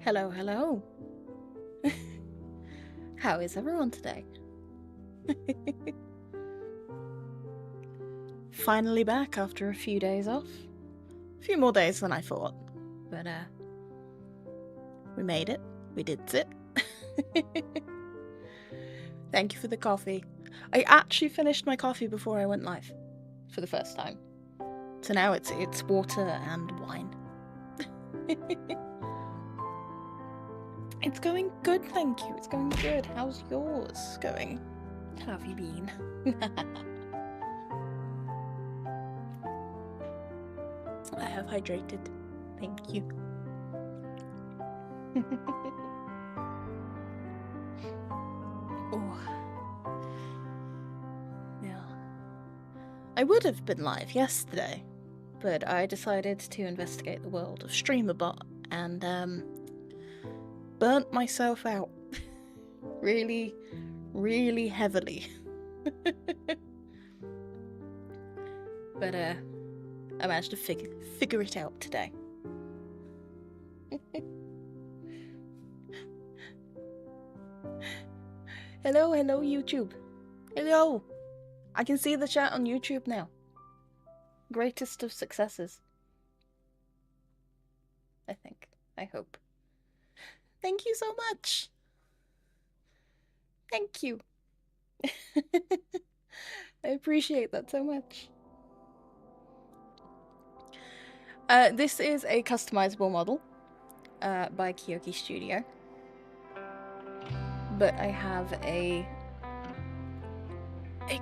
Hello, hello. How is everyone today? Finally back after a few days off. A few more days than I thought. But, we made it. We did it. Thank you for the coffee. I actually finished my coffee before I went live. For the first time. So now it's water and wine. It's going good, thank you. It's going good. How's yours going? How have you been? I have hydrated. Thank you. Oh. Yeah. I would have been live yesterday, but I decided to investigate the world of StreamerBot and burnt myself out really, really heavily. But I managed to figure it out today. Hello, YouTube. Hello. I can see the chat on YouTube now. Greatest of successes. I think. I hope. Thank you so much. Thank you. I appreciate that so much. This is a customizable model by Kyoki Studio. But I have a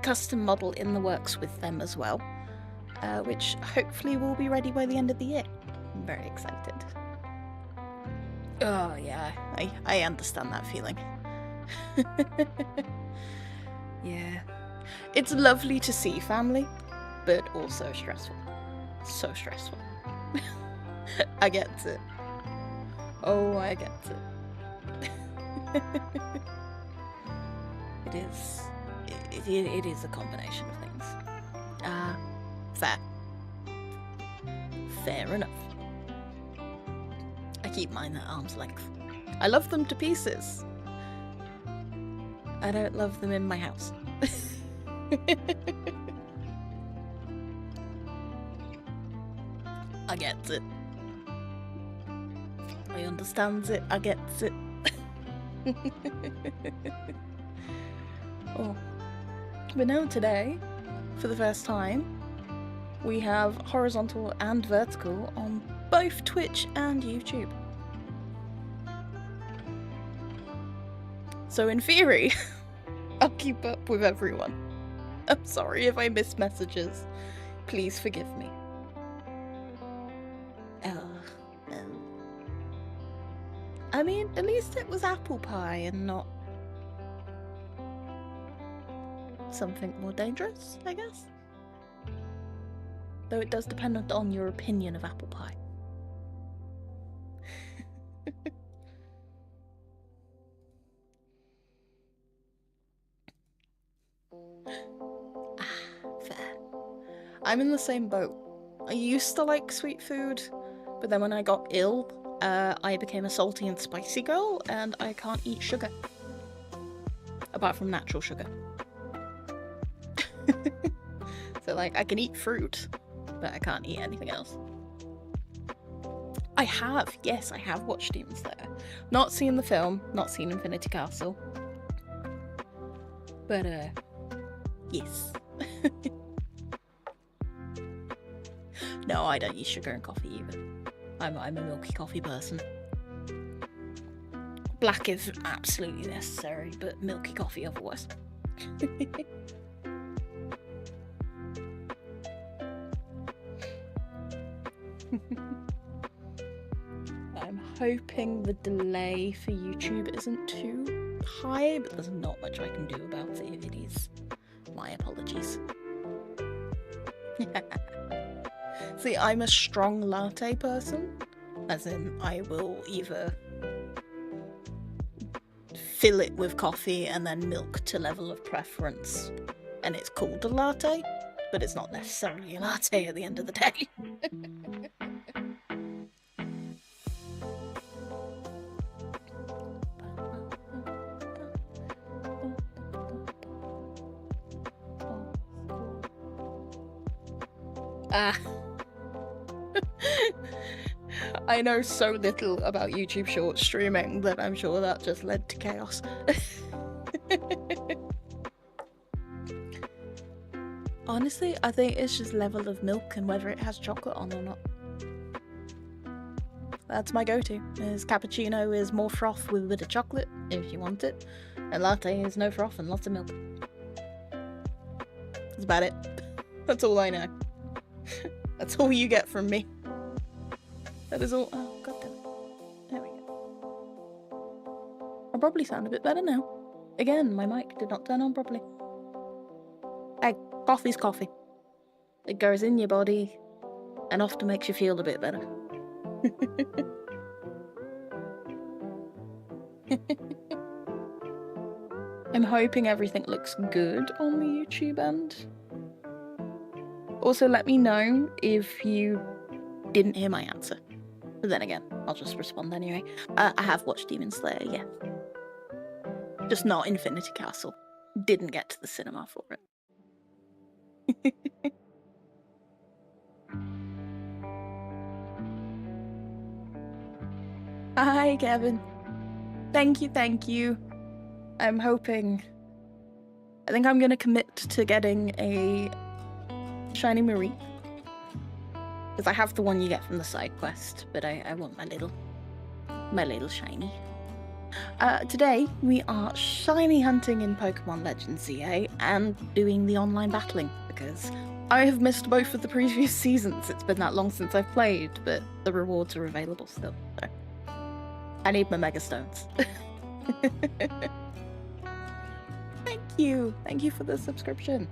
custom model in the works with them as well, which hopefully will be ready by the end of the year. I'm very excited. Oh yeah, I understand that feeling. Yeah. It's lovely to see family, but also stressful. So stressful. I get it. Oh, I get it. It is a combination of things. Fair. Fair enough. I keep mine at arm's length. I love them to pieces. I don't love them in my house. I get it. I understand it. I get it. Oh. But now today, for the first time, we have horizontal and vertical on both Twitch and YouTube. So in theory, I'll keep up with everyone. I'm sorry if I miss messages. Please forgive me. I mean, at least it was apple pie and not something more dangerous, I guess. Though it does depend on your opinion of apple pie. Fair. I'm in the same boat. I used to like sweet food, but then when I got ill, I became a salty and spicy girl, and I can't eat sugar. Apart from natural sugar. So, like, I can eat fruit, but I can't eat anything else. I have, yes, I have watched Demon Slayer. Not seen the film, not seen Infinity Castle. But, yes. No, I don't use sugar in coffee either. I'm a milky coffee person. Black is absolutely necessary, but milky coffee otherwise. I'm hoping the delay for YouTube isn't too high, but there's not much I can do about it if it is. My apologies. See, I'm a strong latte person, as in I will either fill it with coffee and then milk to level of preference, and it's called a latte, but it's not necessarily a latte at the end of the day. Ah. I know so little about YouTube short streaming that I'm sure that just led to chaos. Honestly, I think it's just level of milk and whether it has chocolate on or not. That's my go-to. Is cappuccino is more froth with a bit of chocolate, if you want it. And latte is no froth and lots of milk. That's about it. That's all I know. That's all you get from me. That is all. Oh, god damn it. There we go. I probably sound a bit better now. Again, my mic did not turn on properly. Hey, coffee's coffee. It goes in your body and often makes you feel a bit better. I'm hoping everything looks good on the YouTube end. Also, let me know if you didn't hear my answer. But then again, I'll just respond anyway. I have watched Demon Slayer, yeah. Just not Infinity Castle. Didn't get to the cinema for it. Hi, Kevin. Thank you. I'm hoping... I think I'm going to commit to getting a shiny Marie. Because I have the one you get from the side quest, but I want my little shiny. Today, we are shiny hunting in Pokémon Legends Z-A and doing the online battling, because I have missed both of the previous seasons. It's been that long since I've played, but the rewards are available still, so I need my Mega Stones. Thank you for the subscription.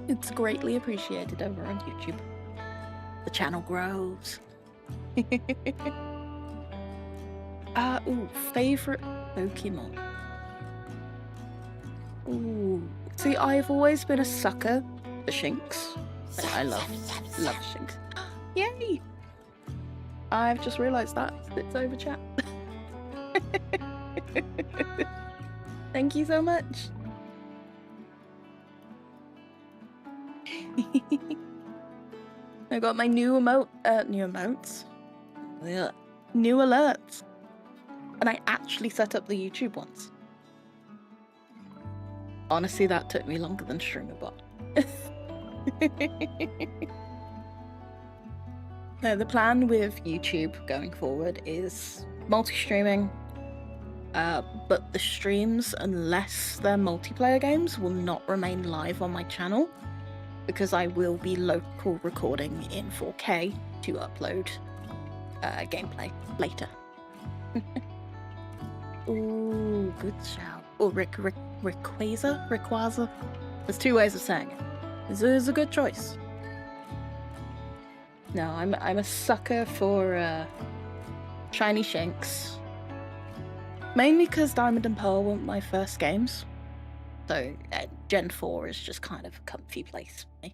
It's greatly appreciated over on YouTube. The channel grows. Ooh, favorite Pokemon. Ooh, see, I've always been a sucker for Shinx. I love Shinx. Yay! I've just realised that it's over chat. Thank you so much. I got my new emotes. Yeah. New alerts. And I actually set up the YouTube ones. Honestly, that took me longer than StreamerBot. The plan with YouTube going forward is multi-streaming, but the streams, unless they're multiplayer games, will not remain live on my channel, because I will be local recording in 4K to upload gameplay later. Ooh, good shout. Or Rayquaza? There's two ways of saying it. This is a good choice. No, I'm a sucker for shiny Shinx. Mainly because Diamond and Pearl weren't my first games. So Gen 4 is just kind of a comfy place for me.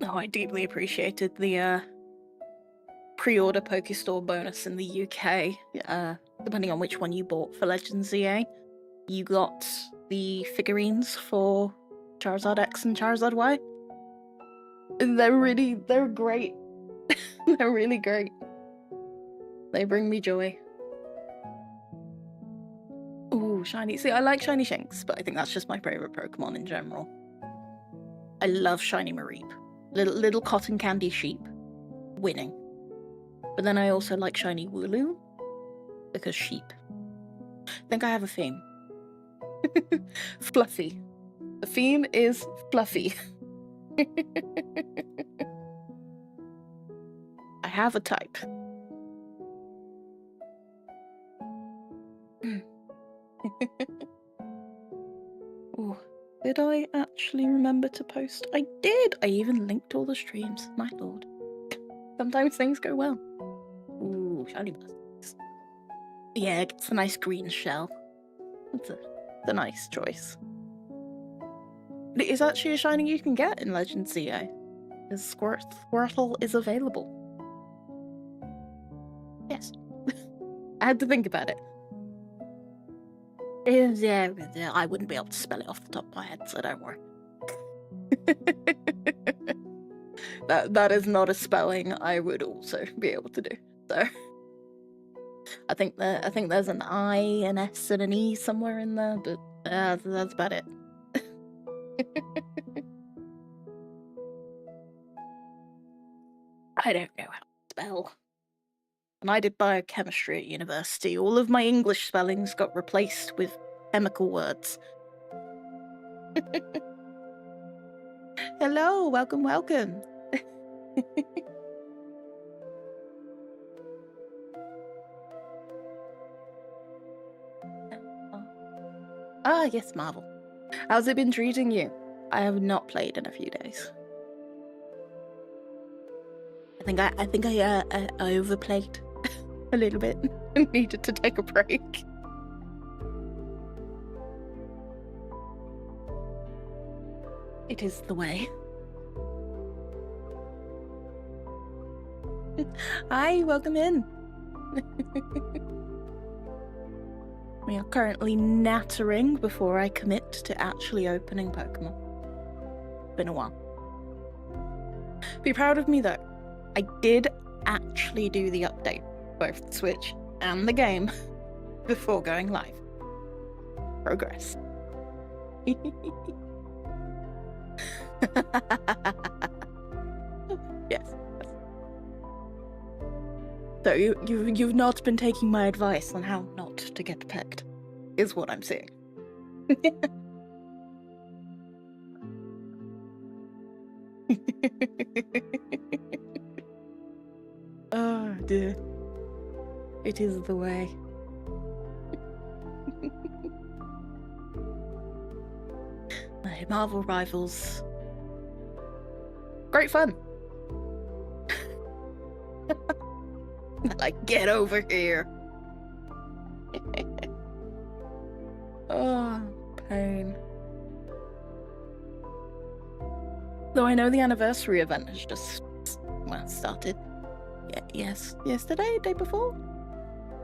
Oh, I deeply appreciated the pre-order Pokestore bonus in the UK. Depending on which one you bought for Legends Z-A, you got the figurines for Charizard X and Charizard Y. They're great. They're really great. They bring me joy. Ooh, shiny. See, I like shiny Shinx, but I think that's just my favorite Pokemon in general. I love shiny Mareep. Little cotton candy sheep. Winning. But then I also like shiny Wooloo, because sheep. I think I have a theme. Fluffy. The theme is fluffy. I have a type. Ooh, did I actually remember to post? I did! I even linked all the streams, my lord. Sometimes things go well. Ooh, shiny busts. Yeah, it gets a nice green shell. It's a nice choice. But it is actually a shiny you can get in Legends Z-A. Because Squirtle is available. Yes. I had to think about it. Yeah, I wouldn't be able to spell it off the top of my head, so don't worry. That is not a spelling I would also be able to do. So I think there's an I, an S, and an E somewhere in there, but that's about it. I don't know how to spell. When I did biochemistry at university, all of my English spellings got replaced with chemical words. Hello, welcome, welcome. Ah, yes, Marvel. How's it been treating you? I have not played in a few days. I think I overplayed a little bit and needed to take a break. It is the way. Hi, welcome in. We are currently nattering before I commit to actually opening Pokemon. Been a while. Be proud of me though. I did actually do the update, both the Switch and the game, before going live. Progress. Yes. So you've not been taking my advice on how not to get pecked, is what I'm saying. Oh dear. It is the way. Marvel Rivals. Great fun. Like, get over here. Oh, pain. Though I know the anniversary event has just, well, started. Yes, yesterday, day before.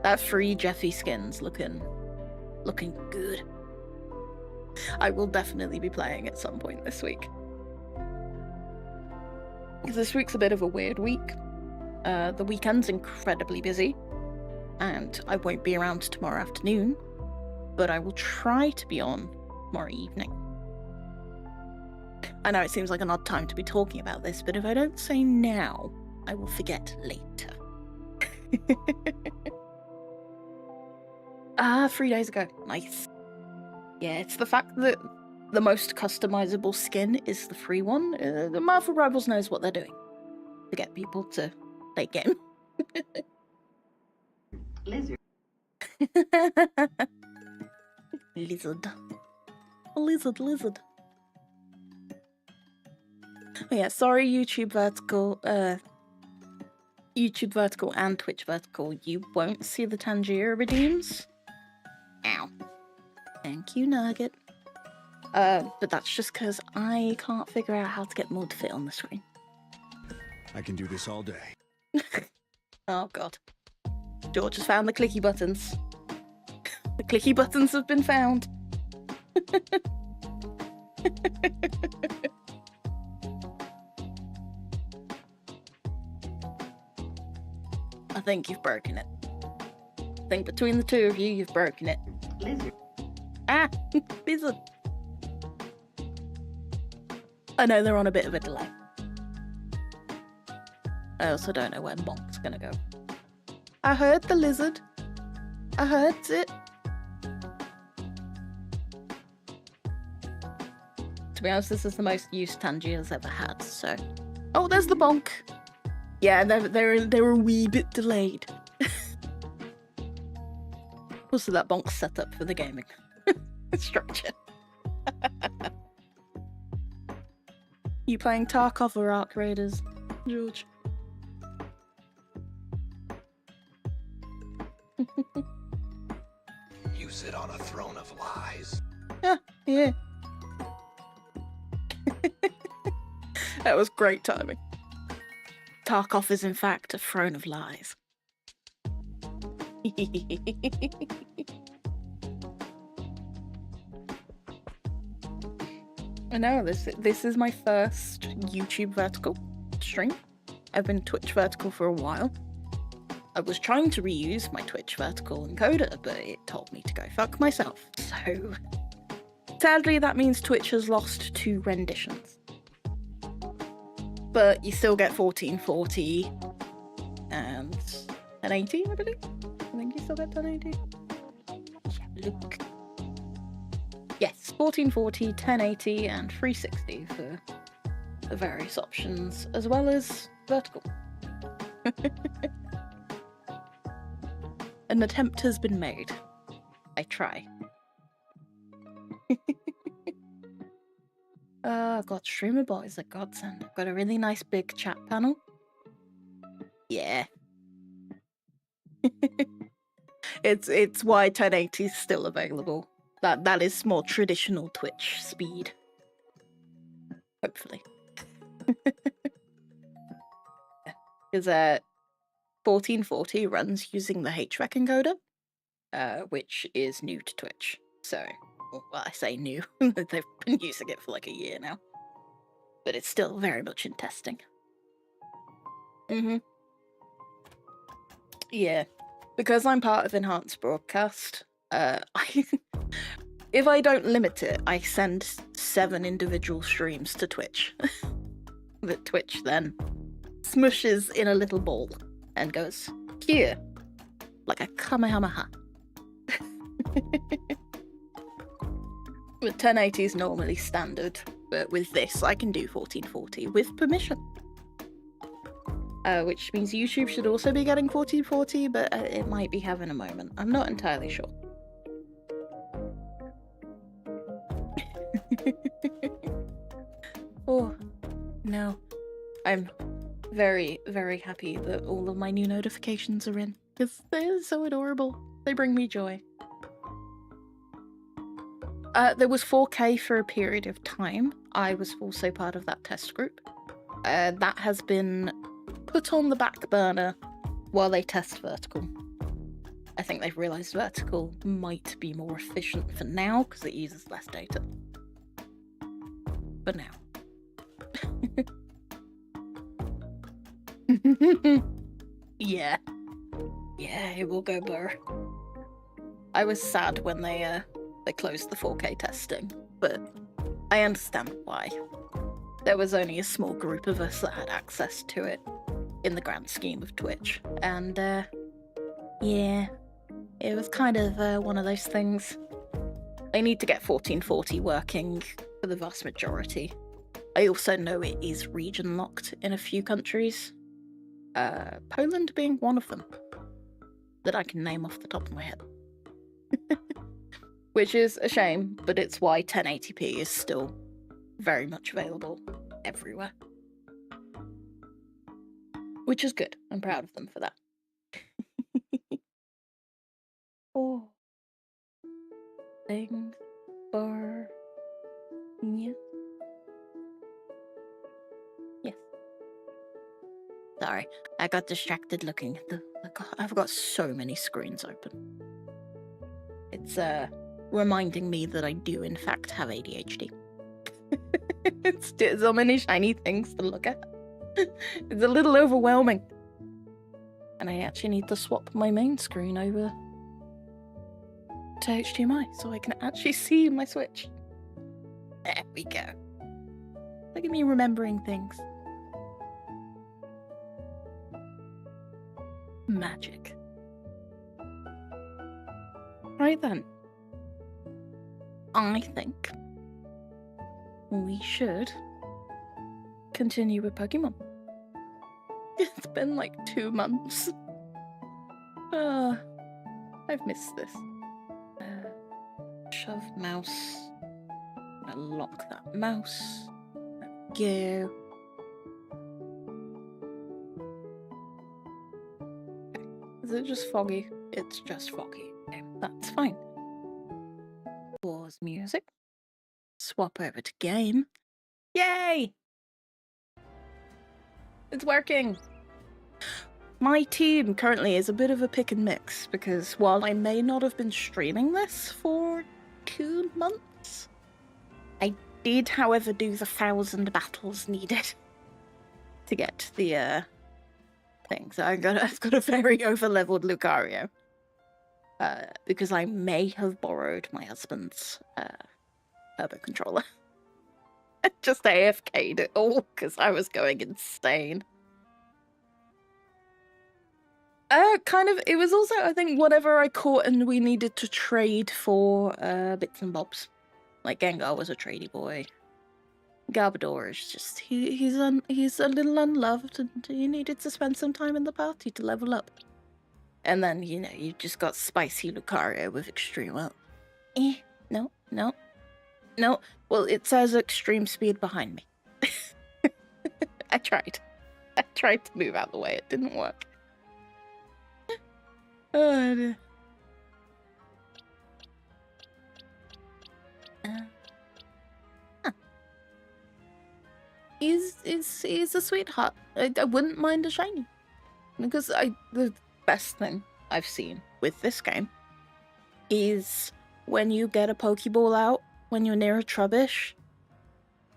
That free Jeffy skin's looking good. I will definitely be playing at some point this week. Because this week's a bit of a weird week. The weekend's incredibly busy, and I won't be around tomorrow afternoon, but I will try to be on tomorrow evening. I know it seems like an odd time to be talking about this, but if I don't say now, I will forget later. 3 days ago. Nice. Yeah, it's the fact that the most customizable skin is the free one. The Marvel Rivals knows what they're doing to get people to play game. Lizard. Lizard. Oh yeah, sorry, YouTube Vertical and Twitch Vertical, you won't see the Tangier redeems. Ow. Thank you, Nugget. But that's just because I can't figure out how to get more to fit on the screen. I can do this all day. Oh god. George has found the clicky buttons. The clicky buttons have been found. I think you've broken it. I think between the two of you, you've broken it. Lizard. Ah! Lizard! I know they're on a bit of a delay. I also don't know where Monk's gonna go. I heard the lizard. I heard it. To be honest, this is the most use Tangier's ever had, so... Oh, there's the bonk! Yeah, they're a wee bit delayed. Also, that bonk's set up for the gaming structure. You playing Tarkov or Ark Raiders, George? You sit on a throne of lies. Yeah. That was great timing. Tarkov is in fact a throne of lies. I know, this is my first YouTube vertical stream. I've been Twitch vertical for a while. I was trying to reuse my Twitch vertical encoder, but it told me to go fuck myself. So sadly, that means Twitch has lost 2 renditions. But you still get 1440 and 1080, I believe. I think you still get 1080. Yeah, look. Yes, 1440, 1080, and 360 for the various options, as well as vertical. An attempt has been made. I try. God, Streamerbot is a godsend. I've got a really nice big chat panel. Yeah. It's why 1080 is still available. That is more traditional Twitch speed. Hopefully. Because 1440 runs using the HVAC encoder, which is new to Twitch. So, well, I say new. They've been using it for like a year now. But it's still very much in testing. Yeah. Because I'm part of Enhanced Broadcast, if I don't limit it, I send 7 individual streams to Twitch. That Twitch then smushes in a little ball and goes, here, like a Kamehameha. With 1080 is normally standard, but with this I can do 1440 with permission. Which means YouTube should also be getting 1440, but it might be having a moment. I'm not entirely sure. Oh, no. I'm very, very happy that all of my new notifications are in, because they're so adorable. They bring me joy. There was 4K for a period of time. I was also part of that test group. That has been put on the back burner while they test vertical. I think they've realised vertical might be more efficient for now because it uses less data. For now. Yeah. Yeah, it will go blur. I was sad when they closed the 4K testing, but I understand why. There was only a small group of us that had access to it in the grand scheme of Twitch, and yeah, it was kind of one of those things. I need to get 1440 working for the vast majority. I also know it is region locked in a few countries, Poland being one of them, that I can name off the top of my head. Which is a shame, but it's why 1080p is still very much available everywhere. Which is good. I'm proud of them for that. Oh. Things for... Yes. Yes. Sorry, I got distracted looking at the... I've got so many screens open. It's, reminding me that I do in fact have ADHD. It's just so many shiny things to look at. It's a little overwhelming. And I actually need to swap my main screen over to HDMI so I can actually see my Switch. There we go. Look at me remembering things. Magic. Right then. I think we should continue with Pokemon. It's been like 2 months. I've missed this. Shove mouse. I'm gonna lock that mouse. There we go. Okay. Is it just foggy? It's just foggy. Okay, that's fine. Pause music. Swap over to game. Yay! It's working! My team currently is a bit of a pick and mix because while I may not have been streaming this for 2 months, I did, however, do the 1,000 battles needed to get the thing. So I've got a very over-leveled Lucario. Because I may have borrowed my husband's turbo controller. Just AFK'd it all because I was going insane. Kind of, it was also, I think, whatever I caught and we needed to trade for bits and bobs. Like Gengar was a tradey boy. Garbodor is just, he's a little unloved and he needed to spend some time in the party to level up. And then, you know, you just got spicy Lucario with extreme, well, no. Well, it says extreme speed behind me. I tried to move out the way, it didn't work. Oh, dear. He's a sweetheart. I wouldn't mind a shiny. Because the best thing I've seen with this game is when you get a Pokeball out, when you're near a Trubbish,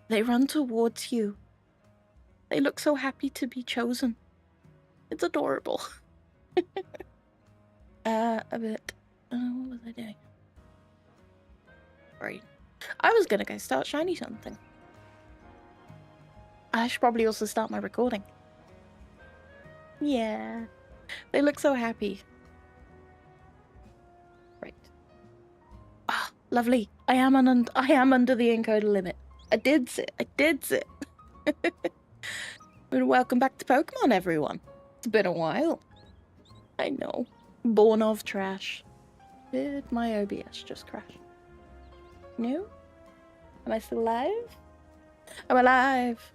they run towards you. They look so happy to be chosen. It's adorable. A bit. What was I doing? Right. I was gonna go start shiny something. I should probably also start my recording. Yeah. They look so happy. Right. Ah, lovely. I am under the encoder limit. I did it. But welcome back to Pokemon, everyone. It's been a while. I know. Born of trash. Did my OBS just crash? No? Am I still alive? I'm alive!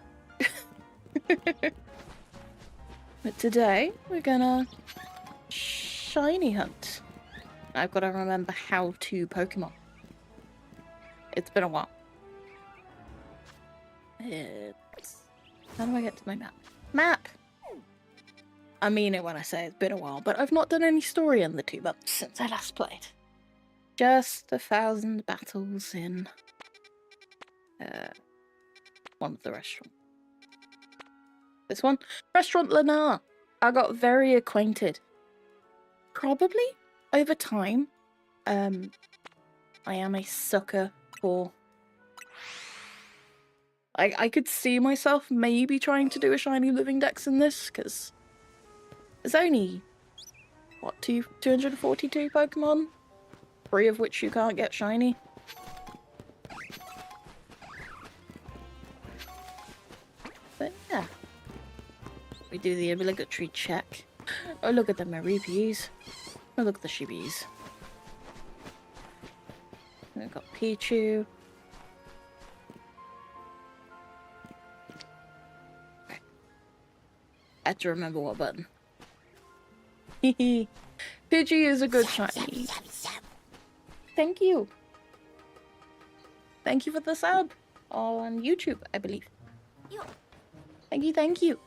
But today, we're gonna shiny hunt. I've got to remember how to Pokemon. It's been a while. How do I get to my map? Map! I mean it when I say it's been a while, but I've not done any story in the 2 months since I last played. Just 1,000 battles in one of the restaurants. This one? Restaurant Lenar. I got very acquainted. Probably over time. I am a sucker for... I could see myself maybe trying to do a shiny living dex in this, because there's only, what, 242 Pokemon? 3 of which you can't get shiny. But yeah. We do the obligatory check. Oh, look at the Maripies. Oh, look at the Shibis. We've got Pichu. Okay. I had to remember what button. Pidgey is a good shiny. Thank you. Thank you for the sub on YouTube, I believe. Thank you.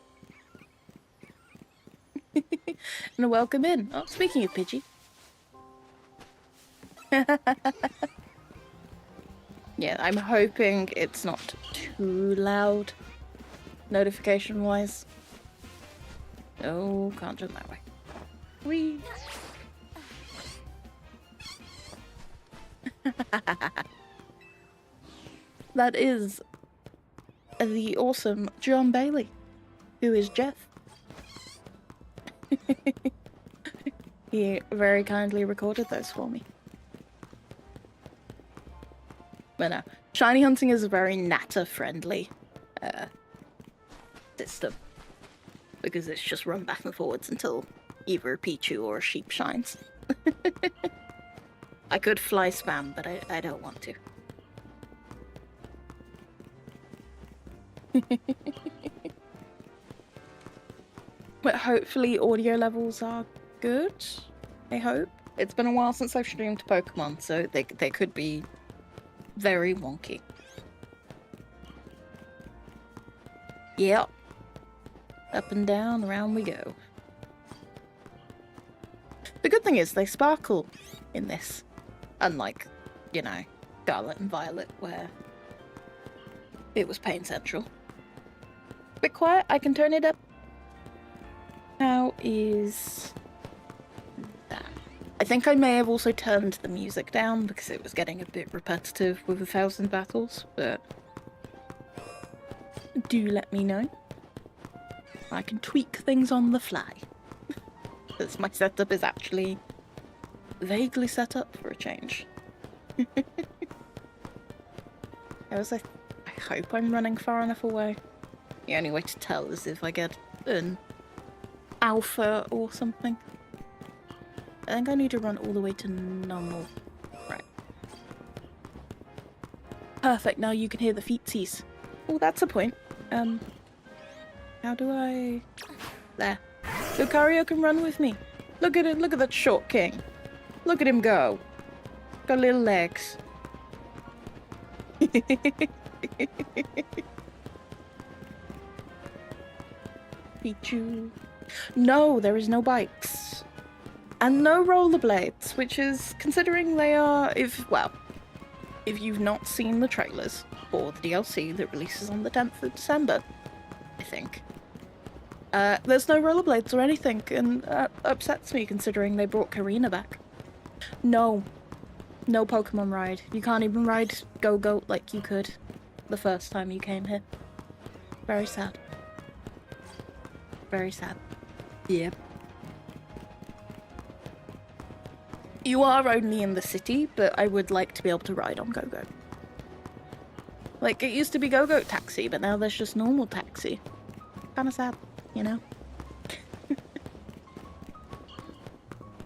And welcome in. Oh, speaking of Pidgey. Yeah, I'm hoping it's not too loud notification-wise. Oh, can't jump that way. Whee! That is the awesome John Bailey, who is Jeff. He very kindly recorded those for me. But no, shiny hunting is a very natter-friendly system. Because it's just run back and forwards until either a Pichu or a sheep shines. I could fly spam, but I don't want to. But hopefully audio levels are good, I hope. It's been a while since I've streamed Pokemon, so they could be very wonky. Yep. Up and down, around we go. The good thing is they sparkle in this. Unlike, you know, Scarlet and Violet, where It was pain central. Bit quiet, I can turn it up. How is that? I think I may have also turned the music down because it was getting a bit repetitive with 1,000 battles, but do let me know. I can tweak things on the fly. Because my setup is actually vaguely set up for a change. I hope I'm running far enough away. The only way to tell is if I get an alpha or something. I think I need to run all the way to normal. Right. Perfect, now you can hear the feetsies. Oh, that's a point. How do I... There. Lucario can run with me. Look at it, look at that short king. Look at him go. Got little legs. Pichu. No, there is no bikes. And no rollerblades, which is, considering they are, if you've not seen the trailers for the DLC that releases on the 10th of December, I think. There's no rollerblades or anything, and that upsets me considering they brought Karina back. No Pokemon ride. You can't even ride Go-Goat like you could the first time you came here. Very sad. Very sad. Yep. You are only in the city, but I would like to be able to ride on Go-Goat. Like, it used to be Go-Goat taxi, but now there's just normal taxi. Kinda sad, you know?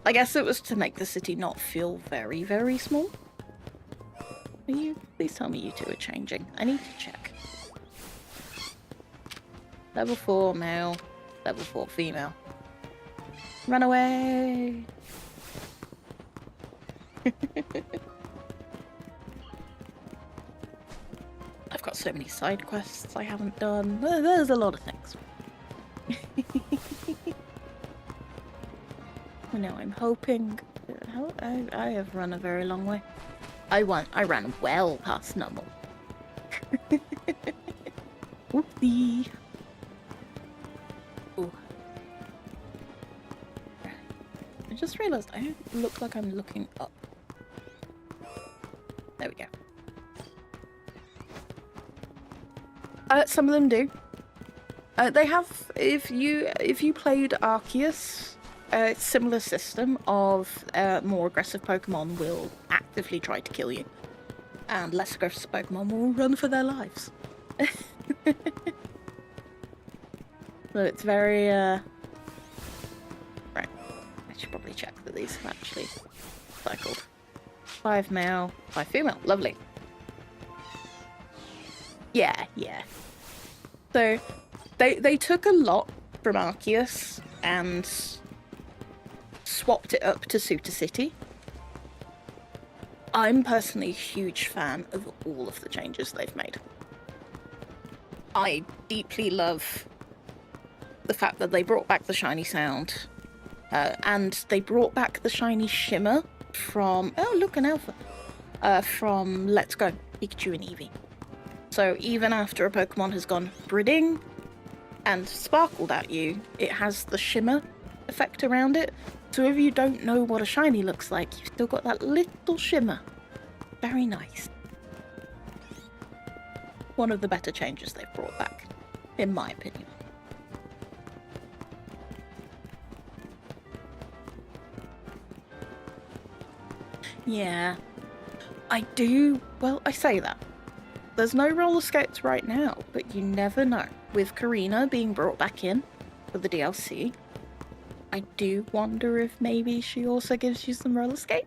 I guess it was to make the city not feel very, very small. Please tell me you two are changing. I need to check. Level 4 male, level 4 female. Run away! I've got so many side quests I haven't done. There's a lot of things. No, I'm hoping... I have run a very long way. I ran well past normal. Whoopsie. Ooh. I just realised I don't look like I'm looking up. There we go. Some of them do. They have, if you played Arceus, a similar system of more aggressive Pokemon will actively try to kill you, and less aggressive Pokemon will run for their lives. So it's very, Right, I should probably check that these have actually cycled. 5 male, 5 female, lovely. Yeah. So, they took a lot from Arceus and swapped it up to suit a city. I'm personally a huge fan of all of the changes they've made. I deeply love the fact that they brought back the shiny sound, and they brought back the shiny shimmer from... Oh, look, an alpha! From Let's Go, Pikachu and Eevee. So even after a Pokemon has gone breeding and sparkled at you, it has the shimmer effect around it. So if you don't know what a shiny looks like, you've still got that little shimmer. Very nice. One of the better changes they've brought back, in my opinion. Yeah. I do... Well, I say that. There's no roller skates right now, but you never know. With Karina being brought back in for the DLC, I do wonder if maybe she also gives you some roller skate.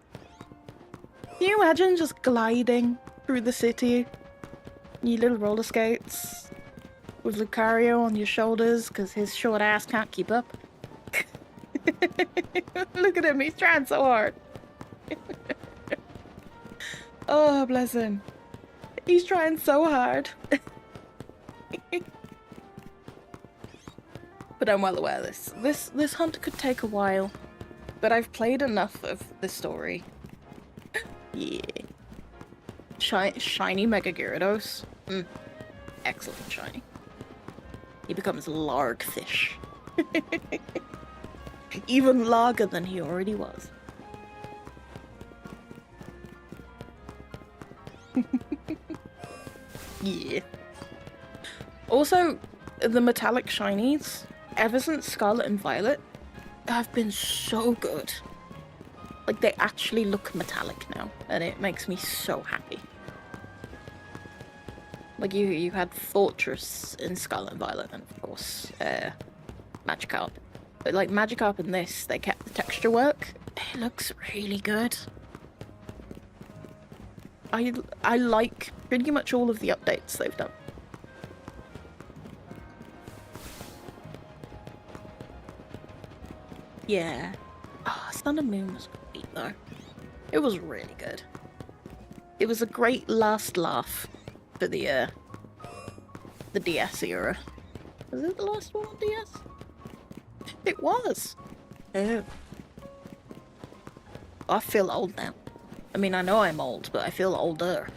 Can you imagine just gliding through the city, you little roller skates, with Lucario on your shoulders because his short ass can't keep up? Look at him, he's trying so hard. Oh, bless him. He's trying so hard. But I'm well aware this hunt could take a while. But I've played enough of the story. Yeah. Shiny Mega Gyarados. excellent shiny. He becomes Largfish. Even larger than he already was. Yeah. Also, the metallic shinies, ever since Scarlet and Violet, have been so good. Like, they actually look metallic now, and it makes me so happy. Like, you had Fortress in Scarlet and Violet, and of course, Magikarp. But, like, Magikarp in this, they kept the texture work. It looks really good. I like pretty much all of the updates they've done. Yeah. Ah, Sun and Moon was great though. It was really good. It was a great last laugh for the DS era. Was it the last one on DS? It was. Oh. I feel old now. I mean, I know I'm old, but I feel older.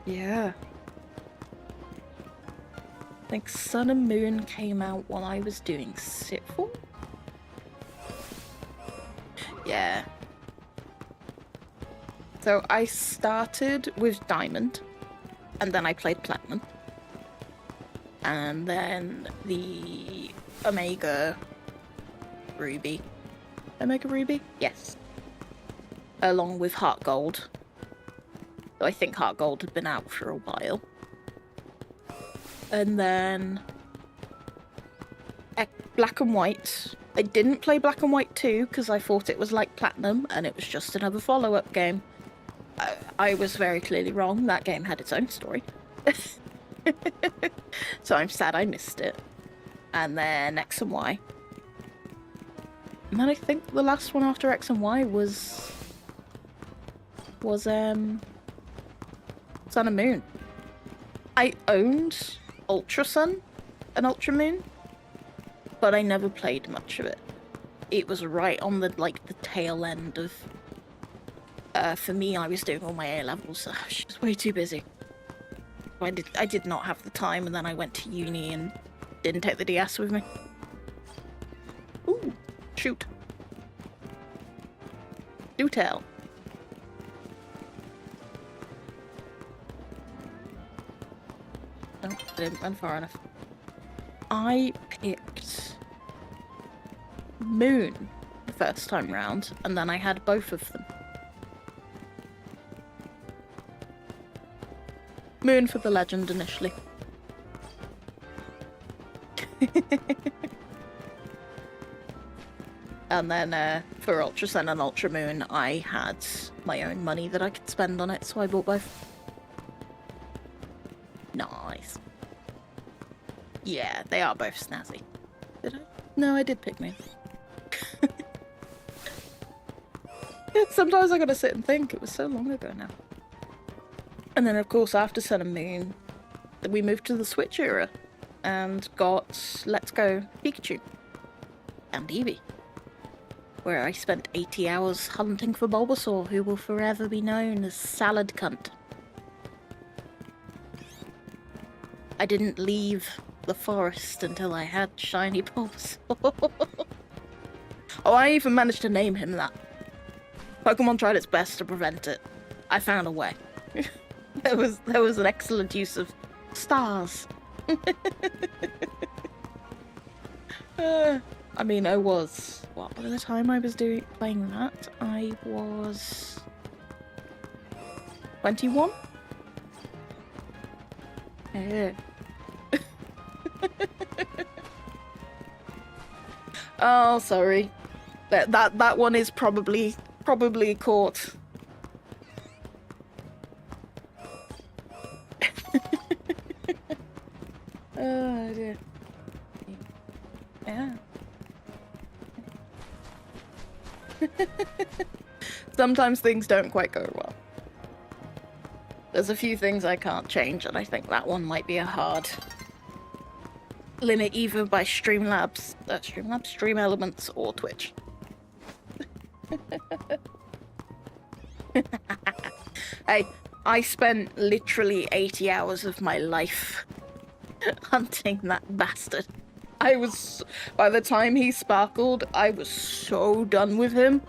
Yeah. I think Sun and Moon came out when I was doing Sitfall? Yeah. So I started with Diamond, and then I played Platinum. And then the Omega Ruby. Omega Ruby? Yes. Along with Heart Gold. So I think Heart Gold had been out for a while. And then Black and White. I didn't play Black and White 2 because I thought it was like Platinum and it was just another follow-up game. I was very clearly wrong. That game had its own story. So I'm sad I missed it. And then X and Y. And then I think the last one after X and Y was Sun and Moon. I owned Ultra Sun and Ultra Moon, but I never played much of it. It was right on the tail end of. For me, I was doing all my A levels, so I was just way too busy. I did not have the time, and then I went to uni and didn't take the DS with me. Ooh, shoot! Do tell. Oh, I didn't run far enough. I picked Moon the first time round, and then I had both of them. Moon for the legend initially. And then for Ultra Sun and Ultra Moon, I had my own money that I could spend on it, so I bought both. Nice. Yeah, they are both snazzy. Did I? No, I did pick Moon. Sometimes I gotta sit and think. It was so long ago now. And then, of course, after Sun and Moon, we moved to the Switch era and got Let's Go Pikachu and Eevee, where I spent 80 hours hunting for Bulbasaur, who will forever be known as Salad Cunt. I didn't leave the forest until I had shiny Bulbasaur. Oh, I even managed to name him that. Pokemon tried its best to prevent it. I found a way. There was an excellent use of stars. I mean, I was... What, by the time I was playing that, I was... 21? Yeah. Oh, sorry. That one is probably caught. Oh dear. Yeah. Sometimes things don't quite go well. There's a few things I can't change, and I think that one might be a hard limit either by Stream Elements, or Twitch. Hey, I spent literally 80 hours of my life hunting that bastard. By the time he sparkled, I was so done with him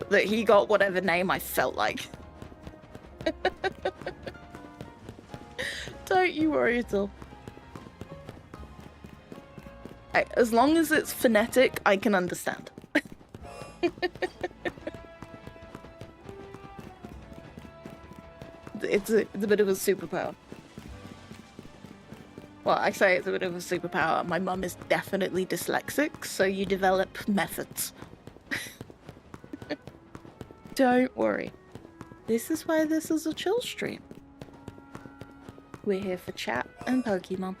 that he got whatever name I felt like. Don't you worry at all. As long as it's phonetic, I can understand. It's a bit of a superpower. Well, I say it's a bit of a superpower. My mum is definitely dyslexic, so you develop methods. Don't worry. This is why this is a chill stream. We're here for chat and Pokemon.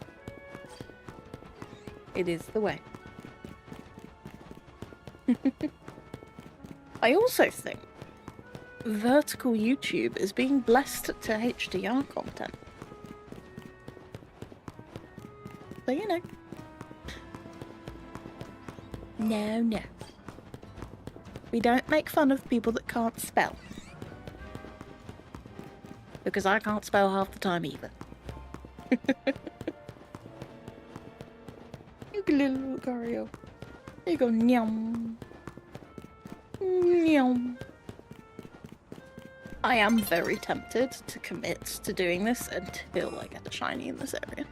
It is the way. I also think vertical YouTube is being blessed to HDR content. So, you know. No. We don't make fun of people that can't spell. Because I can't spell half the time either. You little Lucario. There you go, nyam. Nyam. I am very tempted to commit to doing this until I get a shiny in this area.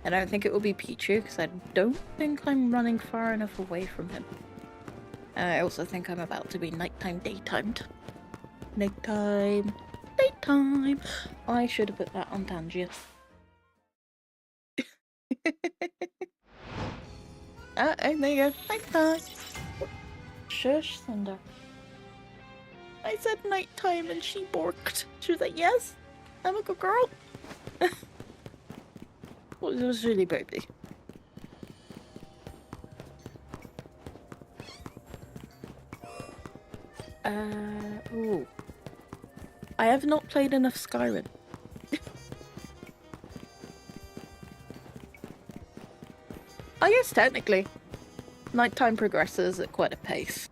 I don't think it will be Pichu, because I don't think I'm running far enough away from him. And I also think I'm about to be nighttime daytimed. Nighttime. Daytime. I should have put that on Tangia. Oh, there you go. Nighttime. Shush, Thunder. I said nighttime and she borked. She was like, yes, I'm a good girl. It was really baby. Ooh. I have not played enough Skyrim. I guess technically, nighttime progresses at quite a pace.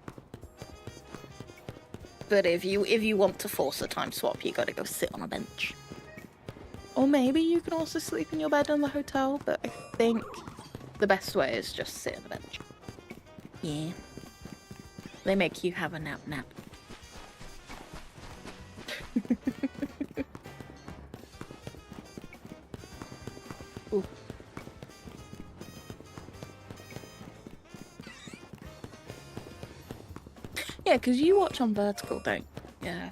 But if you want to force a time swap, you gotta go sit on a bench. Or maybe you can also sleep in your bed in the hotel, but I think the best way is just sit on the bench. Yeah. They make you have a nap. Ooh. Yeah, because you watch on vertical, don't you? Yeah.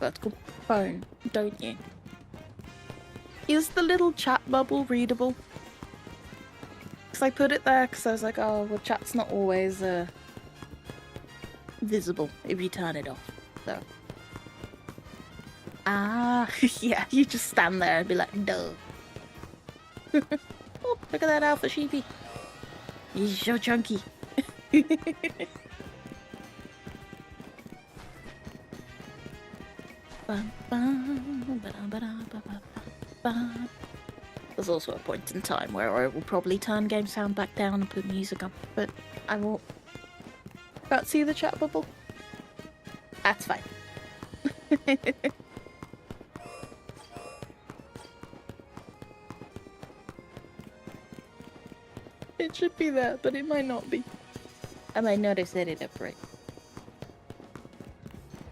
Vertical phone, don't you? Is the little chat bubble readable? Because I put it there because I was like, oh, well, chat's not always visible if you turn it off. So. Ah, yeah, you just stand there and be like, duh. Oh, look at that alpha sheepy. He's so chunky. There's also a point in time where I will probably turn game sound back down and put music on, but I won't. Can't see the chat bubble? That's fine. It should be there, but it might not be. I might not have set it up right.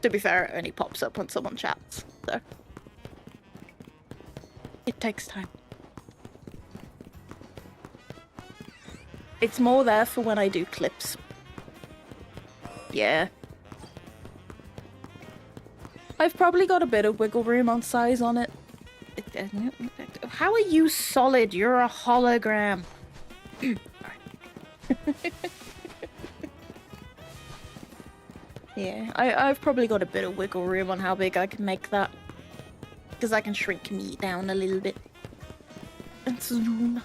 To be fair, it only pops up when someone chats, so it takes time. It's more there for when I do clips. Yeah. I've probably got a bit of wiggle room on size on it. How are you solid? You're a hologram. Yeah, I've probably got a bit of wiggle room on how big I can make that. Because I can shrink me down a little bit. And zoom.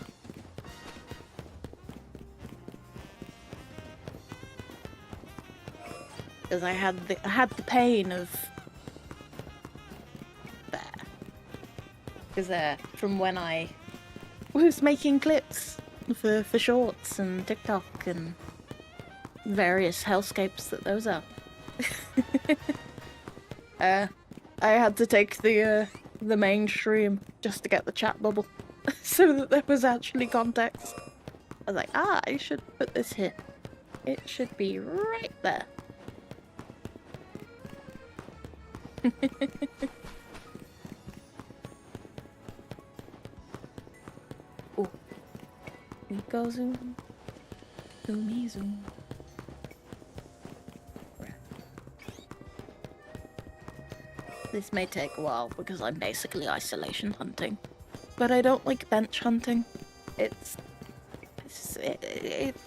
Because I had the pain of there. Because from when I was making clips for shorts and TikTok and various hellscapes that those are. I had to take the mainstream just to get the chat bubble, so that there was actually context. I was like, I should put this here. It should be right there. Oh, we go zoom, zoomy zoom. This may take a while because I'm basically isolation hunting, but I don't like bench hunting. It's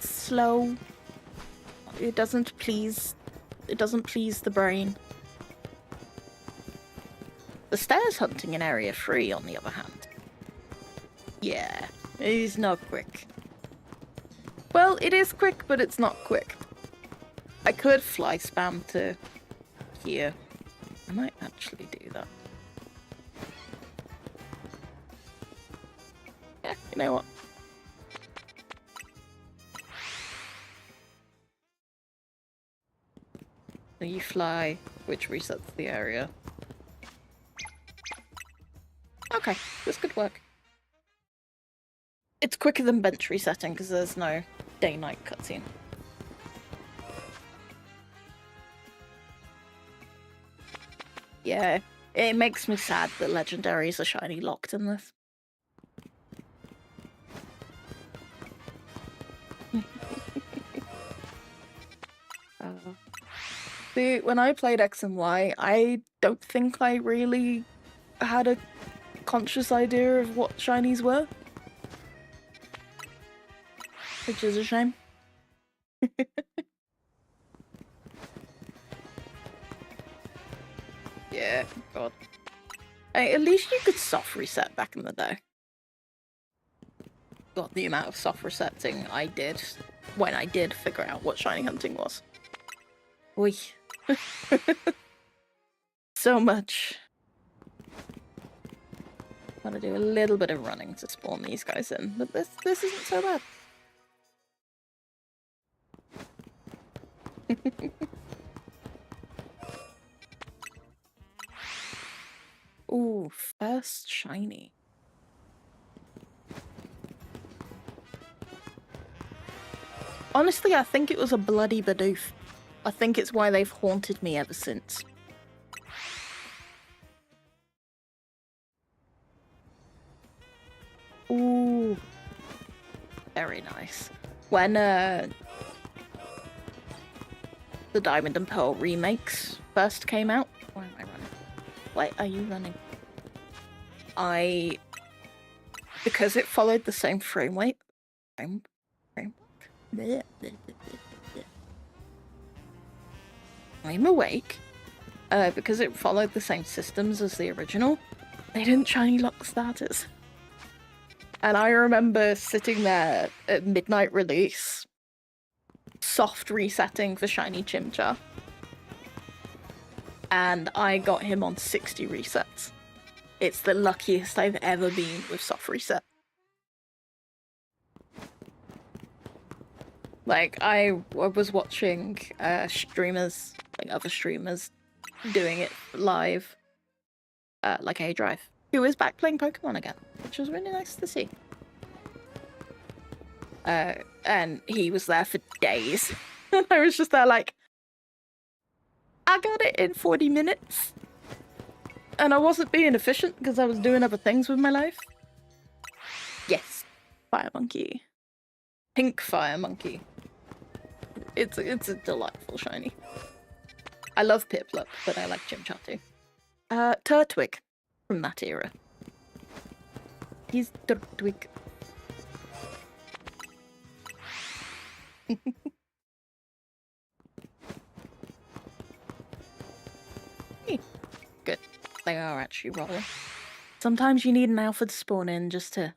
slow. It doesn't please the brain. The stairs hunting in Area 3, on the other hand, yeah, it is not quick. Well, it is quick, but it's not quick. I could fly spam to here. I might actually do that. Yeah, you know what? So you fly, which resets the area. Okay, this could work. It's quicker than bench resetting because there's no day-night cutscene. Yeah, it makes me sad that legendaries are shiny locked in this. See, when I played X and Y, I don't think I really had a conscious idea of what shinies were. Which is a shame. Yeah, God. Hey, at least you could soft reset back in the day. God, the amount of soft resetting I did when I did figure out what shiny hunting was. Oi. So much. Gotta do a little bit of running to spawn these guys in, but this isn't so bad. Ooh, first shiny. Honestly, I think it was a bloody Bidoof. I think it's why they've haunted me ever since. Ooh. Very nice. When, the Diamond and Pearl remakes first came out. Why am I running? Why are you running? Because it followed the same framework. I'm awake. Because it followed the same systems as the original, they didn't shiny lock starters. And I remember sitting there at midnight release, soft resetting for shiny Chimchar. And I got him on 60 resets. It's the luckiest I've ever been with soft reset. Like, I was watching streamers, like other streamers, doing it live, like A-Drive, who is back playing Pokemon again, which was really nice to see. And he was there for days. And I was just there like, I got it in 40 minutes. And I wasn't being efficient because I was doing other things with my life. Yes, Fire Monkey. Pink Fire Monkey. It's a delightful shiny. I love Piplup, but I like Chimchar too. Turtwig from that era. He's Turtwig. Good. They are actually rolling. Sometimes you need an alpha to spawn in just to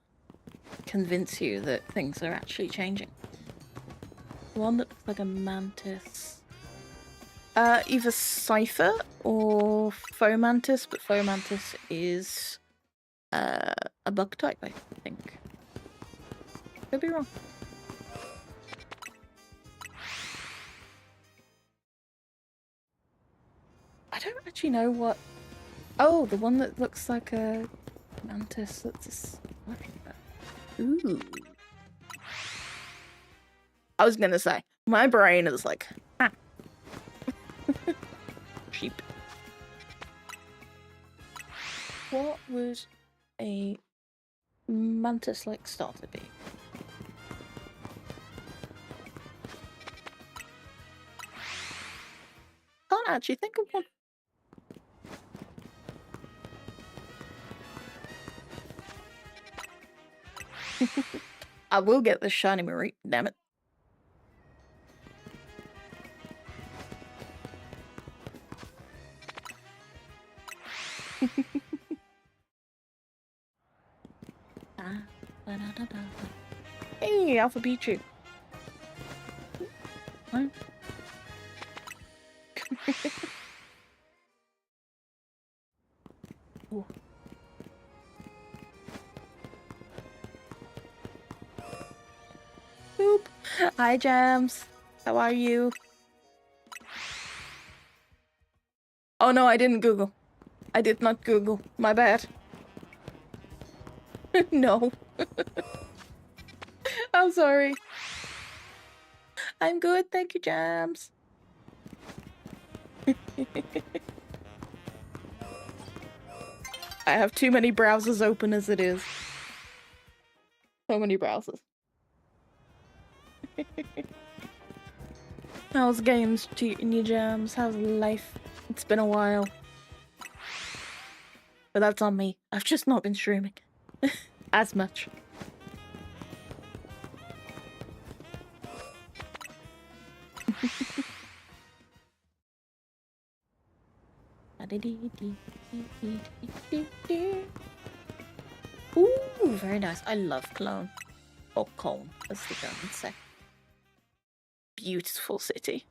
convince you that things are actually changing. One that looks like a mantis. Either Cypher or Fomantis, but Fomantis is a bug type, I think. Could be wrong. I don't actually know what Oh, the one that looks like a mantis that's ooh. I was gonna say, my brain is like, ah. Sheep. What would a mantis-like starter be? Can't actually think of one. I will get this shiny Marie, damn it. Hey, Alpha Pichu. What? Boop. Hi, Jams. How are you? Oh no, I didn't Google. I did not Google. My bad. No. I'm sorry. I'm good, thank you, Jams. I have too many browsers open as it is. So many browsers. How's games treating you, Jams? How's life? It's been a while. But that's on me. I've just not been streaming. As much. Ooh, very nice. I love Cologne. Or Cologne, as the Germans say. Beautiful city.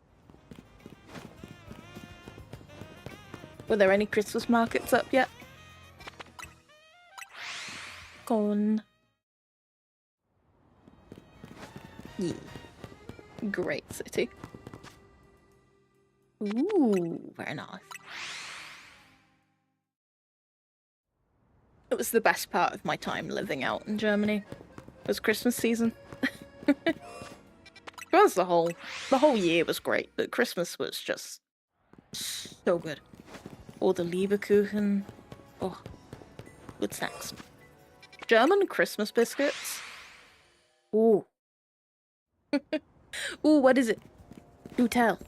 Were there any Christmas markets up yet? Cologne. Yeah. Great city. Ooh, very nice. It was the best part of my time living out in Germany. It was Christmas season. It was the whole year was great, but Christmas was just so good. All the Lebkuchen. Oh, good snacks. German Christmas biscuits. Ooh. Ooh, what is it? Do tell.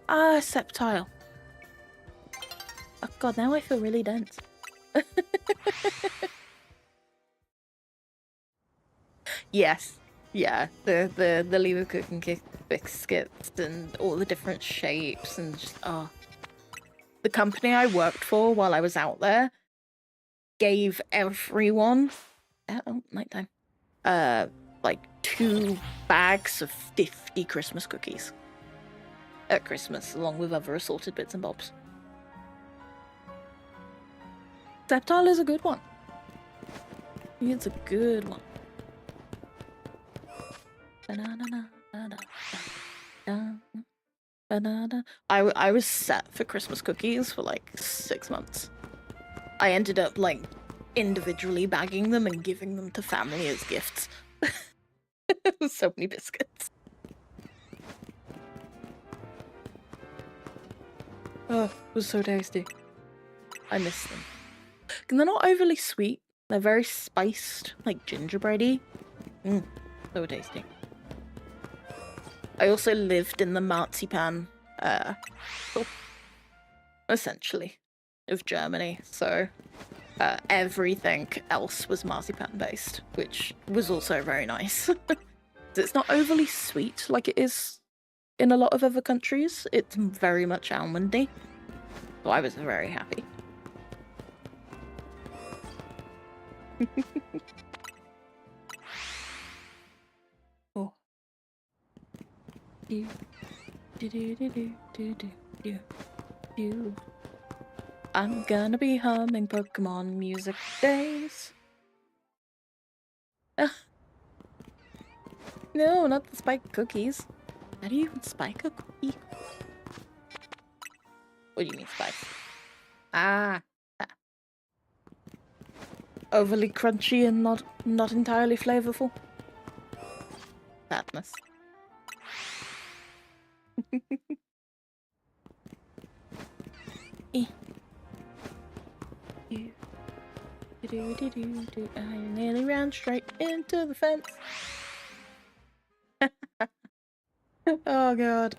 Ah, septile. Oh god, now I feel really dense. Yes. Yeah, the Leverkuchen biscuits and all the different shapes and just, oh. The company I worked for while I was out there gave everyone, oh, nighttime, like 2 bags of 50 Christmas cookies at Christmas, along with other assorted bits and bobs. Septile is a good one. It's a good one. I was set for Christmas cookies for like 6 months. I ended up like individually bagging them and giving them to family as gifts. So many biscuits. Oh, it was so tasty. I miss them. And they're not overly sweet. They're very spiced, like gingerbready. So tasty. I also lived in the marzipan, essentially, of Germany. So everything else was marzipan based, which was also very nice. It's not overly sweet like it is in a lot of other countries. It's very much almondy. So I was very happy. Oh. I'm gonna be humming Pokemon music days. No, not the spiked cookies. How do you even spike a cookie? What do you mean spice? Ah. Overly crunchy and not entirely flavorful. Sadness. I nearly ran straight into the fence. Oh god.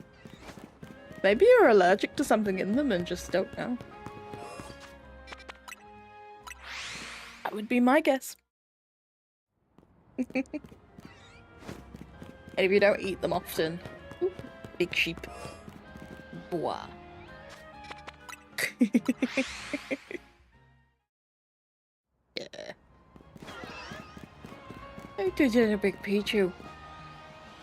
Maybe you're allergic to something in them and just don't know. That would be my guess. And if you don't eat them often, ooh, big sheep. Boah. Yeah. I did a big Pichu.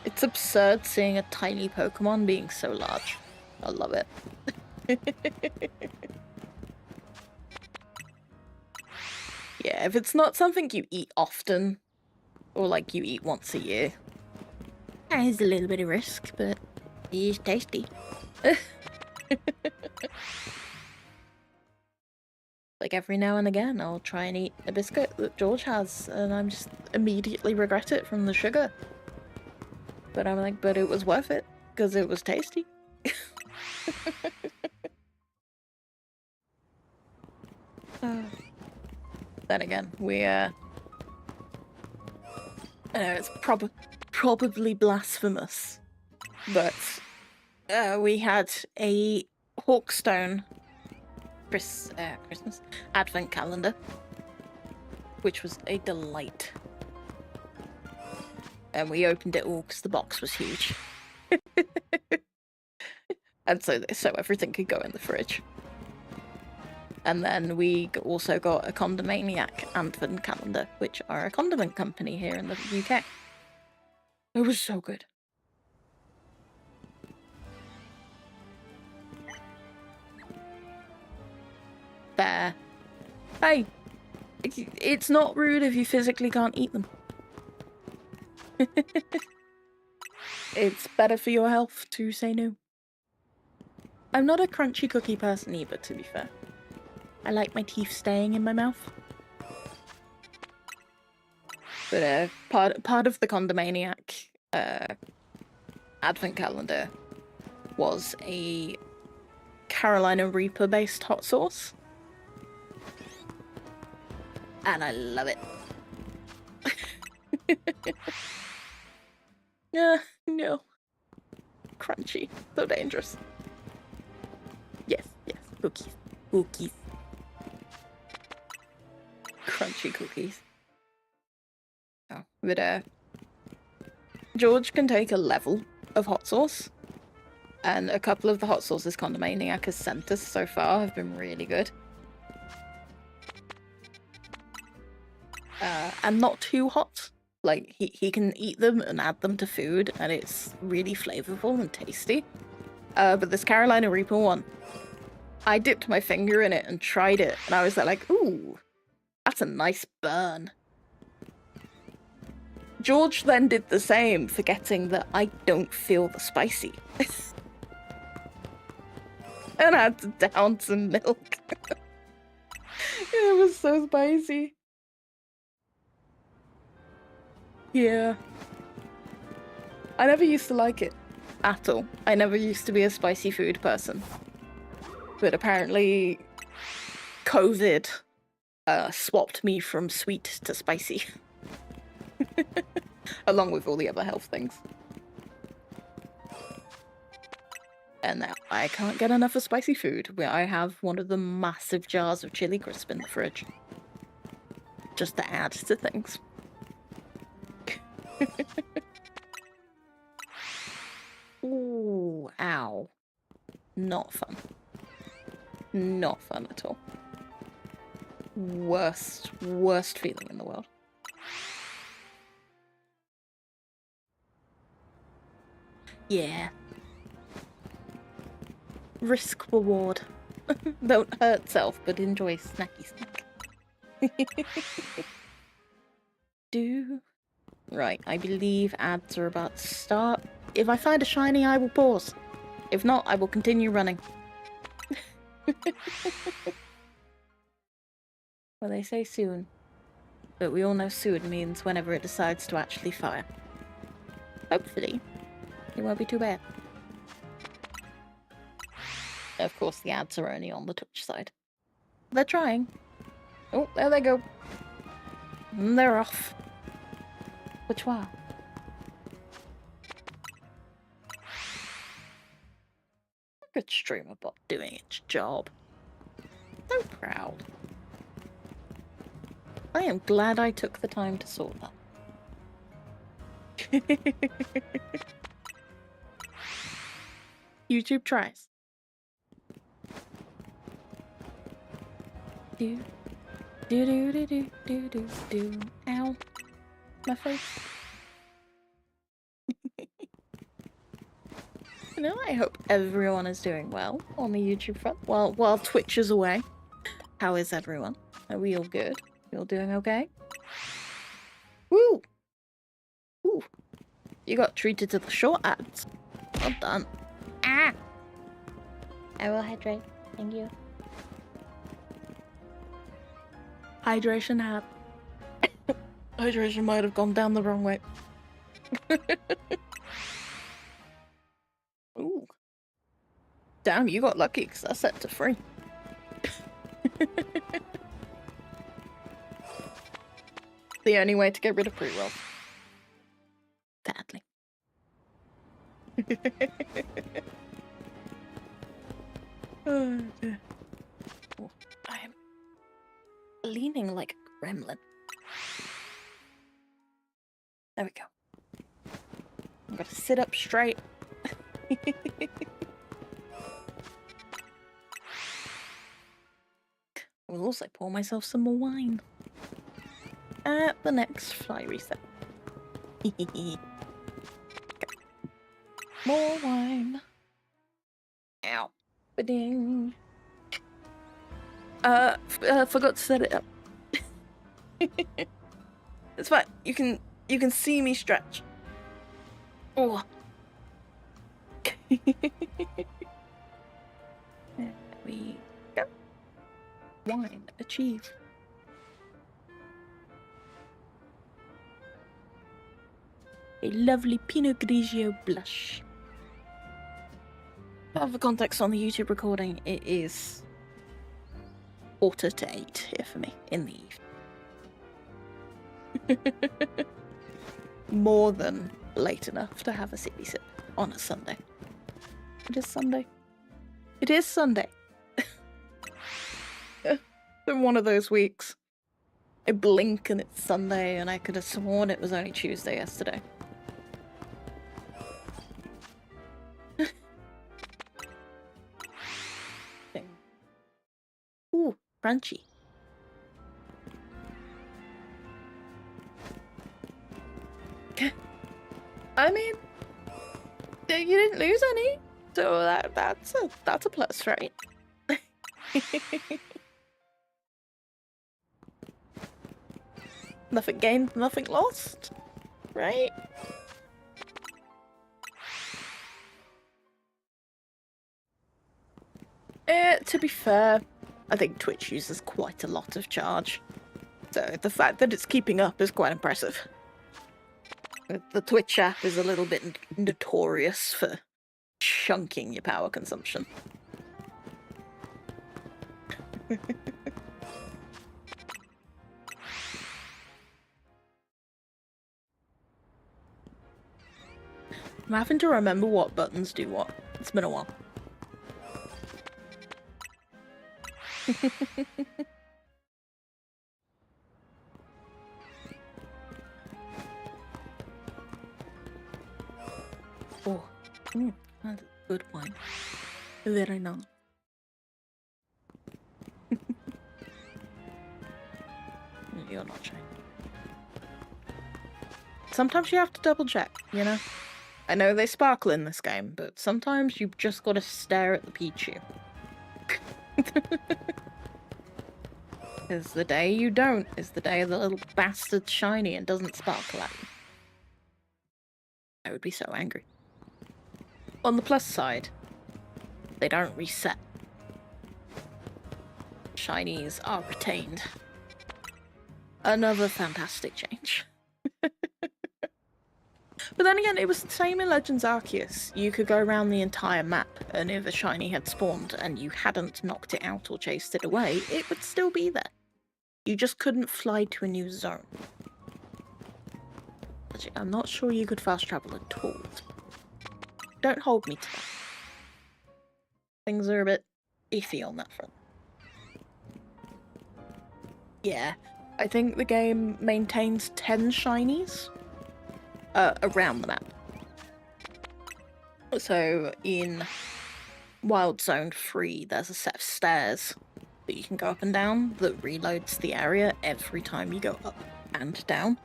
It's absurd seeing a tiny Pokemon being so large. I love it. Yeah, if it's not something you eat often, or like you eat once a year, there's a little bit of risk, but it's tasty. Like every now and again, I'll try and eat a biscuit that George has, and I'm just immediately regret it from the sugar. But I'm like, but it was worth it, because it was tasty. Then again, we, I know it's probably blasphemous, but we had a Hawkstone Christmas advent calendar, which was a delight. And we opened it all because the box was huge. And so everything could go in the fridge. And then we also got a Condomaniac advent calendar, which are a condiment company here in the UK. It was so good. Fair. Hey, it's not rude if you physically can't eat them. It's better for your health to say no. I'm not a crunchy cookie person either, to be fair. I like my teeth staying in my mouth. But part of the Condomaniac advent calendar was a Carolina Reaper based hot sauce. And I love it. No. Crunchy. So dangerous. Yes, cookies. Crunchy cookies. Oh, but George can take a level of hot sauce, and a couple of the hot sauces Condomaniac has sent us so far have been really good. And not too hot. Like, he can eat them and add them to food, and it's really flavorful and tasty. But this Carolina Reaper one, I dipped my finger in it and tried it, and I was like, ooh, that's a nice burn. George then did the same, forgetting that I don't feel the spicy. And I had to down some milk. It was so spicy. Yeah. I never used to like it at all. I never used to be a spicy food person. But apparently COVID swapped me from sweet to spicy. Along with all the other health things. And now I can't get enough of spicy food, where I have one of the massive jars of chili crisp in the fridge. Just to add to things. Ooh, ow. Not fun. Not fun at all. Worst feeling in the world. Yeah. Risk reward. Don't hurt self, but enjoy snacky snack. Right, I believe ads are about to start. If I find a shiny, I will pause. If not, I will continue running. Well, they say soon. But we all know soon means whenever it decides to actually fire. Hopefully, it won't be too bad. Of course, the ads are only on the Twitch side. They're trying. Oh, there they go. And they're off. Which wow. Good streamer bot doing its job. So proud. I am glad I took the time to sort that. YouTube tries. Do do do do do do do do. Ow, my face. You know, I hope everyone is doing well on the YouTube front while Twitch is away. How is everyone? Are we all good? We all doing okay? Woo! Ooh. You got treated to the short ads. Well done. Ah! I will hydrate. Thank you. Hydration hat. Hydration might have gone down the wrong way. Ooh. Damn, you got lucky because that's set to free. The only way to get rid of pre-roll. Sadly. Oh, dear. Oh, I am leaning like a gremlin. There we go. I'm gonna sit up straight. I'll also pour myself some more wine. At the next fly reset. More wine. Ow. Ba-ding. Forgot to set it up. It's fine. You can see me stretch. Oh. There we go. Wine achieved. A lovely Pinot Grigio blush. For context on the YouTube recording, it is 7:45 here for me in the evening. More than late enough to have a sippy sip on a Sunday. It is Sunday. It is Sunday. Been one of those weeks. I blink and it's Sunday, and I could have sworn it was only Tuesday yesterday. Ooh, crunchy. I mean, you didn't lose any, so that's a plus, right? Nothing gained, nothing lost, right? To be fair, I think Twitch uses quite a lot of charge, so the fact that it's keeping up is quite impressive. The Twitch app is a little bit notorious for chunking your power consumption. I'm having to remember what buttons do what. It's been a while. Oh, that's a good wine. Very nice. You're not shy. Sometimes you have to double check, you know? I know they sparkle in this game, but sometimes you've just got to stare at the Pichu. Because the day you don't is the day the little bastard's shiny and doesn't sparkle at you. I would be so angry. On the plus side, they don't reset. shinies are retained. Another fantastic change. But then again, it was the same in Legends Arceus. You could go around the entire map, and if a shiny had spawned and you hadn't knocked it out or chased it away, it would still be there. You just couldn't fly to a new zone. Actually, I'm not sure you could fast travel at all. Don't hold me to that. Things are a bit iffy on that front. Yeah, I think the game maintains 10 shinies around the map. So in Wild Zone 3, there's a set of stairs that you can go up and down that reloads the area every time you go up and down.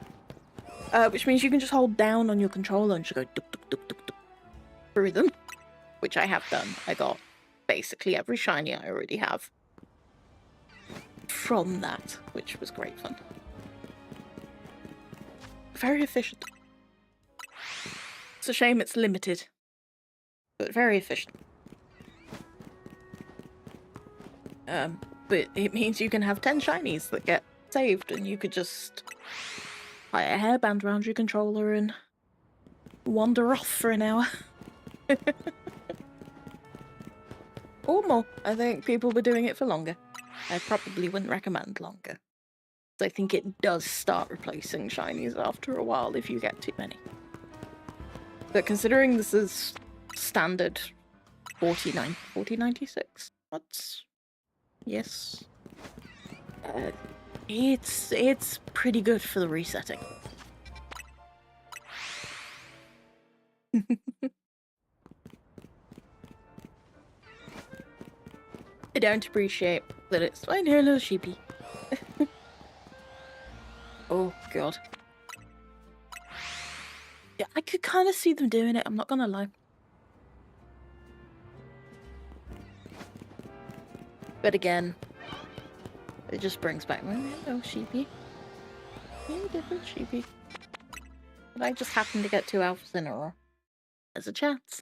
Which means you can just hold down on your controller and just go duk duk duk duk duk through them. Which I have done. I got basically every shiny I already have from that, which was great fun. Very efficient. It's a shame it's limited, but very efficient. But it means you can have 10 shinies that get saved, and you could just tie a hairband around your controller and wander off for an hour. Or more. I think people were doing it for longer. I probably wouldn't recommend longer. I think it does start replacing shinies after a while if you get too many. But considering this is standard 4096, that's... yes. It's pretty good for the resetting. I don't appreciate that it's... I know, little sheepy. Oh, God. Yeah, I could kind of see them doing it, I'm not gonna lie. But again, it just brings back... oh, hello, sheepy. Hey, different sheepy. But I just happened to get 2 alphas in a row. There's a chance.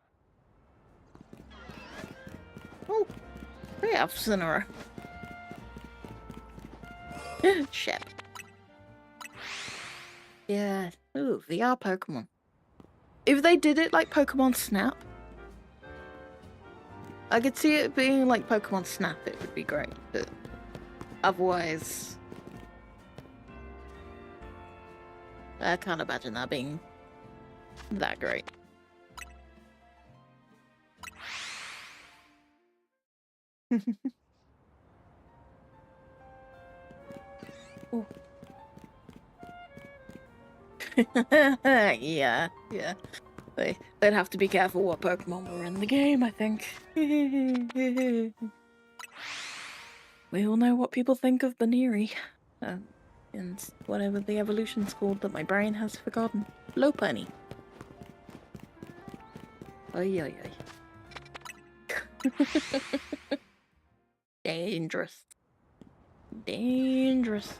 Oh, 3 alphas in a row. Shit. Yeah. Ooh, VR Pokemon. If they did it like Pokemon Snap, I could see it being like Pokemon Snap, it would be great, but otherwise, I can't imagine that being that great. Ooh. Yeah. They'd have to be careful what Pokemon were in the game, I think. We all know what people think of Baneri. And whatever the evolution's called that my brain has forgotten. Lopunny. Oi. Dangerous. Dangerous.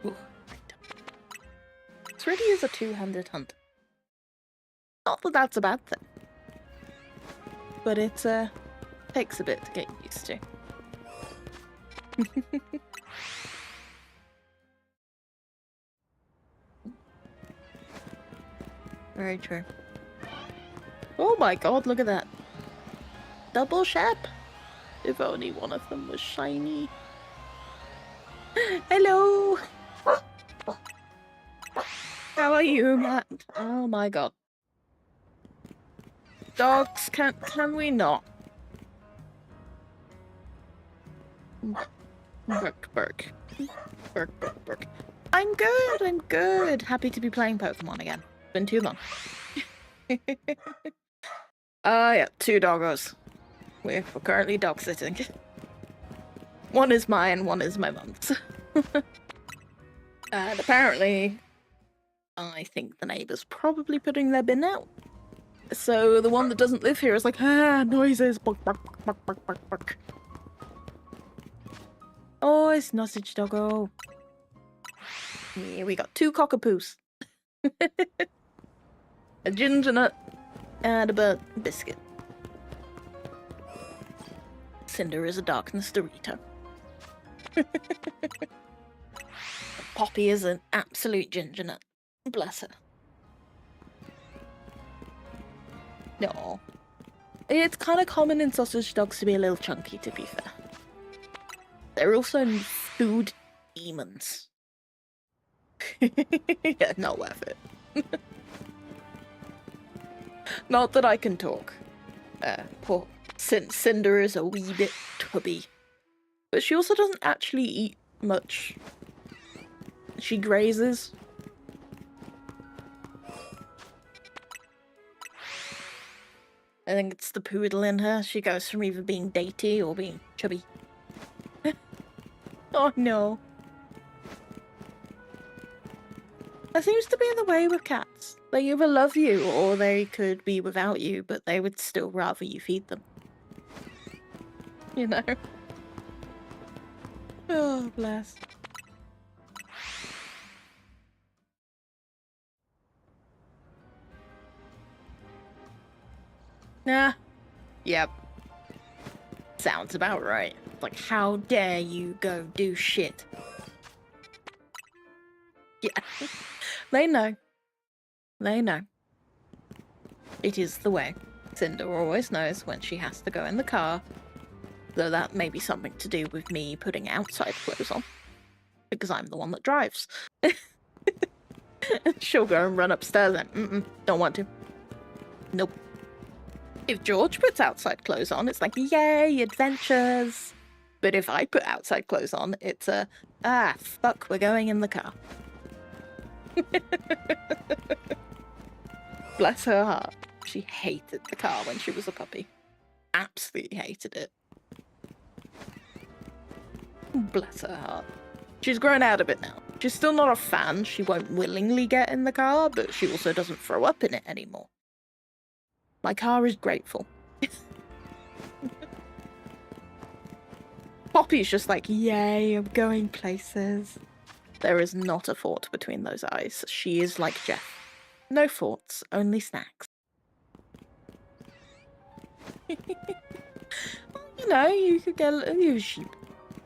Ooh, right. This really is a two-handed hunt. Not that that's a bad thing. But it takes a bit to get used to. Very true. Oh my god, look at that. Double Shep. If only one of them was shiny. Hello. How are you, Matt? Oh my god. Dogs, can we not? Burk. I'm good. Happy to be playing Pokemon again. Been too long. Yeah, 2 doggos. We're currently dog sitting. One is mine, one is my mum's. And apparently, I think the neighbour's probably putting their bin out. So the one that doesn't live here is like, noises. Bark. Oh, it's Nosage Doggo. Yeah, we got 2 cockapoos. A ginger nut and a biscuit. Cinder is a darkness Dorito. Poppy is an absolute ginger nut. Bless her. No. It's kind of common in sausage dogs to be a little chunky, to be fair. They're also food demons. Yeah, not worth it. Not that I can talk. Poor Cinder is a wee bit tubby. But she also doesn't actually eat much. She grazes. I think it's the poodle in her. She goes from either being dainty or being chubby. Oh no. That seems to be the way with cats. They either love you or they could be without you, but they would still rather you feed them. You know? Oh, bless. Nah. Yep. Sounds about right. Like, how dare you go do shit? Yeah. They know. They know. It is the way. Cinder always knows when she has to go in the car, though that may be something to do with me putting outside clothes on, because I'm the one that drives. She'll go and run upstairs and, don't want to. Nope. If George puts outside clothes on, it's like, yay, adventures. But if I put outside clothes on, it's a, fuck, we're going in the car. Bless her heart. She hated the car when she was a puppy. Absolutely hated it. Bless her heart. She's grown out of it now. She's still not a fan. She won't willingly get in the car, but she also doesn't throw up in it anymore. My car is grateful. Poppy's just like, yay, I'm going places. There is not a thought between those eyes. She is like Jeff. No thoughts, only snacks. You know, you could get a sheep.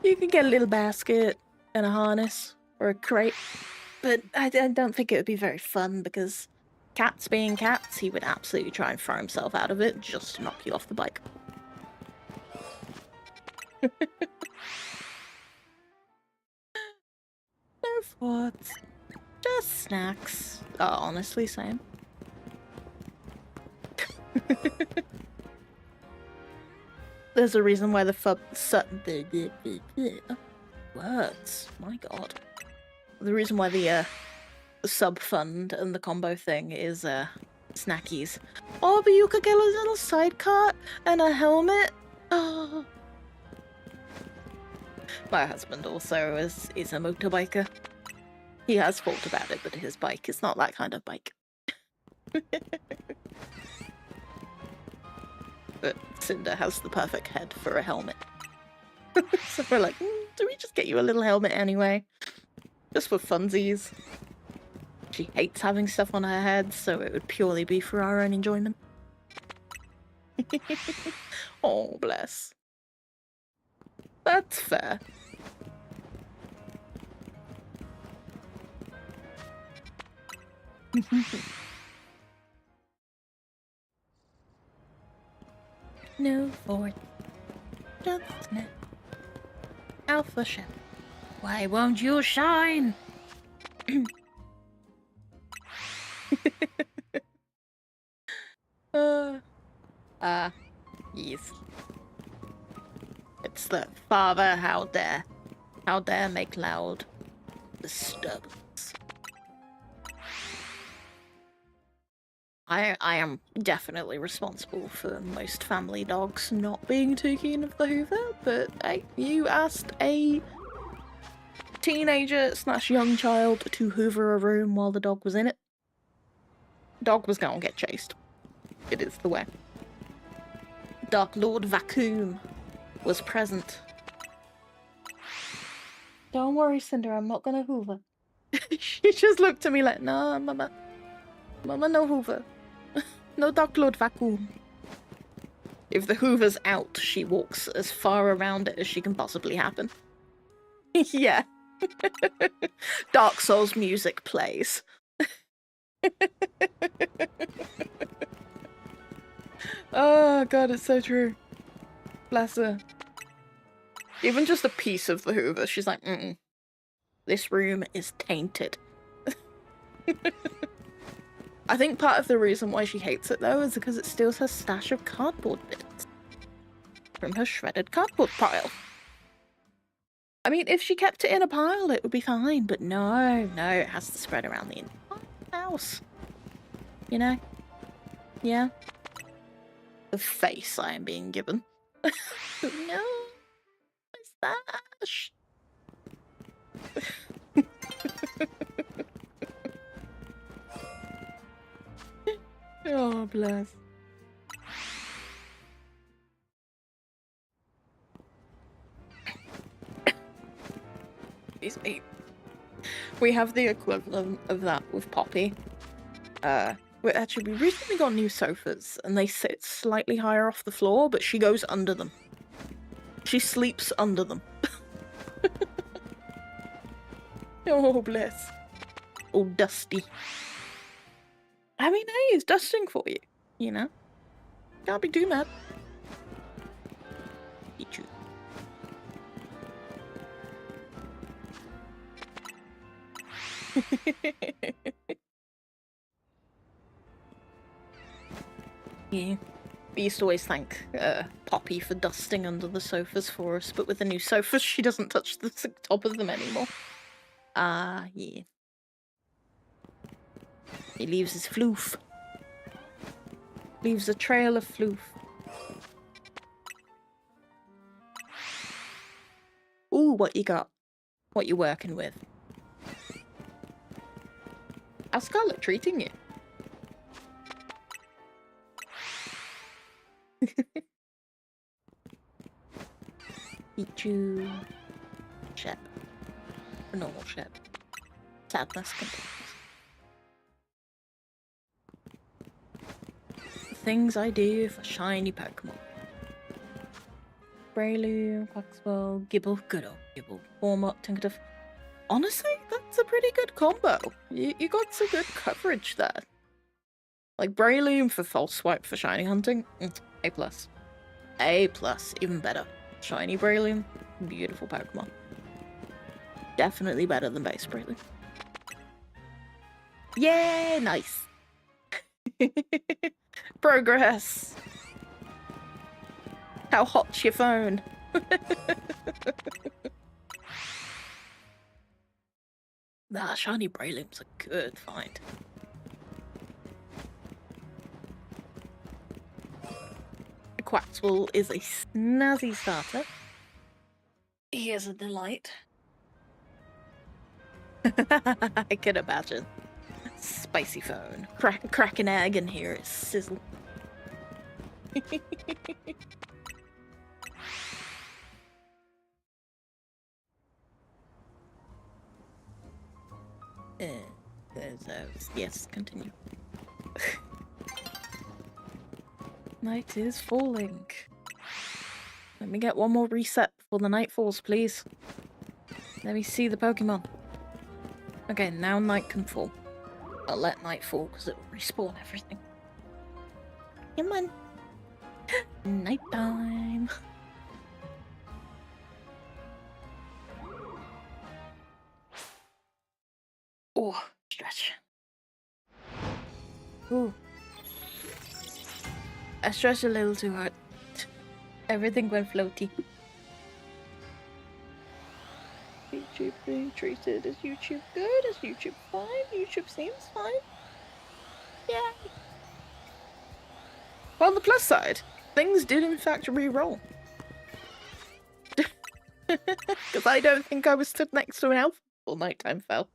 You could get a little basket and a harness or a crate. But I don't think it would be very fun because cats being cats, he would absolutely try and throw himself out of it just to knock you off the bike. No thoughts. Just snacks. Oh, honestly, same. There's a reason why the words. My god. The reason why the sub fund and the combo thing is snackies. Oh, but you could get a little sidecar and a helmet. Oh. My husband also is a motorbiker. He has thought about it, but his bike is not that kind of bike. But Cinder has the perfect head for a helmet. So we're like, do we just get you a little helmet anyway? Just for funsies. She hates having stuff on her head, so it would purely be for our own enjoyment. Oh, bless. That's fair. No fourth. Just snap. Alpha ship. Why won't you shine? Yes. It's the father, how dare. How dare make loud disturbance. I am definitely responsible for most family dogs not being too keen of the Hoover, but hey, you asked a teenager / young child to hoover a room while the dog was in it. Dog was gonna get chased. It is the way. Dark Lord Vacuum was present. Don't worry, Cinder, I'm not gonna hoover. She just looked at me like, nah, mama. Mama, no hoover. No Dark Lord Vacuum. If the Hoover's out, she walks as far around it as she can possibly happen. Yeah. Dark Souls music plays. Oh god, it's so true. Bless her. Even just a piece of the Hoover, she's like, this room is tainted. I think part of the reason why she hates it though is because it steals her stash of cardboard bits from her shredded cardboard pile. I mean, if she kept it in a pile, it would be fine, but no, it has to spread around the entire house. You know? Yeah. The face I am being given. No, my stash. Oh, bless. Excuse me. We have the equivalent of that with Poppy. We recently got new sofas, and they sit slightly higher off the floor, but she goes under them. She sleeps under them. Oh, bless. All dusty. I mean, hey, it's dusting for you, you know? Can't be too mad. Eat you. Yeah. We used to always thank Poppy for dusting under the sofas for us, but with the new sofas, she doesn't touch the top of them anymore. Yeah. He leaves his floof. Leaves a trail of floof. Ooh, what you got? What you working with? How's Scarlet treating you? Eat you. Shep. A normal shep. Sadness continues. The things I do for shiny Pokemon. Breloom, Quaxwell, Gibble, good old Gibble, Warm-Up, Tinkative. Honestly, that's a pretty good combo. You got some good coverage there. Like Breloom for False Swipe for shiny hunting, A+. A+, even better. Shiny Breloom, beautiful Pokemon. Definitely better than base Breloom. Yay, nice. Progress. How hot's your phone? Nah, shiny Breloom's a good find. Quaxwell is a snazzy starter. He is a delight. I can imagine. Spicy phone. Crack an egg and hear it sizzle. Yes, continue. Night is falling. Let me get one more reset before the night falls, please. Let me see the Pokemon. Okay, now night can fall. I'll let night fall because it will respawn everything. Come on. Nighttime. Oh, stretch. Ooh. I stretched a little too hard. Everything went floaty. YouTube being treated. Is YouTube good? Is YouTube fine? YouTube seems fine. Yeah. Well, on the plus side, things did in fact re-roll. Because I don't think I was stood next to an elf before nighttime fell.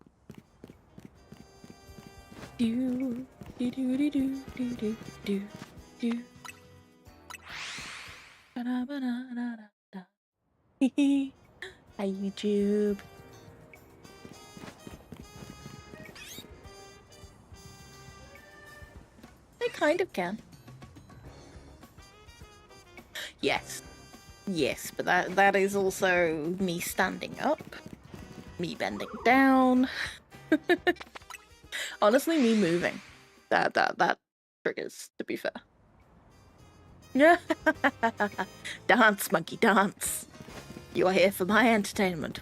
Do do do do do do do do. Hi YouTube. I kind of can. Yes. Yes, but that is also me standing up, me bending down. Honestly, me moving. That triggers, to be fair. Yeah. Dance, monkey, dance. You are here for my entertainment.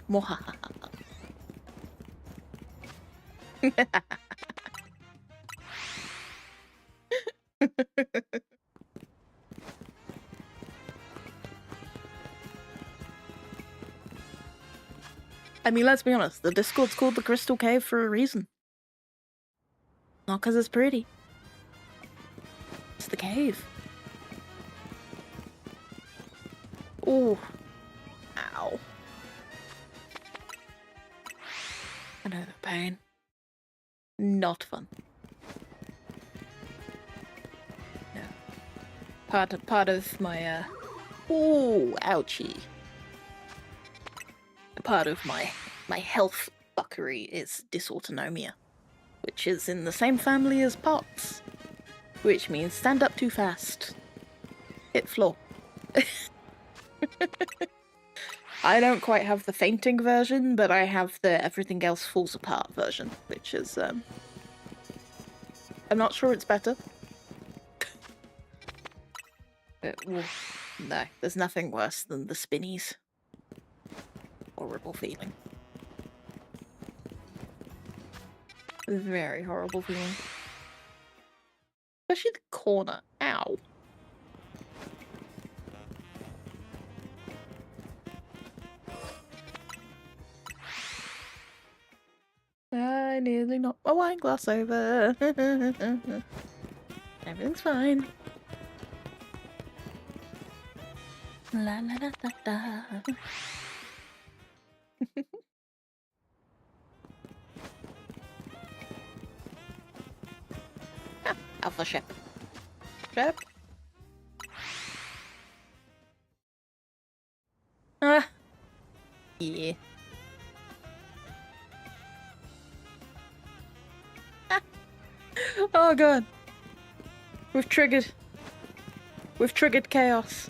I mean, let's be honest, the Discord's called the Crystal Cave for a reason. Not because it's pretty. It's the cave. Ooh. Ow. I know the pain. Not fun. No. Part of my, ooh, ouchie. Part of my health fuckery is dysautonomia, which is in the same family as POTS, which means stand up too fast, hit floor. I don't quite have the fainting version, but I have the everything else falls apart version, which is, I'm not sure it's better. No, there's nothing worse than the spinnies. Horrible feeling. Very horrible feeling. Especially the corner. Ow. I nearly knocked my wine glass over. Everything's fine. La la da da da. Alpha ship. Ship. Ah. Yeah. Oh god. We've triggered chaos.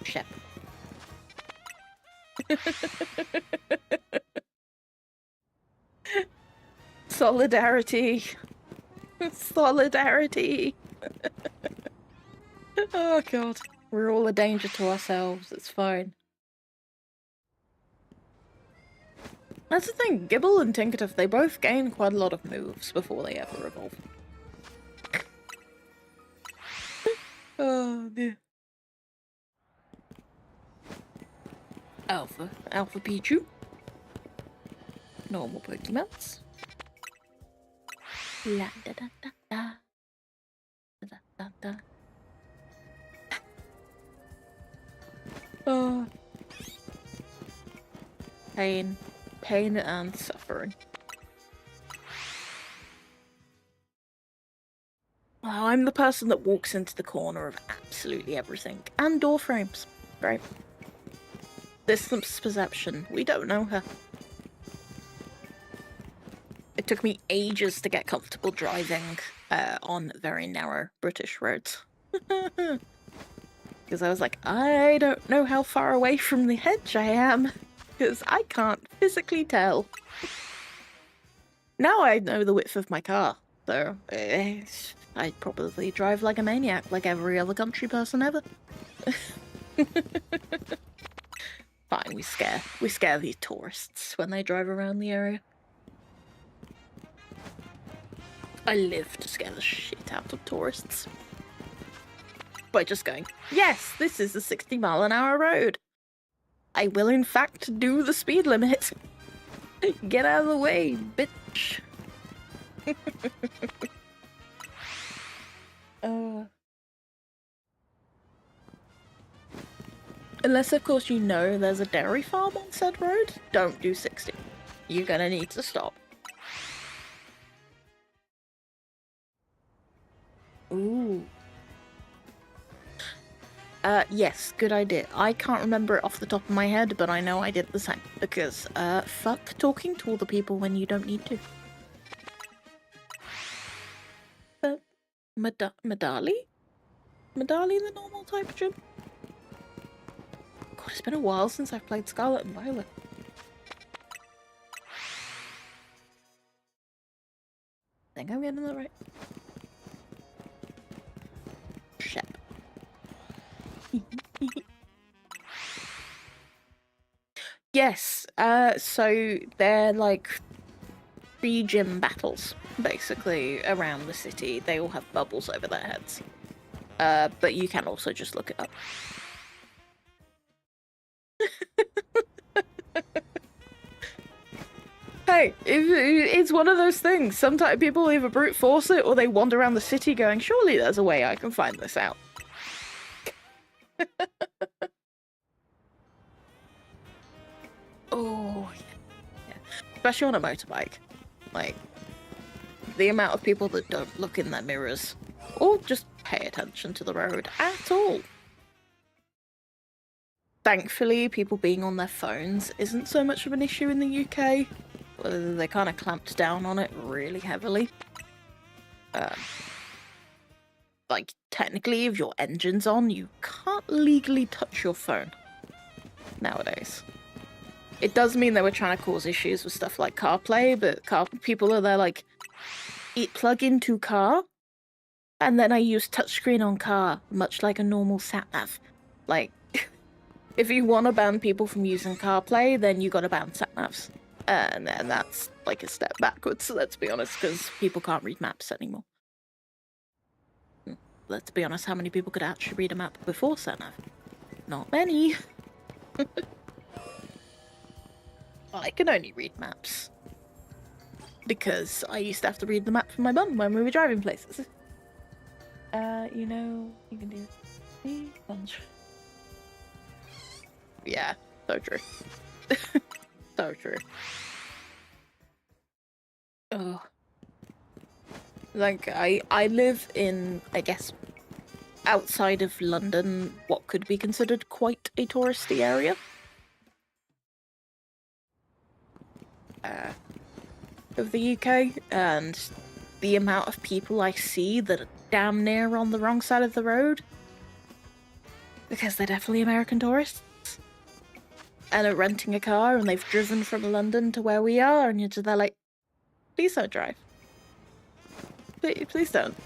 Ship. Solidarity. Solidarity. Oh god. We're all a danger to ourselves, it's fine. That's the thing, Gibble and Tinkertuff, they both gain quite a lot of moves before they ever evolve. Oh dear. Alpha Pichu. Normal Pokemons. La da da da da. Da da da. Oh. Pain and suffering. Oh, I'm the person that walks into the corner of absolutely everything. And door frames. Great. Distance perception. We don't know her. It took me ages to get comfortable driving on very narrow British roads. Because I was like, I don't know how far away from the hedge I am. Because I can't physically tell. Now I know the width of my car, so I'd probably drive like a maniac, like every other country person ever. Fine, we scare these tourists when they drive around the area. I live to scare the shit out of tourists. By just going, yes, this is a 60-mile-an-hour road. I will in fact do the speed limit. Get out of the way, bitch. Unless, of course, you know there's a dairy farm on said road, don't do 60. You're gonna need to stop. Ooh. Yes, good idea. I can't remember it off the top of my head, but I know I did the same. Because, fuck talking to all the people when you don't need to. Medali? Medali the normal type gym? God, it's been a while since I've played Scarlet and Violet. I think I'm getting that right. Shep. Yes, so they're like free gym battles, basically, around the city. They all have bubbles over their heads. But you can also just look it up. Hey, it's one of those things. Sometimes people either brute force it or they wander around the city going, surely there's a way I can find this out. Oh, yeah. Especially on a motorbike. Like, the amount of people that don't look in their mirrors or just pay attention to the road at all. Thankfully, people being on their phones isn't so much of an issue in the UK. They kind of clamped down on it really heavily. Like, technically, if your engine's on, you can't legally touch your phone nowadays. It does mean they were trying to cause issues with stuff like CarPlay, but people are there like, plug into car, and then I use touchscreen on car, much like a normal sat-nav. Like, if you want to ban people from using CarPlay, then you gotta ban sat-navs. And that's like a step backwards, let's be honest, because people can't read maps anymore. Let's be honest, how many people could actually read a map before sat-nav? Not many. I can only read maps. Because I used to have to read the map from my mum when we were driving places. You know, you can do the bunch. Yeah, so true. So true. Oh. Like, I live in, I guess, outside of London, what could be considered quite a touristy area. Of the UK, and the amount of people I see that are damn near on the wrong side of the road, because they're definitely American tourists, and are renting a car, and they've driven from London to where we are, and they're like, please don't drive. Please don't.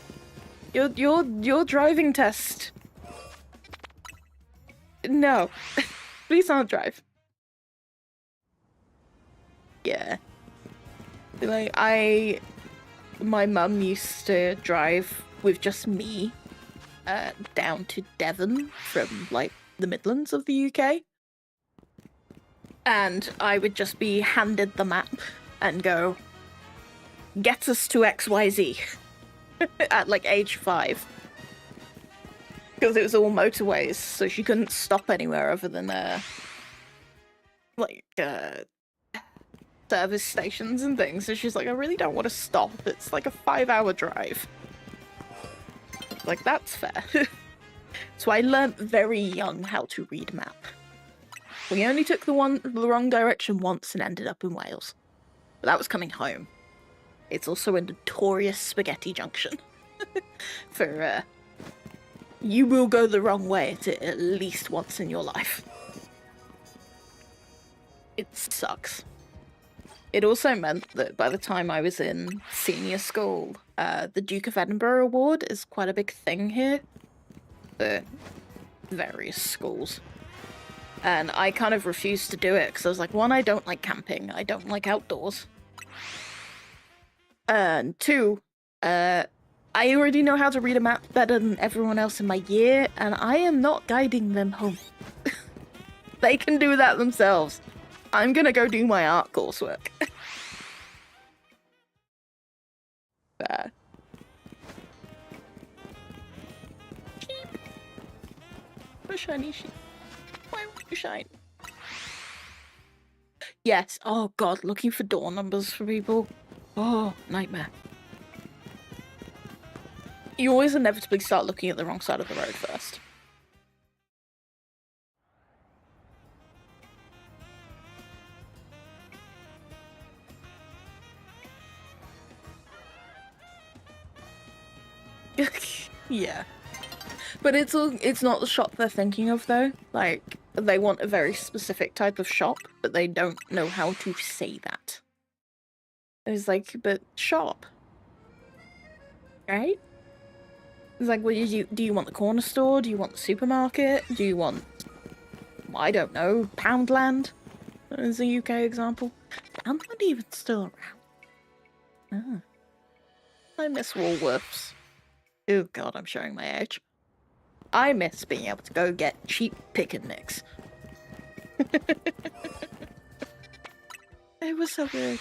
Your driving test. No. Please don't drive. Yeah. Like, my mum used to drive with just me down to Devon from, like, the Midlands of the UK. And I would just be handed the map and go, get us to XYZ at, like, age 5. Because it was all motorways, so she couldn't stop anywhere other than, service stations and things, so she's like, I really don't want to stop. It's like a 5-hour drive. Like, that's fair. So I learnt very young how to read a map. We only took the wrong direction once and ended up in Wales. But that was coming home. It's also a notorious spaghetti junction. For, you will go the wrong way at least once in your life. It sucks. It also meant that by the time I was in senior school, the Duke of Edinburgh Award is quite a big thing here for various schools. And I kind of refused to do it because I was like, 1, I don't like camping. I don't like outdoors. And 2, I already know how to read a map better than everyone else in my year, and I am not guiding them home. They can do that themselves. I'm gonna go do my art coursework. Sheep. A shiny sheep. Why won't you shine? Yes. Oh god, looking for door numbers for people. Oh, nightmare. You always inevitably start looking at the wrong side of the road first. Yeah. But it's not the shop they're thinking of, though. Like, they want a very specific type of shop, but they don't know how to say that. It's like, but shop, right? It's like, what do you want the corner store? Do you want the supermarket? Do you want, I don't know, Poundland? As a UK example. Poundland even still around? Ah. I miss Woolworths. Oh god, I'm showing my age. I miss being able to go get cheap pick and mix. It was so good.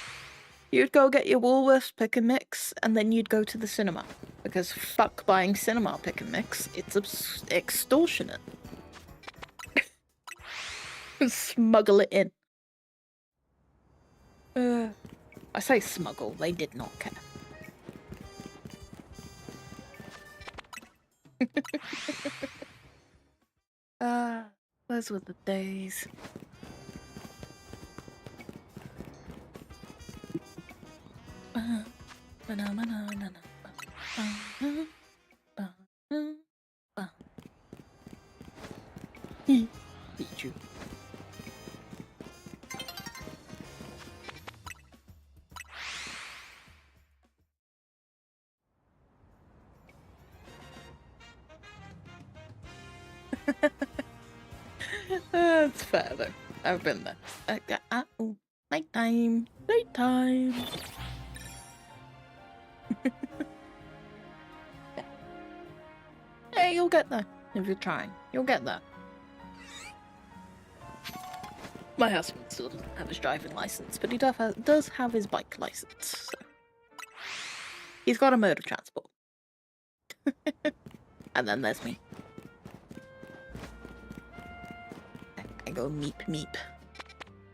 You'd go get your Woolworths pick and mix, and then you'd go to the cinema. Because fuck buying cinema pick and mix, it's extortionate. Smuggle it in. I say smuggle, they did not care. Those were the days. Beat you. That's fair though. I've been there. Oh, nighttime. Nighttime. Hey, you'll get there. If you're trying. You'll get there. My husband still doesn't have his driving license, but he does have his bike license. So. He's got a mode of transport. And then there's me. I go meep meep.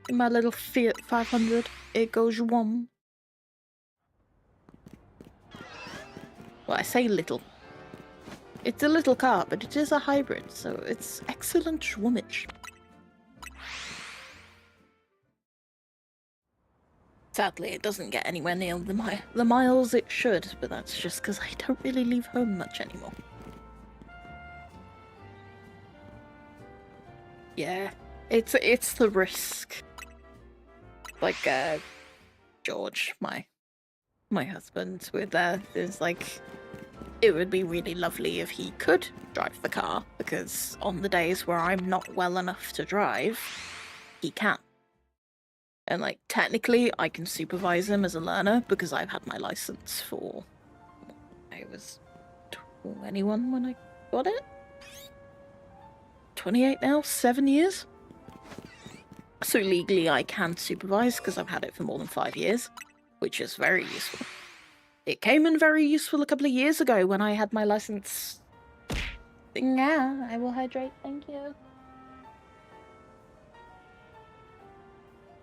In my little Fiat 500, it goes wom. Well, I say little. It's a little car, but it is a hybrid, so it's excellent schwoomage. Sadly, it doesn't get anywhere near the miles it should, but that's just because I don't really leave home much anymore. Yeah, it's the risk. Like, George, my husband, is like, it would be really lovely if he could drive the car, because on the days where I'm not well enough to drive, he can. And, like, technically, I can supervise him as a learner because I've had my license for... I was 21 when I got it? 28 now? 7 years? So legally I can supervise because I've had it for more than 5 years, which is very useful. It came in very useful a couple of years ago when I had my license. Yeah, I will hydrate, thank you.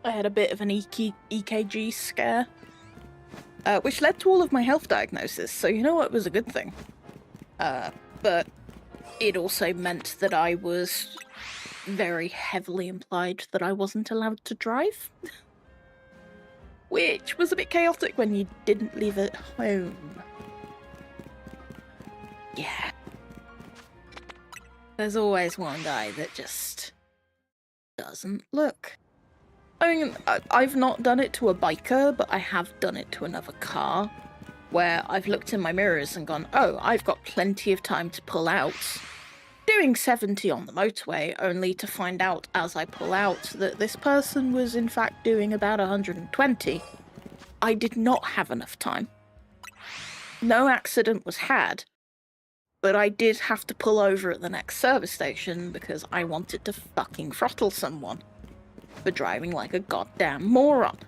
I had a bit of an EKG scare, which led to all of my health diagnosis, so you know what was a good thing. But it also meant that I was very heavily implied that I wasn't allowed to drive. Which was a bit chaotic when you didn't leave it home. Yeah. There's always one guy that just doesn't look. I mean, I've not done it to a biker, but I have done it to another car, where I've looked in my mirrors and gone, oh, I've got plenty of time to pull out. Doing 70 on the motorway, only to find out as I pull out that this person was in fact doing about 120. I did not have enough time. No accident was had, but I did have to pull over at the next service station because I wanted to fucking throttle someone for driving like a goddamn moron.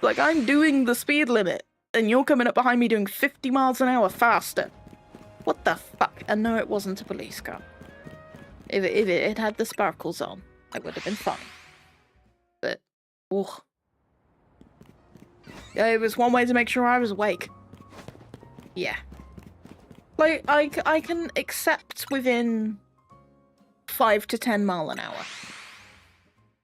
Like, I'm doing the speed limit, and you're coming up behind me doing 50 miles an hour faster. What the fuck? And no, it wasn't a police car. If it had the sparkles on, I would have been fine. But, oh. Yeah, it was one way to make sure I was awake. Yeah. Like, I can accept within 5 to 10 mile an hour.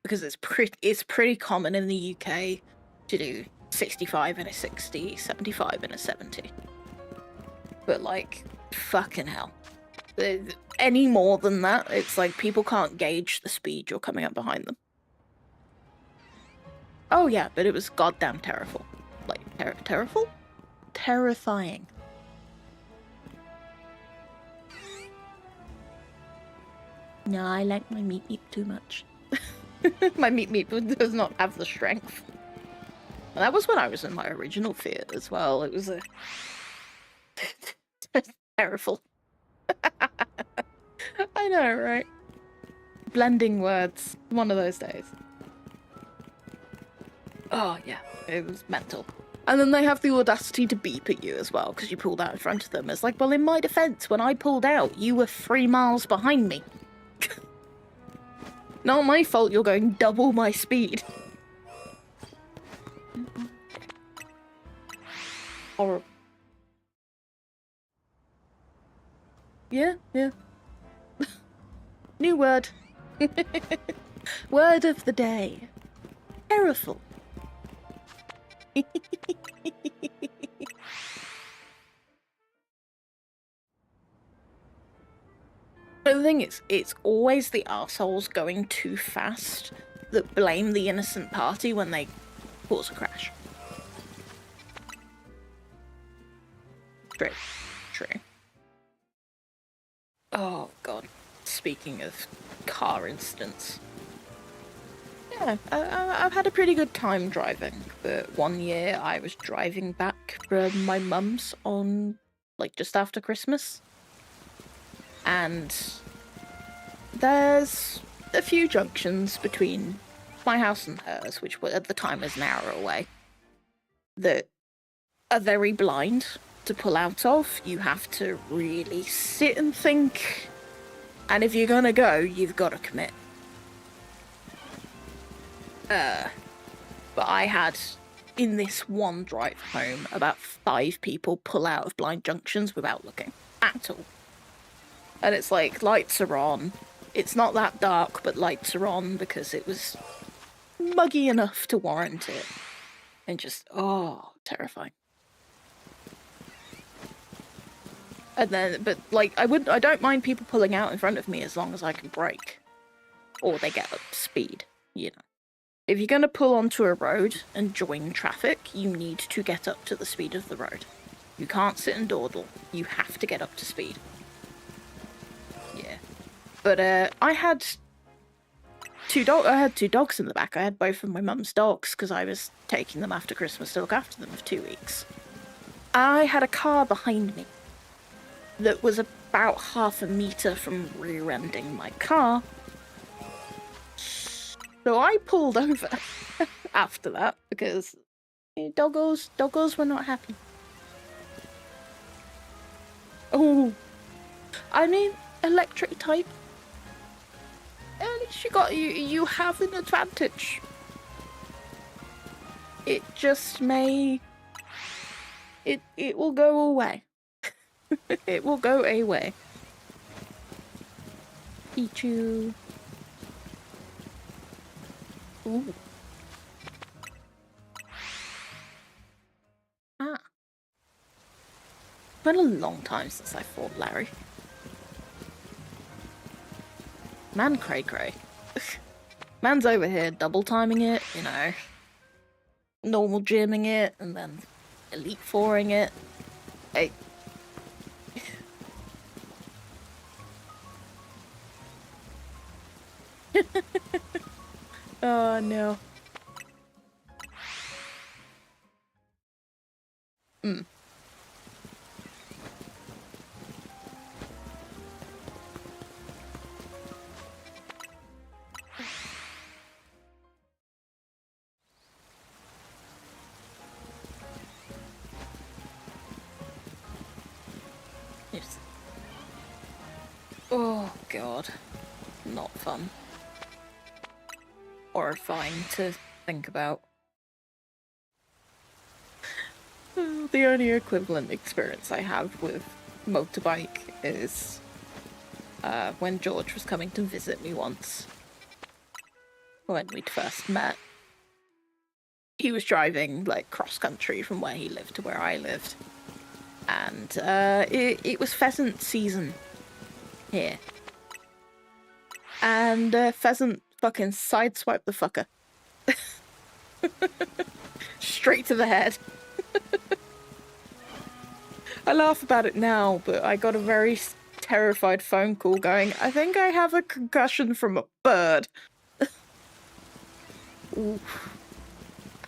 Because it's pretty common in the UK to do 65 in a 60, 75 in a 70. But, like, fucking hell. any more than that, it's like people can't gauge the speed you're coming up behind them. Oh yeah, but it was goddamn terrible. Like, terrible? Terrifying. No, I like my meat too much. My meat does not have the strength. And that was when I was in my original Fiat as well. It was a... terrible. I know, right? Blending words. One of those days. Oh, yeah. It was mental. And then they have the audacity to beep at you as well, because you pulled out in front of them. It's like, well, in my defense, when I pulled out, you were 3 miles behind me. Not my fault you're going double my speed. Horrible. Yeah. New word. Word of the day. Terrible. But the thing is, it's always the arseholes going too fast that blame the innocent party when they cause a crash. True. Oh god. Speaking of car incidents. Yeah, I've had a pretty good time driving, but one year I was driving back from my mum's on, like, just after Christmas. And there's a few junctions between my house and hers, which were at the time was an hour away, that are very blind to pull out of. You have to really sit and think, and if you're gonna go, you've got to commit. But I had, in this one drive home, about 5 people pull out of blind junctions without looking at all. And it's like, lights are on. It's not that dark, but lights are on because it was muggy enough to warrant it. And just, oh, terrifying. And then, but like, I don't mind people pulling out in front of me as long as I can brake. Or they get up to speed, you know. If you're gonna pull onto a road and join traffic, you need to get up to the speed of the road. You can't sit and dawdle. You have to get up to speed. Yeah. But I had two dogs in the back. I had both of my mum's dogs because I was taking them after Christmas to look after them for 2 weeks. I had a car behind me that was about half a meter from rear-ending my car. So I pulled over after that because doggos were not happy. Oh, I mean, electric type. At least you have an advantage. It just may. It will go away. It will go away. Pichu. Ooh. Ah. It's been a long time since I fought Larry. Man cray. Man's over here double timing it, you know. Normal gymming it, and then elite fouring it. Hey. Oh no. Yes. Oh god. Not fun. Horrifying to think about. The only equivalent experience I have with motorbike is when George was coming to visit me once. When we'd first met. He was driving, like, cross-country from where he lived to where I lived. And it was pheasant season here. And Pheasant fucking sideswiped the fucker. Straight to the head. I laugh about it now, but I got a very terrified phone call going, I think I have a concussion from a bird. Oof.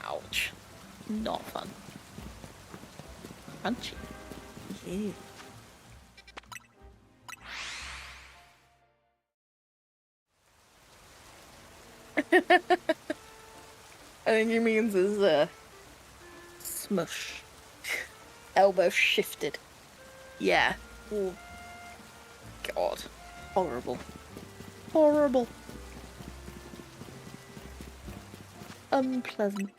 Ouch. Not fun. Crunchy. Yeah. I think he means his, smush. Elbow shifted. Yeah. Ooh. God. Horrible. Horrible. Unpleasant.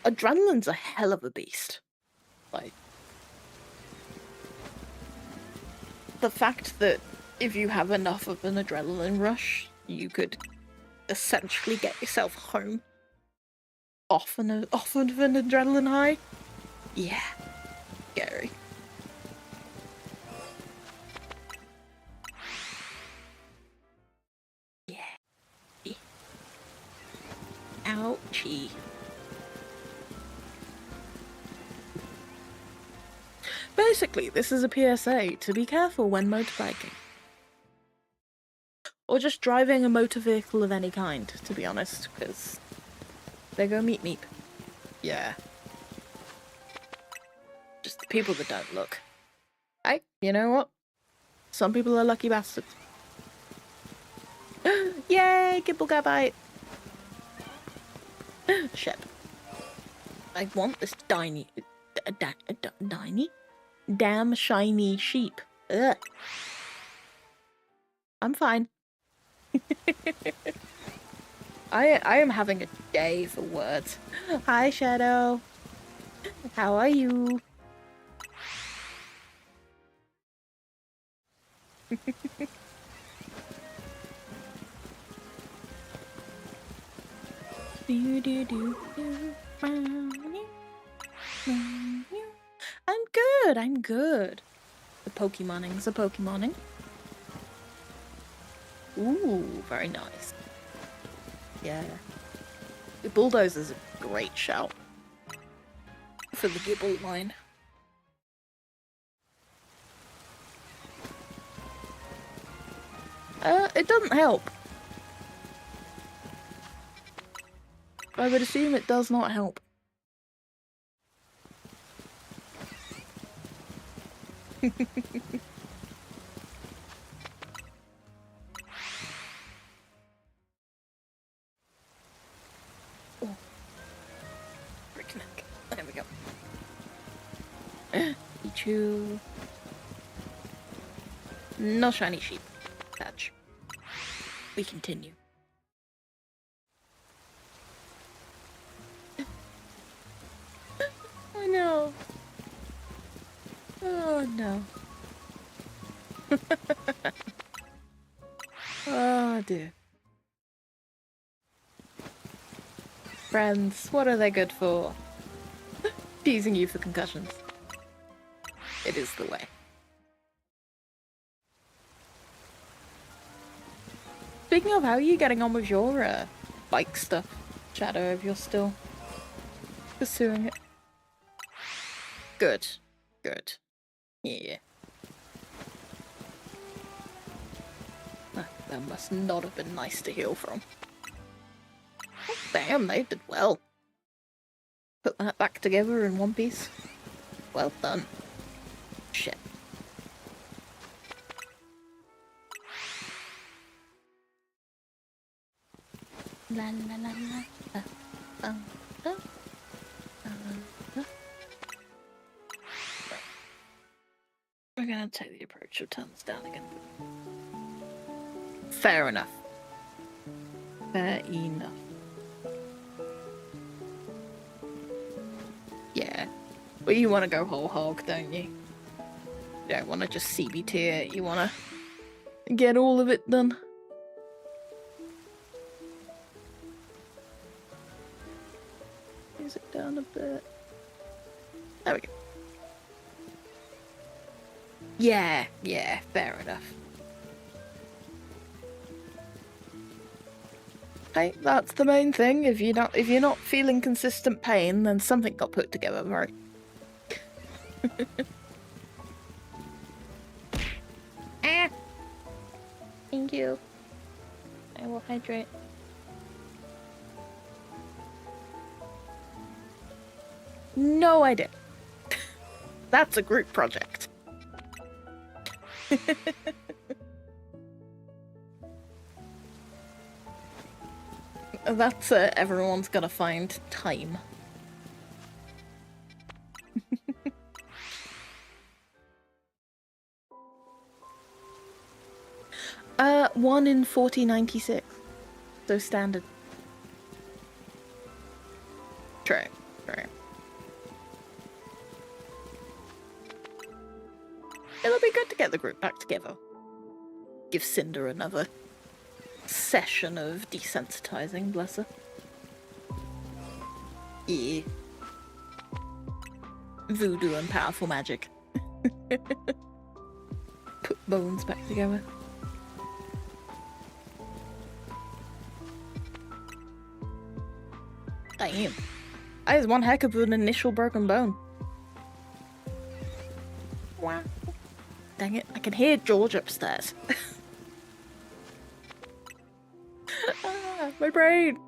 Adrenaline's a hell of a beast. Like, the fact that if you have enough of an adrenaline rush, you could essentially get yourself home off of an adrenaline high. Yeah. Scary. Yeah. Ouchie. Basically, this is a PSA to be careful when motorbiking. Or just driving a motor vehicle of any kind, to be honest, because they go meep meep. Yeah. Just the people that don't look. Hey, you know what? Some people are lucky bastards. Yay, Gibble Gabite! Shep. I want this tiny, damn shiny sheep. Ugh. I'm fine. I am having a day for words. Hi, Shadow. How are you? I'm good. The Pokemoning's a Pokemoning. Ooh, very nice. Yeah. The Bulldozer's a great shout. For the Gibble line. It doesn't help. I would assume it does not help. Oh. Reconnect. There we go. Pichu. No shiny sheep. Patch. We continue. Oh no. Oh no. Oh dear. Friends, what are they good for? Teasing you for concussions. It is the way. Speaking of, how are you getting on with your bike stuff, Shadow, if you're still pursuing it? Good. Good. Yeah. That must not have been nice to heal from. Oh, damn, they did well. Put that back together in one piece. Well done. Shit. La la la la. Uh. We're gonna take the approach of turn this down again. Fair enough. Fair enough. Yeah. But you want to go whole hog, don't you? You don't want to just CBT it, you want to get all of it done. Is it down a bit? There we go. Yeah, fair enough. Hey, that's the main thing. If you're not feeling consistent pain, then something got put together, right? Ah! Thank you. I will hydrate. No, I didn't. That's a group project. That's everyone's gotta find time. 1 in 4096. So standard. True. It'll be good to get the group back together. Give Cinder another session of desensitizing, bless her. Yeah. Voodoo and powerful magic. Put bones back together. Damn. That is one heck of an initial broken bone. Wow. Dang it, I can hear George upstairs. My brain!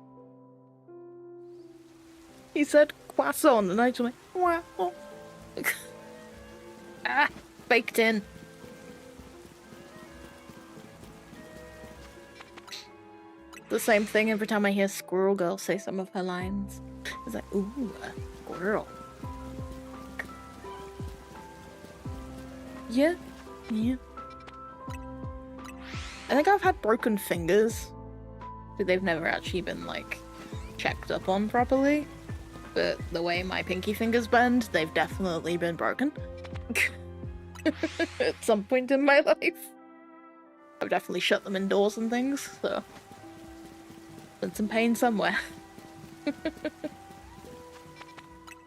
He said croissant and I just went, wow. Ah, baked in. The same thing every time I hear Squirrel Girl say some of her lines. It's like, ooh, squirrel. Yeah. I think I've had broken fingers, but they've never actually been, like, checked up on properly. But the way my pinky fingers bend, they've definitely been broken. At some point in my life. I've definitely shut them indoors and things, so... been some pain somewhere.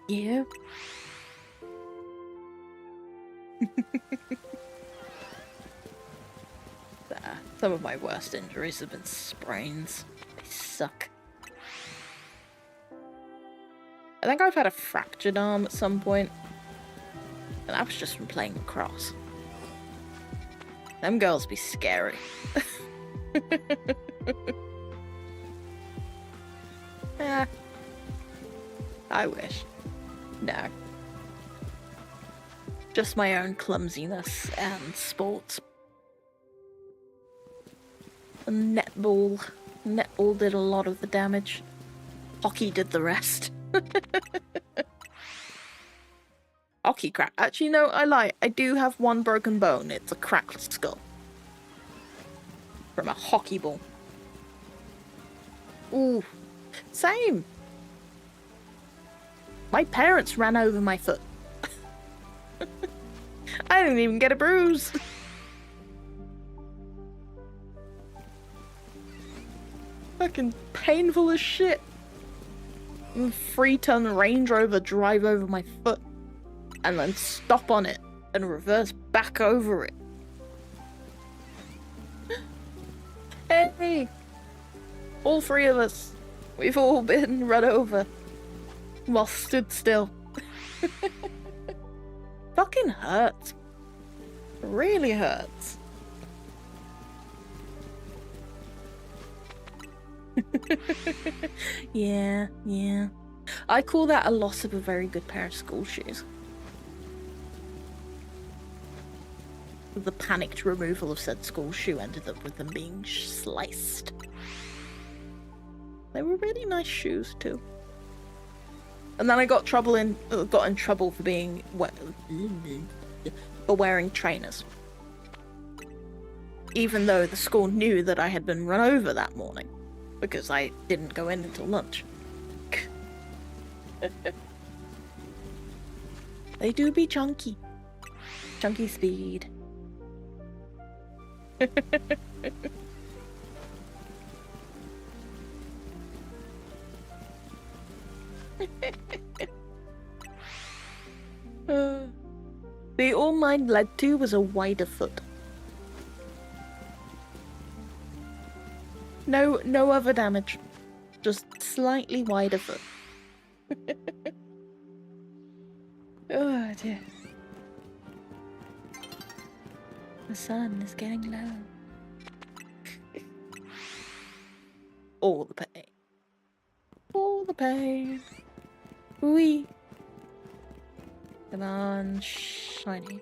Yeah. Some of my worst injuries have been sprains. They suck. I think I've had a fractured arm at some point. And that was just from playing lacrosse. Them girls be scary. Yeah. I wish. No. Just my own clumsiness and sports. And netball. Netball did a lot of the damage. Hockey did the rest. Hockey crack. Actually, no, I lie. I do have one broken bone. It's a cracked skull. From a hockey ball. Ooh. Same. My parents ran over my foot. I didn't even get a bruise. Fucking painful as shit. 3-ton Range Rover drive over my foot and then stop on it and reverse back over it. Hey! All three of us. We've all been run over while stood still. Fucking hurts. Really hurts. Yeah. I call that a loss of a very good pair of school shoes. The panicked removal of said school shoe ended up with them being sliced. They were really nice shoes too. And then I got in trouble for being for wearing trainers. Even though the school knew that I had been run over that morning. Because I didn't go in until lunch. They do be chunky. Chunky speed. All mine led to was a wider foot. No other damage. Just slightly wider foot. Oh dear. The sun is getting low. All the pain. All the pain. Wee. Come on, shiny.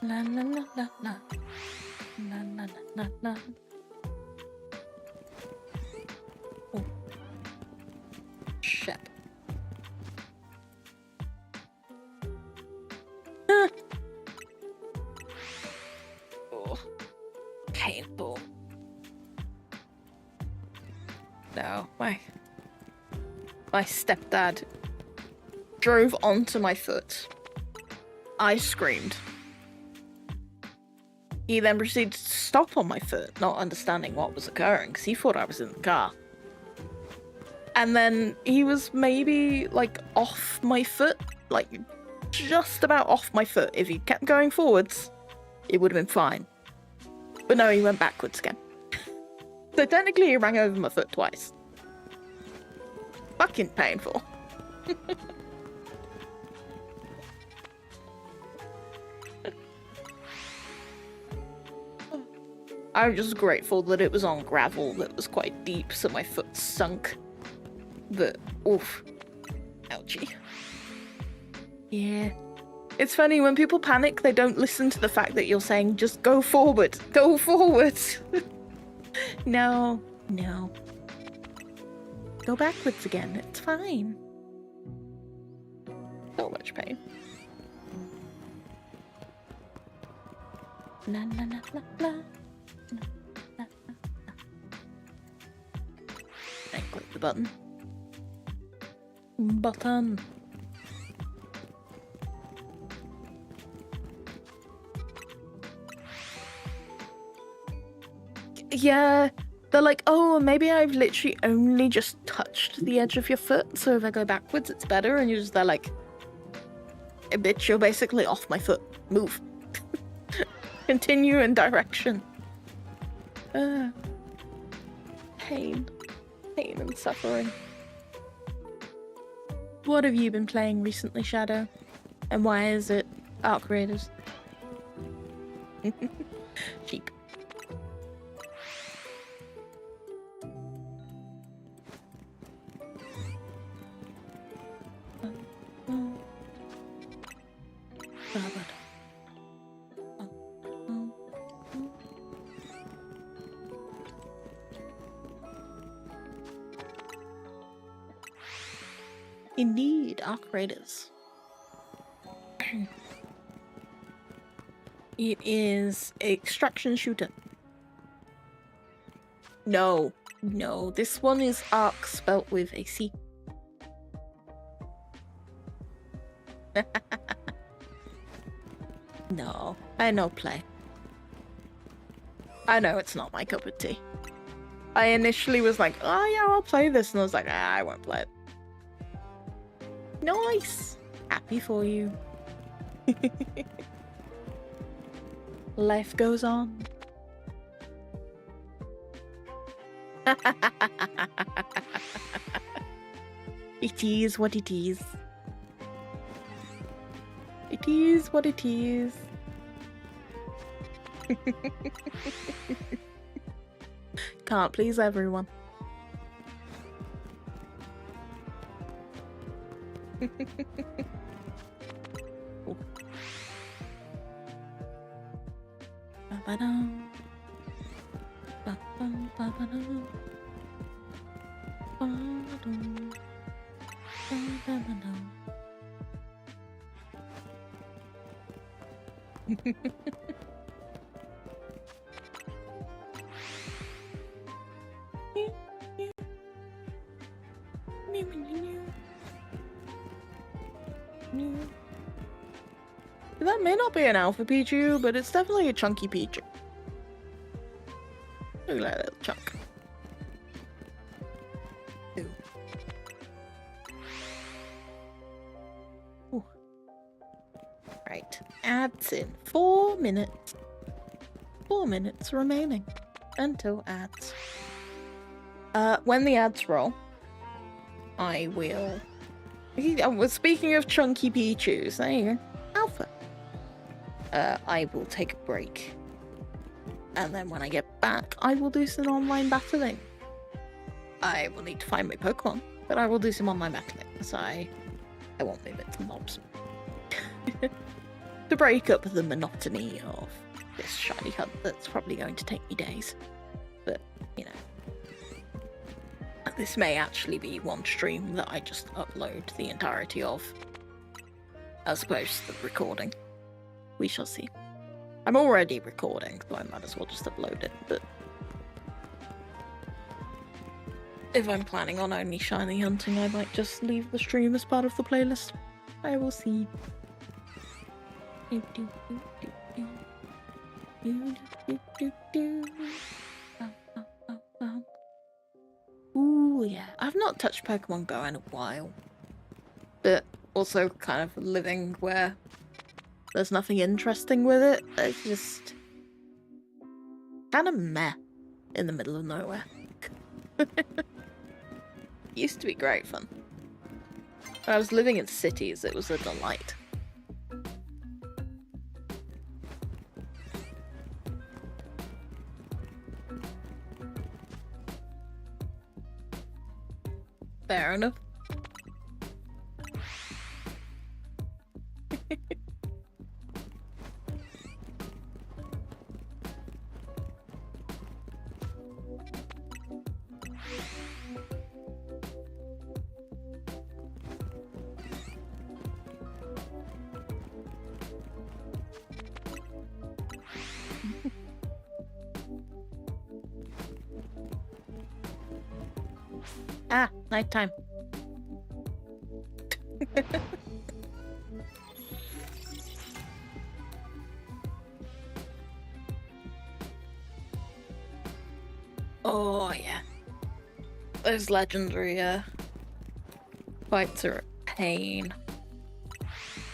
La la la la la. La la la la la. Oh. Shep. Ah. Oh. Painful. No, my stepdad drove onto my foot. I screamed. He then proceeded to stop on my foot, not understanding what was occurring, because he thought I was in the car. And then he was maybe, like, off my foot, like, just about off my foot. If he kept going forwards, it would have been fine. But no, he went backwards again. So technically he ran over my foot twice. Fucking painful. I'm just grateful that it was on gravel that was quite deep, so my foot sunk. But, oof. Ouchie. Yeah. It's funny, when people panic, they don't listen to the fact that you're saying, just go forward. Go forward. No. No. Go backwards again. It's fine. So much pain. La la la la la. And click the button. Button. Yeah, they're like, oh, maybe I've literally only just touched the edge of your foot, so if I go backwards, it's better. And you're just there like, bitch, you're basically off my foot. Move. Continue in direction. Pain. Pain and suffering. What have you been playing recently, Shadow? And why is it Arc Raiders? Cheap. Indeed, Arc Raiders. It is an extraction shooter. No, no, this one is Arc spelt with a C. No, I no play. I know it's not my cup of tea. I initially was like, oh yeah, I'll play this, and I was like, I won't play it. Nice! Happy for you. Life goes on. It is what it is. It is what it is. Can't please everyone. Oh. Ba-ba-dum. Ba-bum, ba-ba-dum. Ba-dum. Ba-ba-ba-dum. That may not be an alpha Pichu, but it's definitely a chunky Pichu. Look at that little chunk. Ooh. Ooh. Right. ads in 4 minutes. 4 minutes remaining until ads. When the ads roll, I will... Speaking of chunky Pichus, there you go. Alpha. I will take a break. And then when I get back, I will do some online battling. I will need to find my Pokemon, but I will do some online battling, so I won't leave it to mobs. To break up the monotony of this shiny hunt that's probably going to take me days. But, you know. This may actually be one stream that I just upload the entirety of, as opposed to the recording. We shall see. I'm already recording, so I might as well just upload it, but... if I'm planning on only shiny hunting, I might just leave the stream as part of the playlist. I will see. Ooh, yeah. I've not touched Pokemon Go in a while. But also kind of living where there's nothing interesting with it. It's just kind of meh in the middle of nowhere. Used to be great fun. When I was living in cities, it was a delight. Fair enough. Ah, nighttime. Oh, yeah. Those legendary fights are a pain.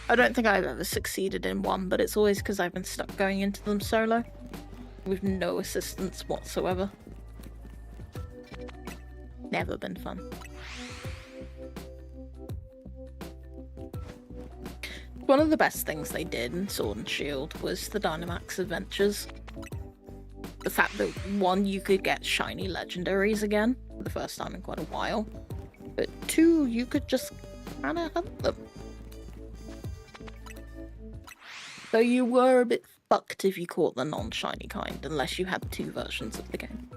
I don't think I've ever succeeded in one, but it's always because I've been stuck going into them solo, with no assistance whatsoever. Never been fun. One of the best things they did in Sword and Shield was the Dynamax Adventures. The fact that, one, you could get shiny legendaries again, for the first time in quite a while, but two, you could just kinda hunt them. Though you were a bit fucked if you caught the non-shiny kind, unless you had two versions of the game.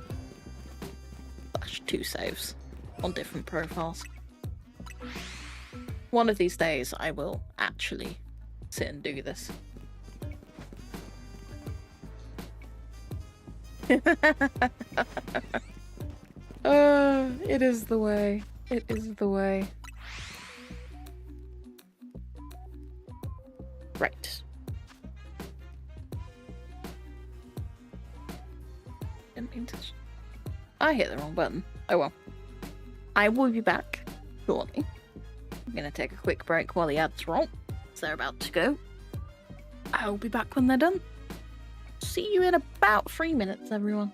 Slash two saves on different profiles. One of these days I will actually sit and do this. It is the way. It is the way. Right. Didn't mean to... I hit the wrong button. Oh well. I will be back shortly. I'm gonna take a quick break while the ads roll. So they're about to go. I'll be back when they're done. See you in about 3 minutes, everyone.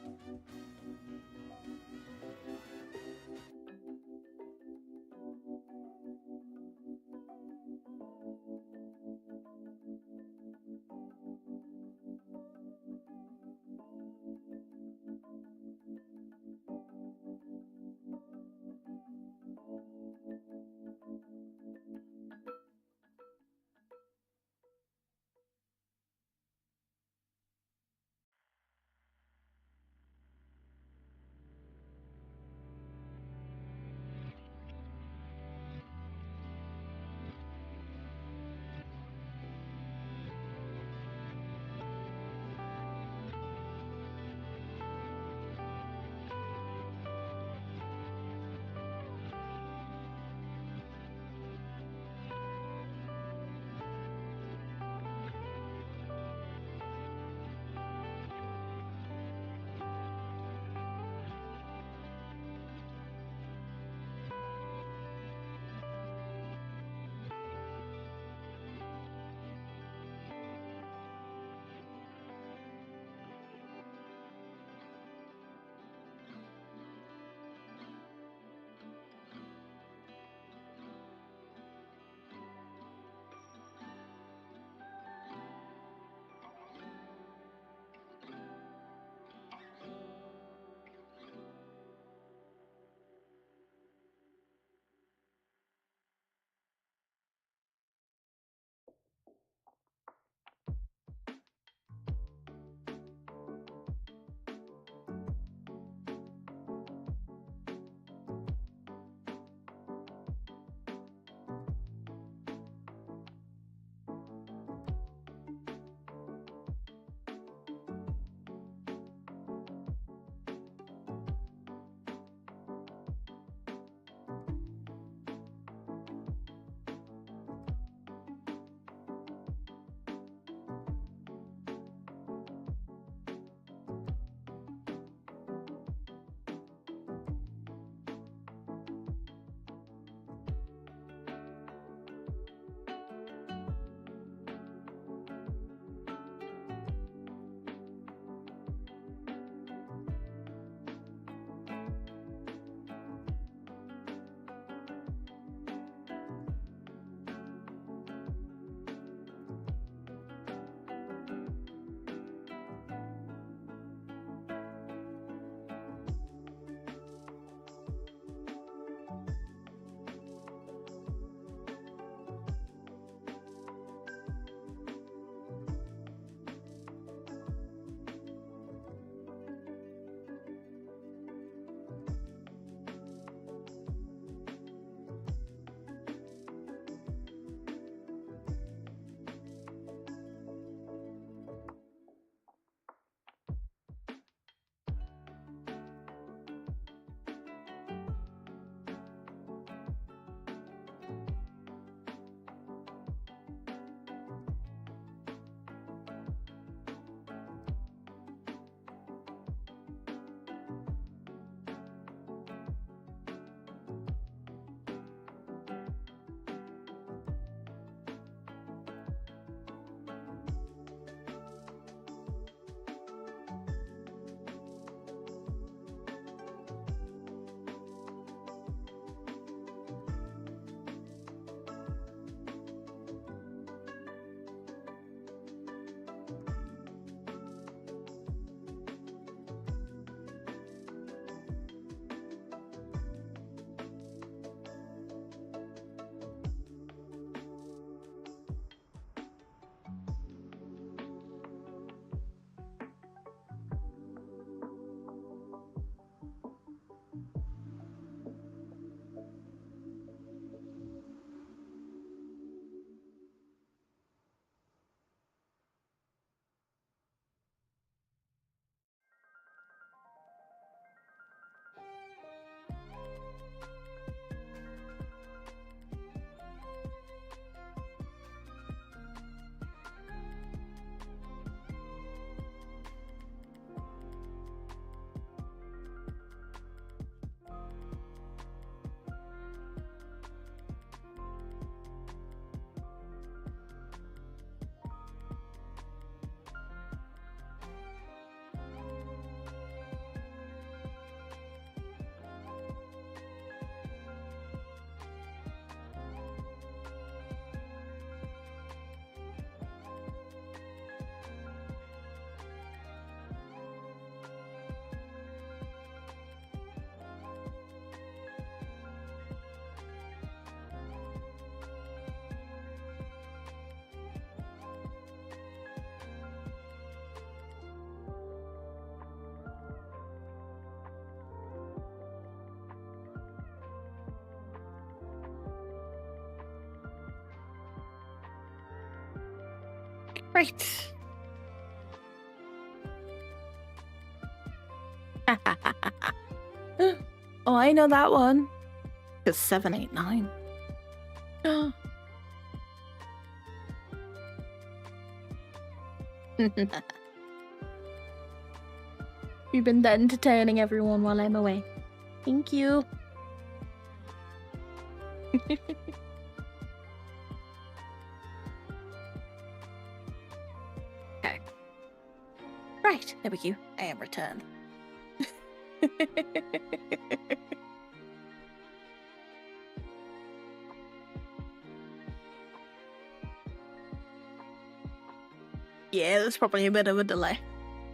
Right. Oh, I know that one. It's 789. You've been entertaining everyone while I'm away. Thank you. Okay. Right, there we go. I am returned. Yeah, there's probably a bit of a delay.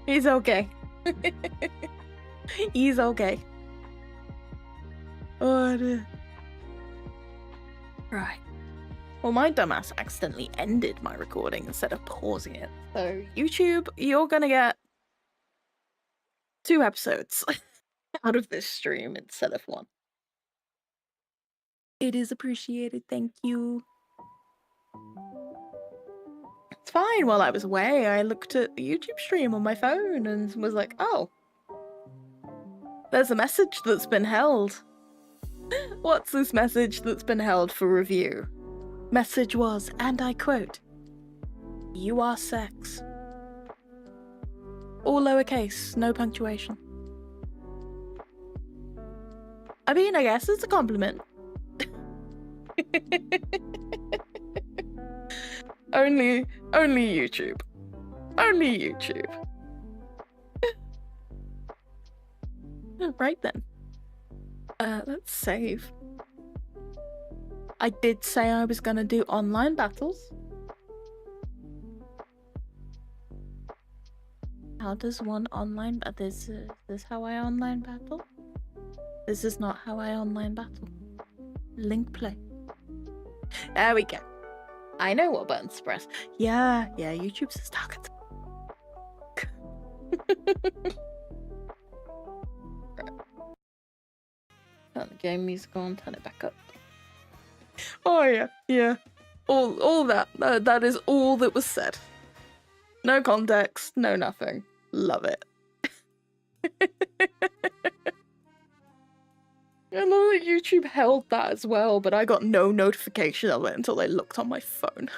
He's okay. He's okay. Oh, dear. Right. Well, my dumbass accidentally ended my recording instead of pausing it. So, YouTube, you're gonna get 2 episodes out of this stream instead of 1. It is appreciated, thank you. It's fine, while I was away, I looked at the YouTube stream on my phone and was like, oh, there's a message that's been held. What's this message that's been held for review? Message was, and I quote, "You are sex." All lowercase, no punctuation. I mean, I guess it's a compliment. Only YouTube. Only YouTube. Right then. Let's save. I did say I was gonna do online battles. How does one online this how I online battle? This is not how I online battle. Link play. There we go. I know what buttons to press. Yeah, YouTube says target. Turn the game music on, turn it back up. Oh yeah. All that is all that was said. No context, no nothing. Love it. I love that YouTube held that as well, but I got no notification of it until I looked on my phone.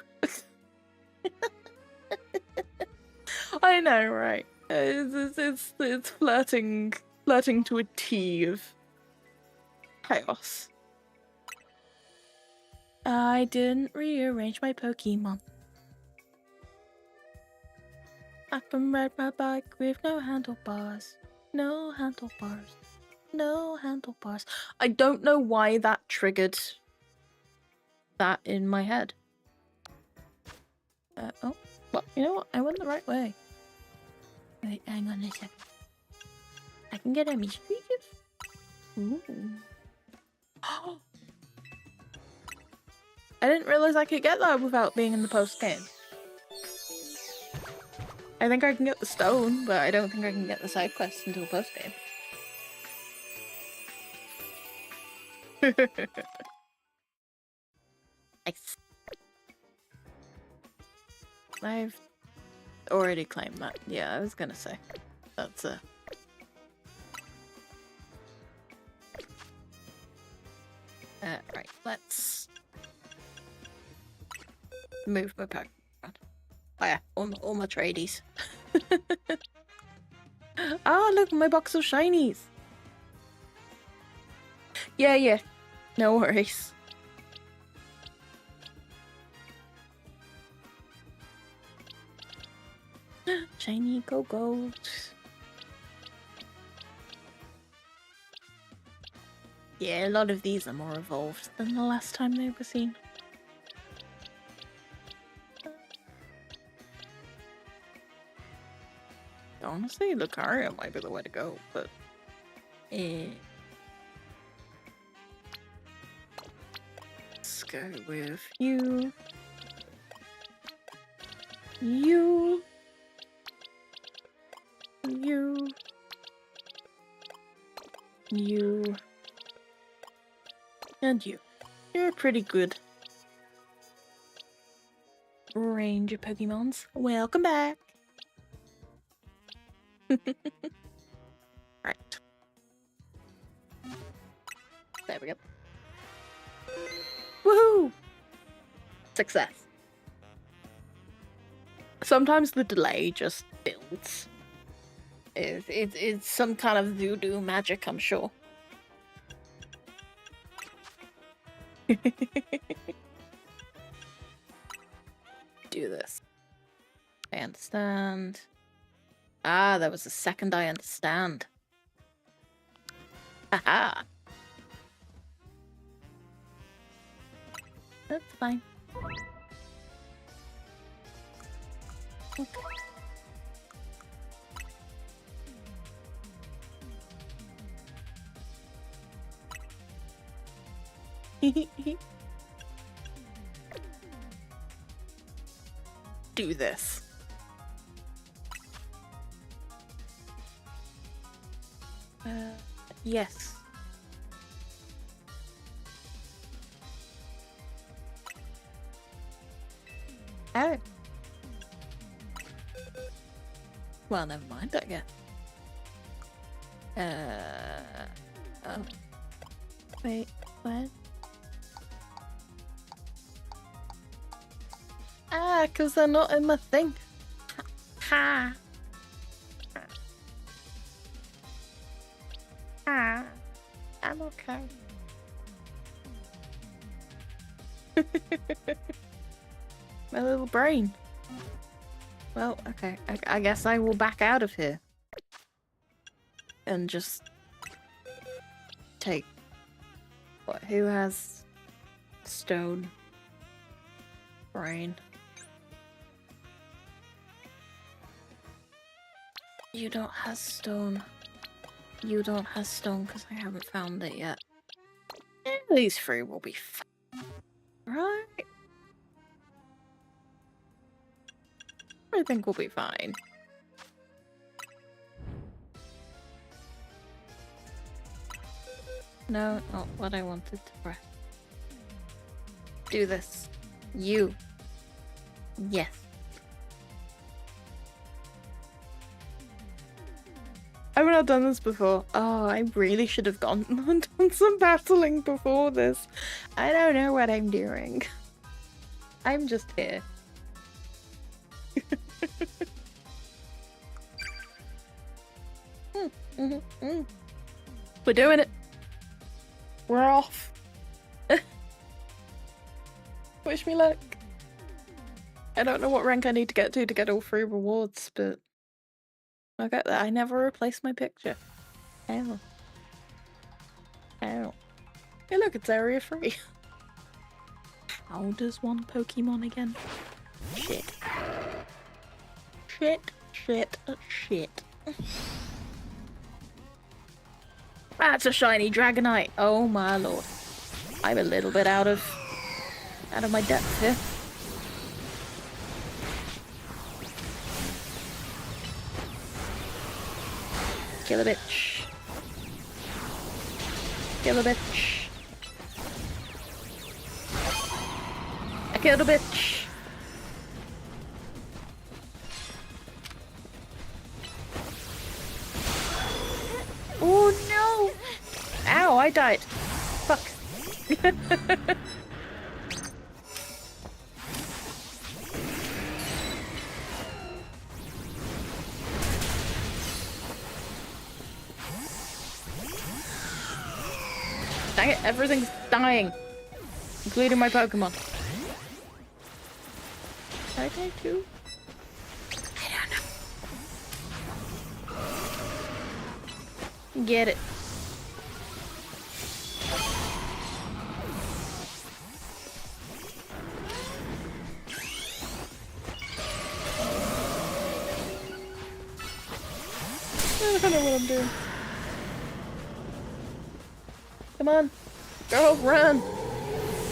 I know, right? It's flirting to a T of chaos. I didn't rearrange my Pokemon. I can ride my bike with no handlebars. No handlebars. No handlebars. I don't know why that triggered that in my head. Oh, well, you know what? I went the right way. Wait, hang on a second. I can get a mystery gift? Ooh. I didn't realize I could get that without being in the post-game. I think I can get the stone, but I don't think I can get the side quest until post-game. Nice. I've already claimed that. Yeah, I was gonna say. That's right, let's move my pack around. Oh yeah, all my tradies. Oh, look, my box of shinies. Yeah. No worries. Shiny go gold. Yeah, a lot of these are more evolved than the last time they were seen. Honestly, Lucario might be the way to go, but let's go with you, and you. You're pretty good. Ranger Pokemons, welcome back. Right. There we go. Woohoo! Success. Sometimes the delay just builds. It's some kind of voodoo magic, I'm sure. Do this. I understand. Ah, there was a second I understand. Haha. That's fine. Okay. Do this. Yes. Oh. Well, never mind, I guess. Oh. Wait, what? Ah, because they're not in my thing. Ha. Ah. I'm okay. My little brain. Well, okay. I guess I will back out of here. And just take... What? Who has stone? Brain. You don't have stone. You don't have stone because I haven't found it yet. These three will be fine. Right? I think we'll be fine. No, not what I wanted to press. Do this. You. Yes. I've not done this before. Oh, I really should have gone and done some battling before this. I don't know what I'm doing. I'm just here. We're doing it. We're off. Wish me luck. I don't know what rank I need to get all 3 rewards, but I'll get that. I never replaced my picture. Ow. Ow. Hey look, it's area 3. How does one Pokemon again? Shit. Shit. That's a shiny Dragonite. Oh my lord. I'm a little bit out of my depth here. Kill a bitch. Kill a bitch. I killed a bitch. Oh no! Ow, I died. Fuck. Dang it, everything's dying. Including my Pokemon. Did I die too? I don't know. Get it. I don't know what I'm doing. Come on. Girl, run.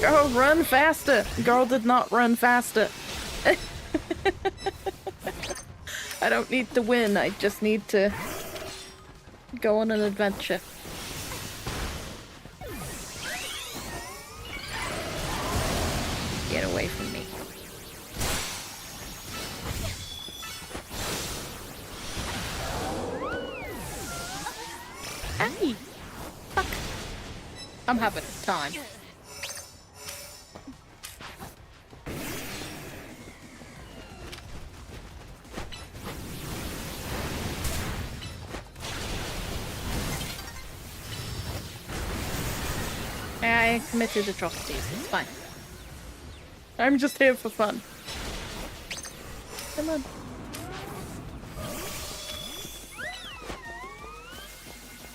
Girl, run faster. Girl did not run faster. I don't need to win. I just need to go on an adventure. Get away from me. I'm having a time. I committed atrocities, it's fine. I'm just here for fun. Come on.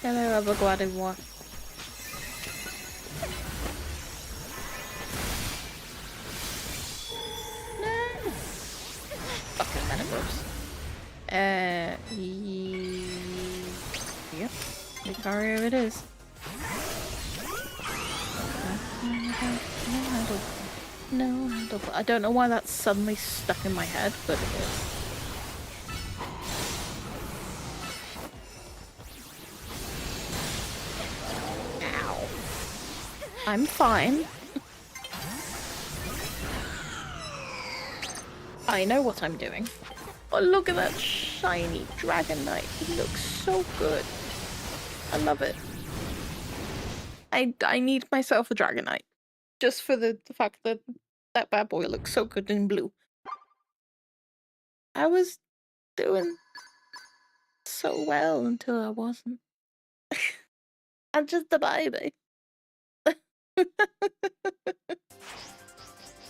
Hello, Abaguadewa. No! Fucking menopause. Yep. Lucario it is. No handle. I don't know why that's suddenly stuck in my head, but it is. Ow. I'm fine. I know what I'm doing. Oh, look at that shiny Dragonite. It looks so good. I love it. I need myself a Dragonite. Just for the fact that that bad boy looks so good in blue. I was doing so well until I wasn't. I'm just a baby.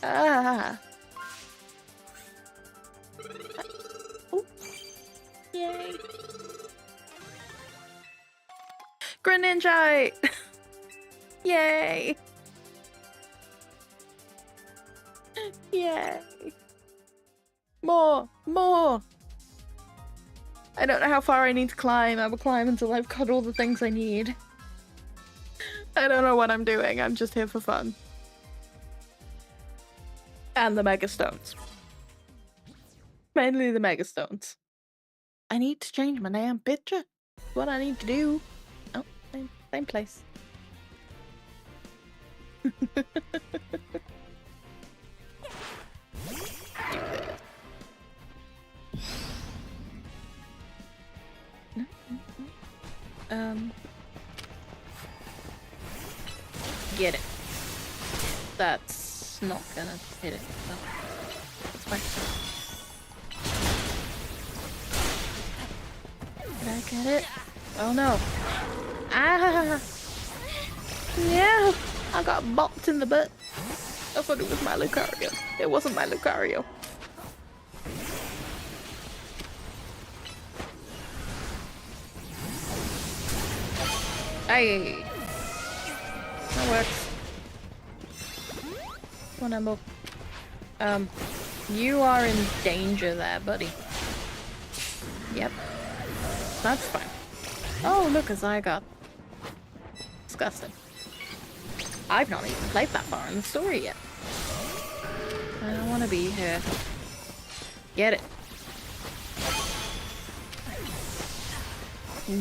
Ah. Oh. Yay. Greninja! Yay! Yay! More! More! I don't know how far I need to climb. I will climb until I've got all the things I need. I don't know what I'm doing. I'm just here for fun. And the Mega Stones. Mainly the Mega Stones. I need to change my damn picture. What I need to do. Oh, same place. Get it. That's not gonna hit it. No. That's fine. Did I get it? Oh no. Ah! No! I got bopped in the butt. I thought it was my Lucario. It wasn't my Lucario. Hey! That works. Come on, Embo. You are in danger there, buddy. Yep. That's fine. Oh, look, a Zygarde. Disgusting. I've not even played that far in the story yet. I don't want to be here. Get it.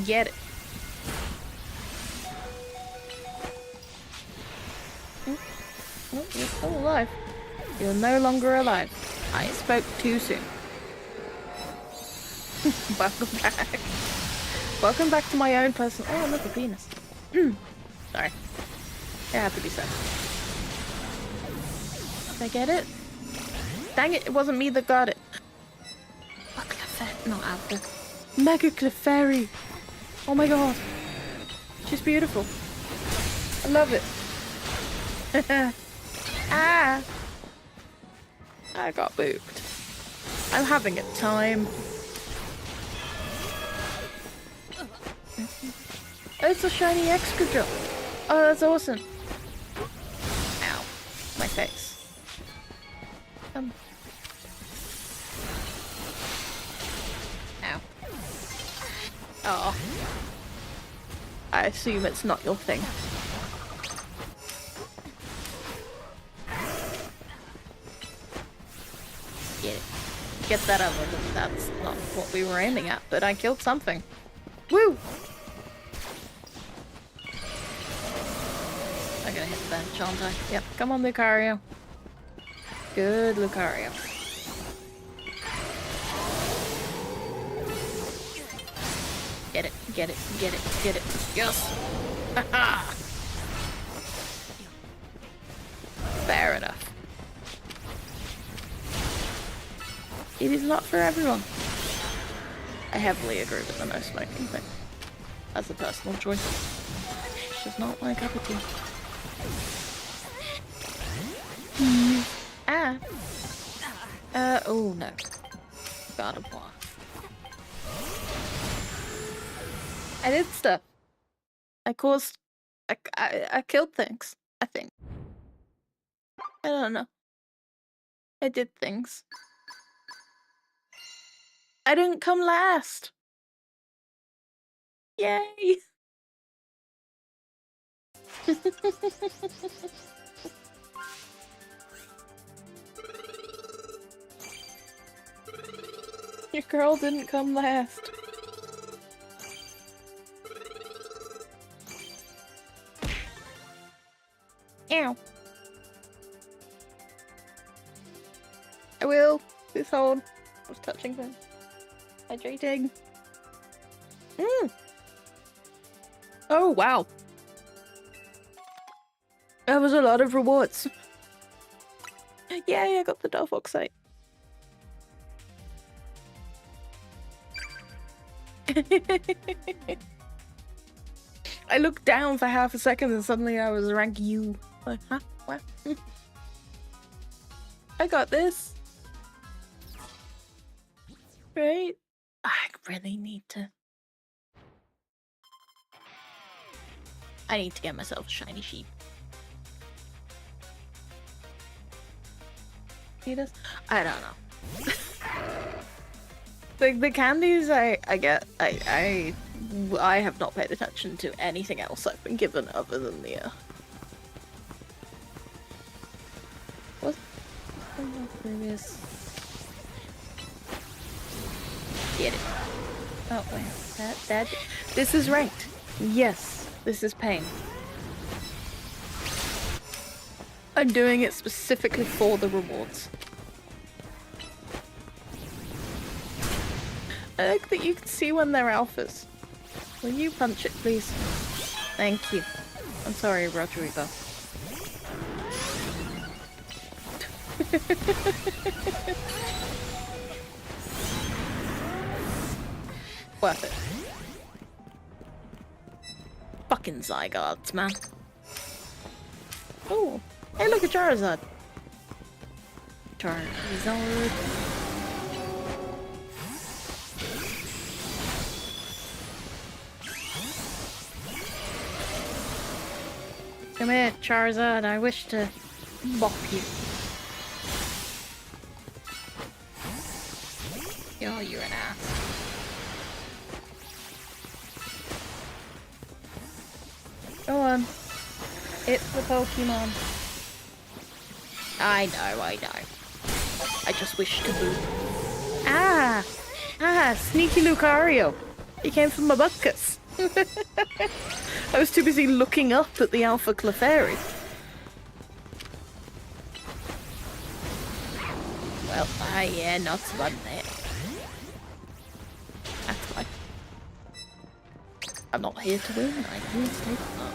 Get it. Oh, you're still alive. You're no longer alive. I spoke too soon. Welcome back. Welcome back to my own personal. Oh, look, a penis. Sorry. It had to be said. Did I get it? Dang it, it wasn't me that got it. Oh, Clefairy. Not Alpha. Mega Clefairy. Oh my god. She's beautiful. I love it. Ah! I got booped. I'm having a time. Oh, it's a shiny Excadrill. Oh, that's awesome. Ow. My face. Ow. Oh. I assume it's not your thing. Get that over. That's not what we were aiming at, but I killed something. Woo! I'm gonna hit the bench, aren't I? Yep. Come on, Lucario. Good Lucario. Get it, get it, get it, get it. Yes! Haha! It is not for everyone. I heavily agree with the no smoking thing. That's a personal choice. It's just not my cup of tea. Ah. Oh no. God of War. I did stuff. I caused... I killed things, I think. I don't know. I did things. I didn't come last! Yay! Your girl didn't come last. Ow. I will. Please hold. I was touching things. Hydrating. Oh, wow. That was a lot of rewards. Yay, I got the Delphox site. I looked down for half a second and suddenly I was rank U. Like, huh? What? I got this. Right? I really need to... I need to get myself a shiny sheep. He does? I don't know. The candies I get, I have not paid attention to anything else I've been given other than the what? Previous. Get it. Oh wait, that this is ranked. Yes, this is pain. I'm doing it specifically for the rewards. I like that you can see when they're alphas. Will you punch it, please? Thank you. I'm sorry, Rodrigo. Worth it. Fucking Zygardes, man. Oh, hey, look at Charizard. Charizard. Come here, Charizard. I wish to bop you. Oh, you're an ass. Go on. It's the Pokemon. I know. I just wish to boot. Ah! Sneaky Lucario. He came from my buckets. I was too busy looking up at the Alpha Clefairy. Well, yeah, not so bad there. That's fine. I'm not here to win, I'm here to take part.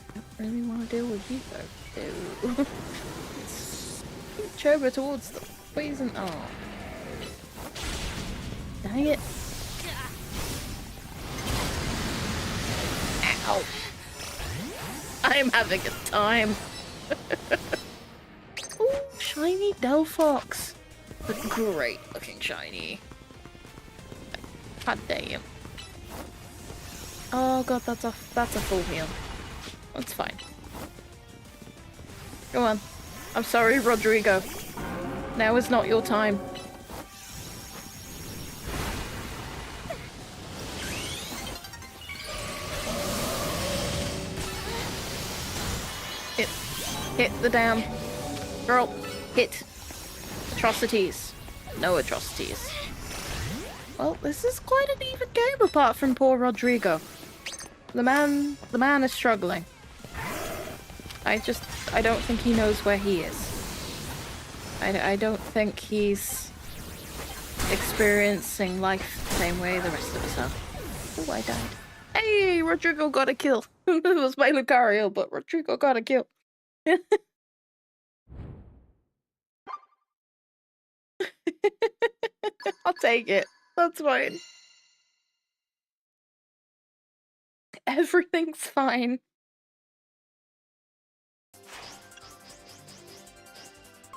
I don't really want to deal with you though. Ew. Choba towards the poison. Oh. Dang it. Ow. I'm having a time. Ooh, shiny Delphox. A great looking shiny. God damn. Oh god, that's a full heal. That's fine. Go on. I'm sorry, Rodrigo. Now is not your time. Hit the damn girl. Hit. Atrocities. No atrocities. Well, this is quite an even game apart from poor Rodrigo. The man is struggling. I don't think he knows where he is. I don't think he's experiencing life the same way the rest of us are. Oh, I died. Hey, Rodrigo got a kill. It was my Lucario, but Rodrigo got a kill. I'll take it. That's fine. Everything's fine.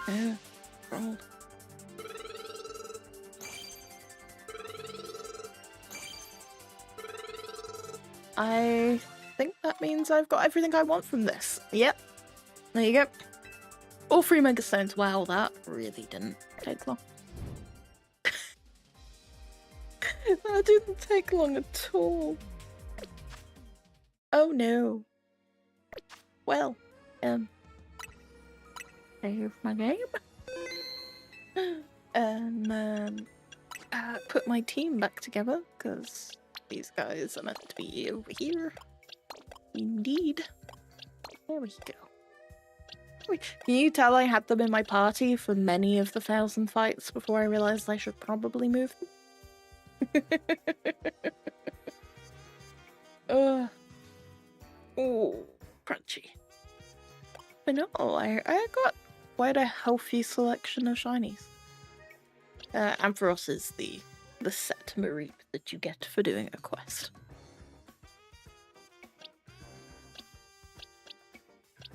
Yeah, rolled. I think that means I've got everything I want from this. Yep. There you go. All 3 megastones. Wow, that really didn't take long. That didn't take long at all. Oh no. Well, save my game. And put my team back together, because these guys are meant to be over here. Indeed. There we go. Can you tell I had them in my party for many of the 1,000 fights before I realised I should probably move them? Oh, crunchy. But no, I got quite a healthy selection of shinies. Ampharos is the set Mareep that you get for doing a quest.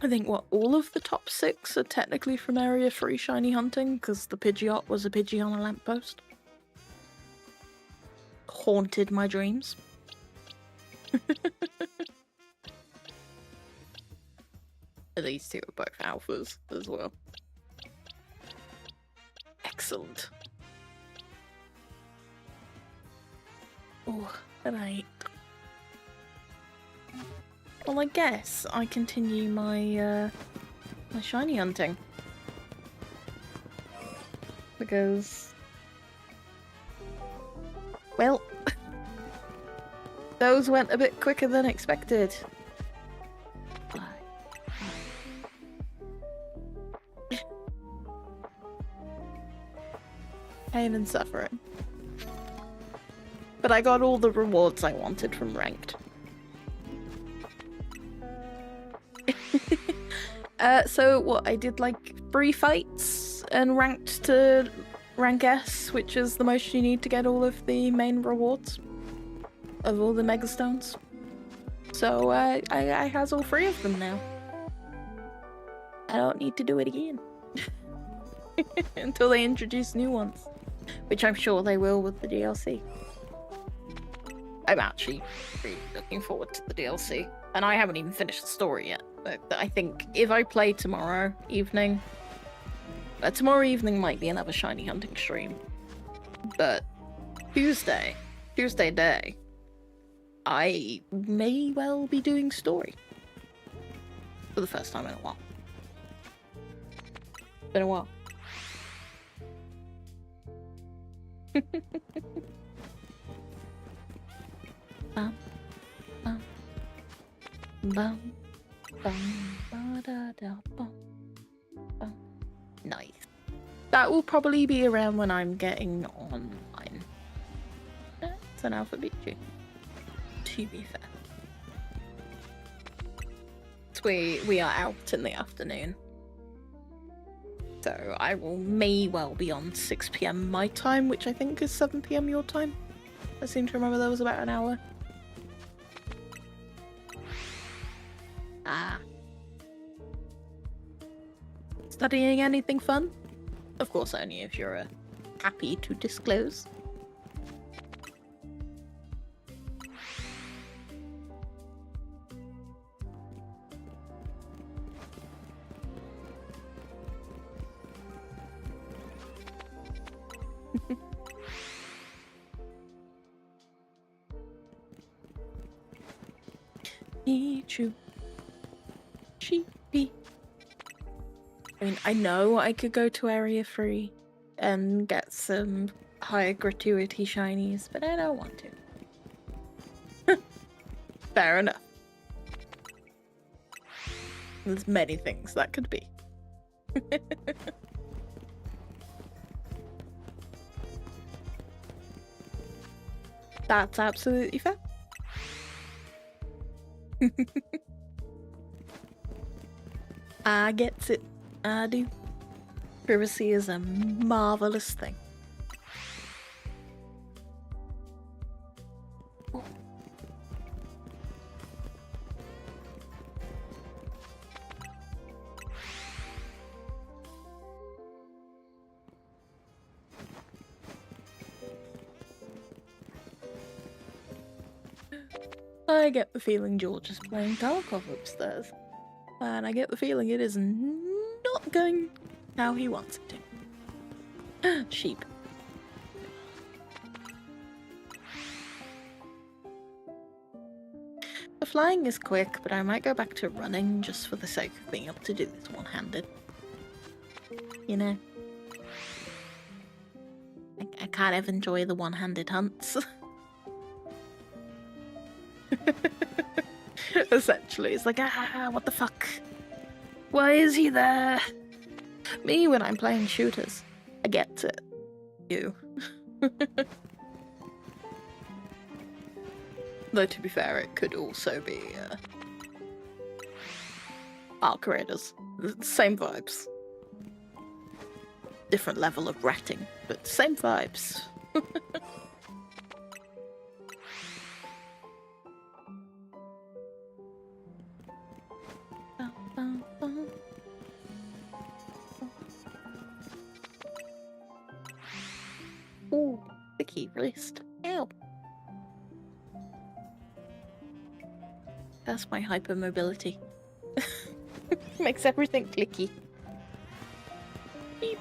I think, all of the top 6 are technically from Area 3 shiny hunting, because the Pidgeot was a Pidgey on a lamppost. Haunted my dreams. These two are both alphas as well. Excellent. Oh, right. Well, I guess I continue my my shiny hunting, because, well, those went a bit quicker than expected. Pain and suffering. But I got all the rewards I wanted from ranked. So what, I did like 3 fights and ranked to rank S, which is the most you need to get all of the main rewards of all the megastones. So I has all 3 of them now. I don't need to do it again. Until they introduce new ones, which I'm sure they will with the DLC. I'm actually really looking forward to the DLC, and I haven't even finished the story yet. But I think if I play tomorrow evening, tomorrow evening might be another shiny hunting stream, but Tuesday day, I may well be doing story for the first time in a while. Been a while. Bum, bum, bum, bum, ba, da, da, bum, bum. Nice. That will probably be around when I'm getting online. It's an alphabet, to be fair. So we are out in the afternoon. So I may well be on 6 PM my time, which I think is 7 PM your time. I seem to remember there was about an hour. Ah. Studying anything fun? Of course, only if you're happy to disclose. Pichu. Sheepy. I mean, I know I could go to Area 3 and get some higher gratuity shinies, but I don't want to. Fair enough. There's many things that could be. That's absolutely fair. I gets it. I do. Privacy is a marvelous thing. I get the feeling George is playing Tarkov upstairs. And I get the feeling it is not going how he wants it to. Sheep. The flying is quick, but I might go back to running just for the sake of being able to do this one-handed. You know? I kind of enjoy the one-handed hunts. Essentially, it's like, what the fuck? Why is he there? Me, when I'm playing shooters, I get it. You. Though, to be fair, it could also be Arc Raiders. Same vibes. Different level of ratting, but same vibes. Ooh, the key wrist. Ow. That's my hypermobility. Makes everything clicky. Beep.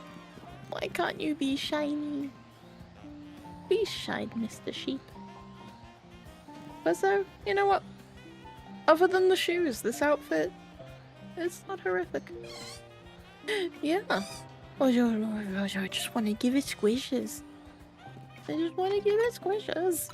Why can't you be shiny? Be shiny, Mr. Sheep. But so, you know what? Other than the shoes, this outfit is not horrific. Yeah. Oh, I just want to give it squishes. I just want to give it squishes.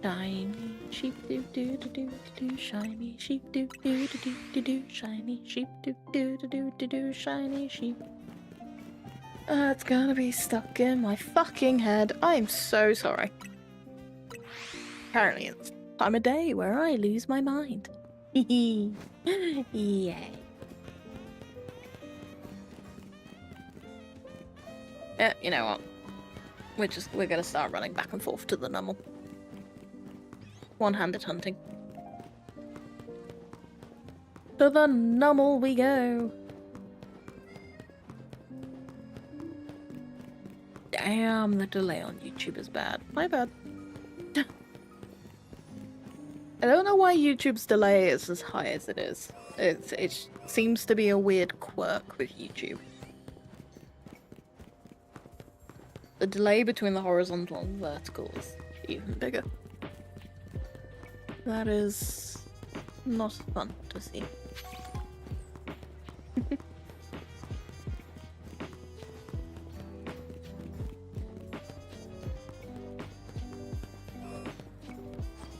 Shiny sheep do do do do do, shiny sheep do do do do do do, shiny sheep do do do do do do, shiny sheep. It's gonna be stuck in my fucking head. I'm so sorry. Apparently it's the time of day where I lose my mind. Yay. You know what? We're gonna start running back and forth to the numble. One-handed hunting. To the numble we go. Damn, the delay on YouTube is bad. My bad. I don't know why YouTube's delay is as high as it is. It seems to be a weird quirk with YouTube. The delay between the horizontal and vertical is even bigger. That is not fun to see.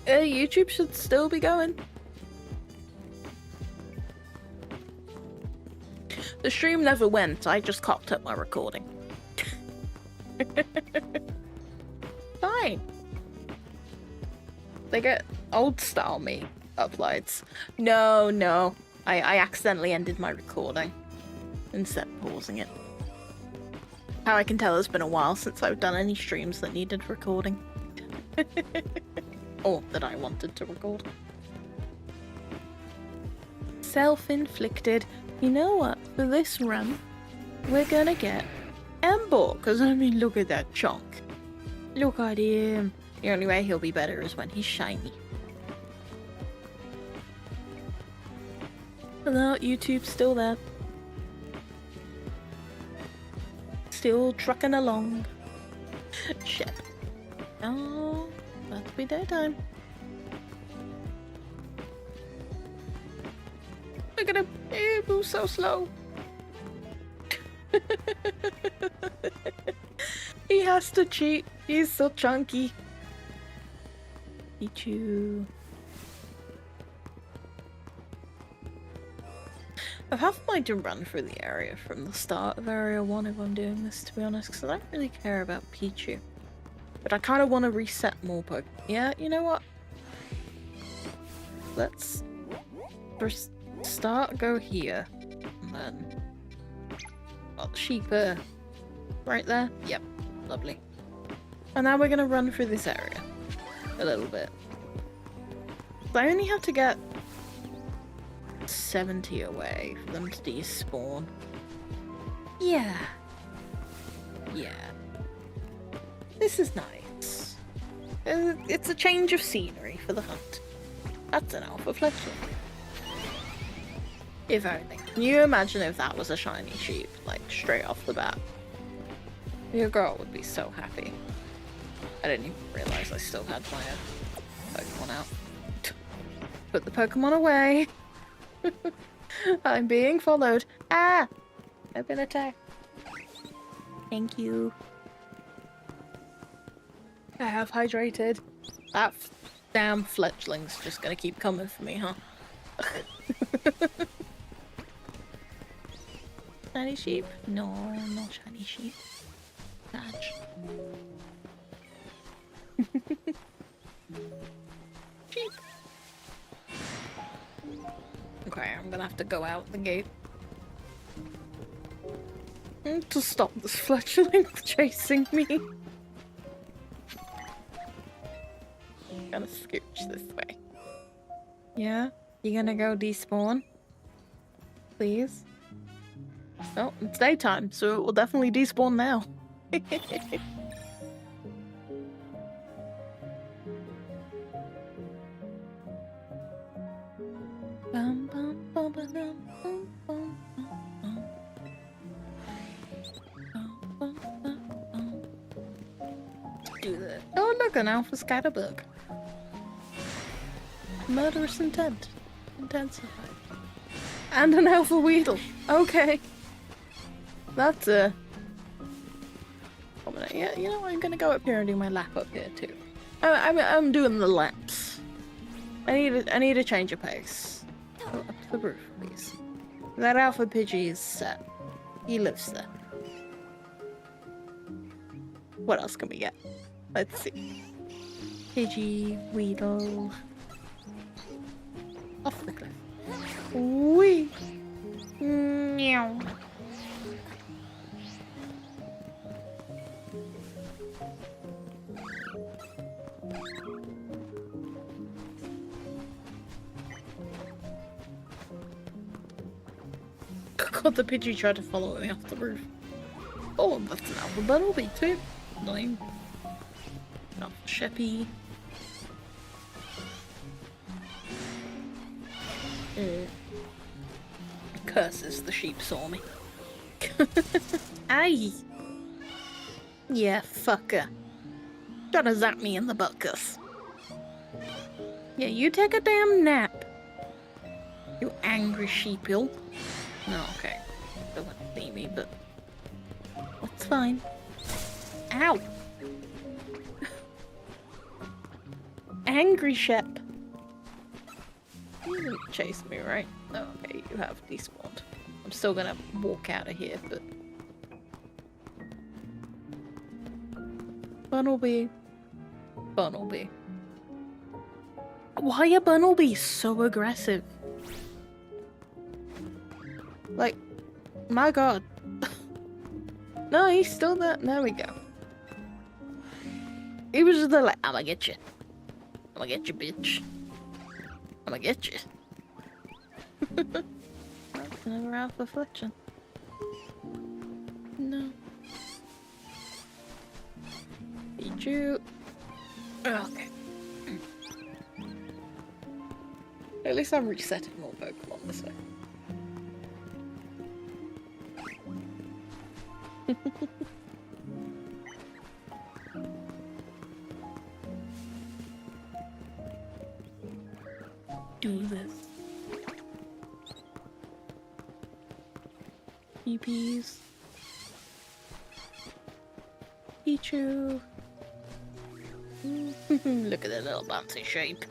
YouTube should still be going. The stream never went, I just cocked up my recording. Fine. They get old style me uploads. No. I accidentally ended my recording instead of pausing it. How I can tell it's been a while since I've done any streams that needed recording. Or that I wanted to record. Self-inflicted. You know what? For this run, we're gonna get Ember. Because, I mean, look at that chunk. Look at him. The only way he'll be better is when he's shiny. Hello, YouTube's still there. Still trucking along. Shit. Oh, that'll be daytime. Look at him. He moves so slow. He has to cheat. He's so chunky. Pichu. I've half a mind to run through the area from the start of Area 1 if I'm doing this, to be honest, because I don't really care about Pichu. But I kind of want to reset more Pokemon. Yeah, you know what? Let's first start, go here, and then... Oh, the sheep are right there. Yep, lovely. And now we're going to run through this area a little bit. I only have to get 70 away for them to despawn. Yeah. This is nice. It's a change of scenery for the hunt. That's an alpha fletchling. If only. Can you imagine if that was a shiny sheep, like straight off the bat? Your girl would be so happy. I didn't even realise I still had my Pokemon out. Put the Pokemon away. I'm being followed. Ah! I've been attacked. Thank you. I have hydrated. That damn fletchling's just gonna keep coming for me, huh? Shiny sheep? No, not shiny sheep. Badge. Sheep. Okay, I'm gonna have to go out the gate. To stop this fletchling chasing me. I'm gonna scooch this way. Yeah? You gonna go despawn? Please? Oh, it's daytime, so it will definitely despawn now. Bum, bum, bum, bum, bum, bum, bum, bum. Bum, bum, bum, bum. Do that. Oh, look, an alpha scatterbug. Murderous intent. Intensified. And an alpha weedle. Okay. That's a... Yeah, you know, I'm gonna go up here and do my lap up here too. I'm doing the laps. I need a change of pace. Go up to the roof, please. That alpha Pidgey is set. He lives there. What else can we get? Let's see. Pidgey, Weedle. Off the cliff. Wee. Meow. God, the Pidgey tried to follow me off the roof. Oh, that's an alpha Bumblebee too. Annoying. Not Sheppy. Curses, the sheep saw me. Aye. Yeah, fucker. Trying to zap me in the butkus. Yeah, you take a damn nap. You angry sheepill. No, okay. Don't want to see me, but that's fine. Ow! Angry Shep. You didn't chase me, right? Oh, okay, you have despawned. I'm still gonna walk out of here, but... Bunnelby. Bunnelby. Why are Bunnelby so aggressive? Like, my god. No, he's still there. There we go. He was just like, I'ma get you. I'ma get you, bitch. I'ma get you. That's another alpha flexion. No. Beat you. Okay. At least I'm resetting more Pokemon this way. Do this. EPs. Pichu. Look at that little bouncy shape.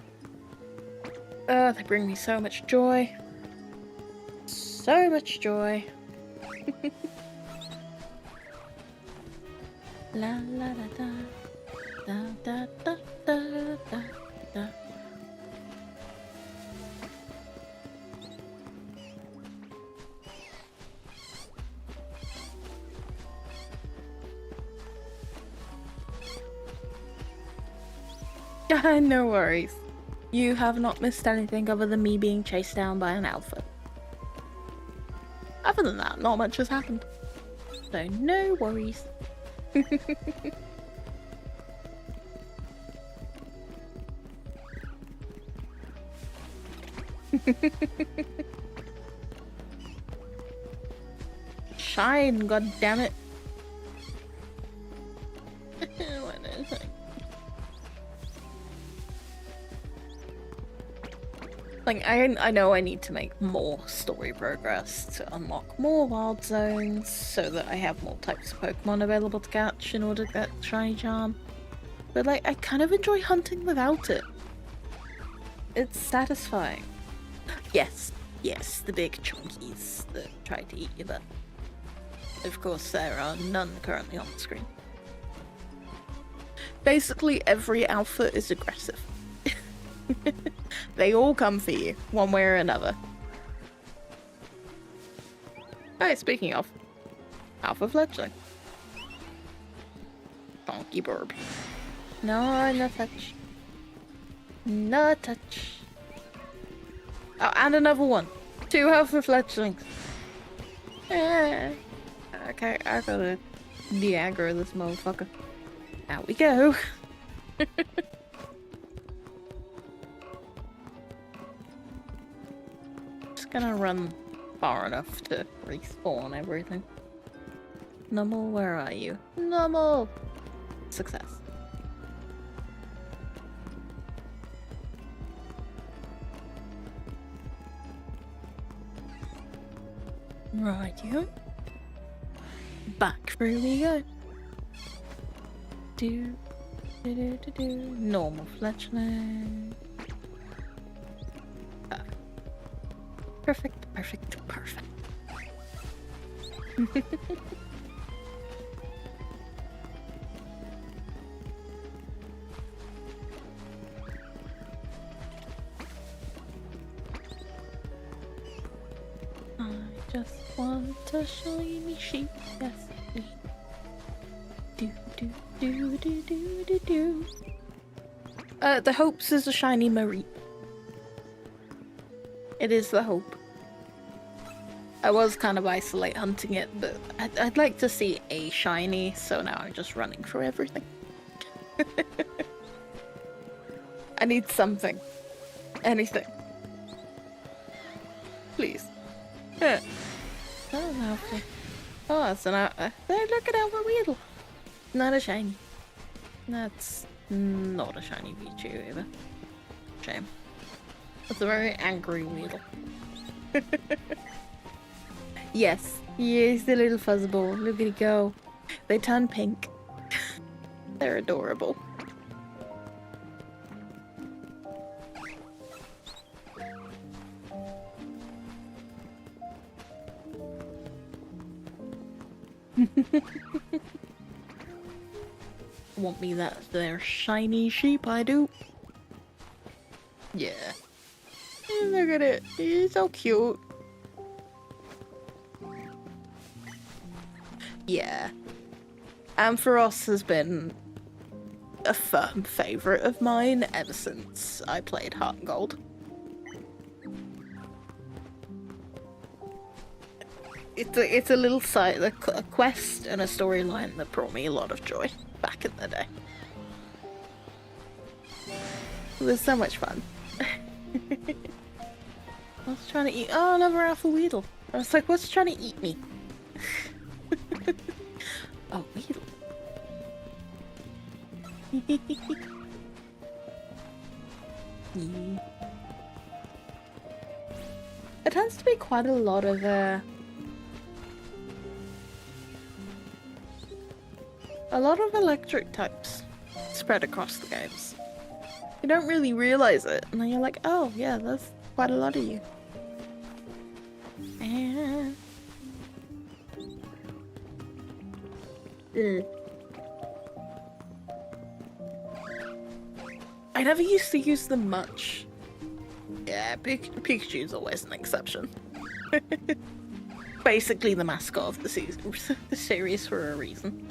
They bring me so much joy. So much joy. La la da da da da da da da. No worries. You have not missed anything other than me being chased down by an alpha. Other than that, not much has happened. So no worries. Shine, god damn it. Like, I know I need to make more story progress to unlock more wild zones so that I have more types of Pokemon available to catch in order to get Shiny Charm. But like, I kind of enjoy hunting without it. It's satisfying. Yes, the big chunkies that try to eat you, but of course there are none currently on the screen. Basically every alpha is aggressive. They all come for you, one way or another. Alright, speaking of, alpha fledgling. Donkey burb. No touch. No touch. Oh, and another one. 2 alpha fledglings. Okay, I gotta de-aggro this motherfucker. Out we go. Just gonna run far enough to respawn everything. Numble, where are you? Numble! Success. Right, you. Back through we go. Do. Normal fledgling. Perfect. I just want a shiny sheep, yes please. Do. The hopes is a shiny Marie. It is the hope. I was kind of isolate hunting it, but I'd like to see a shiny, so now I'm just running for everything. I need something. Anything. Please. Yeah. Oh, Alpha. Oh, it's an Alpha. Hey, look at Alpha Weedle. Not a shiny. That's not a shiny Vtuber either. Shame. It's a very angry Weedle. Yes, the little fuzzball. Look at it go. They turn pink. They're adorable. Want me that their shiny sheep, I do. Yeah. Look at it. He's so cute. Yeah. Ampharos has been a firm favourite of mine ever since I played Heart and Gold. It's a little side, a quest and a storyline that brought me a lot of joy back in the day. It was so much fun. I was trying to eat. Oh, another Alpha Weedle. I was like, what's trying to eat me? Oh, Weedle. Yeah. It tends to be quite a lot of electric types spread across the games. You don't really realize it, and then you're like, oh yeah, there's quite a lot of you. And... I never used to use them much. Yeah, Pikachu's always an exception. Basically the mascot of the series for a reason.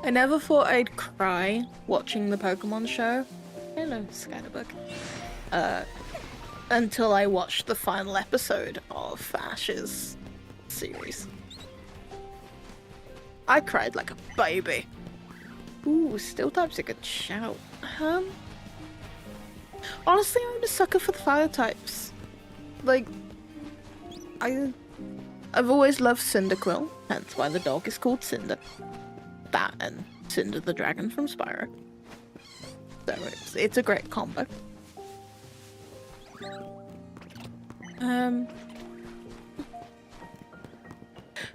I never thought I'd cry watching the Pokemon show. Hello, Skydabug. Until I watched the final episode of Ash's series. I cried like a baby. Ooh, Steel type's a good shout. Honestly, I'm a sucker for the fire types. Like, I've always loved Cyndaquil, hence why the dog is called Cinder. That and Cinder the dragon from Spyro. So it's a great combo.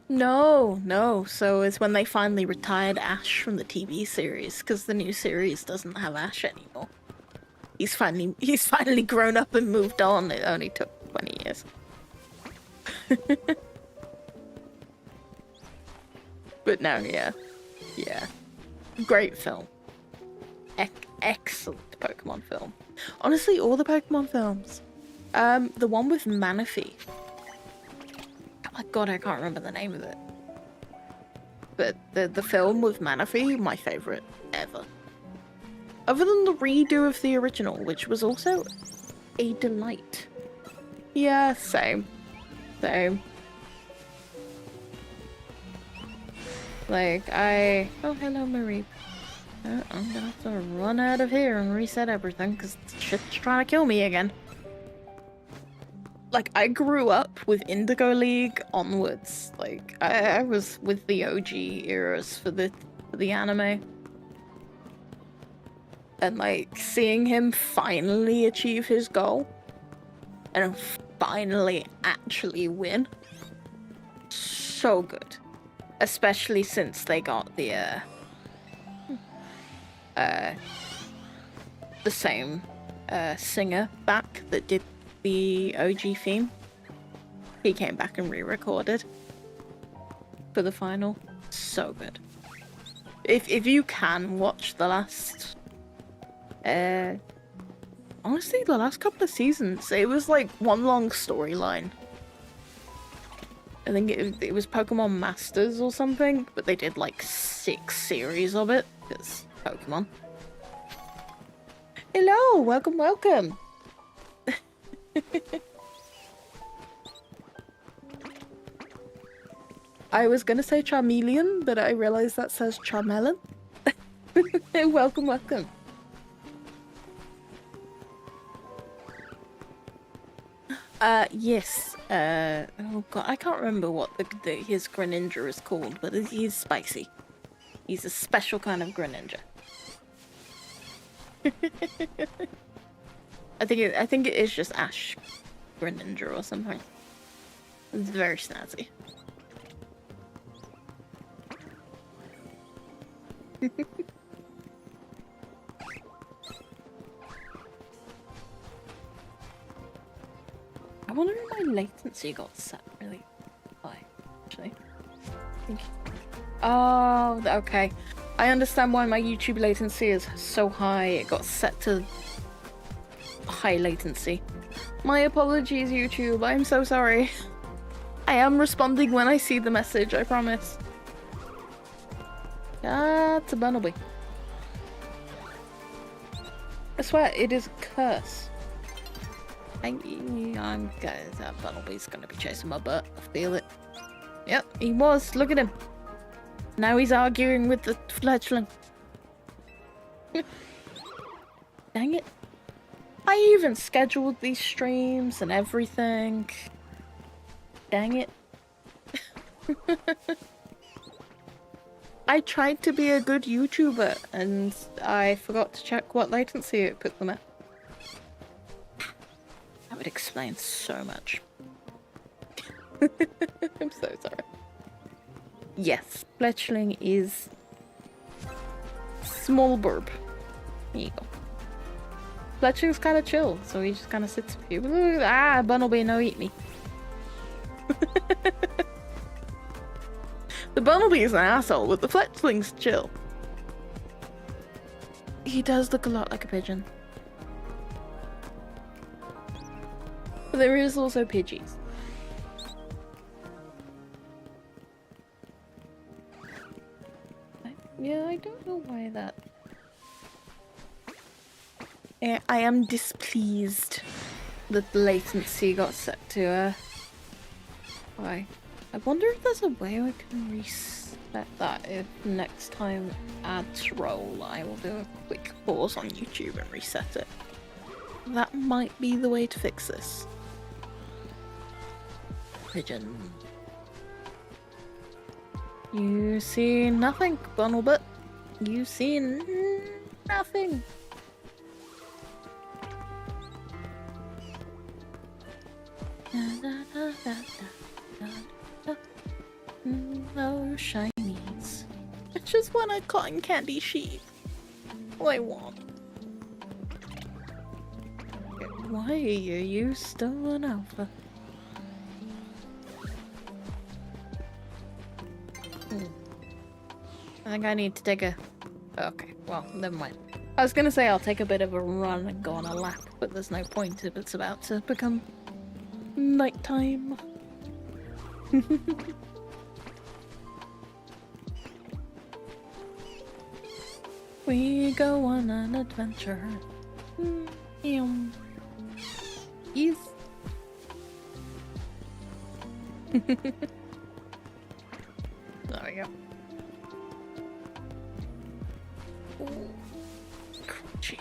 No. So it's when they finally retired Ash from the TV series, because the new series doesn't have Ash anymore. He's finally grown up and moved on. It only took 20 years. But no, yeah. Great film. Excellent Pokemon film. Honestly, all the Pokemon films. The one with Manaphy. Oh my god, I can't remember the name of it. But the film with Manaphy, my favourite ever. Other than the redo of the original, which was also a delight. Yeah, same. Like, oh, hello, Marie. I'm gonna have to run out of here and reset everything, because shit's trying to kill me again. Like, I grew up with Indigo League onwards. Like, I was with the OG eras for the anime. And, like, seeing him finally achieve his goal, and finally actually win, so good. Especially since they got the same singer back that did the OG theme. He came back and re-recorded for the final. So good. If you can watch the last honestly, the last couple of seasons, it was like one long storyline. I think it was Pokemon Masters or something, but they did like 6 series of it. It's Pokemon. Hello, welcome. I was gonna say Charmeleon, but I realized that says Charmelon. Welcome. Yes. Oh god, I can't remember what his Greninja is called, but he's spicy. He's a special kind of Greninja. I think it is just Ash Greninja or something. It's very snazzy. I wonder if my latency got set really high, actually. Oh, okay. I understand why my YouTube latency is so high. It got set to high latency. My apologies, YouTube. I'm so sorry. I am responding when I see the message, I promise. That's a Bunnelby. I swear, it is a curse. I'm that Bunnelby's gonna be chasing my butt. I feel it. Yep, he was. Look at him. Now he's arguing with the fledgling. Dang it. I even scheduled these streams and everything. Dang it. I tried to be a good YouTuber and I forgot to check what latency it put them at. That would explain so much. I'm so sorry. Yes, fledgling is small burb. There you go. Fletching's kind of chill, so he just kind of sits with you. Ah, Bunnelby, no eat me. The Bunnelby is an asshole, but the Fletchling's chill. He does look a lot like a pigeon. But there is also Pidgeys. Yeah, I don't know why that... I am displeased that the latency got set to why? I wonder if there's a way I can reset. Bet that if next time ads roll, I will do a quick pause on YouTube and reset it. That might be the way to fix this. Pigeon. You see nothing, Bunnelbit. You see nothing. No shinies. I just want a cotton candy sheep. All I want. Why are you still an alpha? I think I need to take a... Okay, well, never mind. I was gonna say I'll take a bit of a run and go on a lap, but there's no point if it's about to become nighttime. We go on an adventure. Ease. There we go. Ooh, crunchy.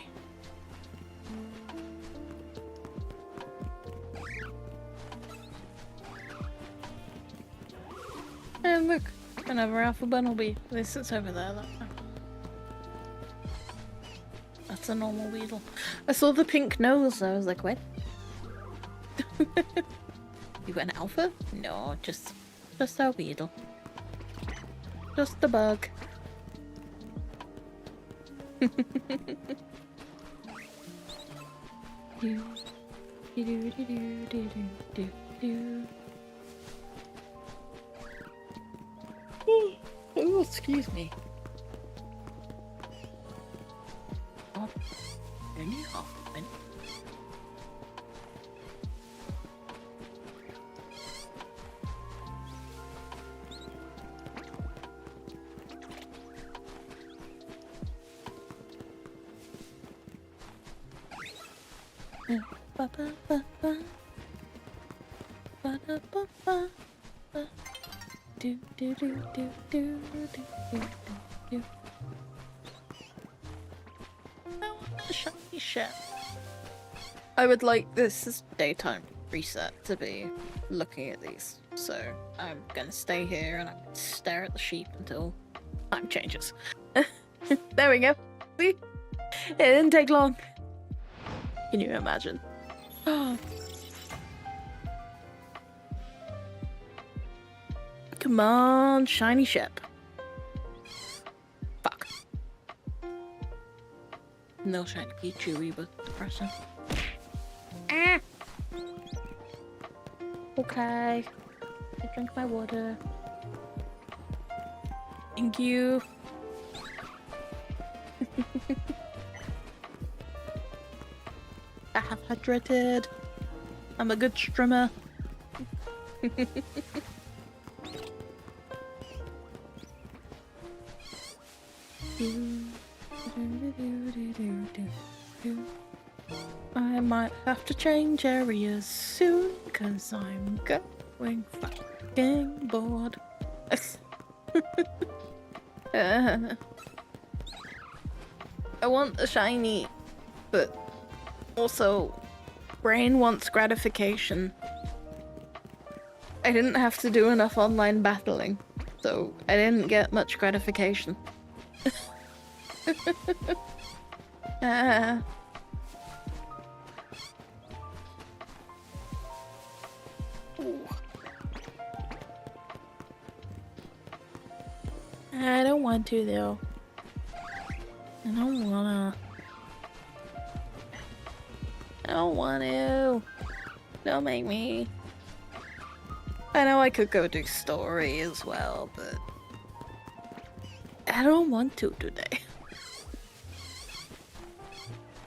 And look, another alpha bumblebee. This sits over there. That's a normal weasel. I saw the pink nose. I was like, what? You an alpha? No, just a weasel. Just a bug. Oh, excuse me. Oh, any often. Ba ba ba ba ba da ba ba ba do do do do do do do do. I want a shiny shell. I would like this daytime reset to be looking at these, so I'm gonna stay here and I'm gonna stare at the sheep until time changes. There we go. See? It didn't take long. Can you imagine? Come on, shiny ship. Fuck. No shiny Chewy, but depressing. Ah! Okay. I drink my water. Thank you. I have hydrated. I'm a good streamer. I might have to change areas soon, cause I'm going fucking bored. I want a shiny, but also brain wants gratification. I didn't have to do enough online battling, so I didn't get much gratification. Ooh. I don't want to though. I don't wanna. I don't want to. Don't make me. I know I could go do story as well, but I don't want to today.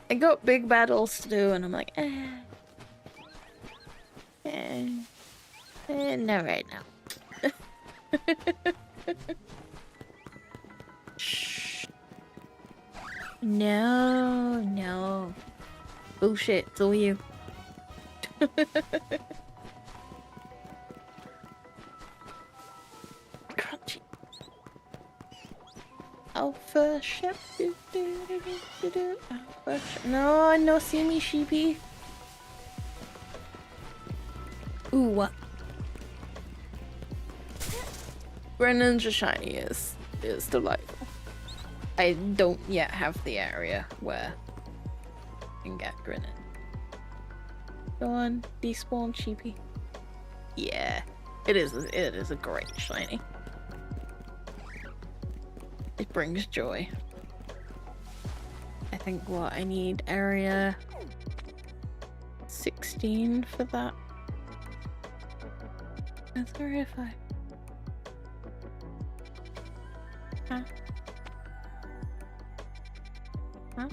I got big battles to do and I'm like, not right now. Shh. No. Bullshit, it's all you. Crunchy. Alpha ship. Alpha ship. No, no, see me, sheepy. Ooh, what? Greninja shiny is delightful. I don't yet have the area where I can get Grenin. Go on, despawn sheepy. Yeah, it is a great shiny. It brings joy. I think what I need area 16 for that. That's area 5. Huh? Huh?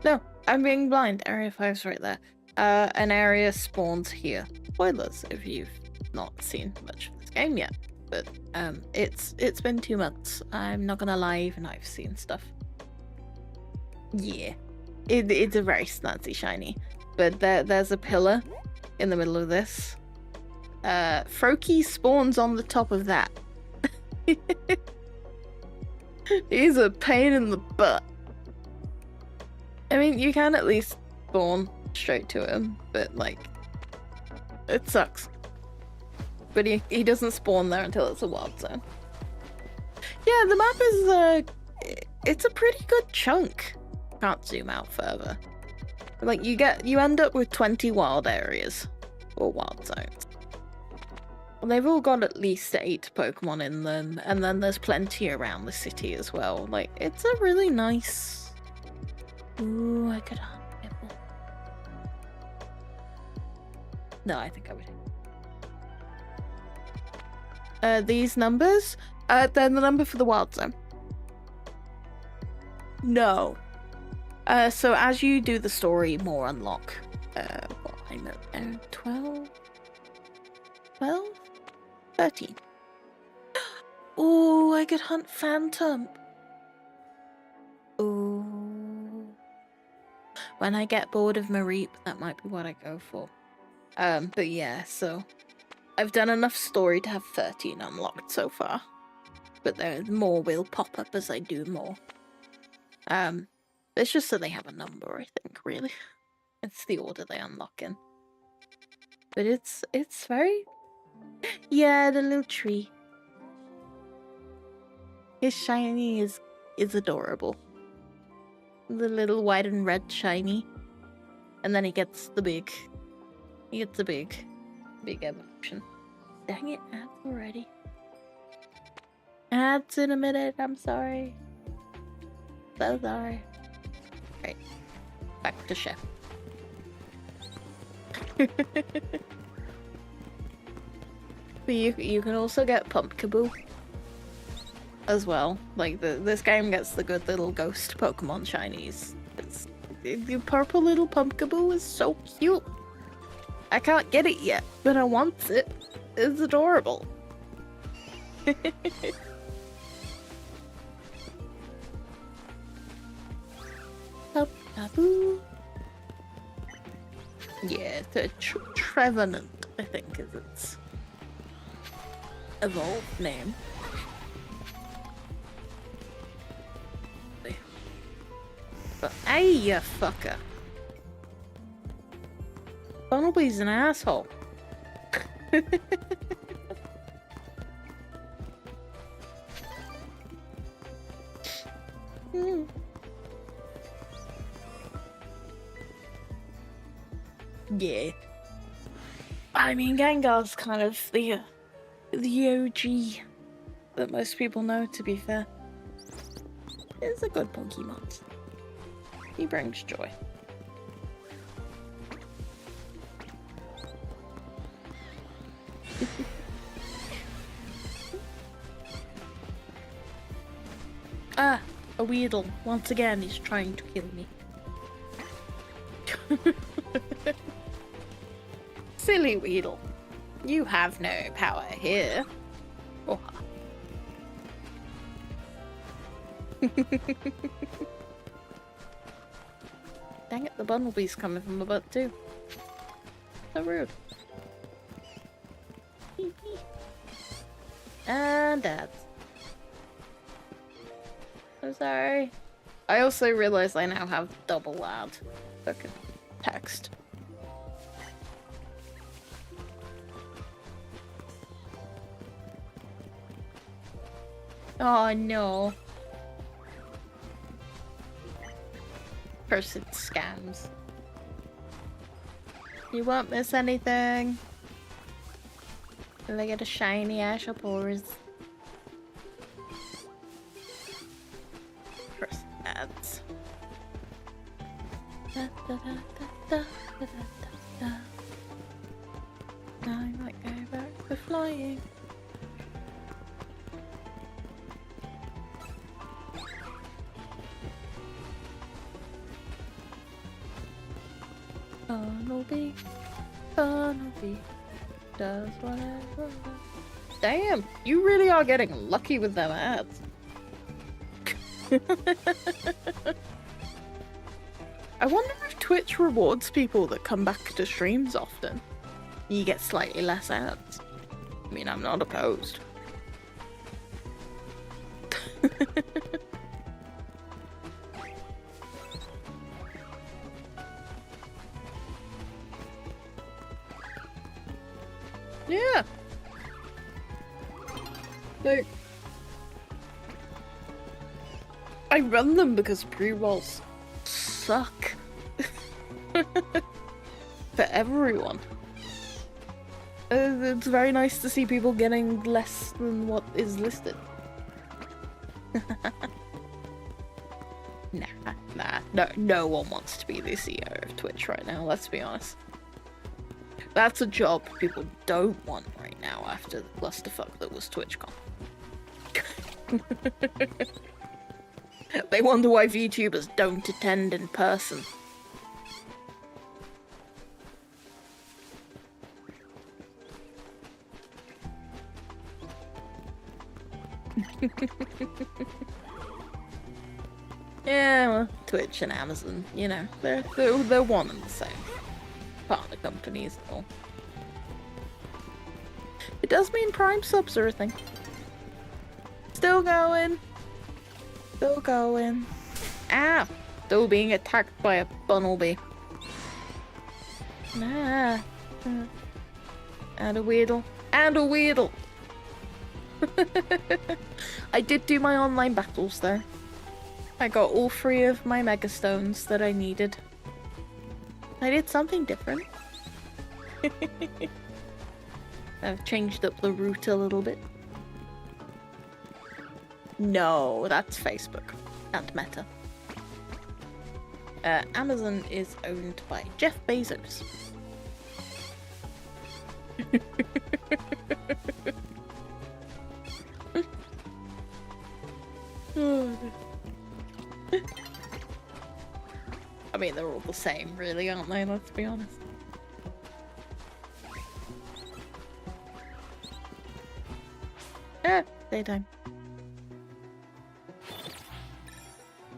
No, I'm being blind. Area 5's right there. An area spawns here. Spoilers if you've not seen much of this game yet. But it's been 2 months. I'm not gonna lie, even I've seen stuff. Yeah. It's a very snazzy shiny. But there's a pillar in the middle of this. Froakie spawns on the top of that. He's a pain in the butt. I mean, you can at least spawn straight to him, but like, it sucks. But he doesn't spawn there until it's a wild zone. Yeah, the map is it's a pretty good chunk. Can't zoom out further. Like you end up with 20 wild areas or wild zones. Well, they've all got at least 8 Pokemon in them, and then there's plenty around the city as well. Like, it's a really nice. Ooh, I could hunt people. No, I think I would. These numbers? They're the number for the wild zone. No. So as you do the story, more unlock. What I'm at 12? 12? 13. Ooh, I could hunt Phantom. Ooh. When I get bored of Mareep, that might be what I go for. But yeah, so I've done enough story to have 13 unlocked so far. But there more will pop up as I do more. It's just so they have a number, I think, really. It's the order they unlock in. But it's very... Yeah, the little tree. His shiny is adorable. The little white and red shiny. And then he gets the big... He gets a big evolution. Dang it, ads already. Ads in a minute, I'm sorry. So sorry. Right. Back to chef. But you can also get Pumpkaboo as well. Like this game gets the good little ghost Pokemon shinies. The purple little Pumpkaboo is so cute. I can't get it yet, but I want it. It's adorable. Pumpkaboo. Yeah, it's a Trevenant, I think is its evolved name. But hey, you fucker. Bumblebee's an asshole. Yeah. I mean, Gengar's kind of the OG that most people know, to be fair. It's a good Pokemon. He brings joy. Ah, a Weedle. Once again, he's trying to kill me. Silly Weedle. You have no power here. Oh. Dang it, the Bumblebee's coming from the butt too. So rude. And Dad. I'm sorry. I also realized I now have double ad. Okay. Text. Oh no. Person scams. You won't miss anything. They get a shiny Ashapores. First ads. Da, da, da, da, da, da, da, da. I might go back to flying. Funnelby does whatever. Damn, you really are getting lucky with them ads. I wonder if Twitch rewards people that come back to streams often. You get slightly less ads. I mean, I'm not opposed. Yeah. Like, I run them because pre-rolls suck. For everyone. It's very nice to see people getting less than what is listed. No one wants to be the CEO of Twitch right now, let's be honest. That's a job people don't want right now after the clusterfuck that was TwitchCon. They wonder why VTubers don't attend in person. Yeah, well, Twitch and Amazon, you know, they're one and the same. Partner companies and all. It does mean Prime subs are a thing. Still going. Still going. Ah! Still being attacked by a bunnelby. Nah. And a Weedle. And a Weedle! I did do my online battles though. I got all 3 of my Megastones that I needed. I did something different. I've changed up the route a little bit. No, that's Facebook and Meta. Amazon is owned by Jeff Bezos. I mean, they're all the same, really, aren't they? Let's be honest. Daytime.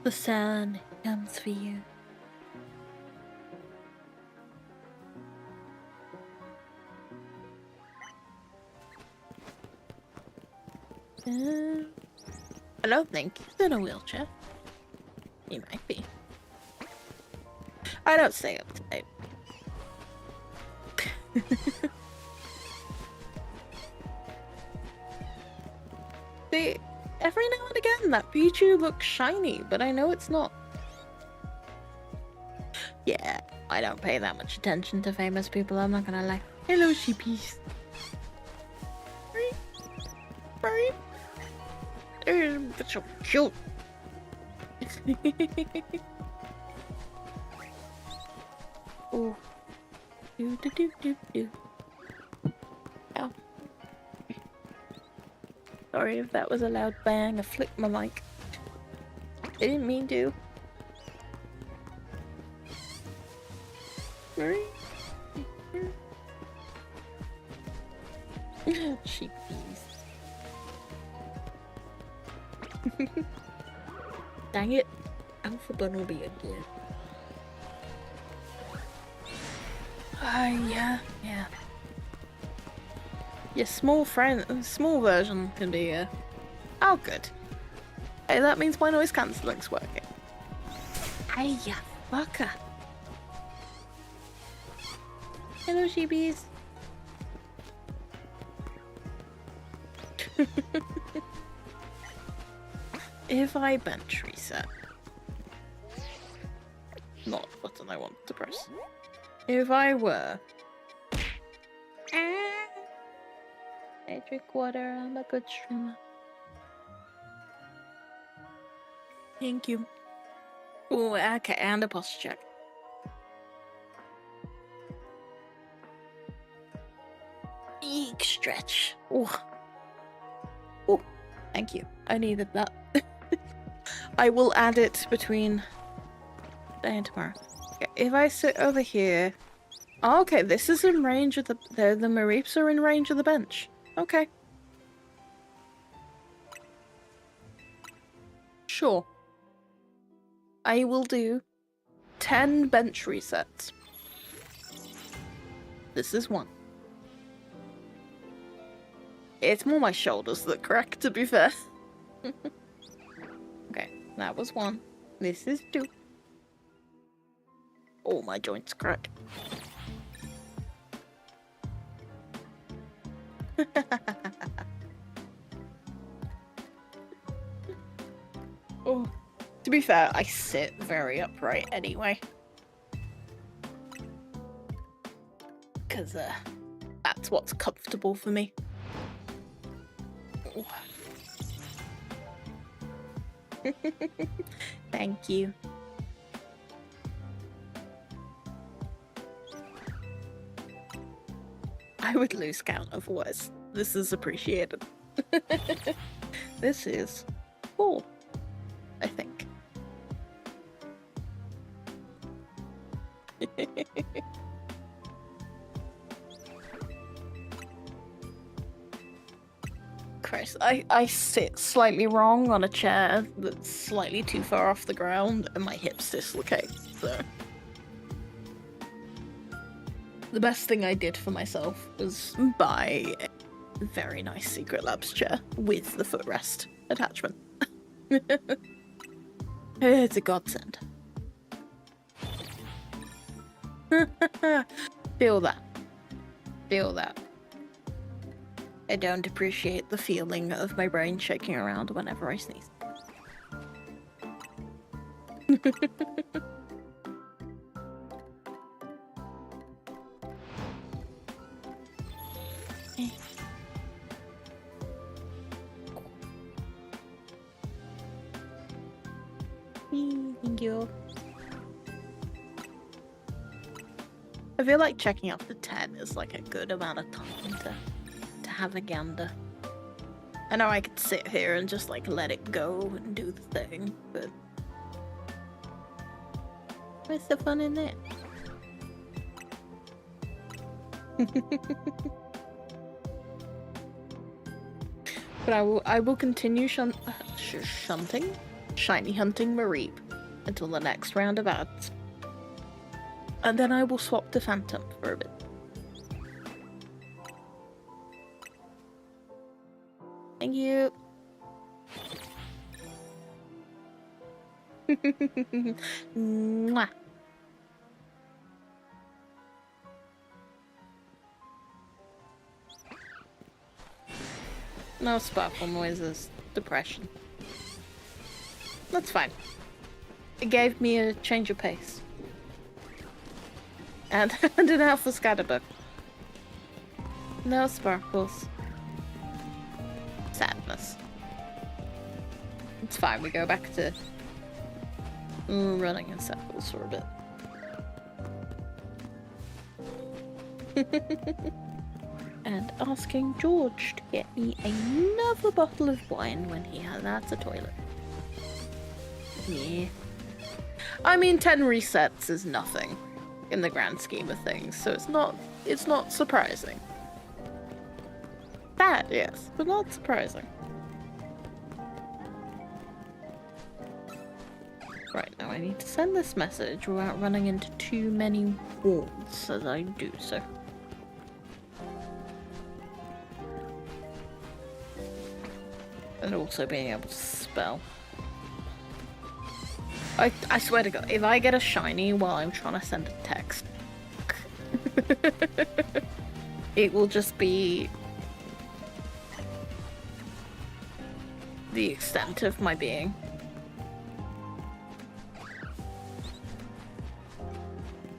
The sun comes for you. I don't think he's in a wheelchair. He might be. I don't stay up to date. See, every now and again that Pichu looks shiny, but I know it's not. Yeah, I don't pay that much attention to famous people, I'm not gonna lie. Hello, sheepies. Right? That's so cute. Oh. Do. Ow. Sorry if that was a loud bang. I flicked my mic. I didn't mean to. Sheepies. Dang it. Alpha Bun will be again. Yeah, yeah. Your small version can be, oh, good. Hey, that means my noise cancelling's working. Hey, ya fucker. Hello, sheebies. If I bench reset. Not the button I want to press. If I were... I drink water, I'm a good streamer. Thank you. Ooh, okay, and a posture check. Eek, stretch. Ooh. Ooh, thank you. I needed that. I will add it between today and tomorrow. Okay, if I sit over here... Oh, okay, this is in range of the Mareeps are in range of the bench. Okay. Sure. I will do 10 bench resets. This is one. It's more my shoulders that crack, to be fair. Okay, that was one. This is two. Oh, my joints crack. Oh, to be fair, I sit very upright anyway. Because that's what's comfortable for me. Oh. Thank you. I would lose count otherwise. This is appreciated. This is 4, I think. Christ, I sit slightly wrong on a chair that's slightly too far off the ground and my hips dislocate, so... The best thing I did for myself was buy a very nice Secret Labs chair with the footrest attachment. It's a godsend. Feel that. Feel that. I don't appreciate the feeling of my brain shaking around whenever I sneeze. Thank you. I feel like checking up to 10 is like a good amount of time to have a gander. I know I could sit here and just like let it go and do the thing, but where's the fun in it? But I will continue shunting, shiny hunting Mareep until the next round of ads. And then I will swap to Phantom for a bit. Thank you. Mwah. No sparkle noises. Depression. That's fine. It gave me a change of pace. And an alpha scatterbook. No sparkles. Sadness. It's fine, we go back to running in circles for a bit. And asking George to get me another bottle of wine when he has out the toilet. Yeah. I mean, 10 resets is nothing in the grand scheme of things, so it's not surprising. That, yes, but not surprising. Right, now I need to send this message without running into too many walls as I do so. And also being able to spell. I swear to God, if I get a shiny while I'm trying to send a text, it will just be the extent of my being.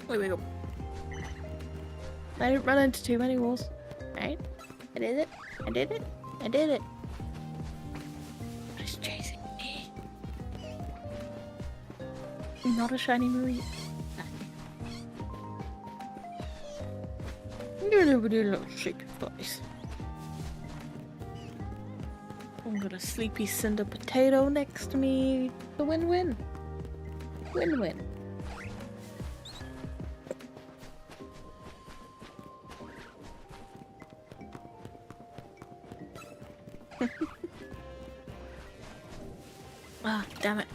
There we go. I didn't run into too many walls. Right? I did it. I did it. I did it. What is chasing me? Not a shiny Marie. Little sleepy boys. I've got a sleepy cinder potato next to me. The win-win. Win-win. Ah, damn it.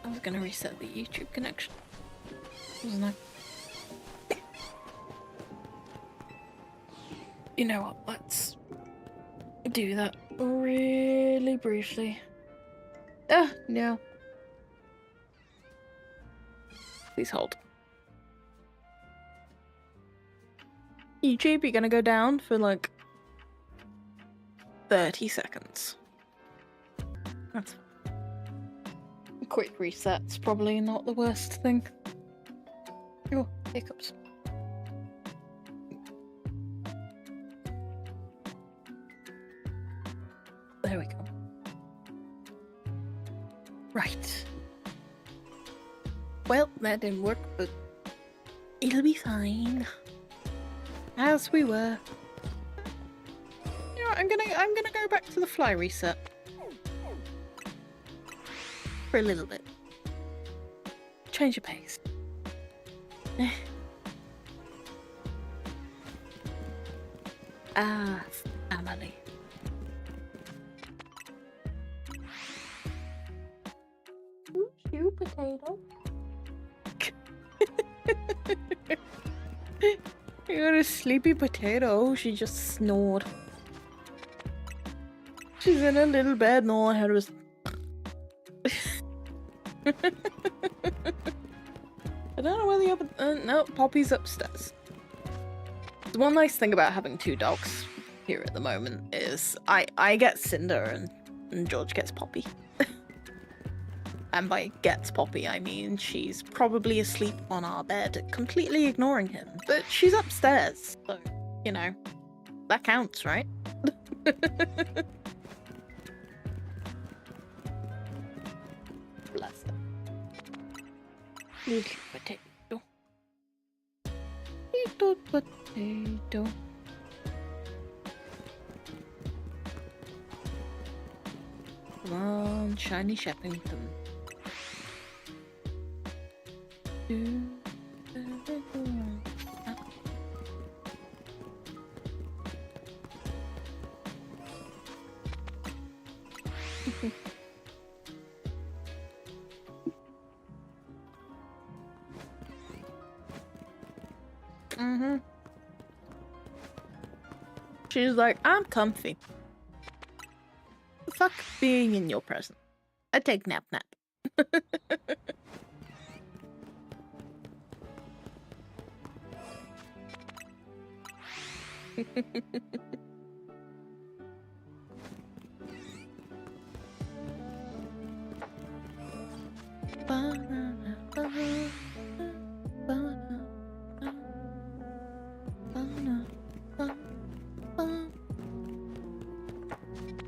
I was gonna reset the YouTube connection. Wasn't I? You know what, let's do that really briefly. Ah, no. Please hold. YouTube, you're gonna go down for like 30 seconds. That's fine. A quick reset's probably not the worst thing. Oh, hiccups. There we go. Right. Well, that didn't work, but it'll be fine. As we were. You know what, I'm gonna go back to the fly reset. For a little bit. Change your pace. Ah, family. You potato. You got a sleepy potato. She just snored. She's in a little bed and all I heard was I don't know where the other no, Poppy's upstairs. The one nice thing about having two dogs here at the moment is I get Cinder and George gets Poppy. And by gets Poppy, I mean she's probably asleep on our bed, completely ignoring him. But she's upstairs, so, you know, that counts, right? Bless her. Little potato. Little potato. Come on, shiny Sheppington. She's like, I'm comfy. Fuck being in your presence. I take nap.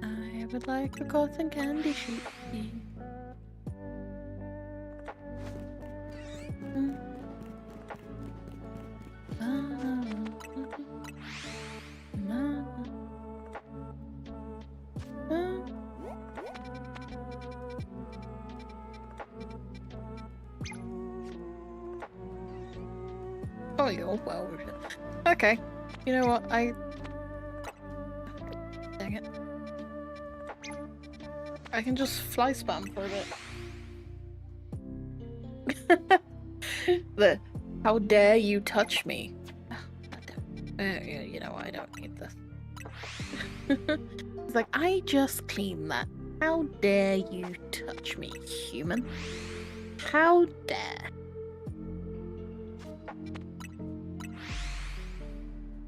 I would like a cotton candy sheet. Oh, you're well with it. Okay. You know what? Dang it. I can just fly spam for a bit. The how dare you touch me? You know, I don't need this. It's like, I just cleaned that. How dare you touch me, human? How dare?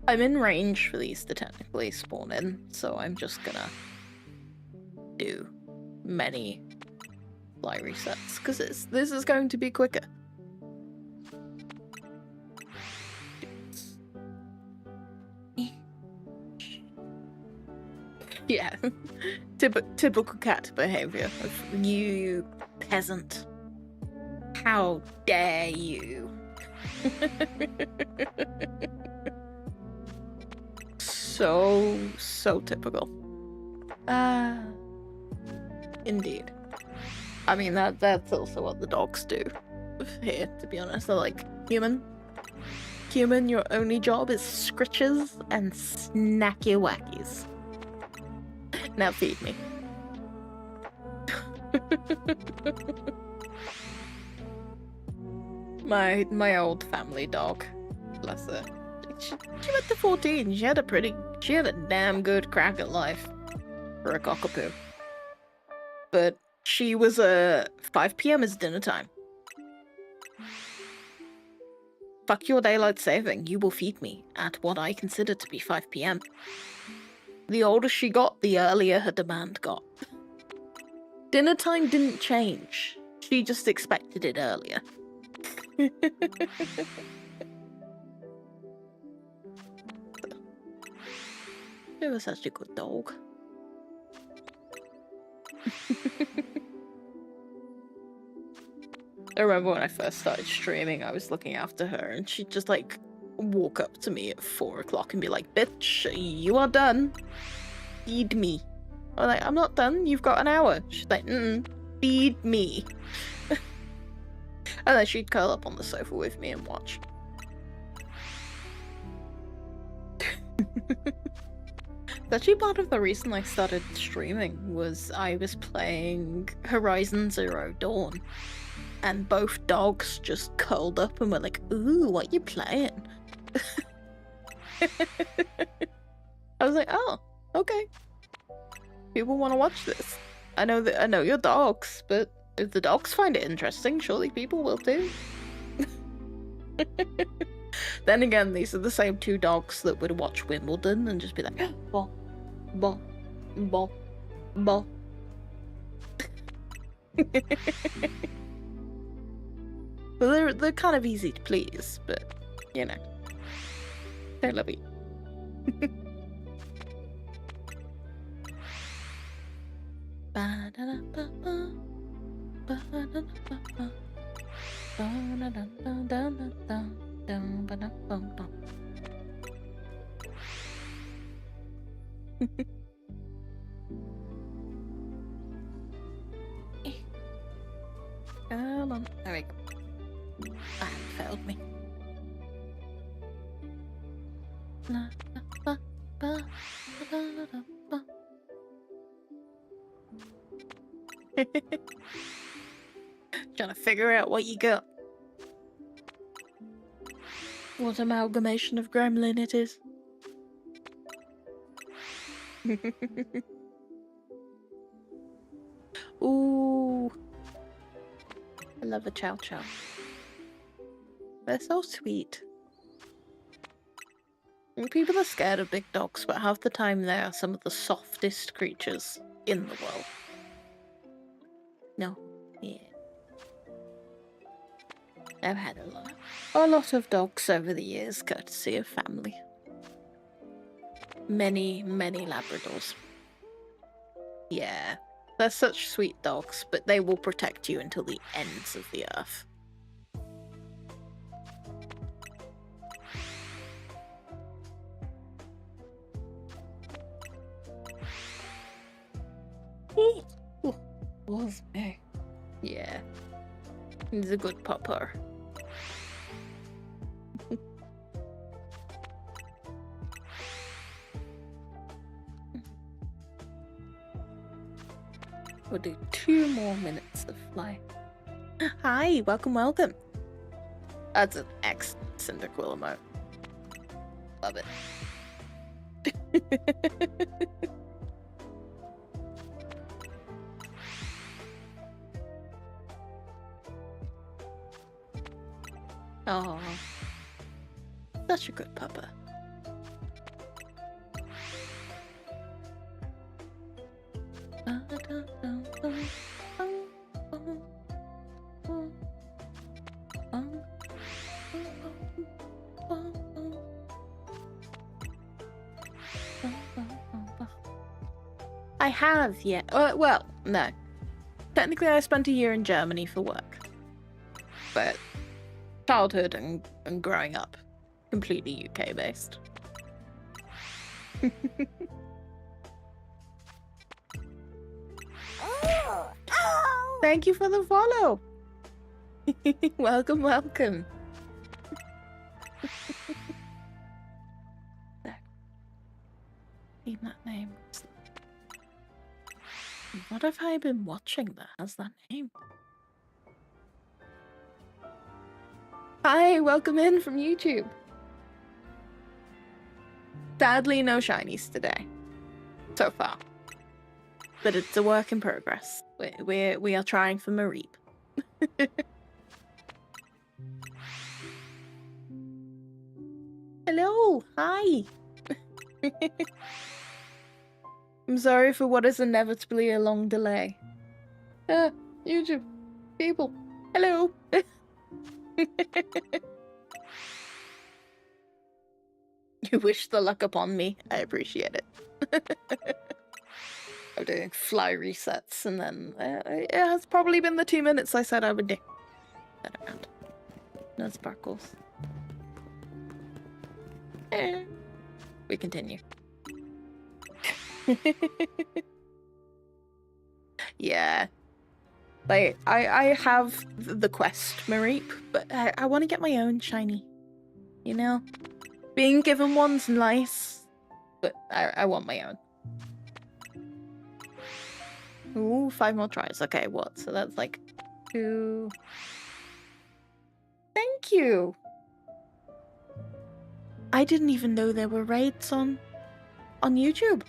I'm in range for these to technically spawn in, so I'm just gonna do many fly resets, because this is going to be quicker. Yeah, typical cat behavior of you peasant. How dare you? So typical. Indeed. I mean, that's also what the dogs do here, to be honest. They're like, human, your only job is scritches and snacky wackies. Now feed me. My old family dog, bless her. She went to 14. She had a damn good crack at life for a cockapoo. But she was 5 p.m. is dinner time. Fuck your daylight saving. You will feed me at what I consider to be 5 p.m. The older she got, the earlier her demand got. Dinner time didn't change. She just expected it earlier. It was such a good dog. I remember when I first started streaming, I was looking after her, and she'd just like walk up to me at 4 o'clock and be like, "Bitch, you are done. Feed me." I'm like, "I'm not done. You've got an hour." She's like, "Feed me." And then she'd curl up on the sofa with me and watch. Actually, part of the reason I started streaming was I was playing Horizon Zero Dawn, and both dogs just curled up and were like, "Ooh, what you playing?" I was like, "Oh, okay. People want to watch this. I know you're dogs, but if the dogs find it interesting, surely people will too." Then again, these are the same two dogs that would watch Wimbledon and just be like, "Ball, ball, ball, ball." Well, they're kind of easy to please, but you know, they love you. Come on, there we go. Ah, failed me. Trying to figure out what you got. What amalgamation of gremlin it is. Ooh. I love a chow chow. They're so sweet. And people are scared of big dogs, but half the time they are some of the softest creatures in the world. No. Yeah. I've had a lot of dogs over the years, courtesy of family. Many Labradors. Yeah. They're such sweet dogs, but they will protect you until the ends of the earth. Ooh, was me. Yeah. He's a good pupper. We'll do 2 more minutes of fly. Hi, welcome, welcome. That's an excellent Cyndaquil emote. Love it. Oh, such a good pupper. I have, yeah. Well, no. Technically, I spent a year in Germany for work. But childhood and growing up, completely UK based. Thank you for the follow. Welcome, welcome. There. Need that name. What have I been watching that has that name? Hi, welcome in from YouTube. Sadly, no shinies today. So far. But it's a work in progress. We are trying for Mareep. Hello, hi. I'm sorry for what is inevitably a long delay. YouTube people, hello. You wish the luck upon me. I appreciate it. I'm doing fly resets, and then it has probably been the 2 minutes I said I would do. That around. No sparkles. We continue. Yeah. Like, I have the quest, Mareep, but I want to get my own shiny. You know? Being given one's nice, but I want my own. Ooh, 5 more tries. Okay, what? So that's like 2... Thank you! I didn't even know there were raids on YouTube.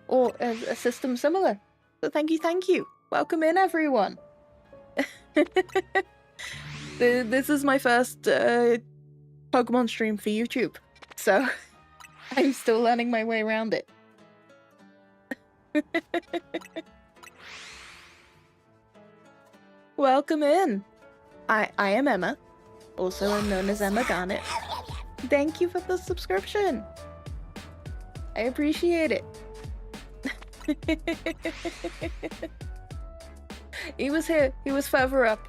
Or a system similar. So thank you. Welcome in, everyone. This is my first Pokemon stream for YouTube. So I'm still learning my way around it. Welcome in. I am Emma, also known as Emma Garnet. Thank you for the subscription. I appreciate it. He was here. He was further up.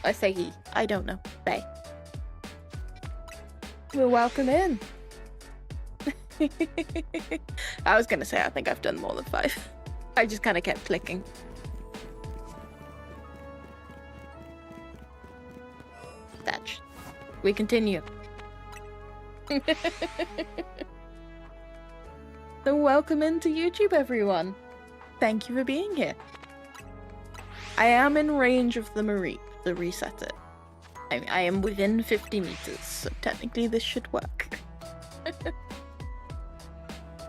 I say he. I don't know. They. Well, welcome in. I was gonna say, I think I've done more than 5. I just kind of kept clicking. Thatch. We continue. So welcome into YouTube, everyone. Thank you for being here. I am in range of the Mareep to reset it. I am within 50 meters, so technically this should work.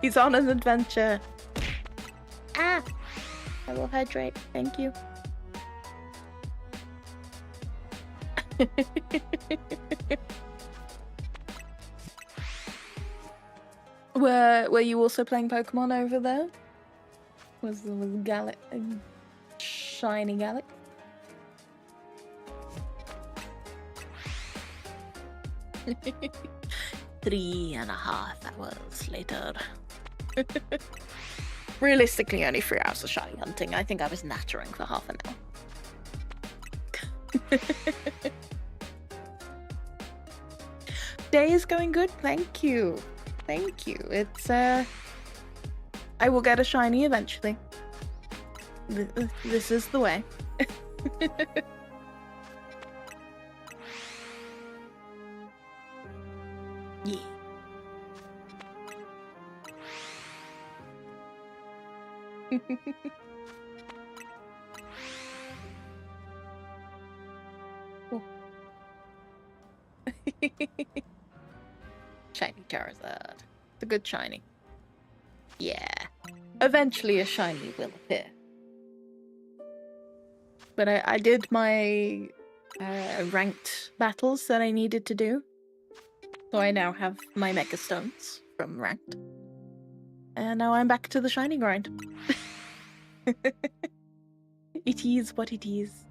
He's on an adventure. Ah! I will hydrate. Thank you. Were you also playing Pokemon over there? Was Gallic shiny Gallic? Three and a half hours later. Realistically, only 3 hours of shiny hunting. I think I was nattering for half an hour. Day is going good, thank you. Thank you. It's, I will get a shiny eventually. This is the way. Yeah. Shiny Charizard. The good shiny. Yeah. Eventually a shiny will appear. But I did my ranked battles that I needed to do. So I now have my Mega Stones from ranked. And now I'm back to the shiny grind. It is what it is.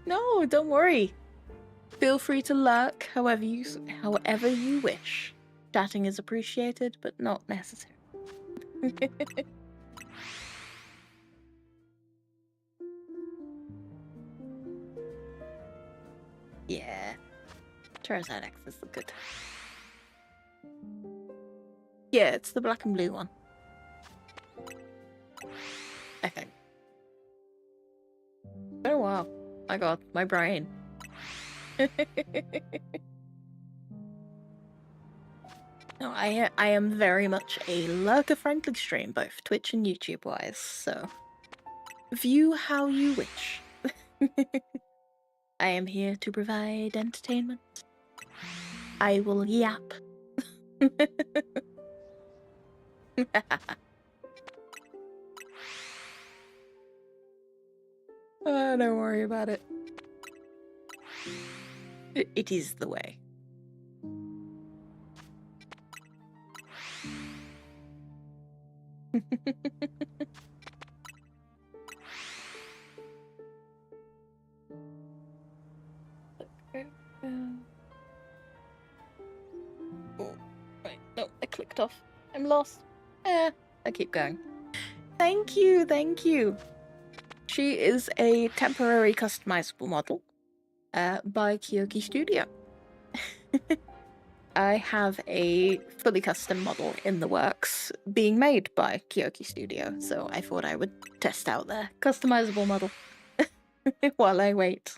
No, don't worry. Feel free to lurk however you wish. Chatting is appreciated, but not necessary. Yeah. Charizard X is the good. Yeah, it's the black and blue one. I think. Been a while. My god, my brain. No, I am very much a lurker-friendly stream, both Twitch and YouTube-wise, so view how you wish. I am here to provide entertainment. I will yap. Oh, don't worry about it. It is the way. Oh, right, no, I clicked off. I'm lost. I keep going. Thank you, thank you. She is a temporary customizable model by Kyoki Studio. I have a fully custom model in the works being made by Kyoki Studio, so I thought I would test out their customizable model while I wait.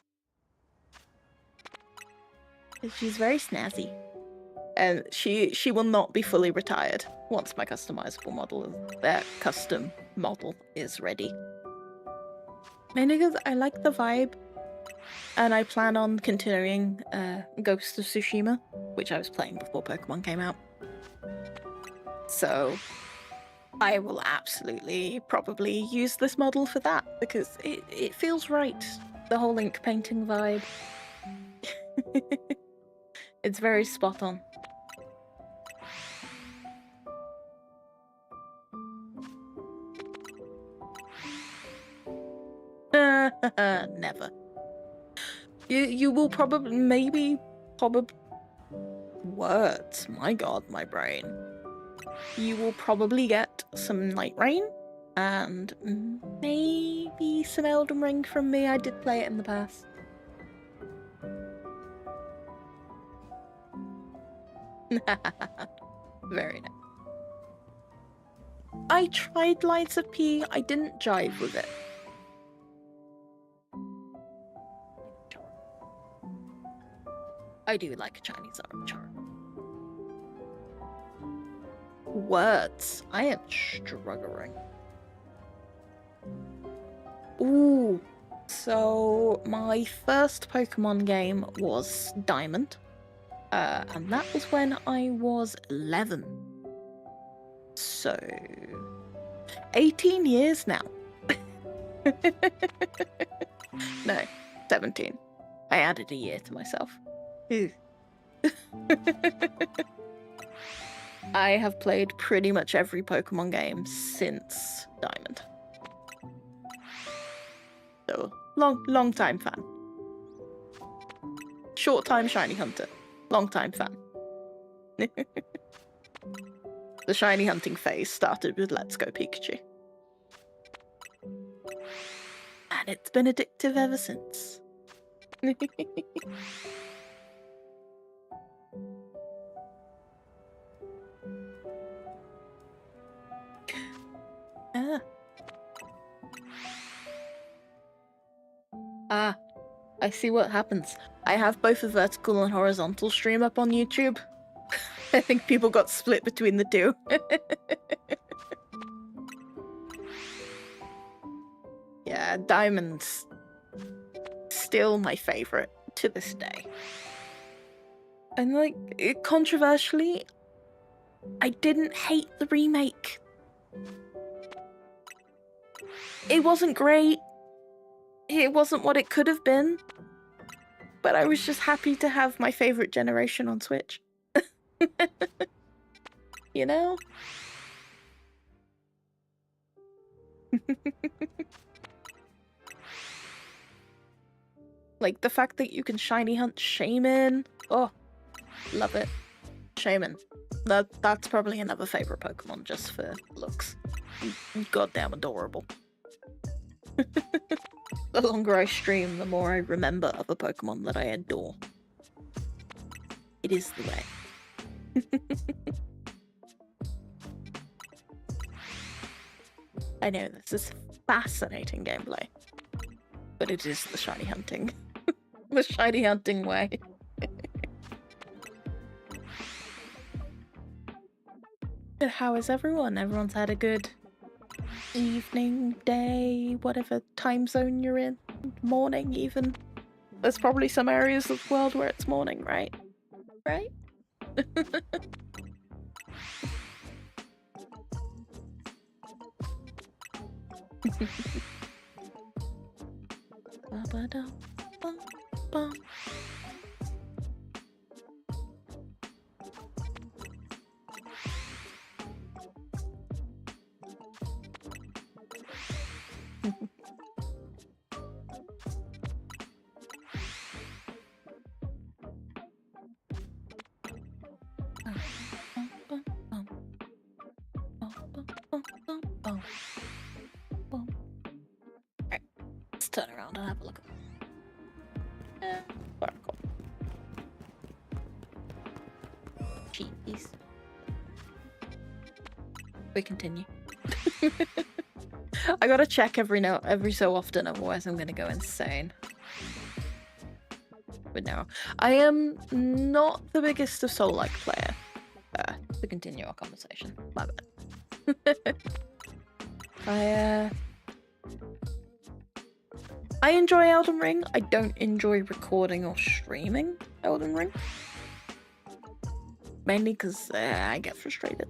She's very snazzy. And she will not be fully retired once my customizable model, their custom model, is ready. Mainly because I like the vibe, and I plan on continuing Ghost of Tsushima, which I was playing before Pokemon came out. So I will absolutely probably use this model for that, because it feels right. The whole ink painting vibe. It's very spot on. Never. You will probably words. My god, my brain. You will probably get some Night Rain and maybe some Elden Ring from me. I did play it in the past. Very nice. I tried Lights of P. I didn't jive with it. I do like a Chinese Charizard. Words. I am struggling. Ooh. So, my first Pokemon game was Diamond. And that was when I was 11. So, 18 years now. No, 17. I added a year to myself. I have played pretty much every Pokemon game since Diamond. So, long time fan. Short time Shiny Hunter. Long time fan. The Shiny hunting phase started with Let's Go Pikachu. And it's been addictive ever since. I see what happens. I have both a vertical and horizontal stream up on YouTube. I think people got split between the two. Yeah, Diamond's still my favorite. to this day. And like, controversially, I didn't hate the remake. It wasn't great. It wasn't what it could have been. But I was just happy to have my favorite generation on Switch. You know? Like, the fact that you can shiny hunt Shaman. Oh, love it. Shaman. That's probably another favorite Pokemon just for looks. Goddamn adorable. The longer I stream, the more I remember other Pokemon that I adore. It is the way. I know, this is fascinating gameplay. But it is the shiny hunting. The shiny hunting way. But how is everyone? Everyone's had a good evening, day, whatever time zone you're in. Morning, even. There's probably some areas of the world where it's morning, right? Right? Alright, let's turn around and have a look. Sparkle. Jeez. We continue. I gotta check every so often, otherwise I'm gonna go insane. But no, I am not the biggest of Soul-like player. To continue our conversation, my bad. I enjoy Elden Ring. I don't enjoy recording or streaming Elden Ring. Mainly because I get frustrated.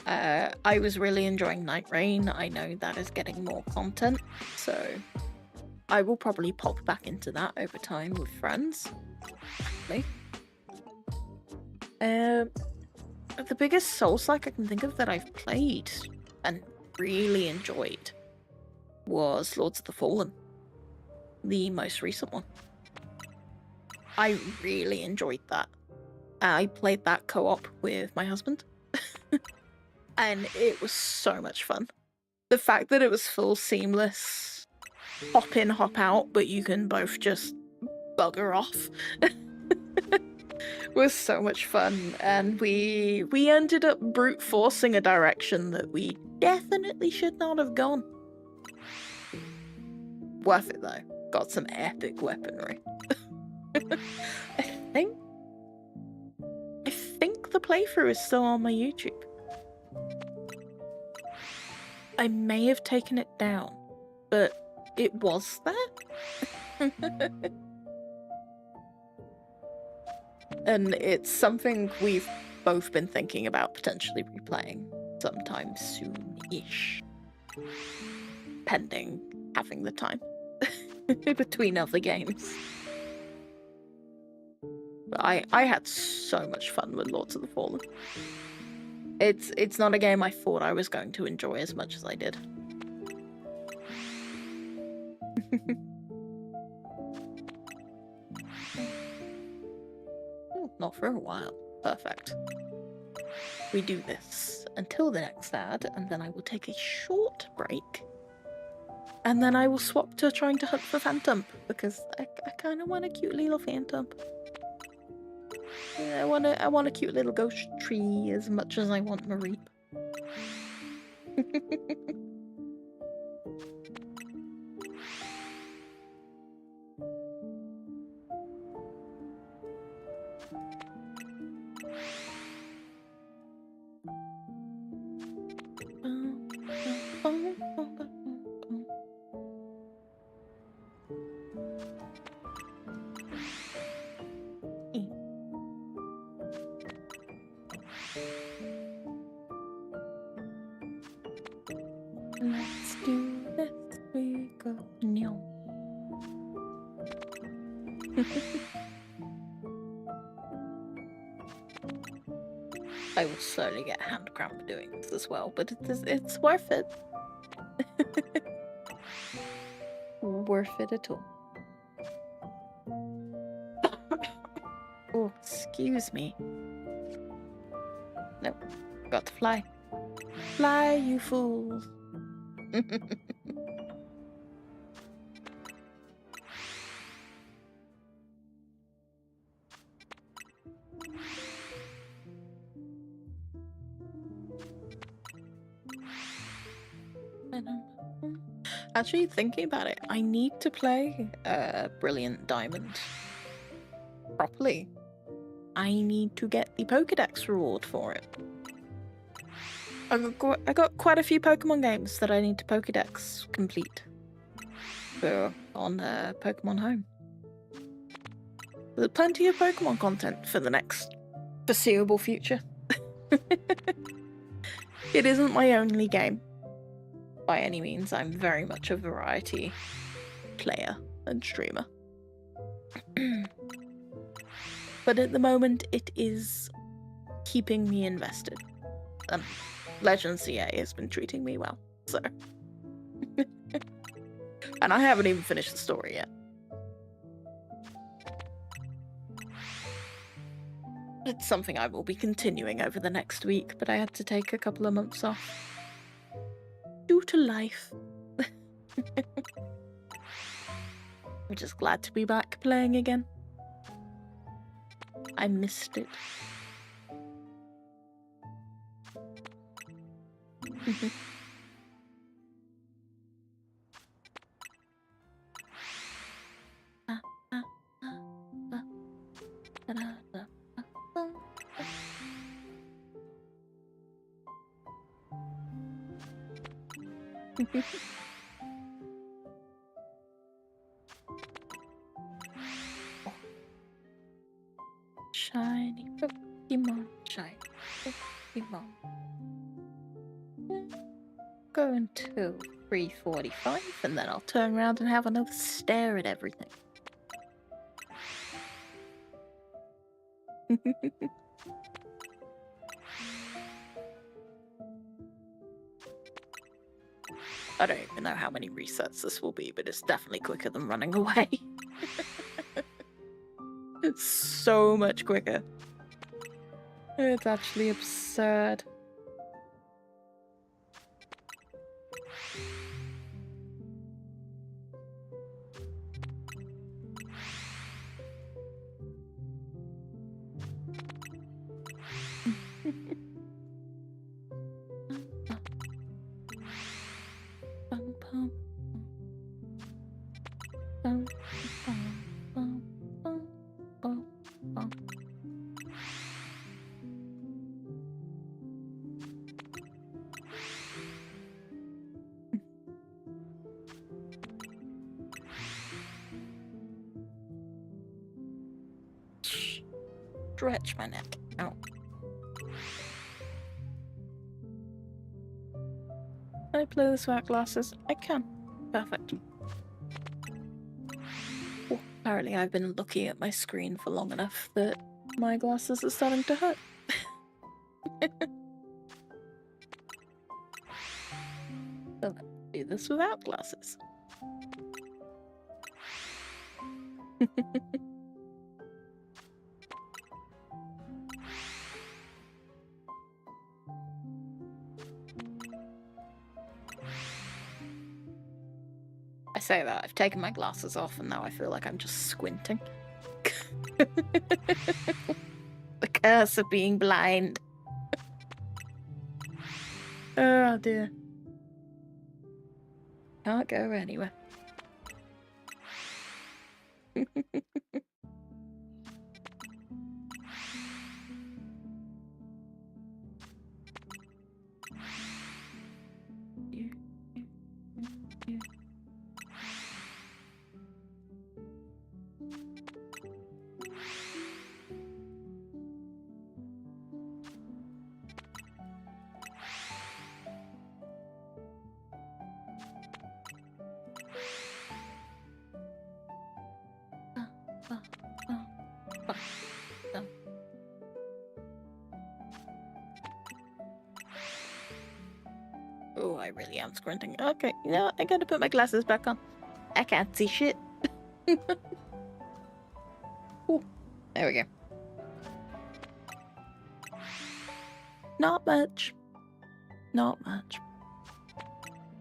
I was really enjoying Night Rain. I know that is getting more content, so I will probably pop back into that over time with friends. Actually. The biggest Souls-like I can think of that I've played and really enjoyed was Lords of the Fallen, the most recent one. I really enjoyed that. I played that co-op with my husband, and it was so much fun. The fact that it was full seamless, hop in, hop out, but you can both just bugger off, was so much fun. And we ended up brute forcing a direction that we definitely should not have gone. Worth it though. Got some epic weaponry. I think the playthrough is still on my YouTube. I may have taken it down, but it was there. And it's something we've both been thinking about potentially replaying sometime soon-ish. Pending having the time. Between other games. But I had so much fun with Lords of the Fallen. It's not a game I thought I was going to enjoy as much as I did. Not for a while. Perfect. We do this until the next ad, and then I will take a short break. And then I will swap to trying to hunt for Phantom, because I kind of want a cute little Phantom. Yeah, I want a cute little ghost tree as much as I want Mareep. I will slowly get hand cramp doing this as well, but it's worth it. Worth it at all. Oh, excuse me. Nope, got to fly. Fly, you fools. Actually, thinking about it, I need to play Brilliant Diamond properly. I need to get the Pokédex reward for it. I got quite a few Pokemon games that I need to Pokédex complete on Pokemon Home. There's plenty of Pokemon content for the next foreseeable future. It isn't my only game. By any means, I'm very much a variety player and streamer. But at the moment, it is keeping me invested. Legends Z-A has been treating me well, so. And I haven't even finished the story yet. It's something I will be continuing over the next week, but I had to take a couple of months off. Due to life. I'm just glad to be back playing again. I missed it. Shiny Pokemon, shiny Pokemon. Go until 3:45, and then I'll turn around and have another stare at everything. I don't even know how many resets this will be, but it's definitely quicker than running away. It's so much quicker. It's actually absurd. Stretch my neck out. Can I play this without glasses? I can. Perfect. Oh, apparently I've been looking at my screen for long enough that my glasses are starting to hurt. So let's do this without glasses. I say that, I've taken my glasses off and now I feel like I'm just squinting. The curse of being blind. Oh dear. Can't go anywhere. really am squinting. Okay, you know what? I gotta put my glasses back on. I can't see shit. Ooh, there we go. Not much. Not much.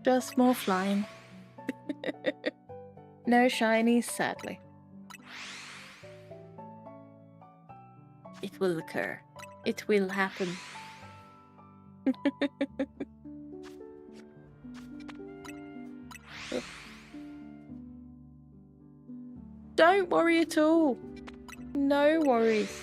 Just more flying. No shinies, sadly. It will occur. It will happen. Don't worry at all. No worries.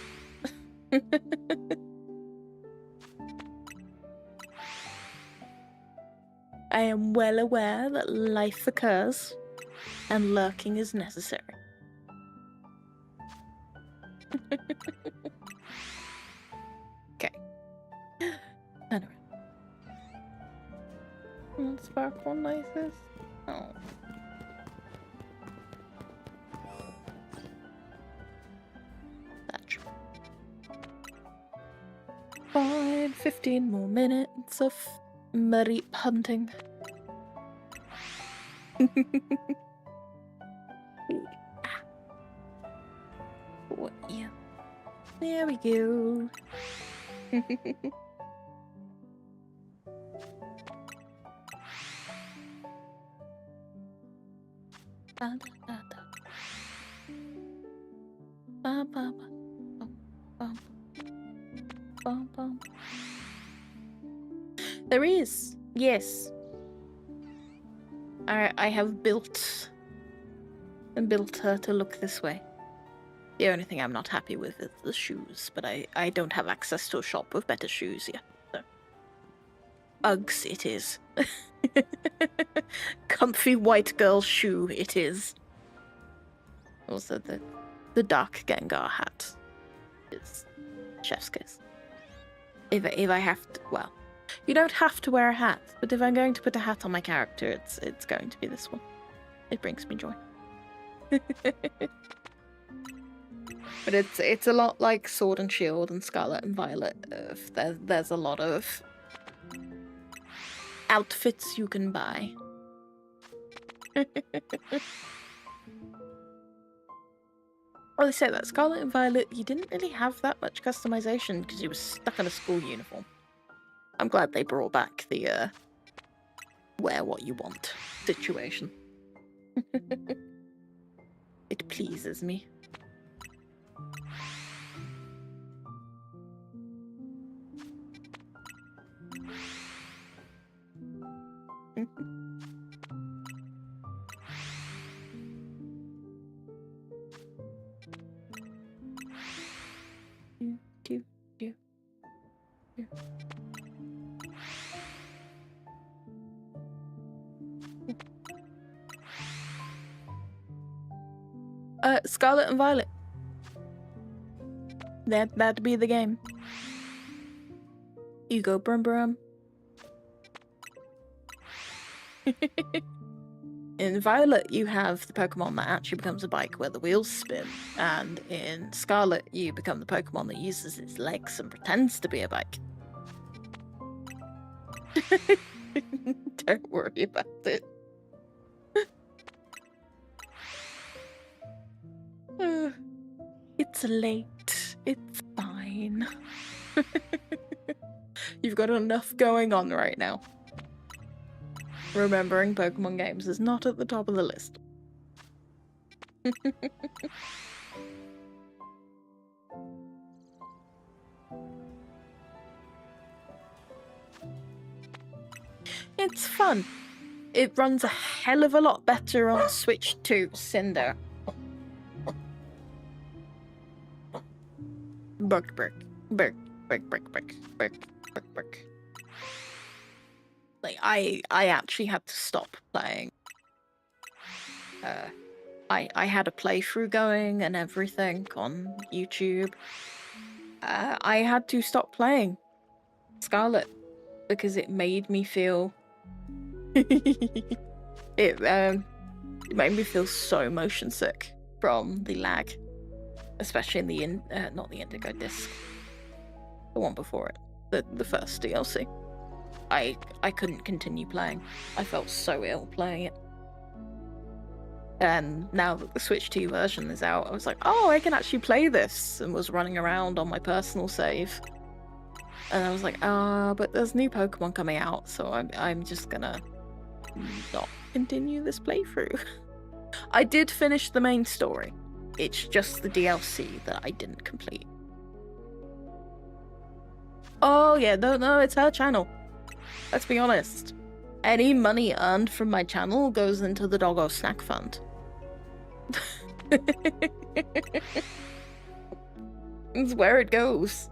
I am well aware that life occurs and lurking is necessary. Okay. Turn around. What sparkle noises? Oh. That's 15 more minutes of Mareep hunting. Oh, yeah. There we go. Da, da, da, da. Ba, ba, ba. Bum, bum. Bum, bum. There is, yes. I have built her to look this way. The only thing I'm not happy with is the shoes, but I don't have access to a shop with better shoes yet. So. Uggs it is. Comfy white girl shoe it is. Also the dark Gengar hat is chef's kiss. If I have to, well, you don't have to wear a hat, but if I'm going to put a hat on my character, it's going to be this one. It brings me joy. But it's a lot like Sword and Shield and Scarlet and Violet. There's a lot of outfits you can buy. Well, they say that Scarlet and Violet, you didn't really have that much customization because you were stuck in a school uniform. I'm glad they brought back the wear what you want situation. It pleases me. Scarlet and Violet. That'd be the game. You go brum brum. In Violet, you have the Pokemon that actually becomes a bike where the wheels spin, and in Scarlet, you become the Pokemon that uses its legs and pretends to be a bike. Don't worry about it. It's late. It's fine. You've got enough going on right now. Remembering Pokemon games is not at the top of the list. It's fun. It runs a hell of a lot better on Switch 2, Cinder. Burk, burk, burk, burk, burk, burk, burk, burk, burk. Like, I actually had to stop playing. I had a playthrough going and everything on YouTube. I had to stop playing Scarlet because it made me feel... it made me feel so motion sick from the lag. Especially in the not the Indigo disc, the one before it, the first DLC. I couldn't continue playing. I felt so ill playing it. And now that the Switch 2 version is out, I was like, oh, I can actually play this, and was running around on my personal save. And I was like, but there's new Pokemon coming out, so I'm just gonna not continue this playthrough. I did finish the main story. It's just the DLC that I didn't complete. Oh yeah, no, it's her channel. Let's be honest. Any money earned from my channel goes into the Doggo Snack Fund. It's where it goes.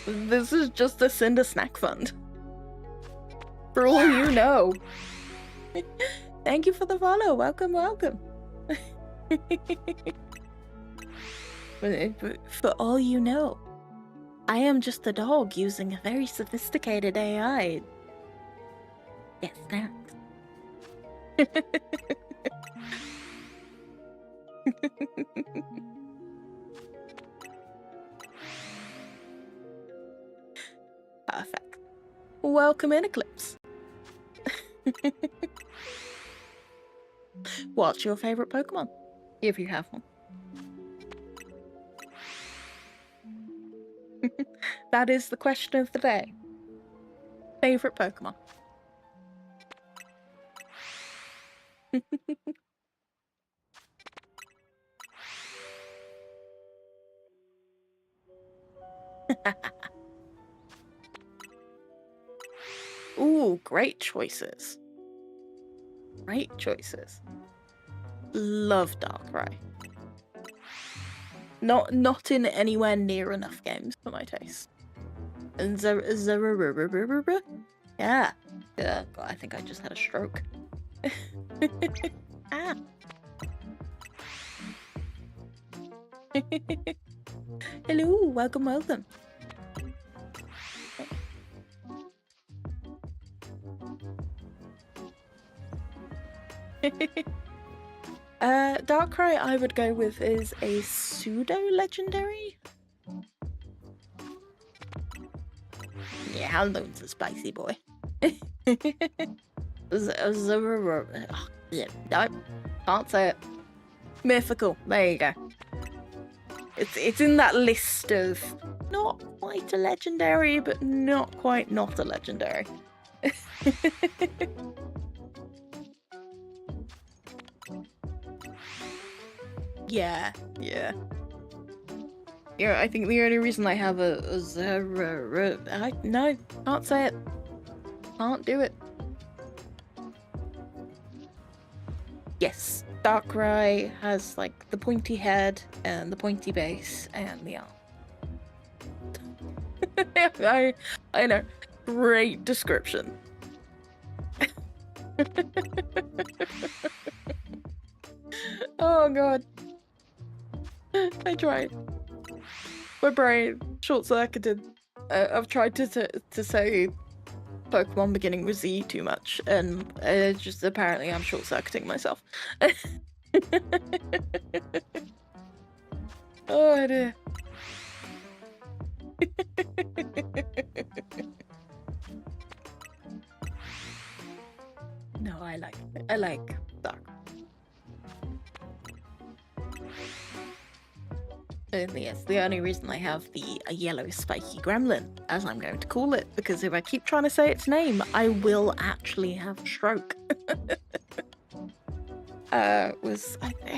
This is just a Cinder Snack Fund. For all you know. Thank you for the follow. Welcome, welcome. For all you know, I am just a dog using a very sophisticated AI. Yes, thanks. Perfect. Welcome in, Eclipse. What's your favorite Pokemon? If you have one. That is the question of the day. Favorite Pokemon. Ooh, great choices. Great choices. Love Darkrai. Not in anywhere near enough games for my taste. And yeah. God, I think I just had a stroke. Ah. Hello, welcome. Darkrai I would go with is a pseudo-legendary. Yeah, hello's a spicy boy. Yeah, nope, can't say it. Mythical, there you go. It's in that list of not quite a legendary, but not quite not a legendary. Yeah. Yeah, I think the only reason I have a no, can't say it. Can't do it. Yes, Darkrai has like the pointy head and the pointy base and the arm. I know. Great description. Oh god. I tried. My brain short-circuited. I've tried to say Pokemon beginning with Z too much, and just apparently I'm short-circuiting myself. Oh dear. No, I like Dark. Yes, the only reason I have the yellow spiky gremlin, as I'm going to call it, because if I keep trying to say its name, I will actually have a stroke. I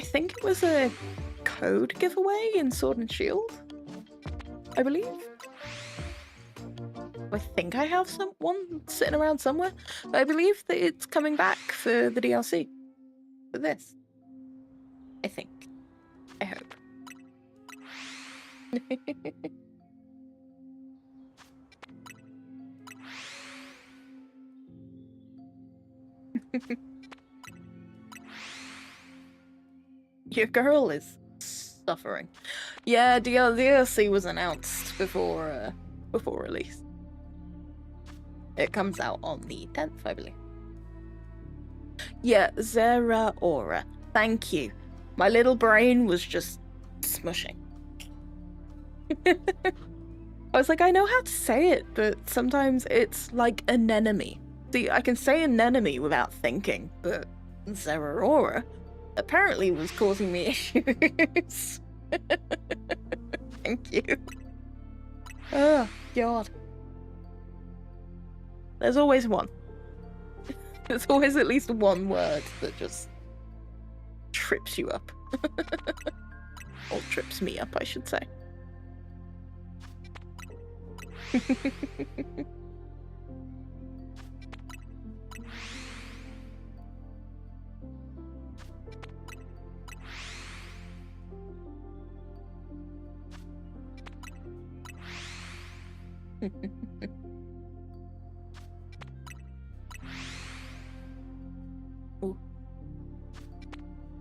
think it was a code giveaway in Sword and Shield, I believe. I think I have one sitting around somewhere. But I believe that it's coming back for the DLC. For this. I think. I hope. Your girl is suffering. Yeah, DLC was announced before release. It comes out on the 10th, I believe. Yeah, Zeraora. Thank you. My little brain was just smushing. I was like, I know how to say it, but sometimes it's like anemone. See, I can say anemone without thinking, but Zeraora apparently was causing me issues. Thank you. Oh, God. There's always one. There's always at least one word that just trips you up. Or trips me up, I should say. Ooh.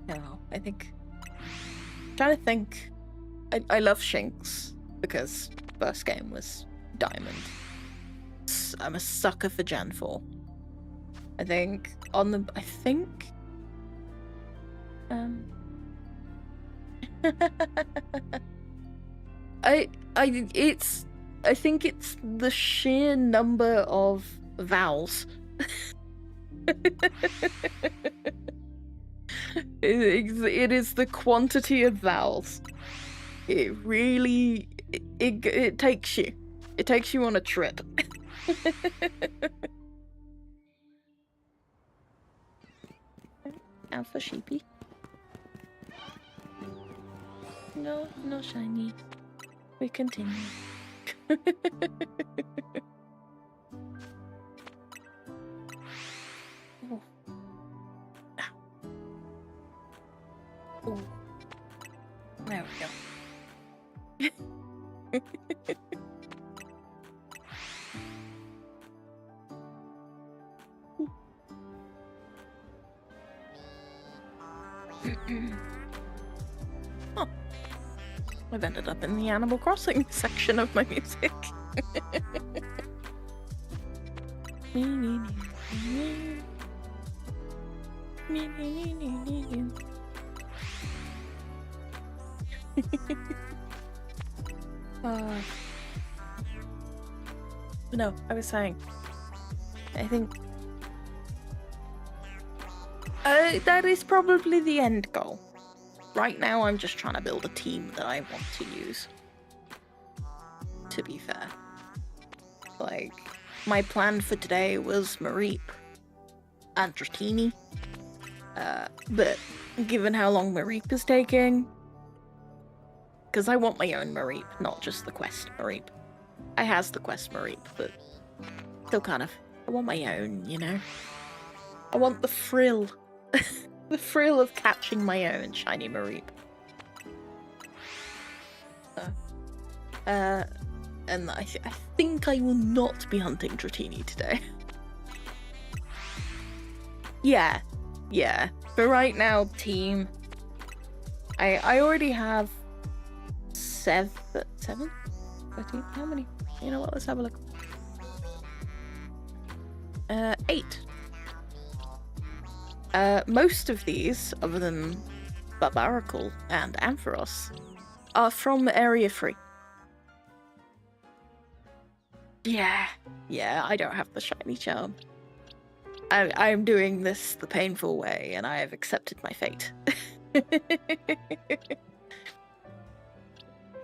No, I think... I'm trying to think. I love Shinx because first game was Diamond. I'm a sucker for Gen 4. I think on the... I think... I think it's the sheer number of vowels. It is the quantity of vowels. It really... It takes you. It takes you on a trip. Alpha sheepy. No, no shiny. We continue. Oh. Oh. There we go. Oh. I've ended up in the Animal Crossing section of my music. No, I was saying, I think that is probably the end goal. Right now, I'm just trying to build a team that I want to use. To be fair. Like, my plan for today was Mareep and Dratini. But given how long Mareep is taking, because I want my own Mareep, not just the quest Mareep. I has the quest Mareep, but still kind of, I want my own, you know? I want the thrill. The thrill of catching my own shiny Mareep. And I think I will not be hunting Dratini today. Yeah. But right now, team, I already have 7? 13? How many? You know what, let's have a look. 8. Most of these, other than Barbaracle and Ampharos, are from Area 3. Yeah, I don't have the shiny charm. I'm doing this the painful way, and I have accepted my fate.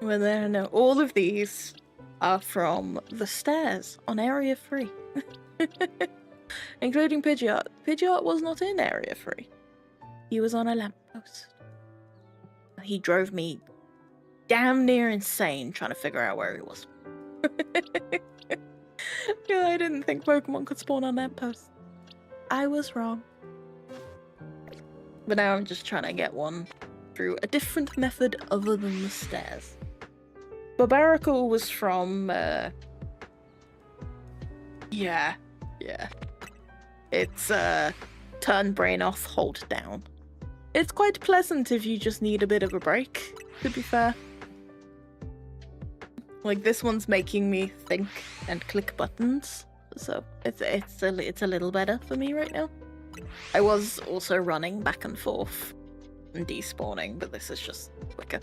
Well, no, all of these are from the stairs on Area 3. Including Pidgeot. Pidgeot was not in Area 3. He was on a lamppost. He drove me damn near insane trying to figure out where he was. Yeah, I didn't think Pokemon could spawn on lampposts. I was wrong. But now I'm just trying to get one through a different method other than the stairs. Barbaracle was from, Yeah. It's, turn brain off, hold down. It's quite pleasant if you just need a bit of a break, to be fair. Like, this one's making me think and click buttons, so it's a little better for me right now. I was also running back and forth and despawning, but this is just quicker.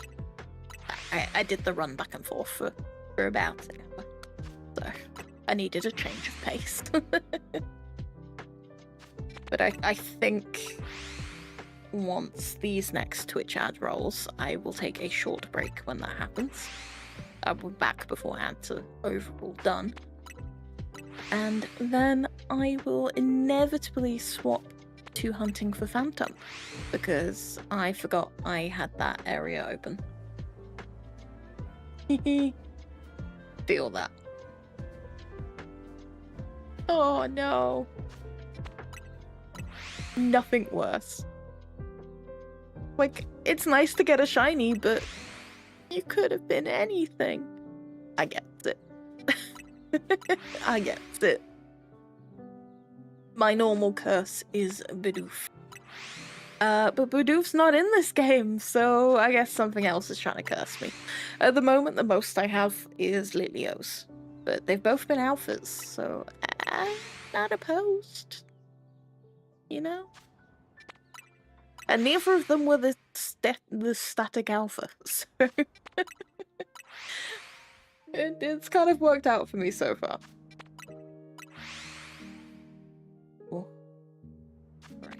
I did the run back and forth for for about an hour. So I needed a change of pace. But I think once these next Twitch ad rolls, I will take a short break when that happens. I'll be back before ads are overall done. And then I will inevitably swap to hunting for Phantom, because I forgot I had that area open. Feel that. Oh no. Nothing worse. Like, it's nice to get a shiny, but you could have been anything. I get it. I get it. My normal curse is Bidoof. But Bidoof's not in this game, so I guess something else is trying to curse me. At the moment, the most I have is Lilios. But they've both been alphas, so I'm not opposed. You know? And neither of them were the static alpha, so it's kind of worked out for me so far. Oh. Right.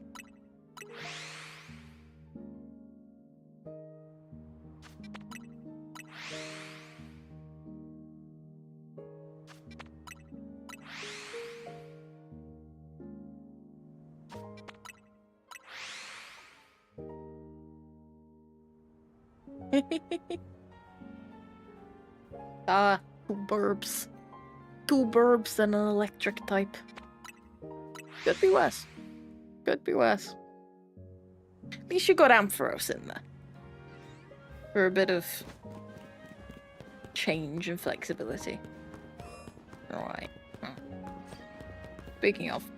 Two burbs. Two burbs and an electric type. Could be worse. Could be worse. At least you got Ampharos in there. For a bit of change and flexibility. Alright. Speaking of.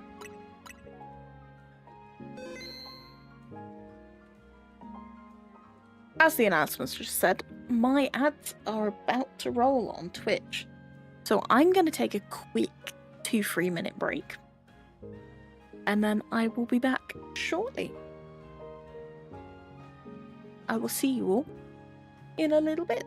As the announcements just said, my ads are about to roll on Twitch. So I'm going to take a quick 2-3 minute break. And then I will be back shortly. I will see you all in a little bit.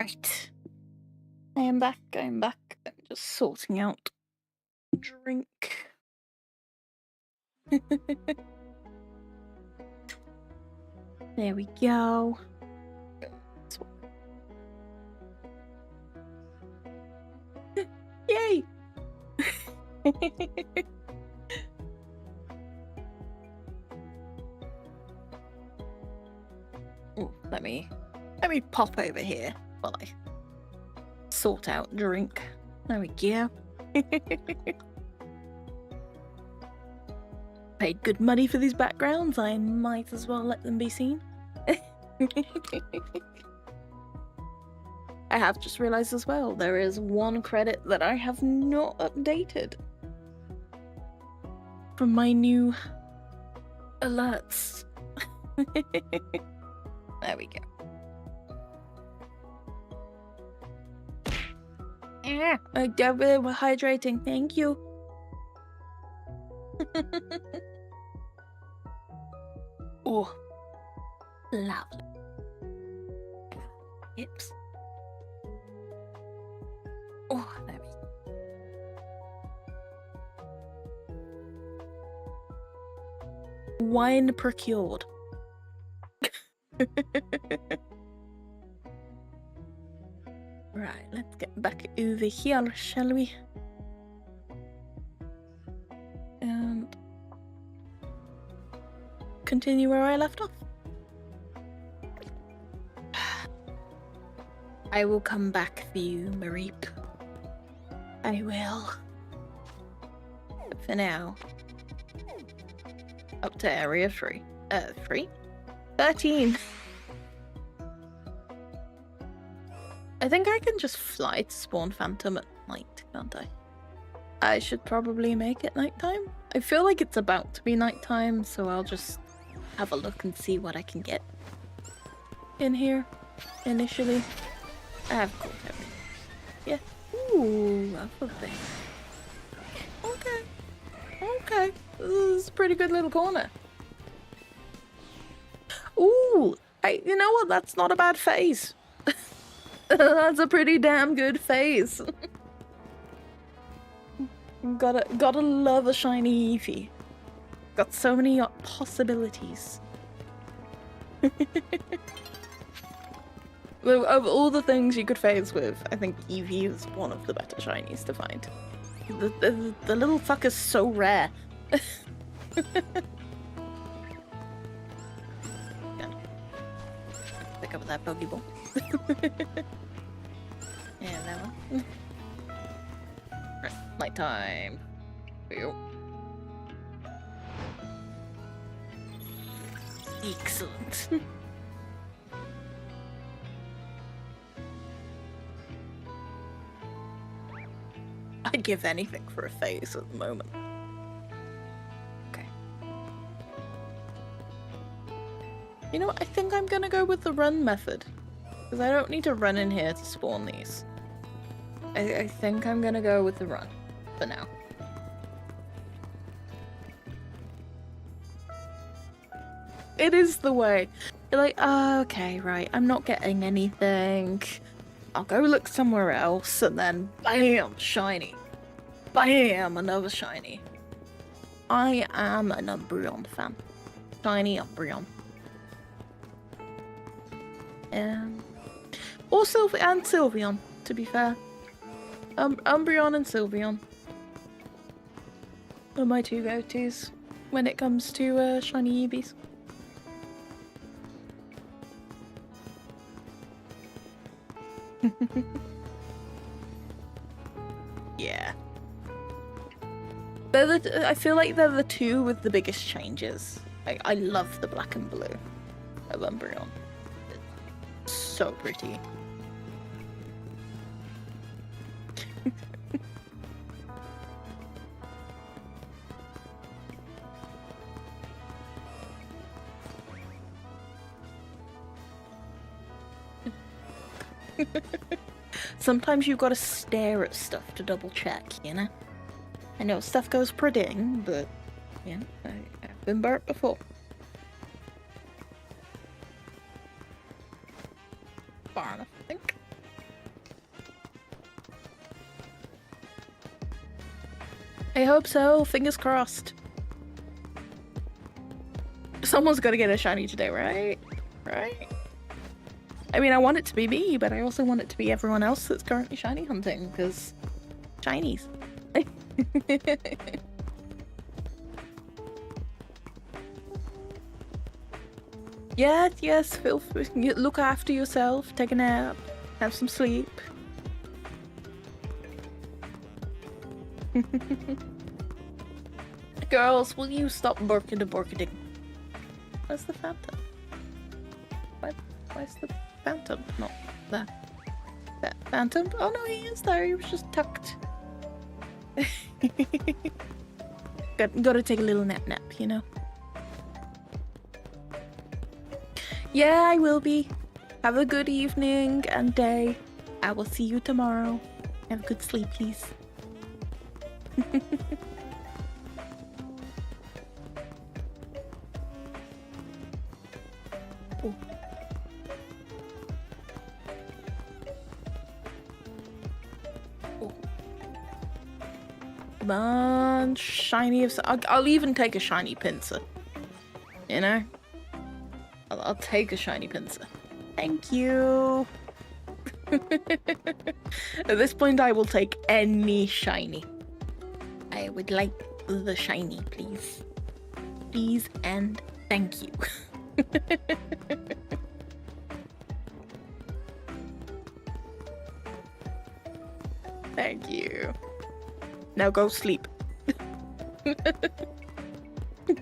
Right. I am back. I'm just sorting out drink. There we go. Yay! Ooh, let me pop over here while I sort out drink. There we go. Paid good money for these backgrounds, I might as well let them be seen. I have just realised as well, there is one credit that I have not updated from my new alerts. There we go. We're hydrating, thank you. Oh, lovely. Hips. Oh, there we go. Wine procured. Right, let's get back over here, shall we? And continue where I left off. I will come back for you, Mareep. I will. But for now, up to area 3. 13. I think I can just fly to spawn Phantom at night, can't I? I should probably make it nighttime. I feel like it's about to be nighttime, so I'll just have a look and see what I can get in here initially. I have caught everything. Yeah. Ooh, lovely. Okay. Okay. This is a pretty good little corner. Ooh, you know what? That's not a bad phase. That's a pretty damn good phase. Gotta love a shiny Eevee. Got so many possibilities. Of all the things you could phase with, I think Eevee is one of the better shinies to find. The little fucker's so rare. Pick up that Pokeball. Yeah, that one. Right, nighttime. Here we go. Excellent. I'd give anything for a phase at the moment. Okay. You know what? I think I'm gonna go with the run method. Because I don't need to run in here to spawn these. I think I'm gonna go with the run for now. It is the way. You're like, oh, okay, right, I'm not getting anything. I'll go look somewhere else, and then bam, shiny. Bam, another shiny. I am an Umbreon fan. Shiny Umbreon. Or Sylveon, to be fair. Umbreon and Sylveon are my two go-tos when it comes to shiny Eevees. Yeah. I feel like they're the two with the biggest changes. I love the black and blue of Umbreon. It's so pretty. Sometimes you've got to stare at stuff to double check, you know? I know stuff goes prettying, but, yeah, I've been burnt before. Far enough, I think. I hope so. Fingers crossed. Someone's got to get a shiny today, right? Right? I mean, I want it to be me, but I also want it to be everyone else that's currently shiny hunting, because shinies. Yes, feel free. Look after yourself, take a nap, have some sleep. Girls, will you stop barking and barking? Where's the phantom? Where's the phantom? Not that phantom? Oh no, he is there. He was just tucked. Gotta take a little nap, you know. Yeah, I will be. Have a good evening and day. I will see you tomorrow. Have a good sleep, please. Oh. Oh. Come on, shiny of... I'll even take a shiny pincer. You know? I'll take a shiny pincer. Thank you. At this point, I will take any shiny. I would like the shiny, please. Please and thank you. Thank you. Now go sleep.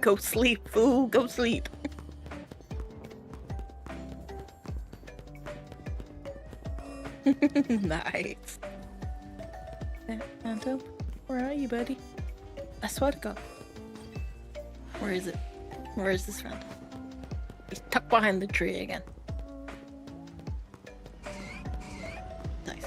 Go sleep, fool. Go sleep. Nice. Phantom, where are you, buddy? I swear to God. Where is it? Where is this phantom? He's tucked behind the tree again. Nice.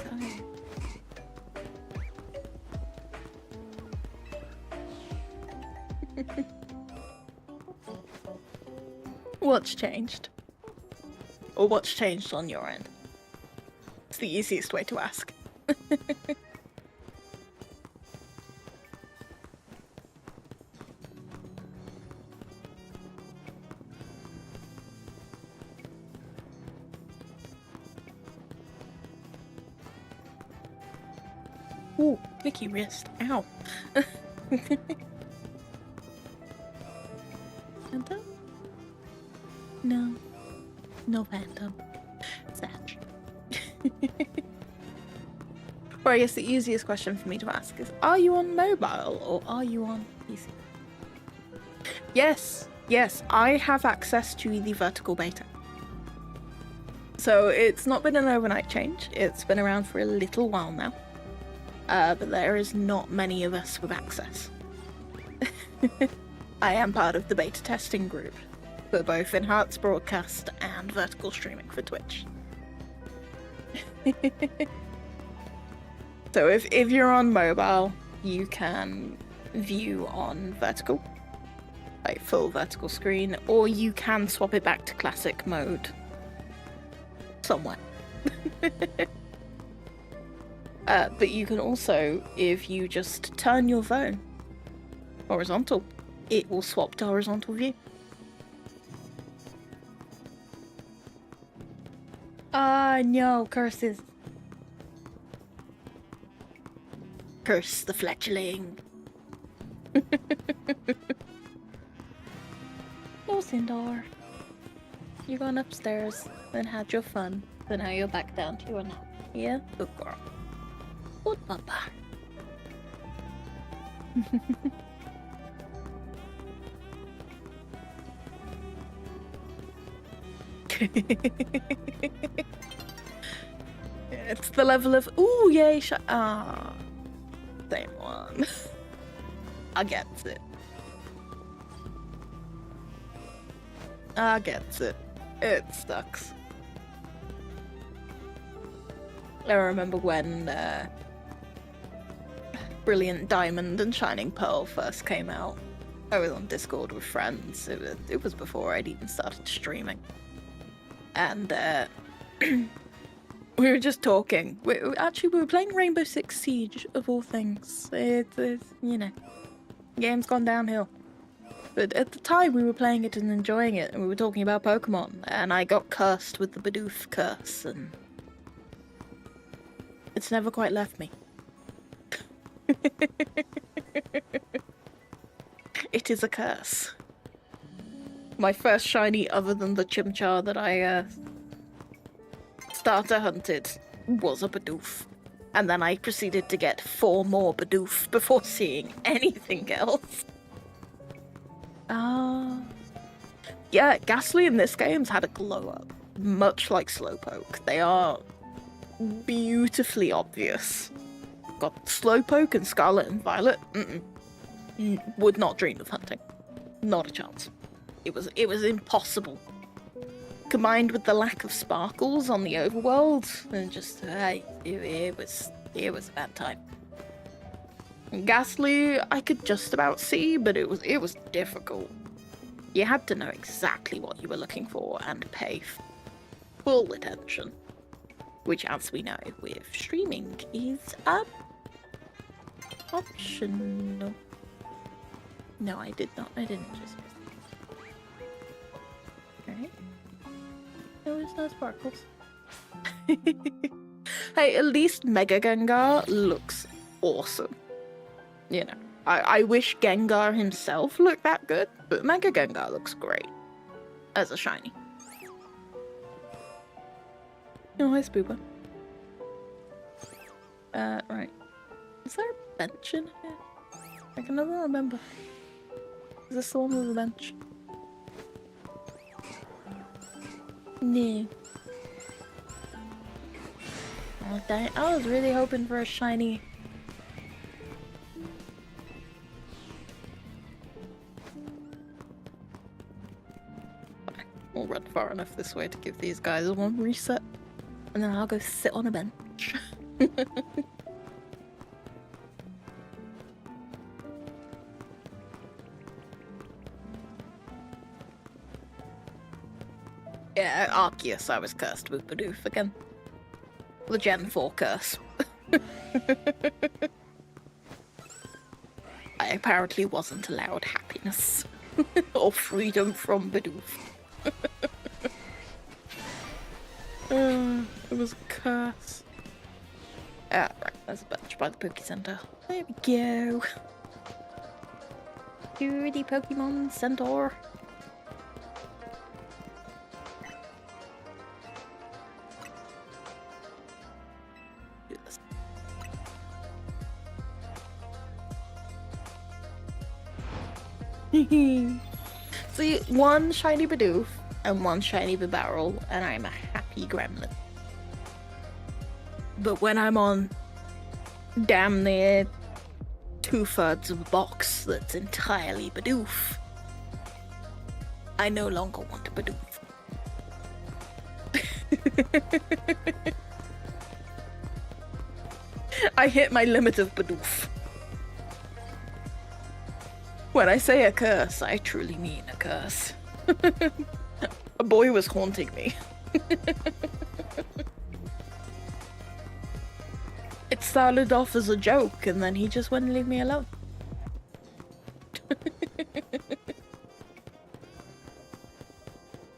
What's changed? Or what's changed on your end? It's the easiest way to ask. Ooh, clicky wrist. Ow. Phantom? No. No phantom. Sad. Or I guess the easiest question for me to ask is, are you on mobile or are you on PC? Yes, I have access to the vertical beta. So it's not been an overnight change, it's been around for a little while now. But there is not many of us with access. I am part of the beta testing group for both enhanced broadcast and vertical streaming for Twitch. So if you're on mobile, you can view on vertical, like full vertical screen, or you can swap it back to classic mode somewhere. But you can also, if you just turn your phone horizontal, it will swap to horizontal view. Ah, no, curses. Curse the fledgling. No, Sindar. You're going upstairs, then had your fun, then now you're back down to your nap. Yeah? Good girl. Good papa. It's the level of, ooh, yay, same one. I gets it. It sucks. I remember when Brilliant Diamond and Shining Pearl first came out. I was on Discord with friends. It was before I'd even started streaming. And We were just talking. Actually, we were playing Rainbow Six Siege, of all things. It's, you know, game's gone downhill. But at the time, we were playing it and enjoying it, and we were talking about Pokemon, and I got cursed with the Bidoof curse, and it's never quite left me. It is a curse. My first shiny other than the Chimchar that I starter hunted was a Bidoof. And then I proceeded to get 4 more Bidoof before seeing anything else. Yeah, Ghastly in this game's had a glow up, much like Slowpoke. They are beautifully obvious. Got Slowpoke and Scarlet and Violet. Would not dream of hunting. Not a chance. It was impossible. Combined with the lack of sparkles on the overworld, and just it was a bad time. Ghastly, I could just about see, but it was difficult. You had to know exactly what you were looking for and pay full attention, which, as we know, with streaming is optional. No, I did not. I didn't just. Okay. There was no sparkles. Hey, at least Mega Gengar looks awesome. You know, I wish Gengar himself looked that good, but Mega Gengar looks great as a shiny. Oh, hi, Spooba. Right. Is there a bench in here? I can never remember. Is this the one with the bench? No. Oh, dang. I was really hoping for a shiny. We'll run far enough this way to give these guys a 1 reset, and then I'll go sit on a bench. Yeah, Arceus, I was cursed with Bidoof again. The Gen 4 curse. I apparently wasn't allowed happiness or freedom from Bidoof. It was a curse. Right, there's a bench by the Poké Center. There we go. To the Pokemon Center. Do this. See, 1 shiny Bidoof and 1 shiny Bibarel, and I'm a happy gremlin. But when I'm on damn near 2/3 of a box that's entirely Bidoof, I no longer want a Bidoof. I hit my limit of Bidoof. When I say a curse, I truly mean a curse. A boy was haunting me. It started off as a joke, and then he just wouldn't leave me alone.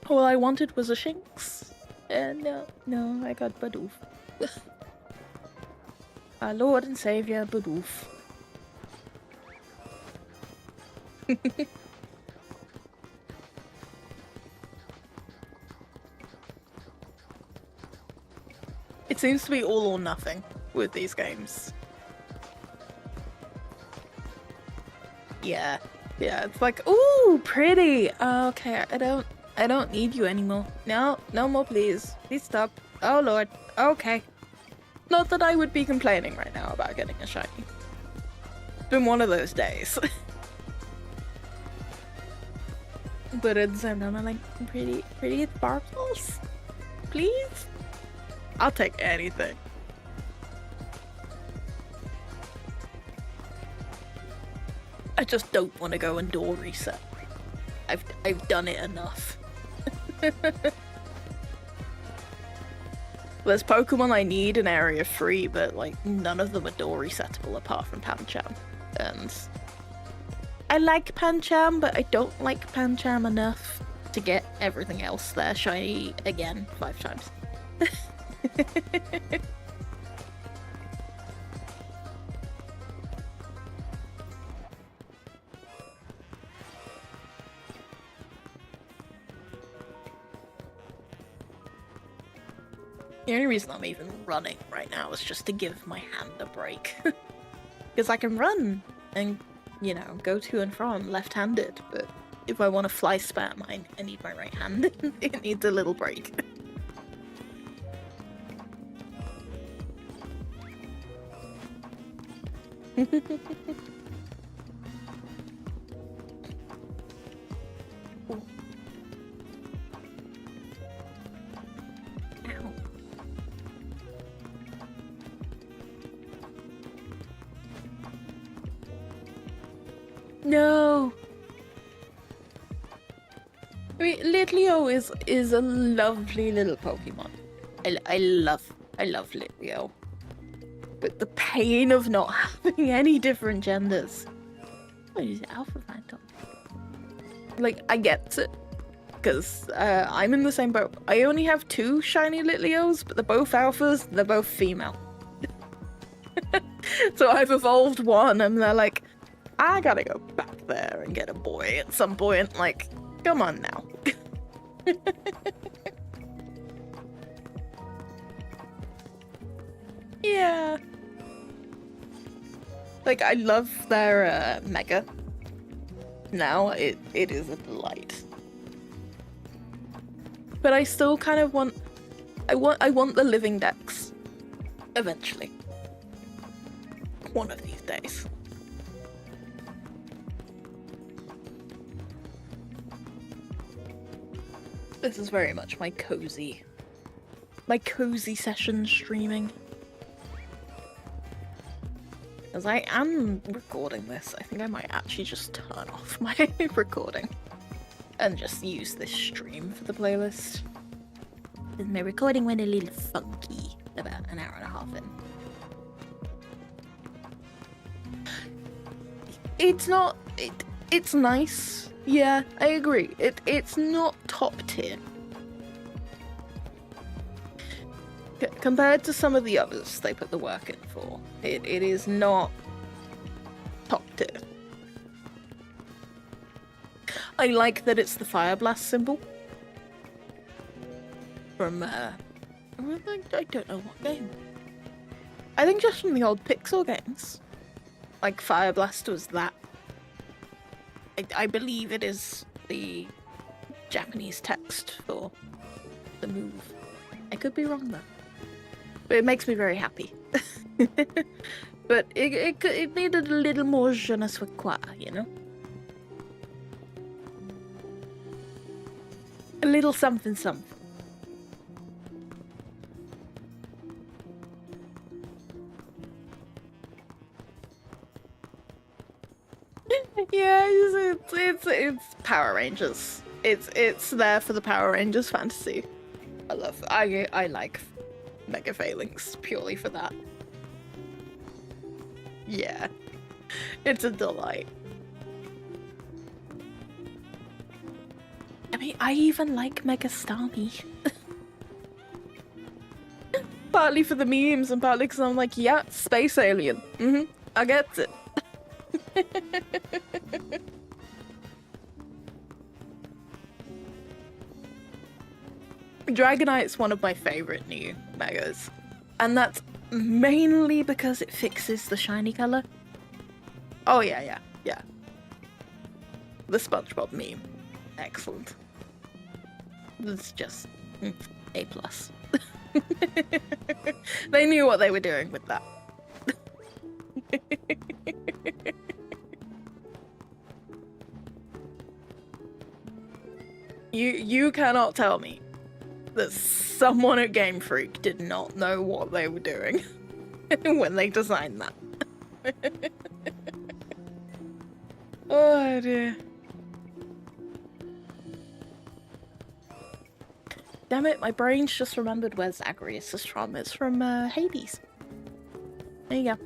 All I wanted was a Shinx. And no, I got Bidoof. Our Lord and Savior, Bidoof. It seems to be all or nothing with these games. Yeah, it's like, ooh, pretty. Okay, I don't need you anymore. No more, please. Please stop. Oh Lord. Okay. Not that I would be complaining right now about getting a shiny. It's been one of those days. But at the same time, I'm like, pretty sparkles? Please? I'll take anything. I just don't want to go and door reset. I've done it enough. There's Pokemon I need in Area 3, but like none of them are door resettable apart from Pancham. And I like Pancham, but I don't like Pancham enough to get everything else there shiny again 5 times. The only reason I'm even running right now is just to give my hand a break. Because I can run and, you know, go to and from left-handed, but if I want to fly spam, I need my right hand. It needs a little break. No. I mean, Litleo is a lovely little Pokemon. I love Litleo. But the pain of not having any different genders. What is it, Alpha Phantom? Like, I get it. Because I'm in the same boat. I only have 2 shiny Litleos, but they're both alphas, they're both female. So I've evolved one, and they're like, I gotta go back there and get a boy at some point. Like, come on now. Yeah. Like, I love their Mega. Now it is a delight. But I still kind of want I want the living decks. Eventually. One of these days. This is very much my cozy session streaming. As I am recording this, I think I might actually just turn off my recording and just use this stream for the playlist. My recording went a little funky about an hour and a half in. It's not... It's nice. Yeah, I agree. It's not top tier. Compared to some of the others they put the work in for, it is not top tier. I like that it's the Fire Blast symbol. From, I don't know what game. I think just from the old Pixel games. Like, Fire Blast was that. I believe it is the Japanese text for the move. I could be wrong though. But it makes me very happy. But it needed a little more je ne sais quoi, you know? A little something something. Yeah, it's Power Rangers. It's there for the Power Rangers fantasy. I like Mega Phalanx purely for that. Yeah. It's a delight. I mean, I even like Mega Starmie. Partly for the memes and partly because I'm like, yeah, space alien. I get it. Dragonite's one of my favorite new megas, and that's mainly because it fixes the shiny color. Oh yeah. The SpongeBob meme, excellent. It's just A+. They knew what they were doing with that. You cannot tell me that someone at Game Freak did not know what they were doing when they designed that. Oh dear. damn it, my brain's just remembered where Zagreus is from. It's from Hades. There you go.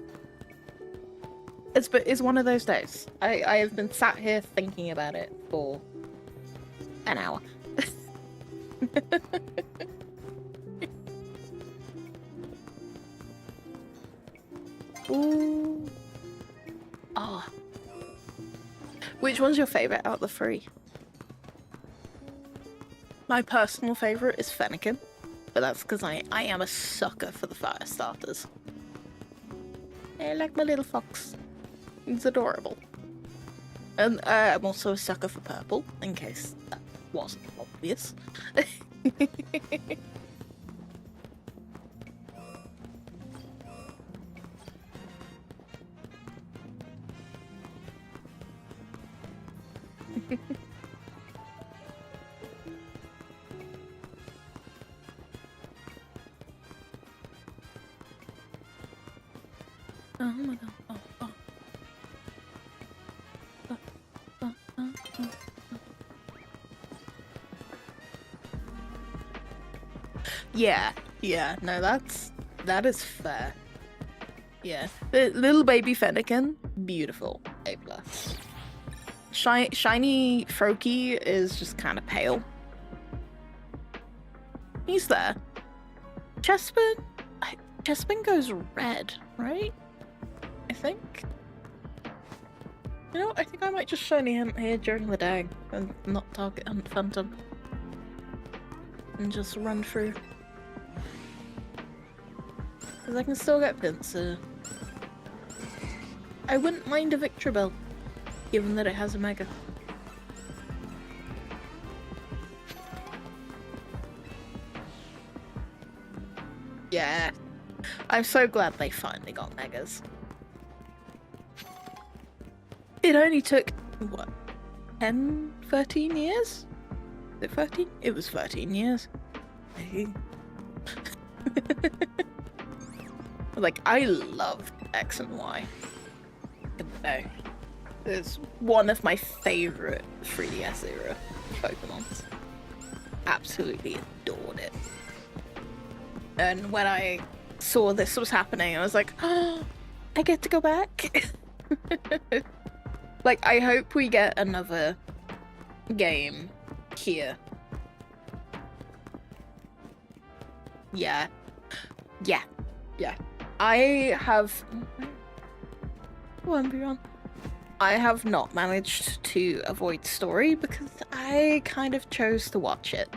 It's one of those days. I have been sat here thinking about it for an hour. Ooh. Ah. Oh. Which one's your favourite out of the three? My personal favourite is Fennekin, but that's because I am a sucker for the fire starters. I like my little fox. He's adorable. And I'm also a sucker for purple, in case that wasn't obvious. Oh my god. Yeah, no, that is fair. Yeah, the little baby Fennekin, beautiful, A+. Shiny Froakie is just kind of pale. He's there. Chespin goes red, right? I think. You know, I think I might just shiny him here during the day and not target hunt Phantom. And just run through. Because I can still get Pinsir. I wouldn't mind a Victreebel, given that it has a Mega. Yeah. I'm so glad they finally got Megas. It only took, what, 10, 13 years? Is it 13? It was 13 years. Like, I loved X and Y. No. It's one of my favourite 3DS era Pokemons. Absolutely adored it. And when I saw this was happening, I was like, oh, I get to go back? Like, I hope we get another game here. Yeah. I have... I have not managed to avoid story because I kind of chose to watch it.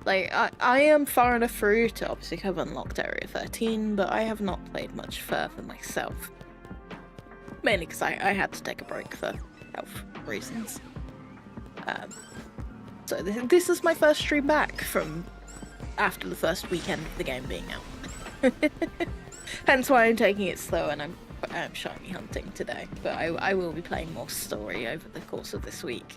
Like, I am far enough through to obviously have unlocked Area 13, but I have not played much further myself. Mainly because I had to take a break for health reasons. So this is my first stream back from after the first weekend of the game being out. Hence why I'm taking it slow and I'm shiny hunting today. But I will be playing more story over the course of this week.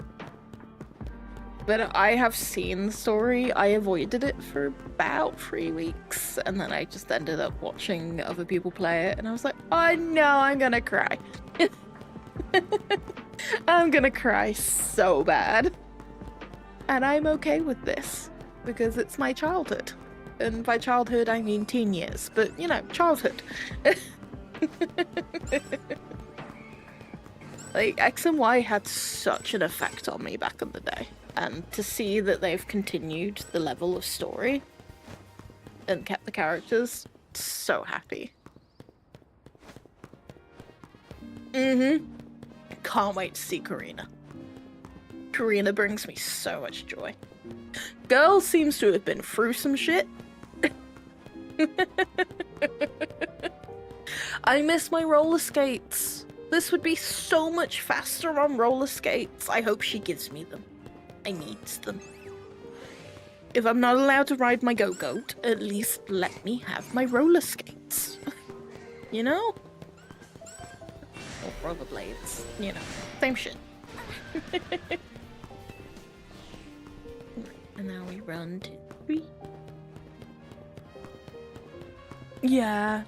But I have seen the story. I avoided it for about 3 weeks, and then I just ended up watching other people play it, and I was like, oh no, I'm gonna cry. I'm gonna cry so bad. And I'm okay with this, because it's my childhood. And by childhood, I mean teen years, but, you know, childhood. Like, X and Y had such an effect on me back in the day. And to see that they've continued the level of story and kept the characters, so happy. Can't wait to see Karina. Karina brings me so much joy. Girl seems to have been through some shit. I miss my roller skates. This would be so much faster on roller skates. I hope she gives me them. I need them. If I'm not allowed to ride my go-goat, at least let me have my roller skates. You know? Or rollerblades. You know, same shit. And now we run 2, 3. Yeah.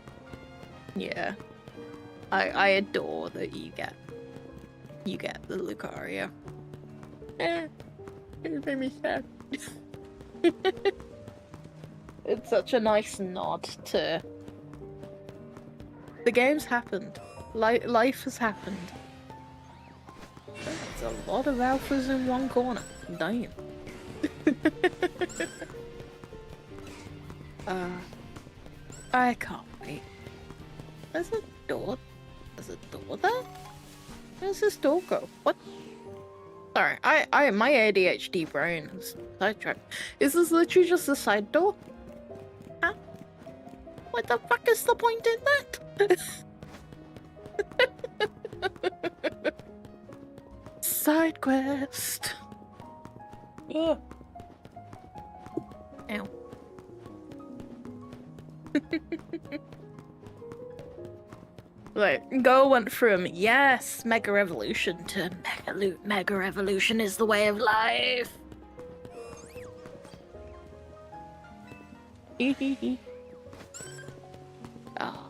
I adore that you get the Lucario. It made me sad. It's such a nice nod to... The game's happened. Life has happened. There's a lot of alphas in one corner. Damn. I can't wait. There's a door. There's a door there? Where's this door go? What? Sorry, my ADHD brain is sidetracked. Is this literally just a side door? Huh? What the fuck is the point in that? Side quest. Ugh. Ow. Like, Go went from, yes, Mega Revolution to Mega Revolution is the way of life. Oh.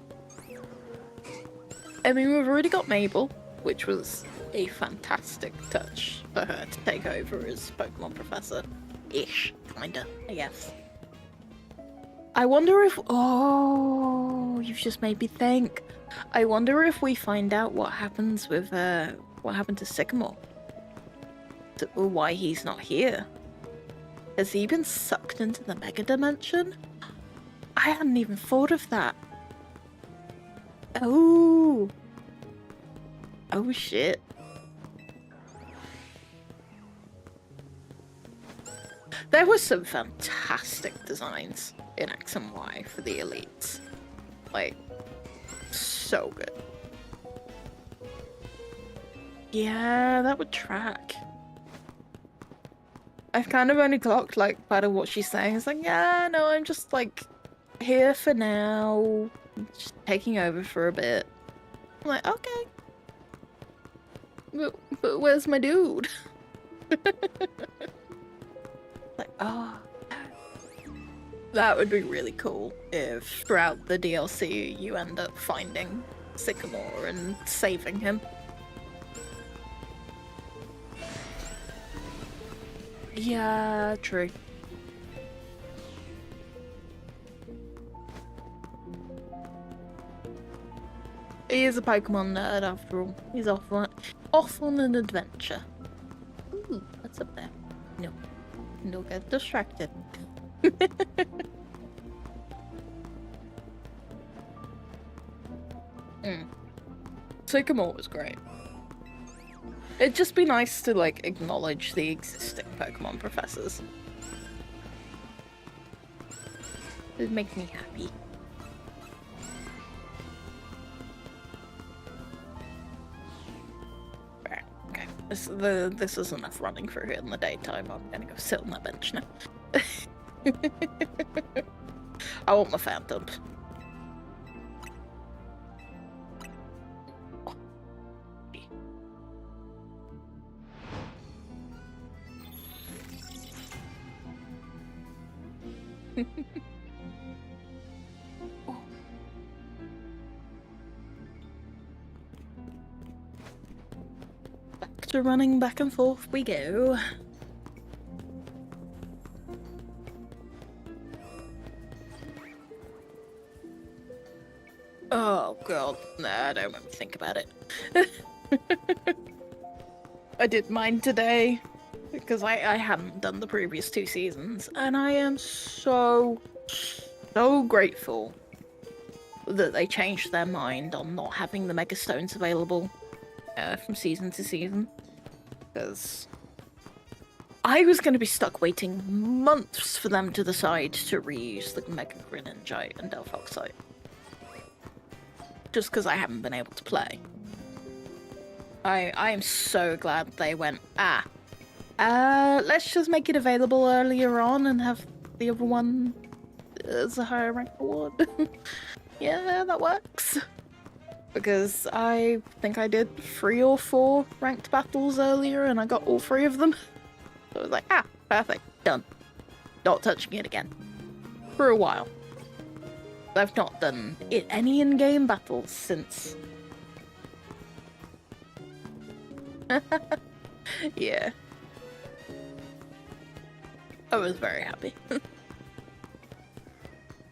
I mean, we've already got Mabel, which was a fantastic touch for her to take over as Pokemon Professor-ish, kinda, I guess. I wonder if... Oh, you've just made me think. I wonder if we find out what happens with, what happened to Sycamore. Or why he's not here. Has he been sucked into the Mega Dimension? I hadn't even thought of that. Oh. Oh shit. There were some fantastic designs in X and Y for the elites. Like, so good. Yeah, that would track. I've kind of only clocked like part of what she's saying. It's like, yeah, no, I'm just like here for now, just taking over for a bit. I'm like, okay. But where's my dude? Like, oh, that would be really cool if throughout the DLC you end up finding Sycamore and saving him. Yeah, true. He is a Pokemon nerd after all. He's off on an adventure. Ooh, what's up there? No. Don't get distracted. Sycamore was great. It'd just be nice to, like, acknowledge the existing Pokemon professors. It'd make me happy. Right, okay. This is enough running through here in the daytime. I'm gonna go sit on that bench now. I want my phantoms. Back to running back and forth we go. Oh god, nah, I don't want to think about it. I did mine today because I hadn't done the previous 2 seasons, and I am so grateful that they changed their mind on not having the Mega Stones available from season to season, because I was going to be stuck waiting months for them to decide to reuse the Mega Greninjite and Delphoxite, just because I haven't been able to play. I am so glad they went, let's just make it available earlier on and have the other one as a higher rank reward. Yeah, that works. Because I think I did 3 or 4 ranked battles earlier and I got all 3 of them. So I was like, perfect, done. Not touching it again. For a while. I've not done any in-game battles since. Yeah. I was very happy.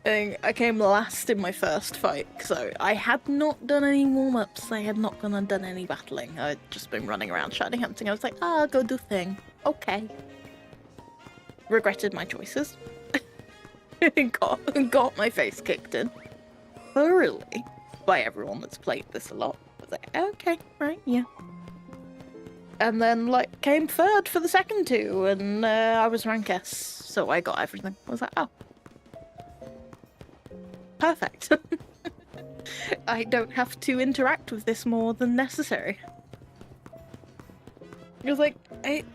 I came last in my first fight, so I had not done any warm-ups. I had not done any battling. I'd just been running around shiny hunting. I was like, I'll go do thing. Okay. Regretted my choices. got my face kicked in. Thoroughly. By everyone that's played this a lot. I was like, okay, right, yeah. And then, like, came third for the second two, and I was rank S, so I got everything. I was like, oh. Perfect. I don't have to interact with this more than necessary. It was like, it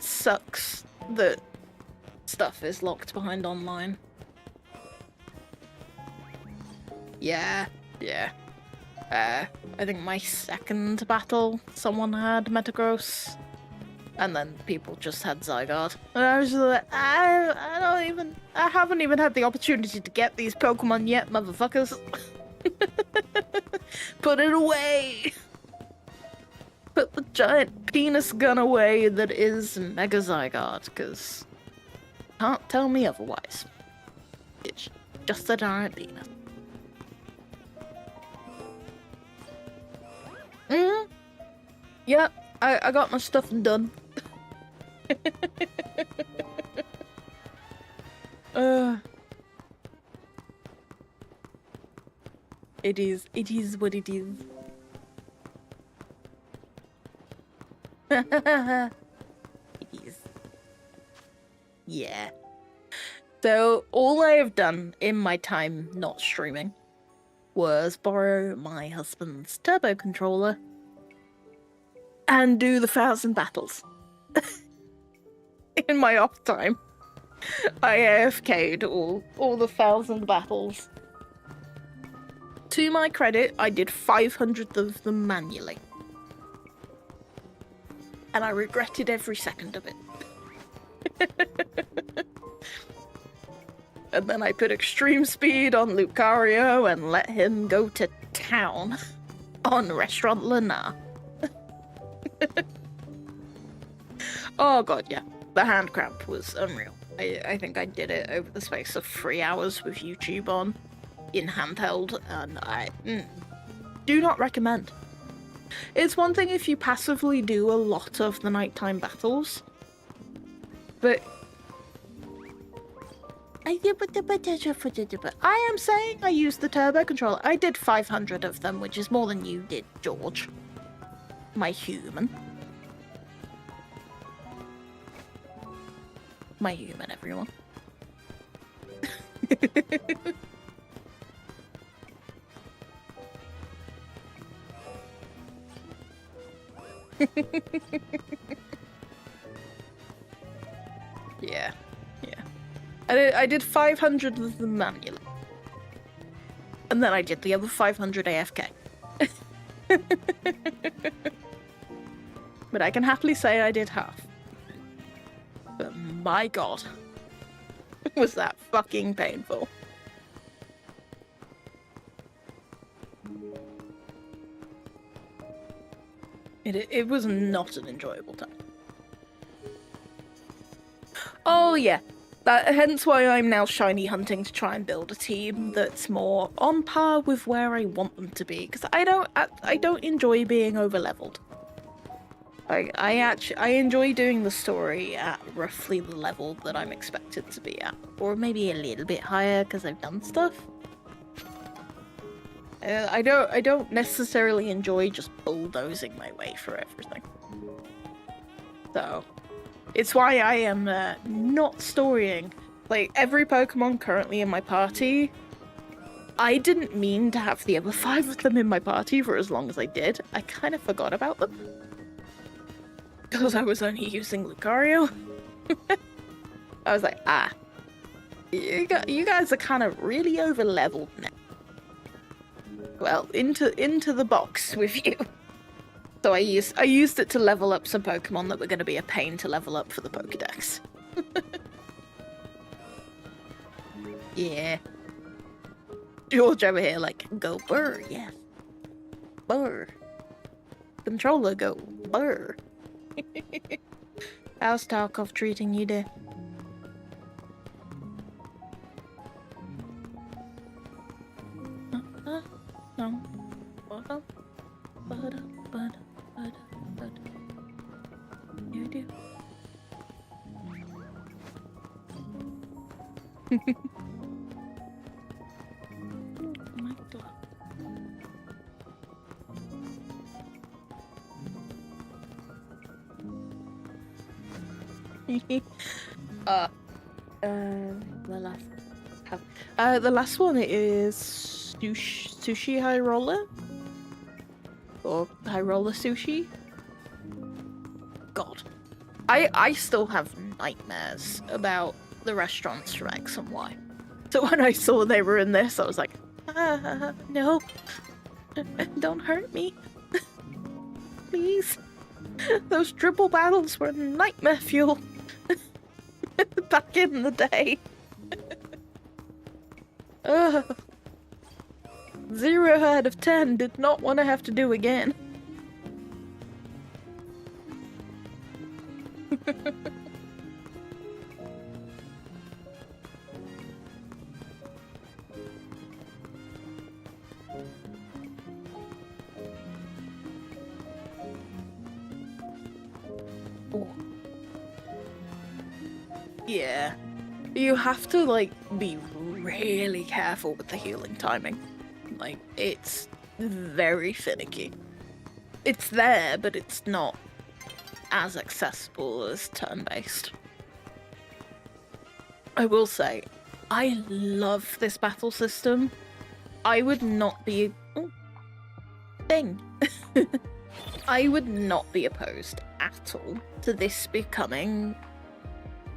sucks that stuff is locked behind online. Yeah. I think my second battle, someone had Metagross, and then people just had Zygarde. And I was just like, I haven't even had the opportunity to get these Pokemon yet, motherfuckers. Put it away! Put the giant penis gun away that is Mega Zygarde, because can't tell me otherwise. It's just a giant penis. Yeah, I got my stuff done. It is what it is. It is. Yeah. So, all I have done in my time not streaming was borrow my husband's turbo controller and do the 1,000 battles. In my off time. I AFK'd all the 1,000 battles. To my credit, I did 500 of them manually. And I regretted every second of it. And then I put extreme speed on Lucario and let him go to town on Restaurant Lana. Oh god, yeah. The hand cramp was unreal. I think I did it over the space of 3 hours with YouTube on, in handheld, and I do not recommend. It's one thing if you passively do a lot of the nighttime battles, but I am saying I used the turbo controller. I did 500 of them, which is more than you did, George. My human. My human, everyone. Yeah. I did 500 of them manually. And then I did the other 500 AFK. But I can happily say I did half. But my god, was that fucking painful. It was not an enjoyable time. Oh yeah, hence why I'm now shiny hunting to try and build a team that's more on par with where I want them to be, because I don't enjoy being overleveled. I enjoy doing the story at roughly the level that I'm expected to be at, or maybe a little bit higher because I've done stuff. I don't necessarily enjoy just bulldozing my way through everything. So, it's why I am not storying. Like, every Pokemon currently in my party, I didn't mean to have the other 5 of them in my party for as long as I did. I kind of forgot about them. Because I was only using Lucario. I was like, you guys are kind of really over-leveled now. Well, into the box with you. So I used it to level up some Pokemon that were going to be a pain to level up for the Pokédex. Yeah. George over here like, go burr, yes. Burr. Controller go burr. How's Tarkov treating you, dear? No. You do. My God. The last one is sushi high roller or high roller sushi. God, I still have nightmares about the restaurants from X and Y. So when I saw they were in this, I was like, no, don't hurt me, please. Those triple battles were nightmare fuel back in the day. 0 out of 10 did not want to have to do again. Ooh. Yeah. You have to, like, be really careful with the healing timing. Like, it's very finicky. It's there, but it's not as accessible as turn-based. I will say, I love this battle system. I would not be... Oh, ding. I would not be opposed at all to this becoming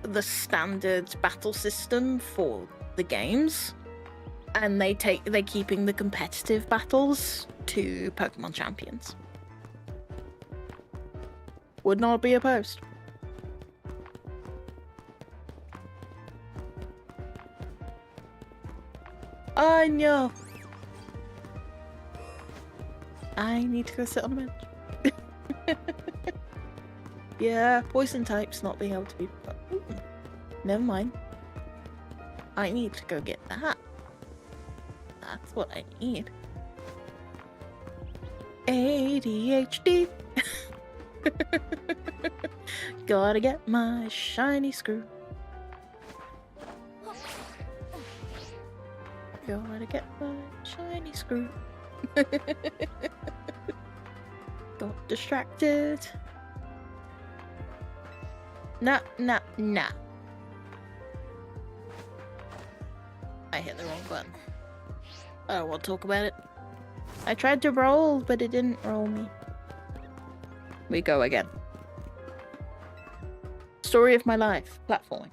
the standard battle system for the games, and they keeping the competitive battles to Pokemon Champions. Would not be opposed. I know. I need to go sit on a bench. Yeah, poison types not being able to be... Ooh, never mind. I need to go get that. That's what I need. ADHD. Gotta get my shiny screw. Gotta get my shiny screw. Got distracted. Nah. I hit the wrong button. I don't want to talk about it. I tried to roll, but it didn't roll me. We go again. Story of my life. Platforming.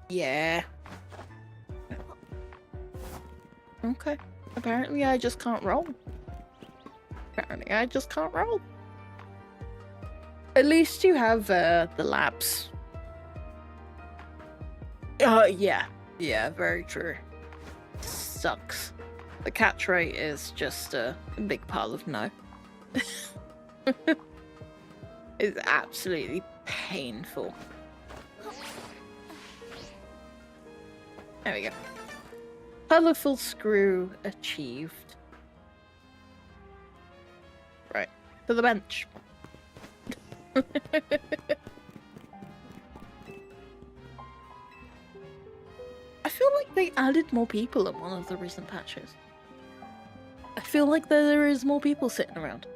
Yeah. Okay. Apparently I just can't roll. At least you have the labs. Yeah. Yeah, very true. Sucks. The catch rate is just a big pile of no. It's absolutely painful. There we go. Colourful screw achieved. Right, to the bench. I feel like they added more people in one of the recent patches. I feel like there is more people sitting around.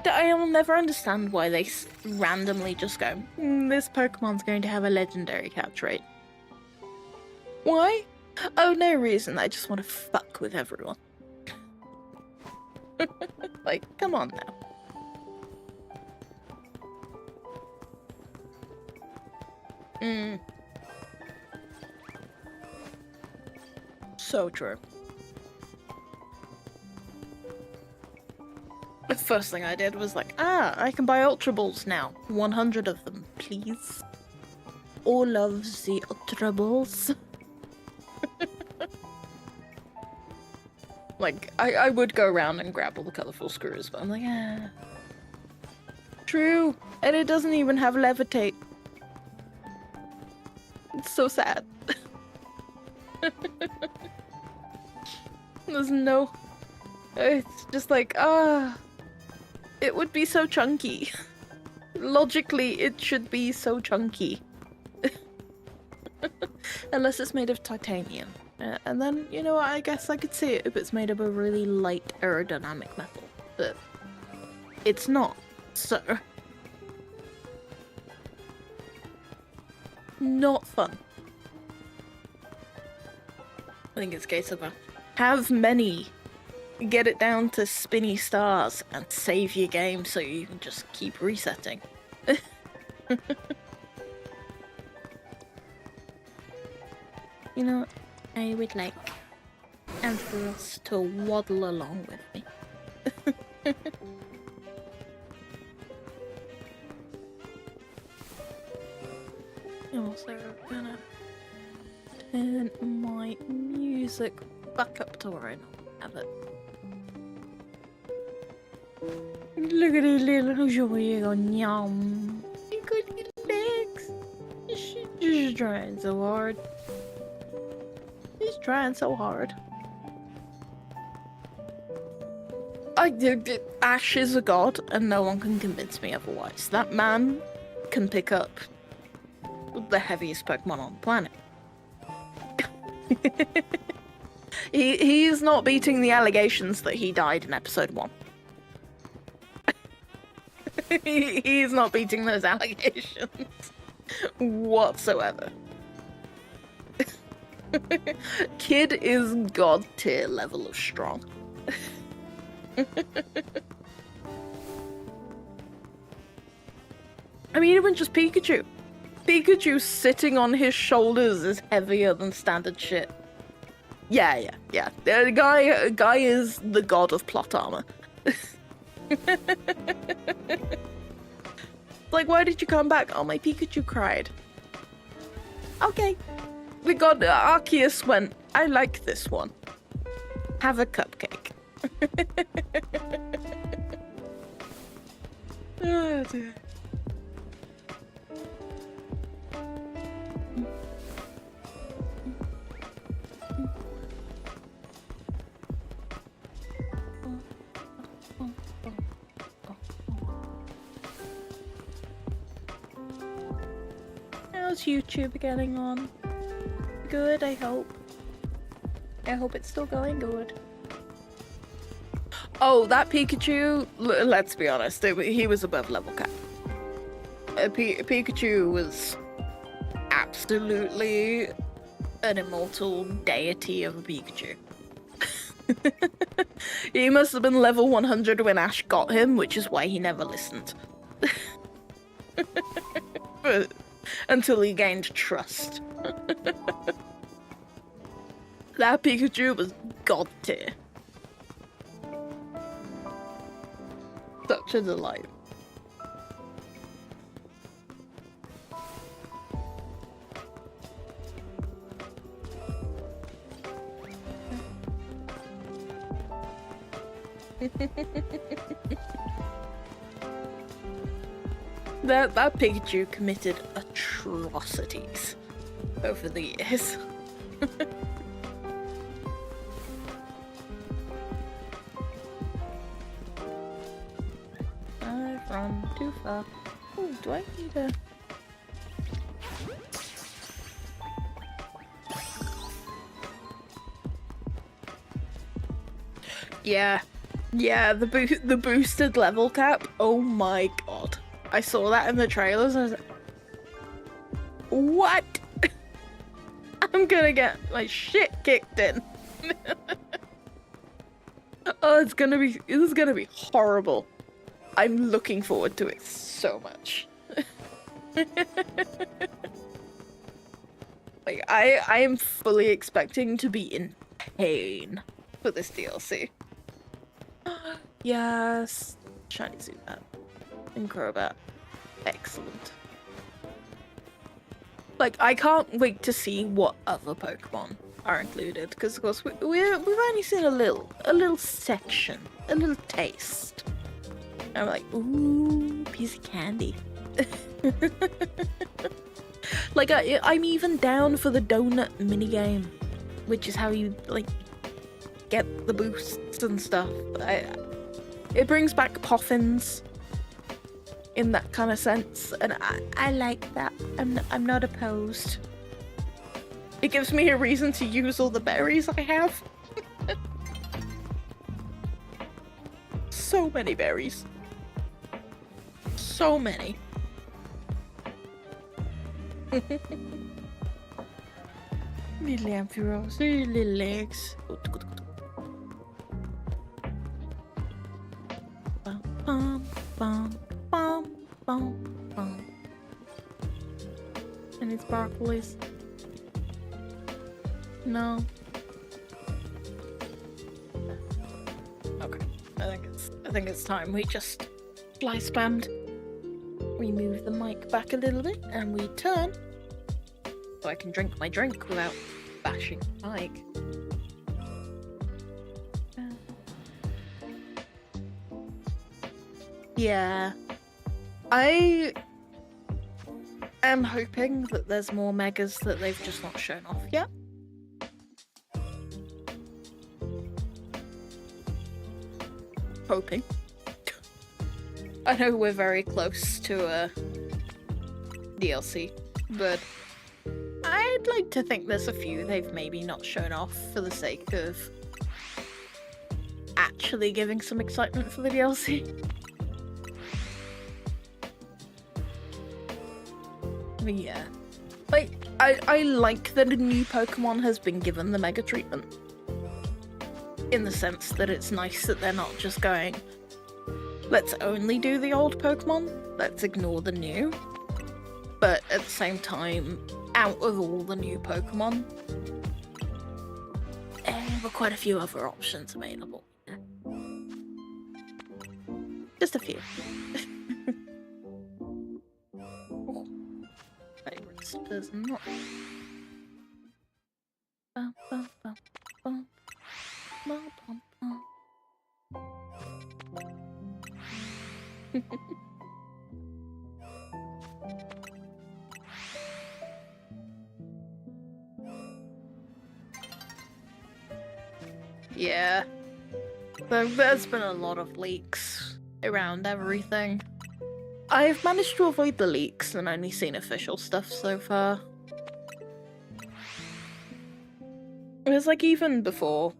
I'll never understand why they randomly just go, this Pokemon's going to have a legendary catch rate. Why? Oh, no reason. I just want to fuck with everyone. Like, come on now. So true. The first thing I did was like, I can buy Ultra Balls now. 100 of them, please. All of the Ultra Balls. Like, I would go around and grab all the colourful screws, but I'm like, ah. True. And it doesn't even have levitate. It's so sad. There's no... It's just like, it would be so chunky. Logically, it should be so chunky. Unless it's made of titanium. And then, you know, I guess I could see it if it's made of a really light aerodynamic metal. But it's not, so... Not fun. I think it's a case of have many, get it down to spinny stars, and save your game so you can just keep resetting. You know, I would like Ampharos to waddle along with me. I'm also gonna turn my music back up to where I don't have it. Look at his little joy on yum. He got little legs. She's just trying so hard. He's trying so hard. Ash is a god, and no one can convince me otherwise. That man can pick up the heaviest Pokemon on the planet. He's not beating the allegations that he died in episode 1. He's not beating those allegations whatsoever. Kid is god tier level of strong. I mean, even just Pikachu. Pikachu sitting on his shoulders is heavier than standard shit. Yeah. The guy is the god of plot armor. Like, why did you come back? Oh, my Pikachu cried. Okay. The god Arceus went, I like this one. Have a cupcake. Oh, dear. How's YouTube getting on? Good, I hope. I hope it's still going good. Oh, that Pikachu, let's be honest, he was above level cap. Pikachu was absolutely an immortal deity of a Pikachu. He must have been level 100 when Ash got him, which is why he never listened. But, until he gained trust. That Pikachu was god tier. Such a delight. That Pikachu committed atrocities over the years. I've run too far. Oh, do I need a... Yeah, the boosted level cap. Oh my god. I saw that in the trailers and I was like, what? I'm gonna get my shit kicked in. Oh, this is gonna be horrible. I'm looking forward to it so much. Like, I am fully expecting to be in pain for this DLC. Yes. Shiny Zubat. And Crobat. Excellent. Like, I can't wait to see what other Pokemon are included, because of course we've only seen a little section, a little taste. I'm like, ooh, piece of candy. Like I'm even down for the donut minigame, which is how you like get the boosts and stuff. It brings back poffins in that kind of sense, and I like that. I'm not opposed. It gives me a reason to use all the berries I have. So many berries. So many. Little amphiros, little legs. Bum, bum, bum, bum, bum, bum. Any sparklies? No. Okay. I think it's time we just fly spammed. We move the mic back a little bit and we turn so I can drink my drink without bashing the mic. Yeah. I am hoping that there's more megas that they've just not shown off yet. Hoping. I know we're very close to a DLC, but I'd like to think there's a few they've maybe not shown off for the sake of actually giving some excitement for the DLC. But yeah. Like, I like that a new Pokemon has been given the Mega treatment. In the sense that it's nice that they're not just going, let's only do the old Pokemon, let's ignore the new. But at the same time, out of all the new Pokemon, there were quite a few other options available. Just a few. Oh, favorites does not. Bum, bum, bum, bum. Bum, bum, bum. Yeah. There's been a lot of leaks around everything. I've managed to avoid the leaks and only seen official stuff so far. It was like even before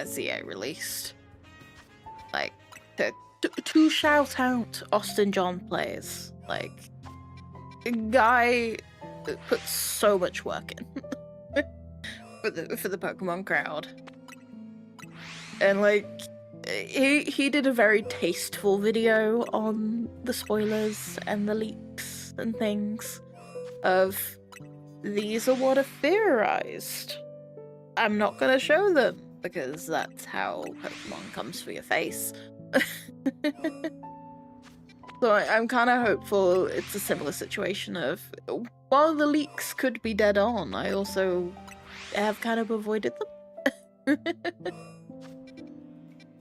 Z-A released. Like, to shout out Austin John plays. Like, a guy that puts so much work in for the Pokemon crowd. And like, he did a very tasteful video on the spoilers and the leaks and things of these are what are theorized. I'm not gonna show them because that's how Pokemon comes for your face. So I'm kind of hopeful it's a similar situation of, while the leaks could be dead on, I also have kind of avoided them.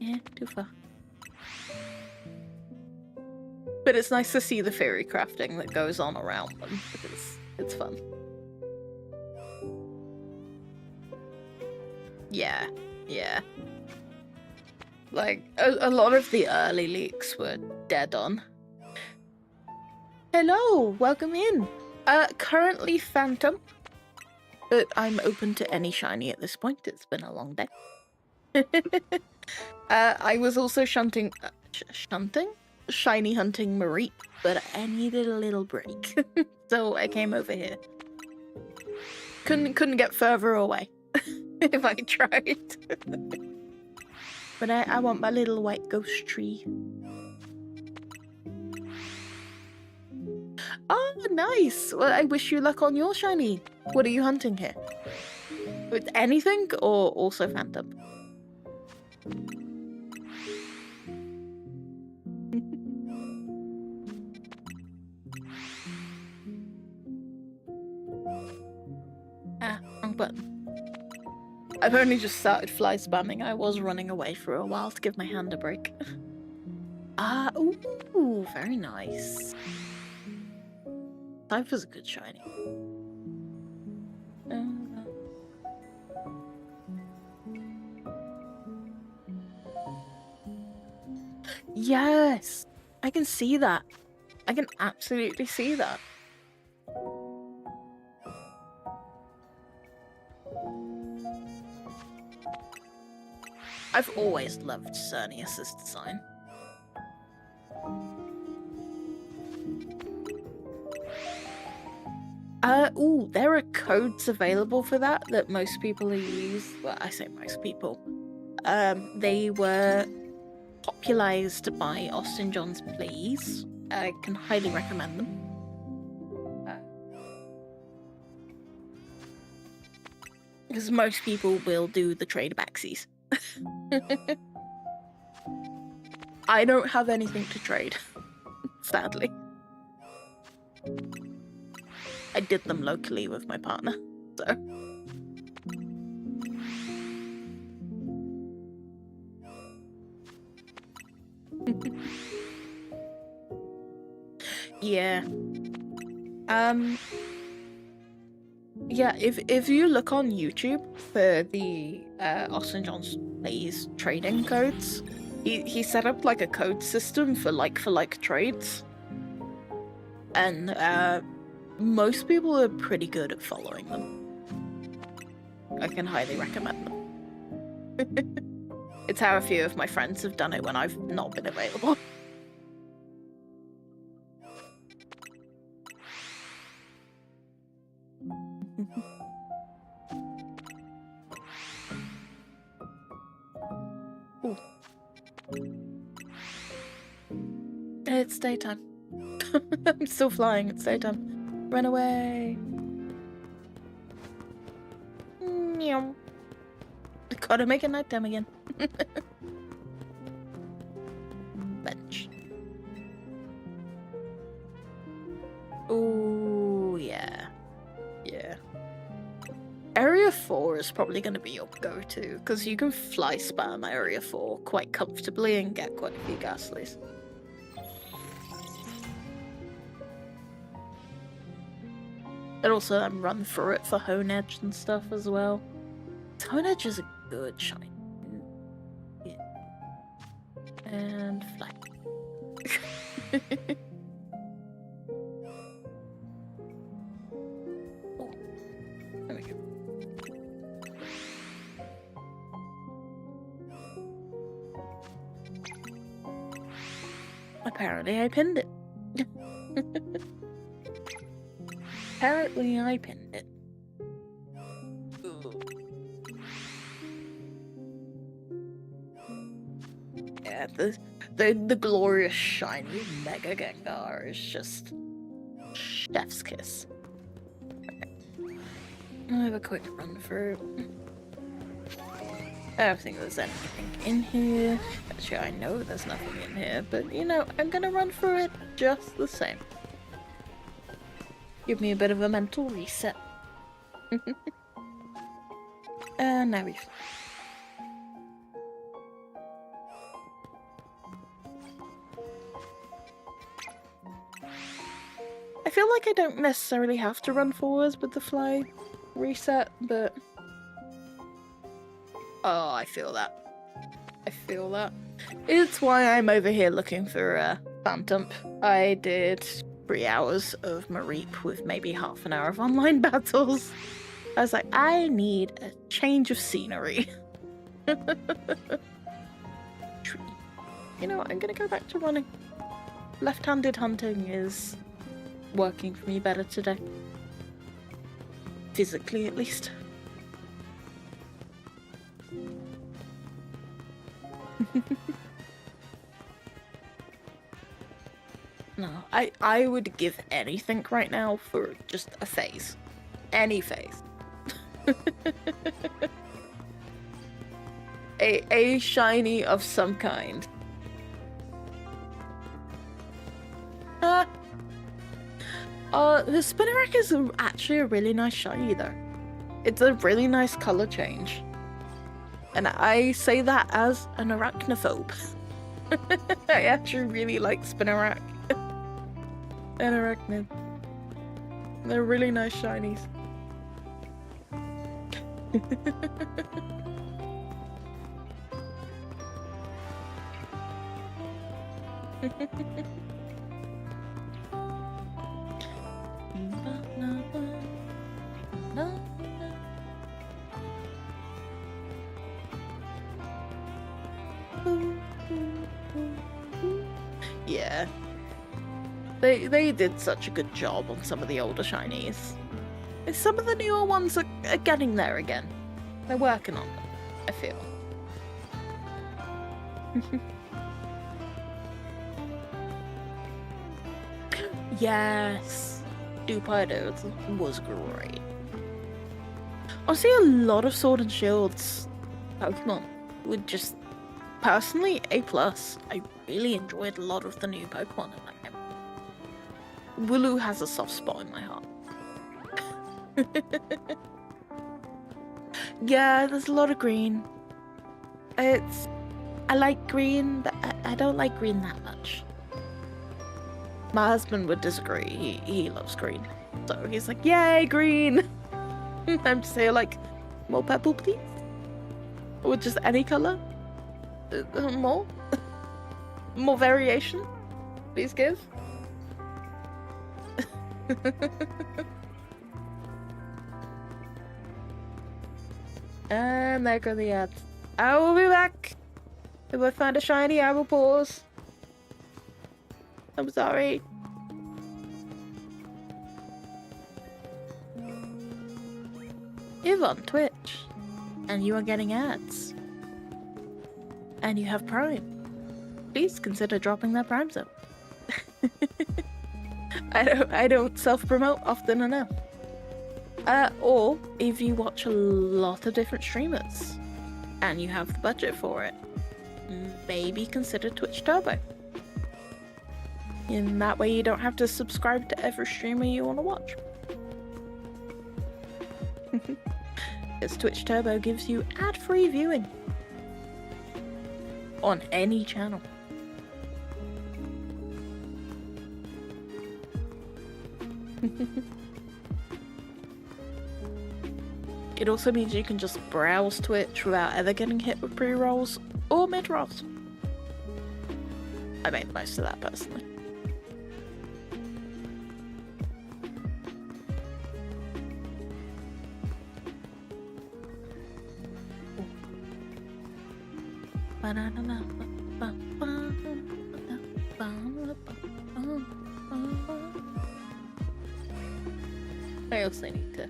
Yeah, too far. But it's nice to see the fairy crafting that goes on around them, because it's fun. Yeah, yeah. Like, a lot of the early leaks were dead on. Hello, welcome in. Currently Phantom, but I'm open to any shiny at this point. It's been a long day. I was also shiny hunting Marie, but I needed a little break, so I came over here. Couldn't get further away if I tried. But I want my little white ghost tree. Oh, nice! Well, I wish you luck on your shiny. What are you hunting here? With anything, or also Phantom? Ah, wrong button. I've only just started fly spamming. I was running away for a while to give my hand a break. Ooh, very nice. Type was a good shiny. Yes! I can see that. I can absolutely see that. I've always loved Cernius's design. Ooh, there are codes available for that most people use. Well, I say most people. They were popularized by Austin John's plays. I can highly recommend them. Because most people will do the trade backsies. I don't have anything to trade, sadly. I did them locally with my partner, so. Yeah. Yeah, if you look on YouTube for the Austin John's Plays trading codes, he set up like a code system for like trades. And most people are pretty good at following them. I can highly recommend them. It's how a few of my friends have done it when I've not been available. Ooh. It's daytime. I'm still flying, it's daytime. Run away. Meow. Gotta make it nighttime again. Bench. Ooh, yeah. Yeah. Area 4 is probably going to be your go-to, because you can fly spam Area 4 quite comfortably and get quite a few ghastlies. And also then run through it for Hone Edge and stuff as well. Hone Edge is a good shine. Yeah. And fly. Oh, there we go. Apparently I pinned it. Apparently I pinned it. Ooh. Yeah, the glorious shiny Mega Gengar is just chef's kiss. Okay. I'll have a quick run through. I don't think there's anything in here. Actually, I know there's nothing in here, but you know, I'm gonna run through it just the same. Give me a bit of a mental reset. And now we. I feel like I don't necessarily have to run forwards with the fly reset, but oh, I feel that. I feel that. It's why I'm over here looking for a Phantom. I did 3 hours of Mareep with maybe half an hour of online battles. I was like, I need a change of scenery. You know what, I'm gonna go back to running. Left-handed hunting is working for me better today. Physically, at least. No, I would give anything right now for just a phase. Any phase. a shiny of some kind. The Spinnerack is actually a really nice shiny though. It's a really nice color change. And I say that as an arachnophobe. I actually really like Spinarak and Arachnid. They're really nice shinies. Yeah. They did such a good job on some of the older shinies. Some of the newer ones are getting there again. They're working on them, I feel. Yes. Dupido was great. Honestly, a lot of Sword and Shield's Pokemon would just... Personally, A+. I really enjoyed a lot of the new Pokemon in that game. Wooloo has a soft spot in my heart. Yeah, there's a lot of green. I like green, but I don't like green that much. My husband would disagree. He loves green. So he's like, yay, green! I'm just here like, more purple, please? Or just any colour? More? More variation? Please give? And there go the ads. I will be back! If I find a shiny, I will pause. I'm sorry. If on Twitch, and you are getting ads, and you have Prime, please consider dropping that Prime zone. I don't self-promote often enough. Or if you watch a lot of different streamers, and you have the budget for it, maybe consider Twitch Turbo. In that way you don't have to subscribe to every streamer you want to watch. Because Twitch Turbo gives you ad-free viewing on any channel. It also means you can just browse Twitch without ever getting hit with pre-rolls or mid-rolls. I made the most of that personally. I also need to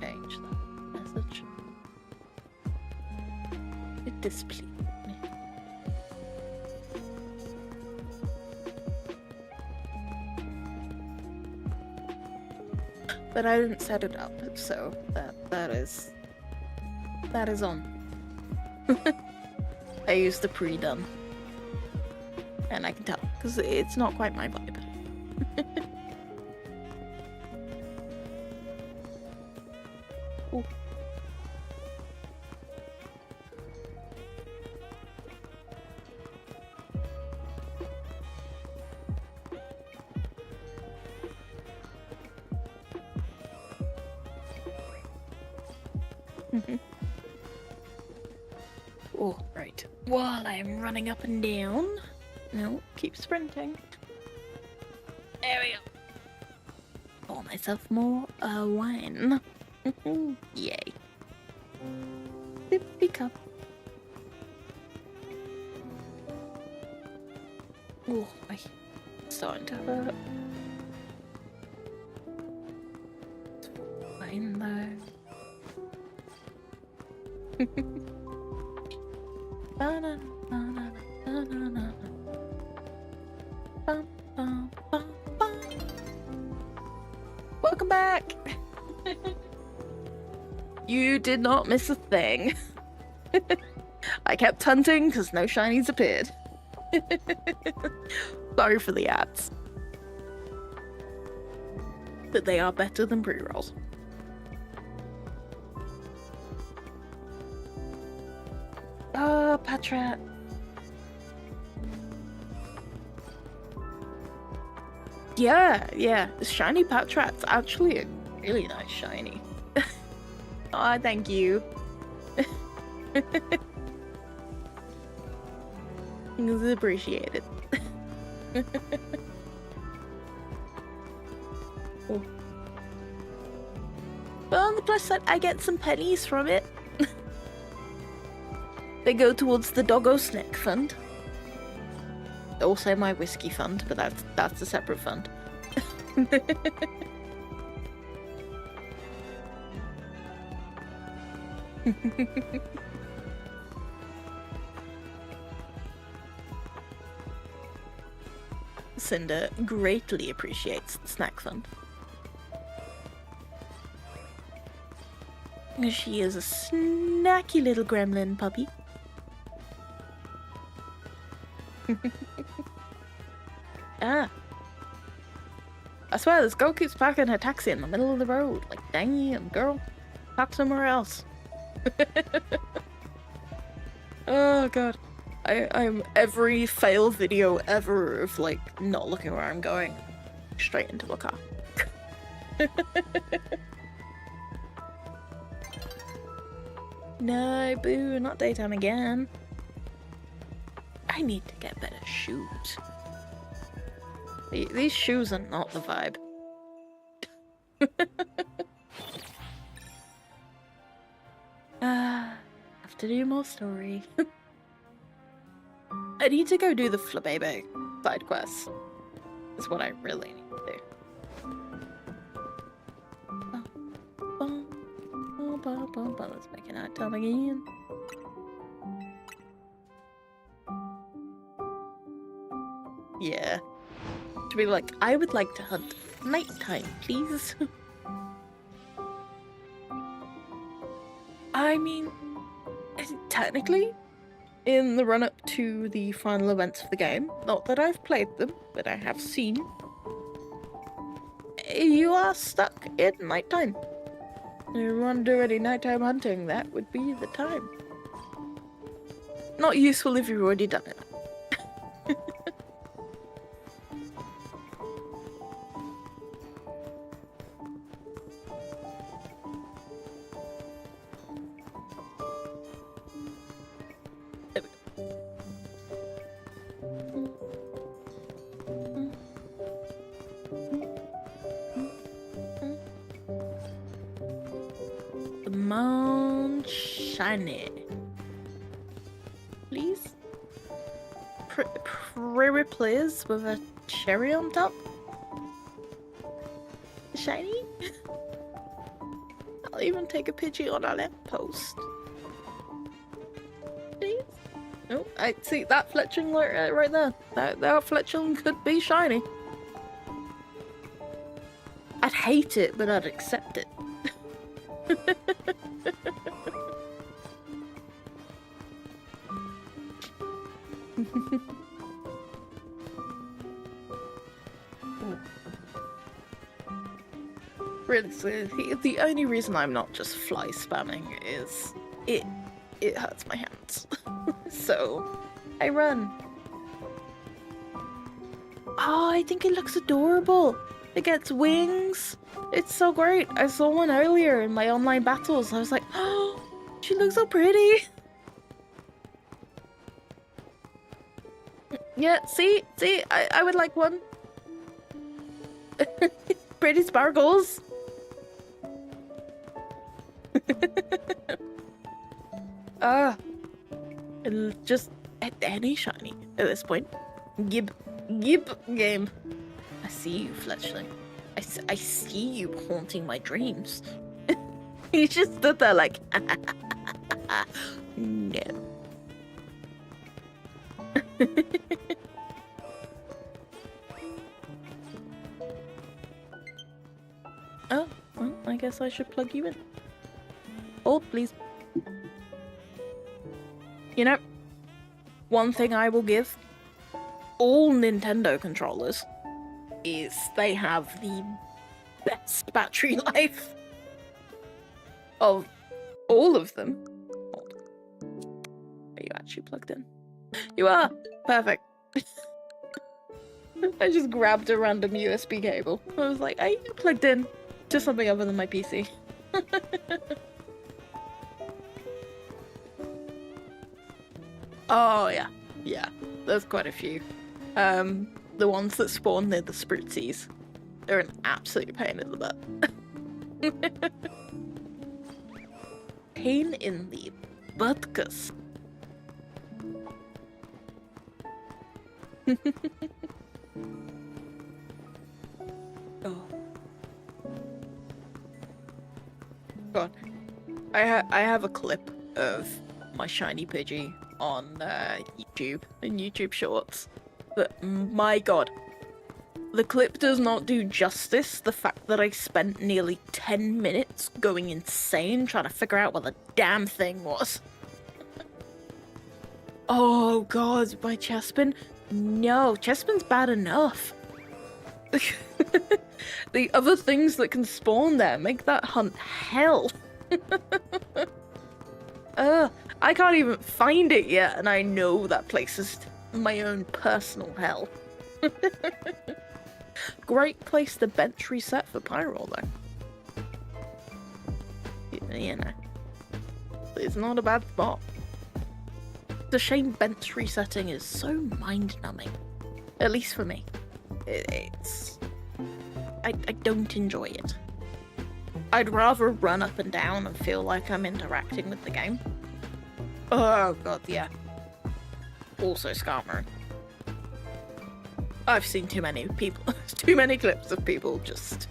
change that message. It displeased me. But I didn't set it up, so that is on. I used the pre-done. And I can tell, because it's not quite my vibe. Ooh. Oh, right. While I'm running up and down. No, keep sprinting. There we go. Pour myself more wine. Yay. Sippy cup. Oh, my. It's starting to hurt. It's fine though. Ba-na, ba-na, ba-na, bum, bum, bum, bum. Welcome back! You did not miss a thing. I kept hunting because no shinies appeared. Sorry for the ads. But they are better than pre-rolls. Oh, Patrat. Yeah. The shiny Patrat's actually a really nice shiny. Oh, thank you. It's appreciated. Oh. But on the plus side, I get some pennies from it. They go towards the Doggo Snack Fund. Also my whiskey fund, but that's a separate fund. Cinder greatly appreciates the snack fund. She is a snacky little gremlin puppy. Ah. I swear this girl keeps parking her taxi in the middle of the road. Like, dang, girl, park somewhere else. Oh god. I'm every fail video ever of like not looking where I'm going. Straight into a car. No, boo, not daytime again. I need to get better shoes. These shoes are not the vibe. Have to do more story. I need to go do the Flabébé side quest. That's what I really need to do. Let's make it nighttime again. Yeah. To be like, I would like to hunt nighttime, please. I mean, technically, in the run-up to the final events of the game, not that I've played them, but I have seen, you are stuck in nighttime. You want to do any nighttime hunting, that would be the time. Not useful if you've already done it. Shiny. Please? Prairie Please with a cherry on top? Shiny? I'll even take a picture on a lamppost. Please? Oh, I see that fletching right there. That fletching could be shiny. I'd hate it, but I'd accept it. Really, the only reason I'm not just fly spamming is it hurts my hands. So I run. Oh, I think it looks adorable. It gets wings. It's so great. I saw one earlier in my online battles. I was like, oh, she looks so pretty. Yeah, see, I would like one. Pretty sparkles. Just any shiny at this point. Gib game. I see you, Fletchling. I see you haunting my dreams. He just stood there like, no. Oh, well, I guess I should plug you in. Hold, please. You know, one thing I will give all Nintendo controllers is they have the best battery life of all of them. Hold. you actually plugged in? You are! Perfect. I just grabbed a random USB cable. I was like, are you plugged in to something other than my PC? Oh, yeah. Yeah, there's quite a few. The ones that spawn near the spritzies. They're an absolute pain in the butt. Pain in the butkus. Oh. God. I have a clip of my shiny Pidgey on YouTube, in YouTube Shorts. But my god. The clip does not do justice the fact that I spent nearly 10 minutes going insane trying to figure out what the damn thing was. Oh god, by Chespin? No, Chespin's bad enough. The other things that can spawn there make that hunt hell. I can't even find it yet, and I know that place is my own personal hell. Great place to bench reset for Pyro, though. You know. It's not a bad spot. It's a shame bench resetting is so mind-numbing. At least for me. I don't enjoy it. I'd rather run up and down and feel like I'm interacting with the game. Oh god, yeah. Also Skarmory. I've seen too many clips of people just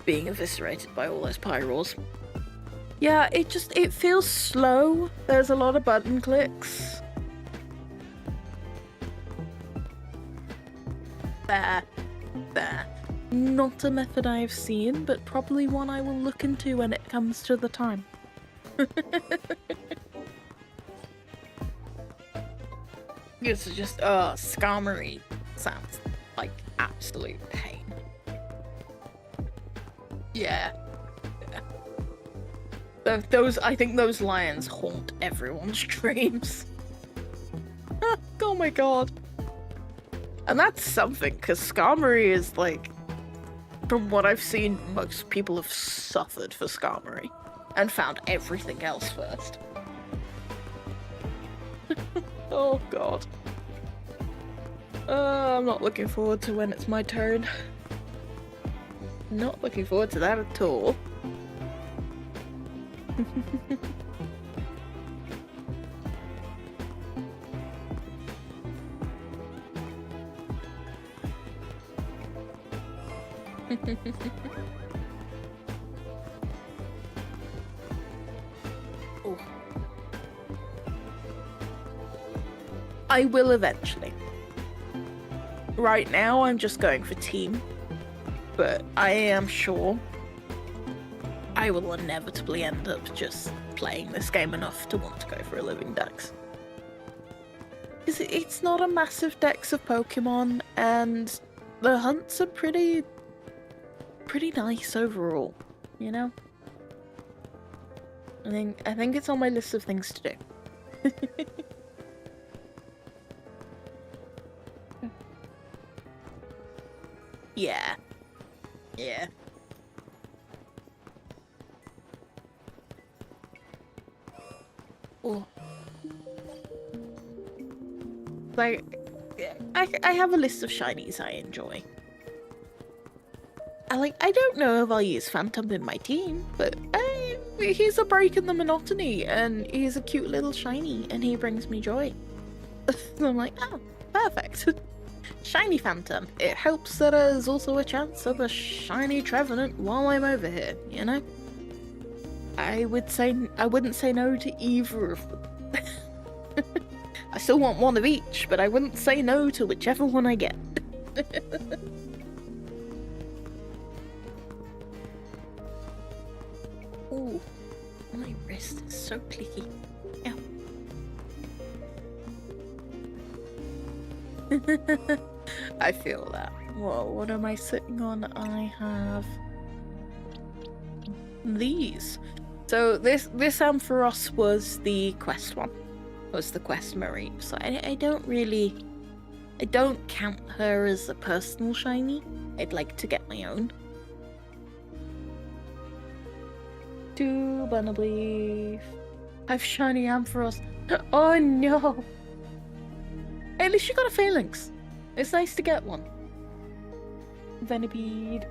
being eviscerated by all those Pyros. Yeah, it feels slow. There's a lot of button clicks. There. Not a method I've seen, but probably one I will look into when it comes to the time. It's just, Skarmory sounds like absolute pain. Yeah. I think those lions haunt everyone's dreams. Oh my god. And that's something, because Skarmory is like, from what I've seen, most people have suffered for Skarmory and found everything else first. Oh god. I'm not looking forward to when it's my turn. Not looking forward to that at all. Oh. I will eventually. Right now I'm just going for team, but I am sure I will inevitably end up just playing this game enough to want to go for a living dex. Because it's not a massive dex of Pokemon, and the hunts are pretty nice overall, you know? I think it's on my list of things to do. Yeah. Yeah. Oh. Like, I have a list of shinies I enjoy. I don't know if I'll use Phantom in my team, but he's a break in the monotony, and he's a cute little shiny, and he brings me joy. So I'm like, oh, perfect. Shiny Phantom. It helps that there's also a chance of a shiny Trevenant while I'm over here, you know? I wouldn't say no to either of them. I still want one of each, but I wouldn't say no to whichever one I get. Ooh, my wrist is so clicky. Ow. I feel that. Whoa, what am I sitting on? I have these. So this Ampharos was the quest one. was the quest Marie. So I don't really... I don't count her as a personal shiny. I'd like to get my own. 2 Bunnableaf. 5 shiny Ampharos. Oh no! At least you got a Phalanx. It's nice to get one. Venipede.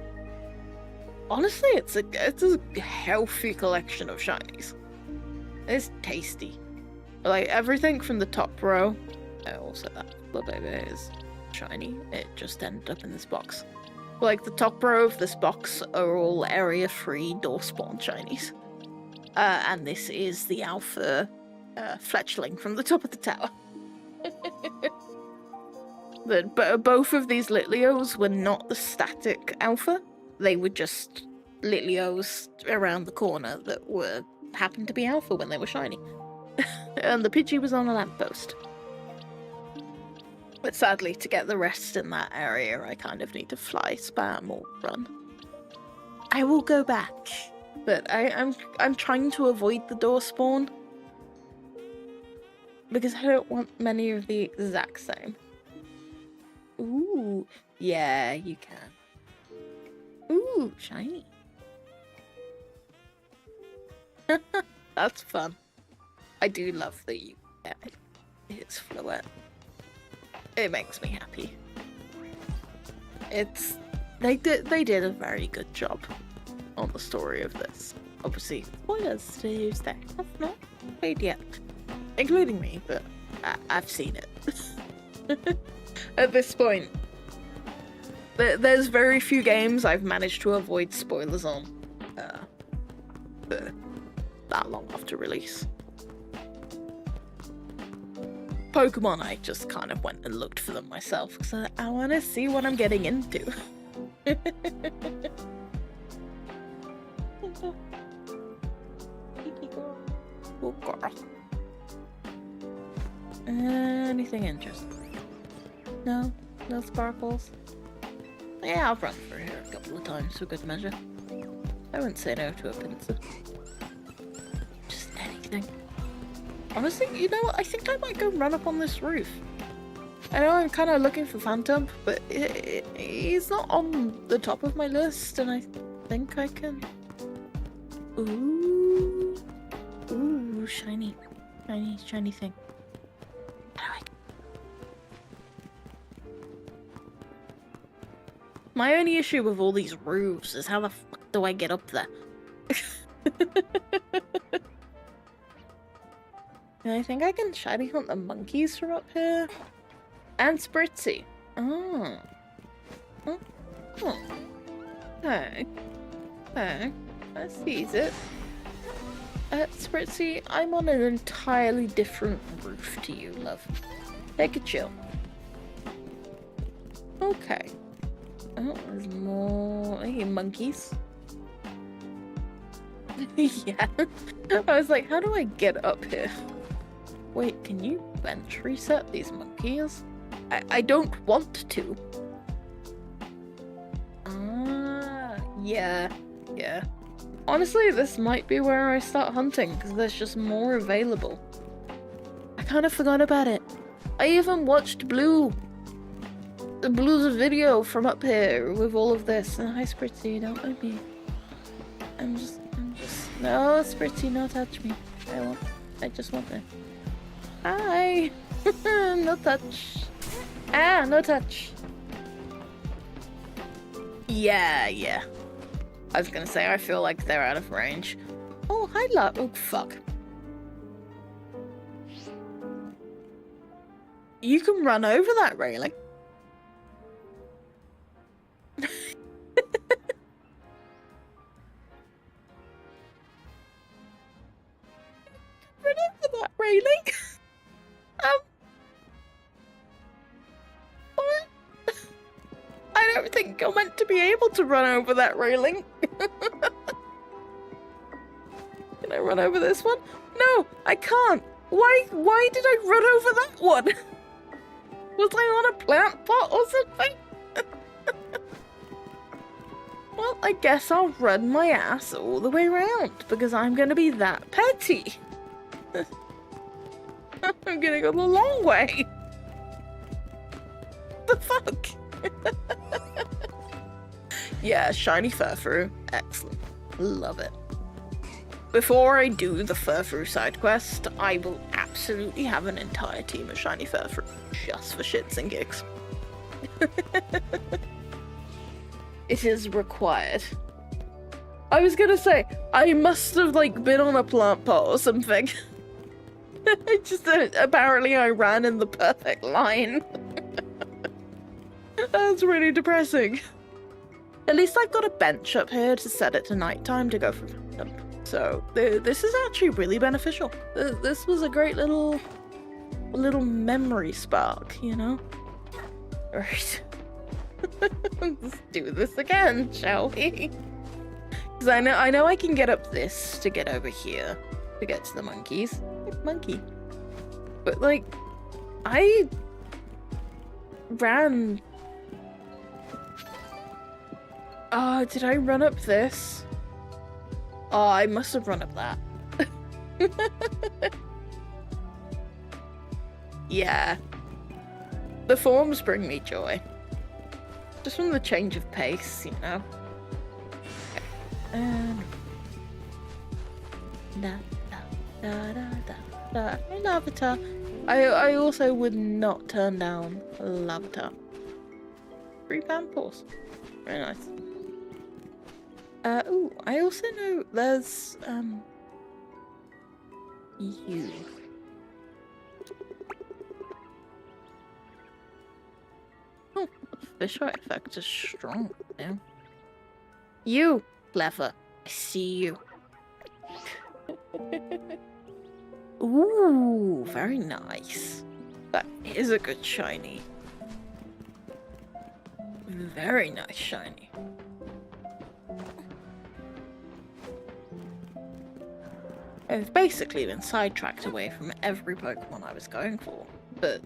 Honestly, it's a healthy collection of shinies. It's tasty. Like, everything from the top row. Also, that little baby is shiny. It just ended up in this box. Like, the top row of this box are all area 3 door spawn shinies. And this is the alpha fletchling from the top of the tower. But both of these Litleos were not the static alpha. They were just Litleos around the corner that happened to be alpha when they were shiny. And the Pidgey was on a lamppost. But sadly, to get the rest in that area, I kind of need to fly, spam, or run. I will go back, but I'm trying to avoid the door spawn because I don't want many of the exact same. Ooh, yeah, you can. Ooh, shiny. That's fun. I do love that you get his Floette. It makes me happy. They did a very good job on the story of this. Obviously, spoilers to those that have not played yet, including me, but I've seen it. At this point, there's very few games I've managed to avoid spoilers on for that long after release. Pokemon, I just kind of went and looked for them myself because I want to see what I'm getting into. Oh, girl. Anything interesting? No? No sparkles? Yeah, I've run through here a couple of times for good measure. I wouldn't say no to a pincer. Just anything. Honestly, you know what? I think I might go run up on this roof. I know I'm kind of looking for Phantom, but he's not on the top of my list, and I think I can... Ooh. Ooh, shiny. Shiny thing. My only issue with all these roofs is how the fuck do I get up there? And I think I can shiny hunt the monkeys from up here. And Spritzy. Oh. Hey. I sees it. Spritzy, I'm on an entirely different roof to you, love. Take a chill. Okay. Oh, there's more... Hey, monkeys. Yeah. I was like, how do I get up here? Wait, can you bench reset these monkeys? I don't want to. Yeah. Honestly, this might be where I start hunting, because there's just more available. I kind of forgot about it. I even watched Blue's video from up here with all of this. And hi, Spritzy, don't let me. I'm just... No, Spritzy, no touch me. I just want this. Hi! No touch. Ah, no touch. Yeah. I was gonna say, I feel like they're out of range. Oh, hi, love. Oh, fuck. You can run over that railing. Run over that railing? What? I don't think you're meant to be able to run over that railing. Can I run over this one? No, I can't. Why did I run over that one? Was I on a plant pot or something? Well, I guess I'll run my ass all the way around because I'm gonna be that petty. I'm gonna go the long way. The fuck? Yeah, shiny Furfrou. Excellent. Love it. Before I do the Furfrou side quest, I will absolutely have an entire team of shiny Furfrou just for shits and gigs. It is required. I was gonna say, I must have like been on a plant pot or something. Apparently I ran in the perfect line. That's really depressing. At least I've got a bench up here to set it to nighttime to go for dump. So this is actually really beneficial. This was a great little memory spark, you know? Right. Let's do this again, shall we? Because I know I can get up this to get over here to get to the monkeys. Monkey. But like, I ran. Oh, did I run up this? Oh, I must have run up that. Yeah. The forms bring me joy. Just from the change of pace, you know. And da da da da da. Hey, Lavatar. I also would not turn down Lavatar. 3 pamples. Very nice. Ooh, I also know there's you. Oh, the fisheye effect is strong now. You, Clever. I see you. Ooh, very nice. That is a good shiny. Very nice shiny. I've basically been sidetracked away from every Pokemon I was going for, but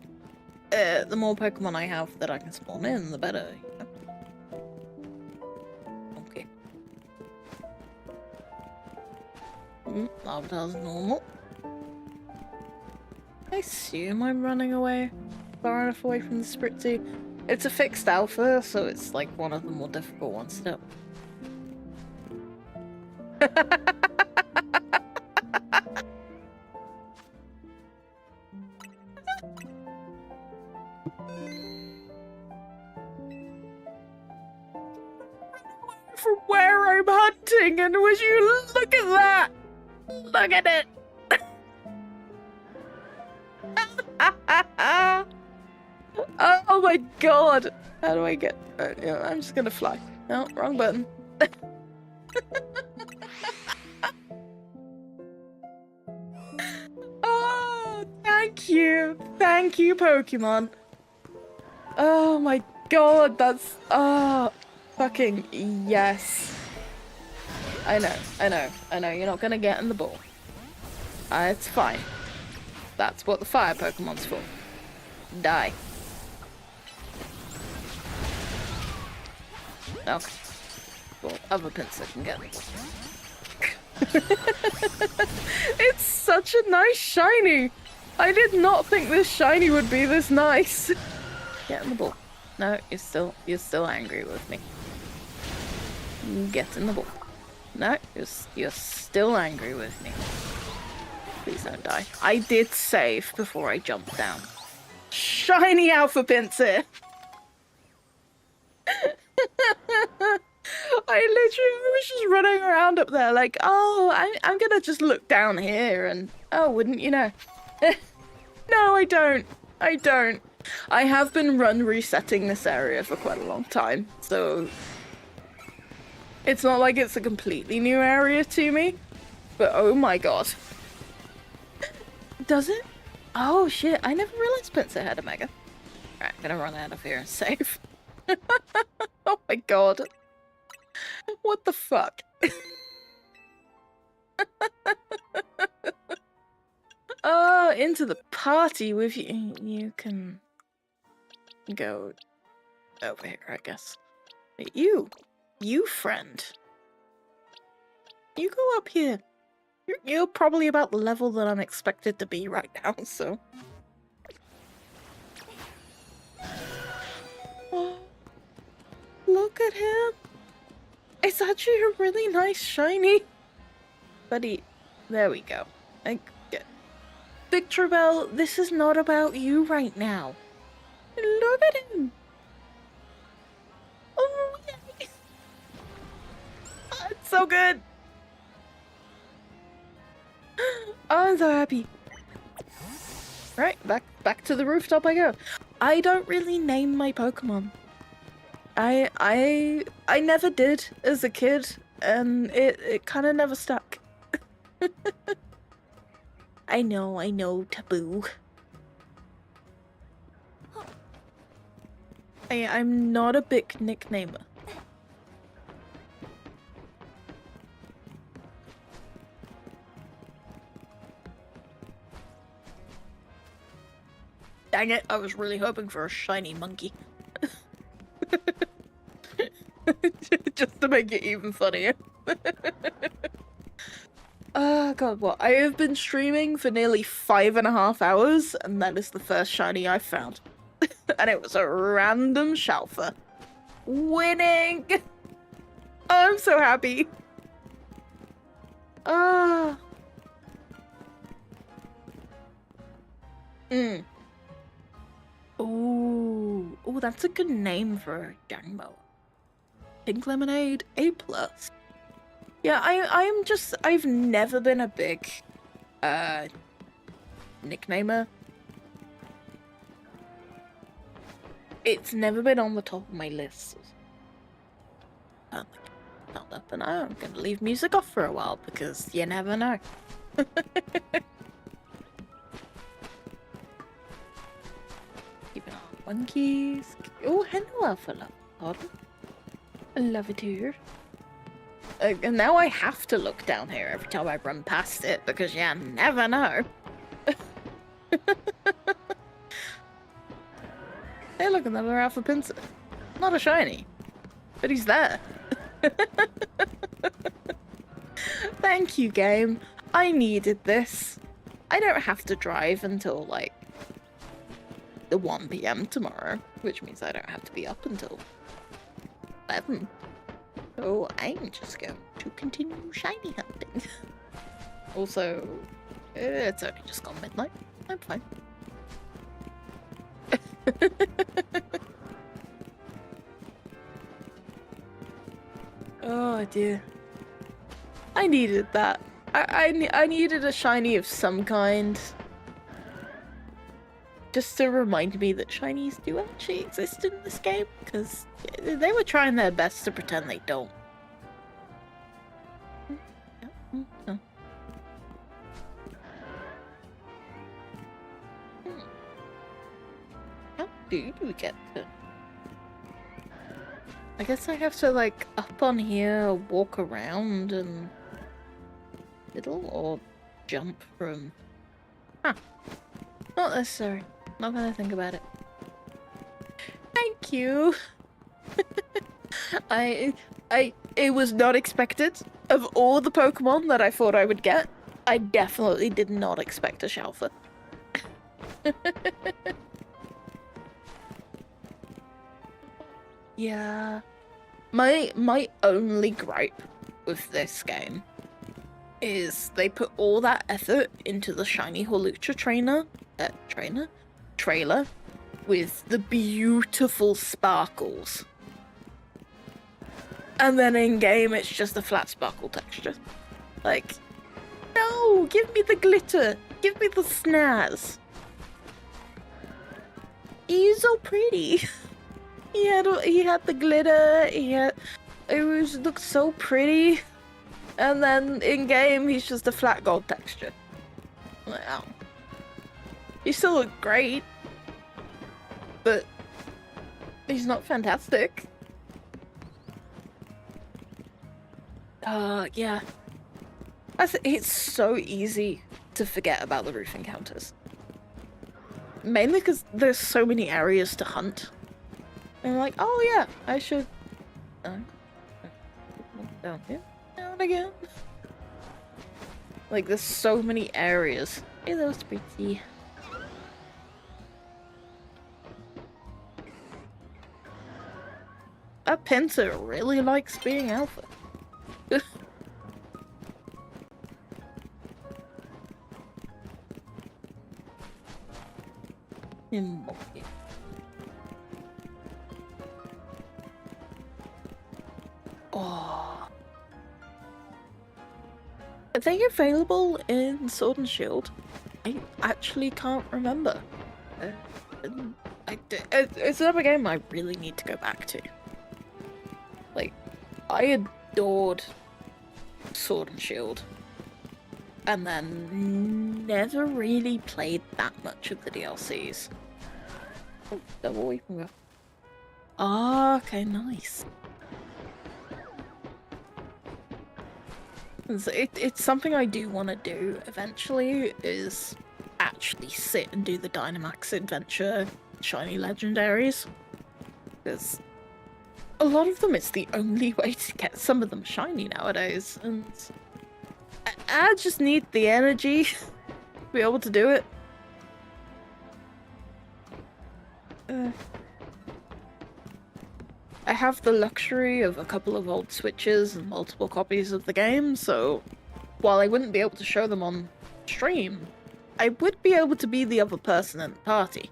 the more Pokemon I have that I can spawn in, the better. You know? Okay. Lavatar's normal. I assume I'm running away far enough away from the Spritzy. It's a fixed alpha, so it's like one of the more difficult ones still. From where I'm hunting, and would you look at that? Look at it! Oh my god! How do I get... yeah, I'm just gonna fly. No, wrong button. Oh, thank you! Thank you, Pokemon! Oh my god, that's... oh, fucking yes. I know, you're not gonna get in the ball. It's fine. That's what the fire Pokemon's for. Die. Okay. Well, other Pinsir can get it. It's such a nice shiny! I did not think this shiny would be this nice. Get in the ball. No, you're still angry with me. Get in the ball. No, you're still angry with me. Please don't die. I did save before I jumped down. Shiny Alpha Pinsir! I literally was just running around up there like, oh, I'm gonna just look down here and, oh, wouldn't you know? No, I don't. I have been resetting this area for quite a long time, so it's not like it's a completely new area to me, but oh my god. Does it? Oh shit, I never realized Pinsir had a Mega. Alright, I'm gonna run out of here and save. Oh my god. What the fuck? Oh, into the party with you. You can go over here, I guess. But you friend. You go up here. You're probably about the level that I'm expected to be right now, so... Oh, look at him! It's actually a really nice shiny! Buddy, there we go. Victor, this is not about you right now. Look at him! Oh, yay! Oh, it's so good! Oh, I'm so happy. Right, back to the rooftop I go. I don't really name my Pokemon. I never did as a kid, and it kind of never stuck. I know, taboo. I'm not a big nicknamer. Dang it, I was really hoping for a shiny monkey. Just to make it even funnier. Oh god, what? I have been streaming for nearly 5.5 hours, and that is the first shiny I found. And it was a random Shalfa. Winning! Oh, I'm so happy. Ah. Ooh, that's a good name for a Gangmo. Pink Lemonade, A+. Yeah, I've never been a big, nicknamer. It's never been on the top of my list. Not up, and I'm gonna leave music off for a while because you never know. Keeping on monkeys. Oh, hello, Alpha. Pardon. I love it here. And now I have to look down here every time I run past it because you never know. Hey, look, another Alpha Pinsir. Not a shiny, but he's there. Thank you, game. I needed this. I don't have to drive until, like, the 1 PM tomorrow, which means I don't have to be up until 11. So I'm just going to continue shiny hunting. Also, it's only just gone midnight. I'm fine. Oh dear. I needed that. I needed a shiny of some kind. Just to remind me that shinies do actually exist in this game, because they were trying their best to pretend they don't. How do we get to... I guess I have to, like, up on here, walk around, and... middle, or jump from... Huh. Not necessary. Not gonna think about it. Thank you! It was not expected. Of all the Pokemon that I thought I would get, I definitely did not expect a Shalfa. Yeah. My only gripe with this game is they put all that effort into the shiny Hawlucha trailer with the beautiful sparkles. And then in game it's just a flat sparkle texture. Like, no, give me the glitter. Give me the snaz. He's so pretty. He had the glitter, it looked so pretty. And then in game he's just a flat gold texture. Wow. He still look great, but he's not fantastic. Yeah. It's so easy to forget about the roof encounters. Mainly because there's so many areas to hunt. And I'm like, oh yeah, I should... down here. Down again. Like, there's so many areas. Hey, that was pretty. That pincer really likes being alpha. Oh. Are they available in Sword and Shield? I actually can't remember. It's another game I really need to go back to. Like, I adored Sword and Shield, and then never really played that much of the DLCs. Oh, double weapon go. Ah, okay, nice. It's something I do want to do eventually, is actually sit and do the Dynamax Adventure shiny legendaries. Because a lot of them, it's the only way to get some of them shiny nowadays, and I just need the energy to be able to do it. I have the luxury of a couple of old Switches and multiple copies of the game, so while I wouldn't be able to show them on stream, I would be able to be the other person in the party.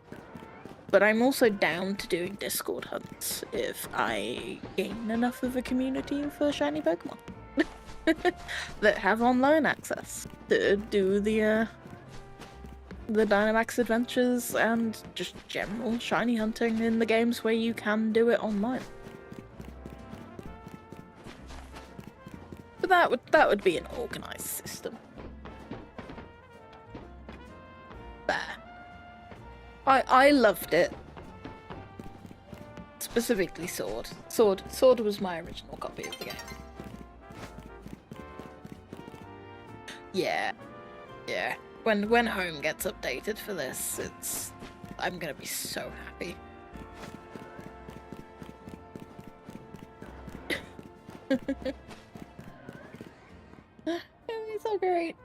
But I'm also down to doing Discord hunts if I gain enough of a community for shiny Pokemon that have online access to do the Dynamax adventures and just general shiny hunting in the games where you can do it online. But that would be an organized system. There. I loved it. Specifically Sword. Sword was my original copy of the game. Yeah. Yeah. When home gets updated for this, I'm gonna be so happy. It's so great.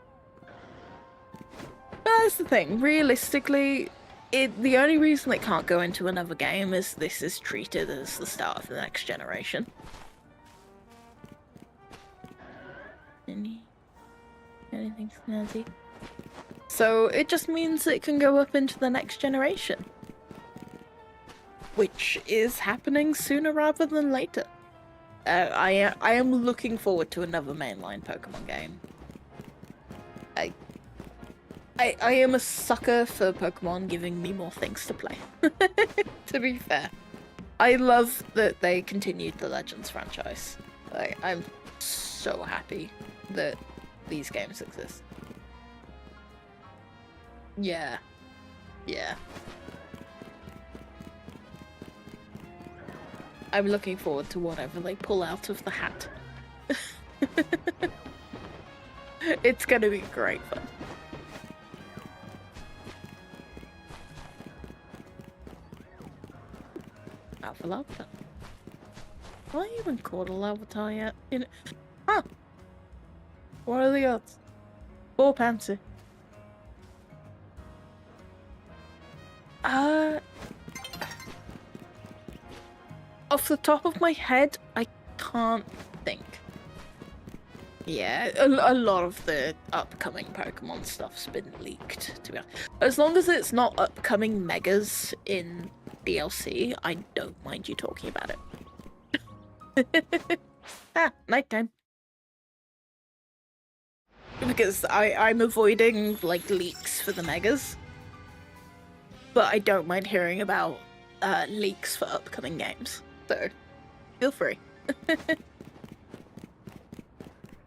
But that's the thing. Realistically, the only reason it can't go into another game is this is treated as the start of the next generation. Anything snazzy? So it just means it can go up into the next generation, which is happening sooner rather than later. I am looking forward to another mainline Pokemon game. I am a sucker for Pokemon giving me more things to play. To be fair, I love that they continued the Legends franchise. I'm so happy that these games exist. Yeah. Yeah. I'm looking forward to whatever they pull out of the hat. It's gonna be great fun. Alpha Larvitar. Have I even caught a Larvitar yet? Huh! What are the odds? Poor Pansy. Off the top of my head, I can't think. Yeah, a lot of the upcoming Pokemon stuff's been leaked, to be honest. As long as it's not upcoming megas in DLC, I don't mind you talking about it. Nighttime. Because I'm avoiding, like, leaks for the megas. But I don't mind hearing about leaks for upcoming games. So, feel free.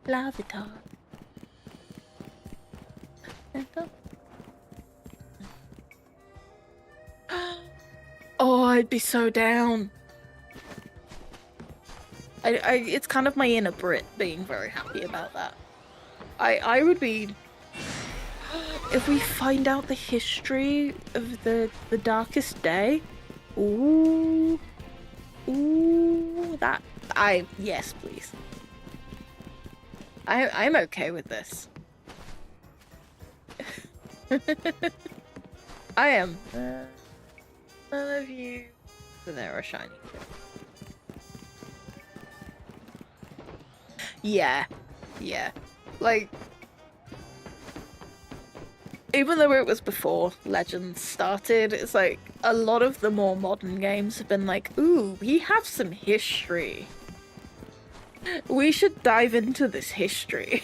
Larvitar. Oh, I'd be so down. It's kind of my inner Brit being very happy about that. I would be... If we find out the history of the darkest day, ooh, that yes, please. I'm okay with this. I am. None of you. There are shiny. Yeah. Yeah. Like, even though it was before Legends started, it's like a lot of the more modern games have been like, ooh, we have some history. We should dive into this history.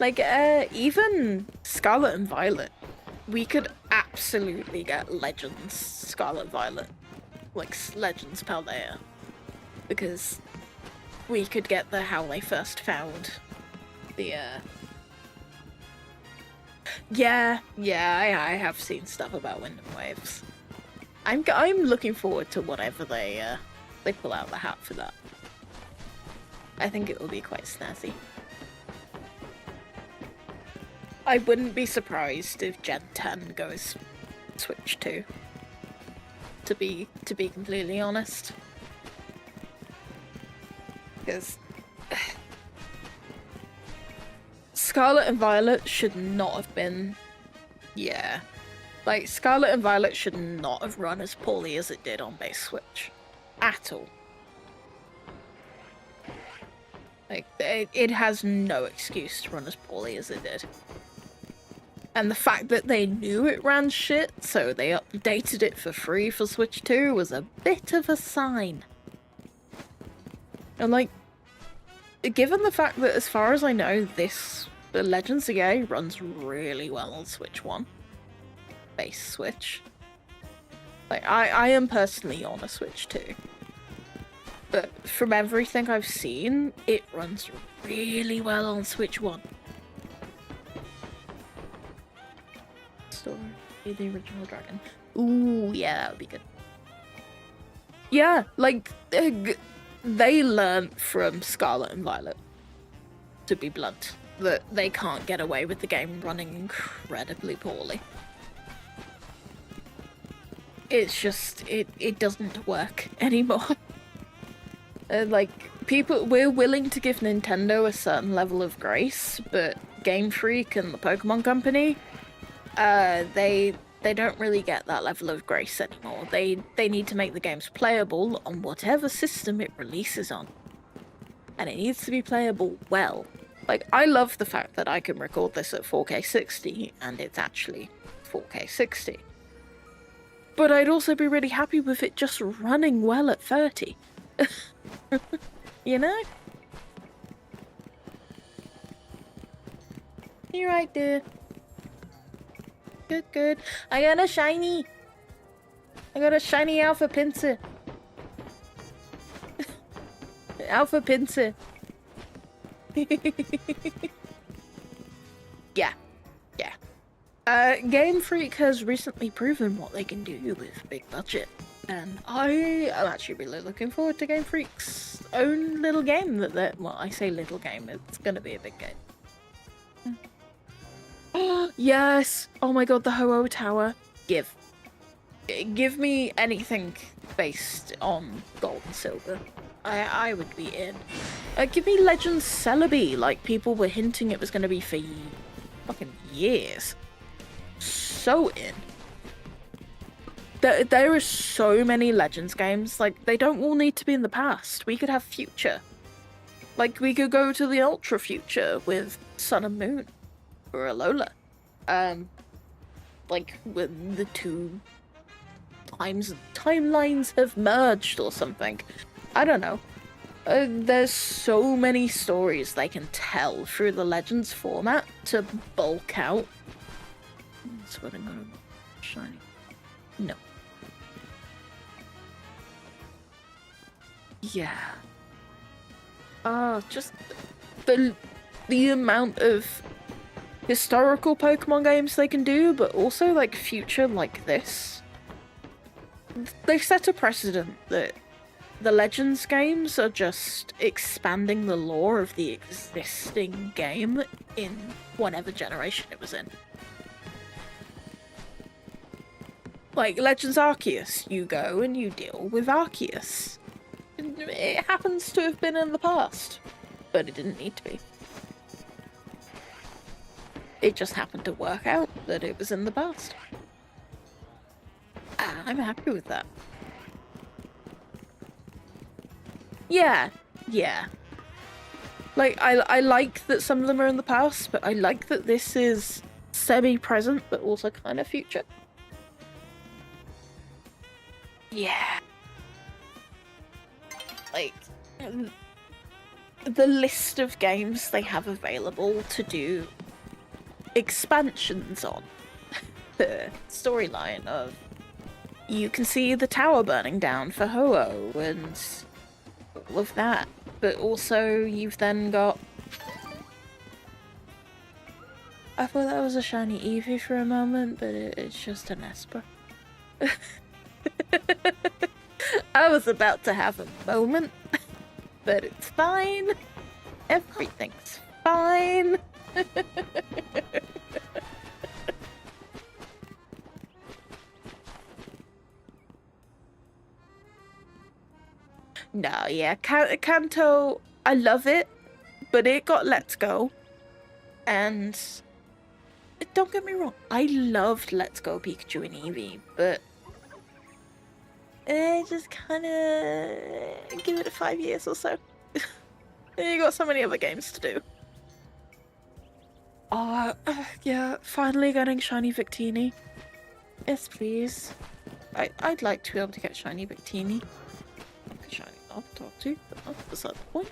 Like, even Scarlet and Violet. We could absolutely get Legends Scarlet Violet. Like, Legends Paldea. Because we could get how they first found the, Yeah, I have seen stuff about Wind and Waves. I'm looking forward to whatever they pull out the hat for that. I think it will be quite snazzy. I wouldn't be surprised if Gen 10 goes Switch 2. To be completely honest. Because Scarlet and Violet should not have been... Yeah. Like, Scarlet and Violet should not have run as poorly as it did on base Switch. At all. Like, it has no excuse to run as poorly as it did. And the fact that they knew it ran shit, so they updated it for free for Switch 2 was a bit of a sign. And like, given the fact that as far as I know, the Legends Z-A runs really well on Switch 1. Base Switch. Like, I am personally on a Switch 2. But from everything I've seen, it runs really well on Switch 1. Story, the original dragon. Ooh, yeah, that would be good. Yeah, like, they learnt from Scarlet and Violet, to be blunt, that they can't get away with the game running incredibly poorly. It's just, it doesn't work anymore. Like, we're willing to give Nintendo a certain level of grace, but Game Freak and the Pokemon Company, they don't really get that level of grace anymore. They need to make the games playable on whatever system it releases on. And it needs to be playable well. Like, I love the fact that I can record this at 4K 60, and it's actually 4K 60. But I'd also be really happy with it just running well at 30. You know? You're right, dude. Good, good. I got a shiny. I got a shiny Alpha Pinsir. Alpha Pinsir. Yeah. Yeah. Game Freak has recently proven what they can do with big budget. And I am actually really looking forward to Game Freak's own little game well, I say little game, it's gonna be a big game. Yes! Oh my god, the Ho-Oh Tower. Give me anything based on gold and silver. I would be in. Give me Legends Celebi, like people were hinting it was gonna be for fucking years. So in. There are so many Legends games, like, they don't all need to be in the past. We could have future. Like, we could go to the ultra future with Sun and Moon. Or Alola. Like, when the two timelines have merged or something. I don't know. There's so many stories they can tell through the Legends format to bulk out. That's what I'm gonna shiny. No. Yeah. Just the amount of historical Pokemon games they can do, but also like future like this. They set a precedent that the Legends games are just expanding the lore of the existing game in whatever generation it was in. Like Legends Arceus, you go and you deal with Arceus. It happens to have been in the past, but it didn't need to be. It just happened to work out that it was in the past. I'm happy with that. Yeah. Like, I like that some of them are in the past, but I like that this is semi-present, but also kind of future. Yeah. Like, the list of games they have available to do expansions on. The storyline of, you can see the tower burning down for Ho-Oh and all of that. But also, you've then got... I thought that was a shiny Eevee for a moment, but it's just an Esper. I was about to have a moment, but it's fine. Everything's fine. No, yeah, Kanto, I love it, but it got Let's Go, and don't get me wrong, I loved Let's Go Pikachu and Eevee, but just kind of give it 5 years or so. You got so many other games to do. Yeah, finally getting shiny Victini. Yes, please. I'd like to be able to get shiny Victini. Shiny I'll talk to, but that's beside the point.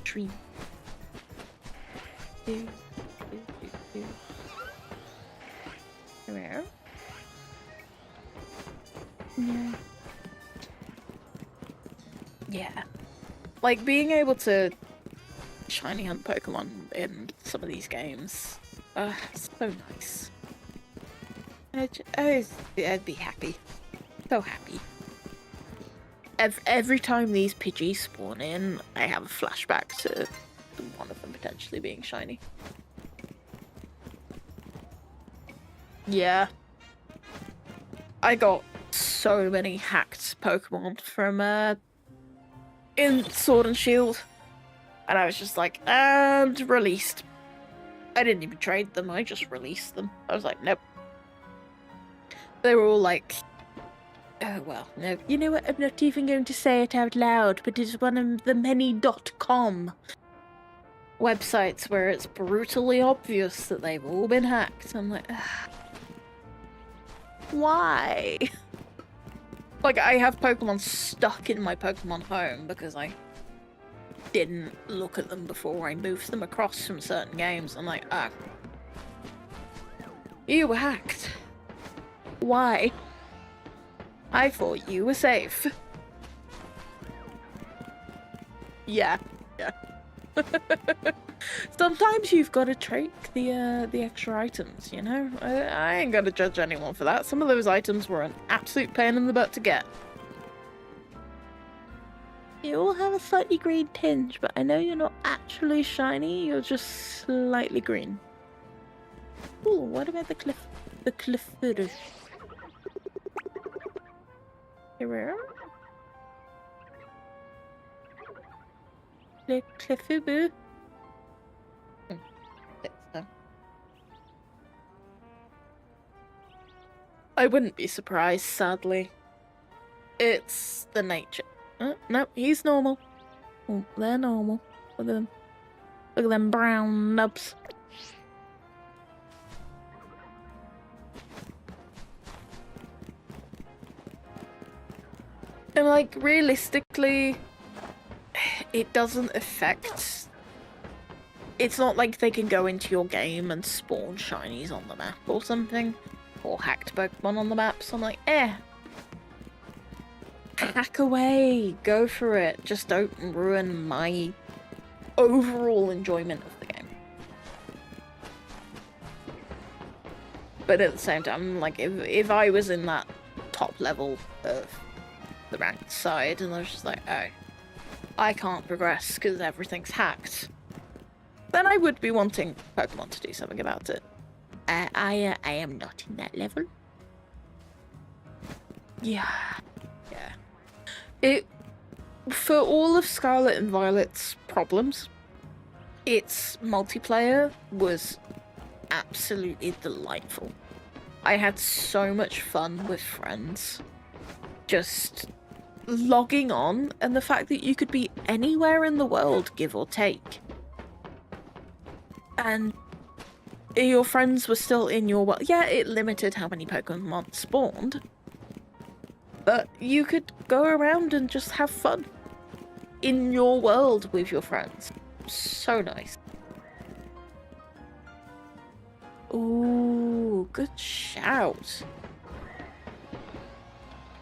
Dream. Where? Yeah. Like, being able to shiny hunt Pokemon in some of these games, so nice. I'd be happy. So happy. Every time these Pidgeys spawn in, I have a flashback to one of them potentially being shiny. Yeah. I got so many hacked Pokemon from in Sword and Shield, and I was just like, and released. I didn't even trade them, I just released them. I was like, nope. They were all like, oh, well, no. You know what? I'm not even going to say it out loud, but it's one of the many .com websites where it's brutally obvious that they've all been hacked. I'm like, ugh. Why? Like, I have Pokemon stuck in my Pokemon home because I didn't look at them before I moved them across from certain games. I'm like, ah. You were hacked. Why? I thought you were safe. Yeah. Sometimes you've got to take the extra items, you know? I ain't gonna judge anyone for that. Some of those items were an absolute pain in the butt to get. You all have a slightly green tinge, but I know you're not actually shiny, you're just slightly green. Ooh, what about the Clefairy? Here. Le Clefairy. I wouldn't be surprised, sadly. It's the nature. No, he's normal. Oh, they're normal. Look at them. Look at them brown nubs. And, like, realistically, it doesn't affect... It's not like they can go into your game and spawn shinies on the map or something. Or hacked Pokemon on the map, so I'm like, hack away, go for it. Just don't ruin my overall enjoyment of the game. But at the same time, like, if I was in that top level of the ranked side and I was just like, oh, I can't progress because everything's hacked, then I would be wanting Pokemon to do something about it. I am not in that level. Yeah. For all of Scarlet and Violet's problems, its multiplayer was absolutely delightful. I had so much fun with friends. Just logging on, and the fact that you could be anywhere in the world, give or take. And your friends were still in your world. Yeah, it limited how many Pokemon spawned. But you could go around and just have fun in your world with your friends. So nice. Ooh, good shout.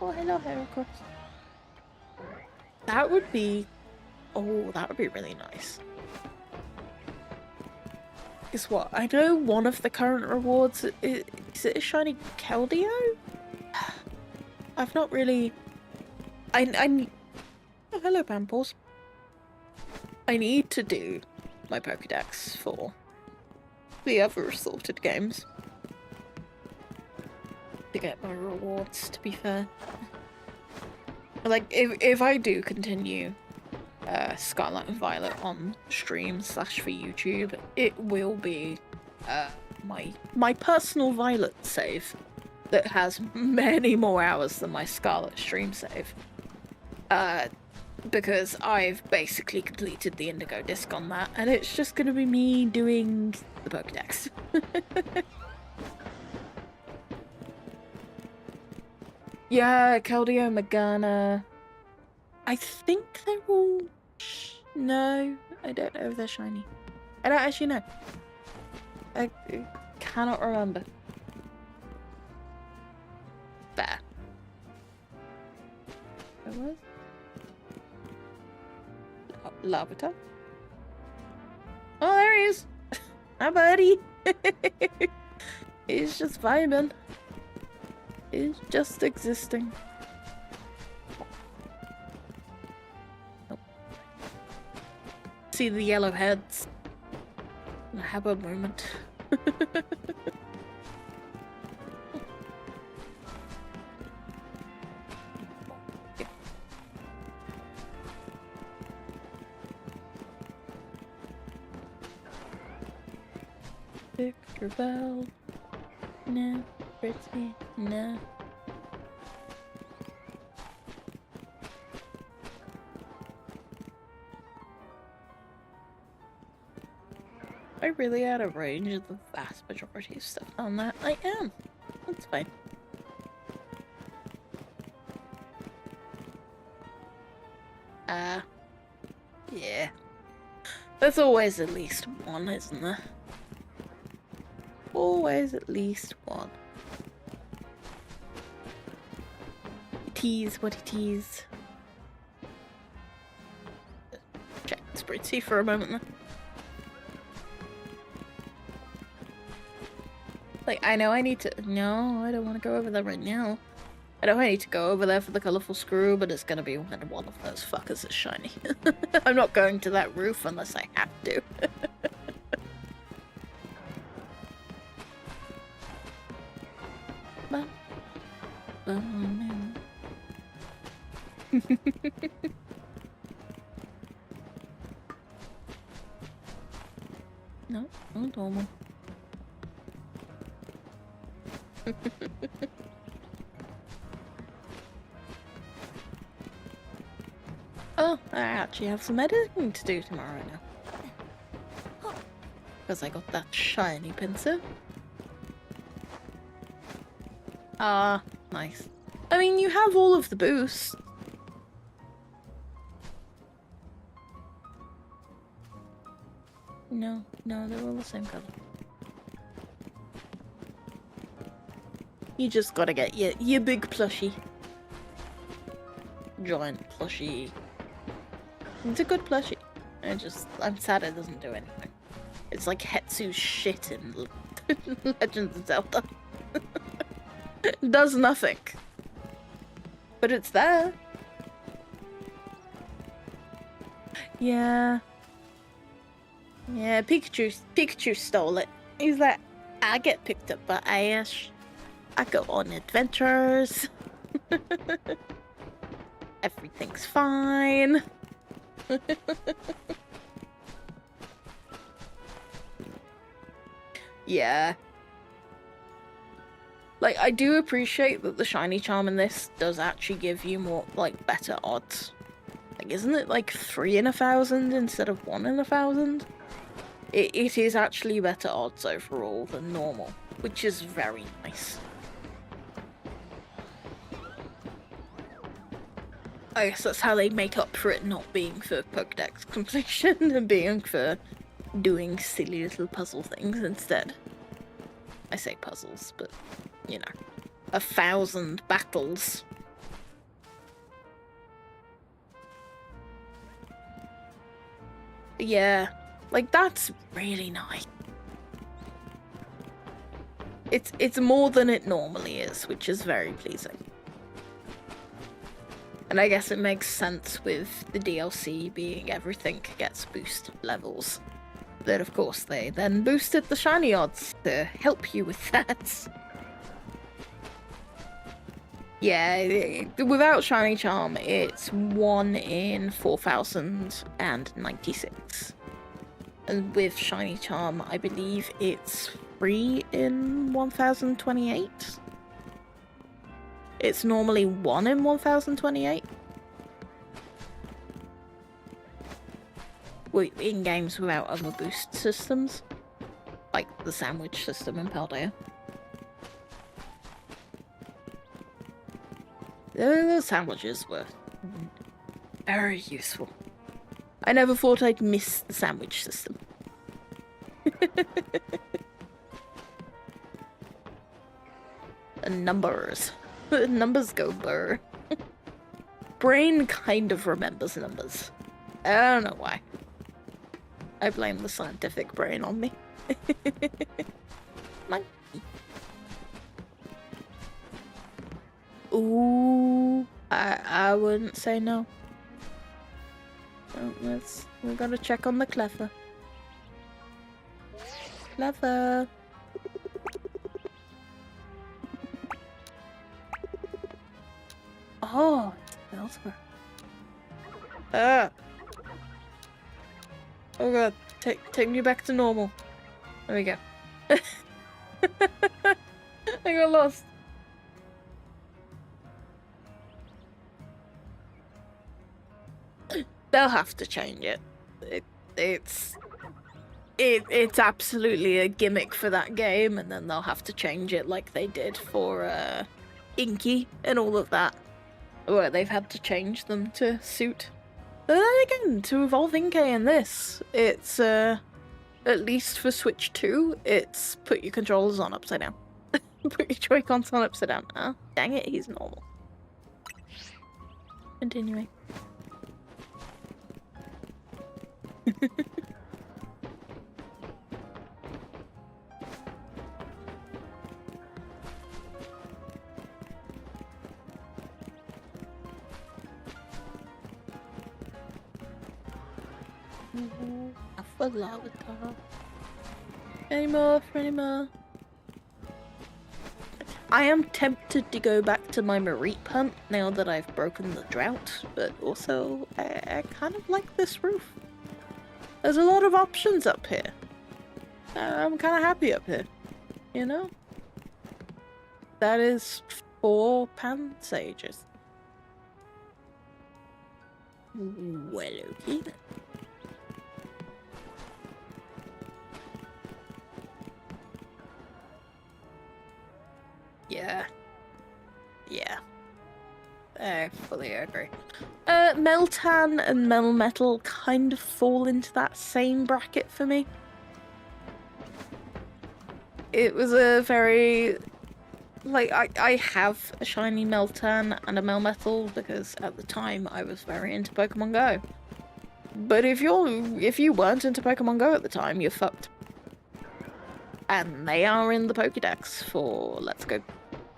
Oh, hello, Heracross. That would be... Oh, that would be really nice. Guess what? I know one of the current rewards... Is it a shiny Keldeo? I've not really... I Oh, hello, Pamples. I need to do my Pokédex for the other assorted games to get my rewards, to be fair. Like, if I do continue Scarlet and Violet on stream / for YouTube, it will be my personal Violet save that has many more hours than my Scarlet stream save. Because I've basically completed the Indigo disc on that, and it's just gonna be me doing the Pokédex. Yeah, Keldeo, Magana. I think they're all... No, I don't know if they're shiny. I don't actually know. I cannot remember. There. There was? Larvitar? Oh, there he is! Hi, buddy! He's just vibing. He's just existing. Oh. See the yellow heads. I have a moment. Victor Bell. No. Pretty. No. I really out of range of the vast majority of stuff on that. I am. That's fine. Yeah. There's always at least one, isn't there? Always at least one. Tease, what it is. Check the spreadsheet for a moment there. Like, I know I need to... No, I don't want to go over there right now. I know I need to go over there for the colourful screw, but it's gonna be when one of those fuckers is shiny. I'm not going to that roof unless I have to. No, no normal. Oh, I actually have some editing to do tomorrow now. Because I got that shiny pincer. Ah, nice. I mean, you have all of the boosts. No, they're all the same color. You just gotta get your big plushie. Giant plushie. It's a good plushie. I'm sad it doesn't do anything. It's like Hetsu's shit in Legends of Zelda. It does nothing. But it's there. Yeah. Yeah, Pikachu stole it. He's like, I get picked up by Ash. I go on adventures. Everything's fine. Yeah. Like, I do appreciate that the shiny charm in this does actually give you more, like, better odds. Like, isn't it like 3 in 1,000 instead of 1 in 1,000? It is actually better odds overall than normal, which is very nice. I guess that's how they make up for it not being for Pokédex completion and being for doing silly little puzzle things instead. I say puzzles, but, you know, 1,000 battles. Yeah, like, that's really nice. It's more than it normally is, which is very pleasing. And I guess it makes sense with the DLC being everything gets boosted levels. But of course they then boosted the shiny odds to help you with that. Yeah, without shiny charm, it's 1 in 4,096. And with shiny charm, I believe it's 3 in 1,028. It's normally 1 in 1,028. In games without other boost systems. Like the sandwich system in Paldea. The sandwiches were very useful. I never thought I'd miss the sandwich system. And numbers. Numbers go blur. Brain kind of remembers numbers. I don't know why. I blame the scientific brain on me. Monkey. Ooh, I wouldn't say no. Oh, we gotta check on the clever. Clever. Oh, elsewhere. Oh god, take me back to normal. There we go. I got lost. They'll have to change it. It's absolutely a gimmick for that game, and then they'll have to change it like they did for Inky and all of that. Well, they've had to change them to suit. But then again, to evolve Inkay in this, it's at least for Switch 2, it's put your controllers on upside down. Put your Joy-Cons on upside down. Ah, dang it, he's normal. Continuing. Any more? I am tempted to go back to my Mareep hunt now that I've broken the drought, but also I kind of like this roof. There's a lot of options up here. I'm kind of happy up here, you know? That is 4 pan sages. Well, okay then. Yeah. I fully agree. Meltan and Melmetal kind of fall into that same bracket for me. It was a very... Like, I have a shiny Meltan and a Melmetal because at the time I was very into Pokemon Go. But if you weren't into Pokemon Go at the time, you're fucked. And they are in the Pokédex for Let's Go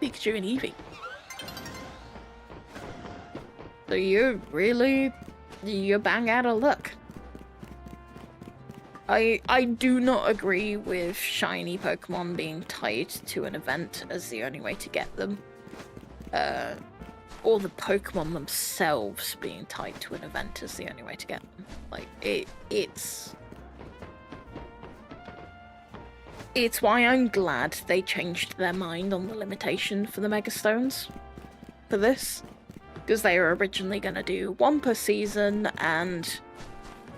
Pikachu and Eevee. So you're bang out of luck. I do not agree with shiny Pokemon being tied to an event as the only way to get them. Or the Pokemon themselves being tied to an event as the only way to get them. Like, it's... It's why I'm glad they changed their mind on the limitation for the Megastones for this. Because they were originally going to do 1 per season, and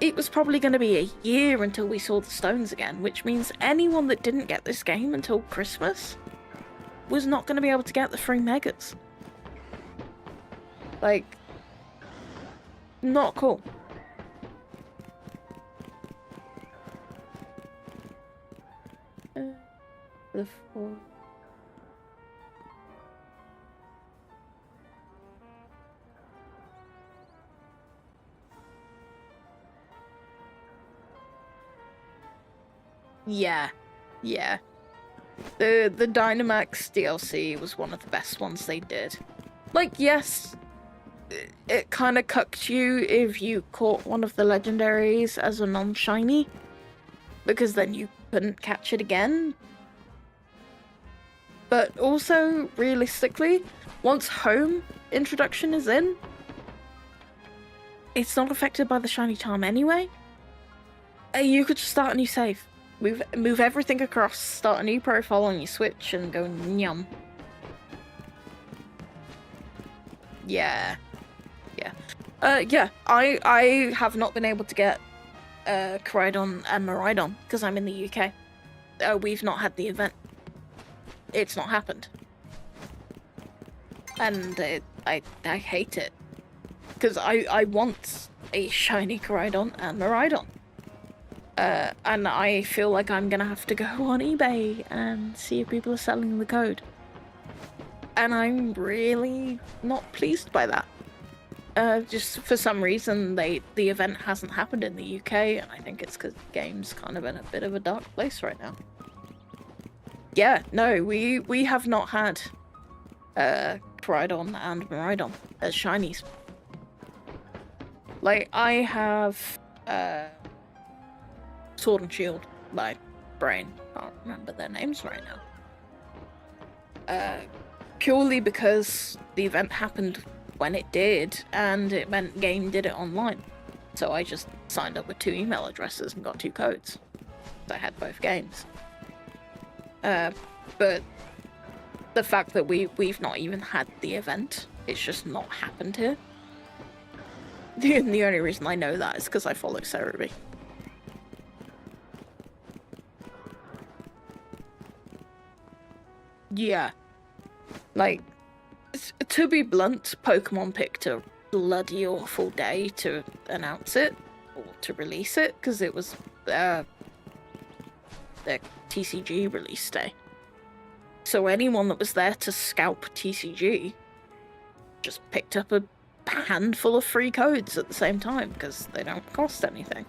it was probably going to be a year until we saw the stones again, which means anyone that didn't get this game until Christmas was not going to be able to get the free Megas. Like, not cool. The 4. Yeah. The Dynamax DLC was one of the best ones they did. Like, yes, it kind of cucked you if you caught one of the legendaries as a non-shiny, because then you couldn't catch it again. But also, realistically, once home introduction is in, it's not affected by the shiny charm anyway. You could just start a new save. Move everything across, start a new profile on your Switch, and go nyum. Yeah. I have not been able to get Coridon and Miraidon because I'm in the UK. We've not had the event. It's not happened. And I hate it. Because I want a shiny Coridon and Miraidon. And I feel like I'm gonna have to go on eBay and see if people are selling the code. And I'm really not pleased by that. Just for some reason, the event hasn't happened in the UK, and I think it's because the game's kind of in a bit of a dark place right now. Yeah, no, we have not had Coridon and Miraidon as shinies. Like, I have Sword and Shield. My brain can't remember their names right now. Purely because the event happened when it did, and it meant game did it online. So I just signed up with 2 email addresses and got 2 codes. So I had both games. But the fact that we've not even had the event, it's just not happened here. The only reason I know that is because I follow Cerebi. Yeah. Like, to be blunt, Pokemon picked a bloody awful day to announce it, or to release it, because it was their TCG release day. So anyone that was there to scalp TCG just picked up a handful of free codes at the same time, because they don't cost anything.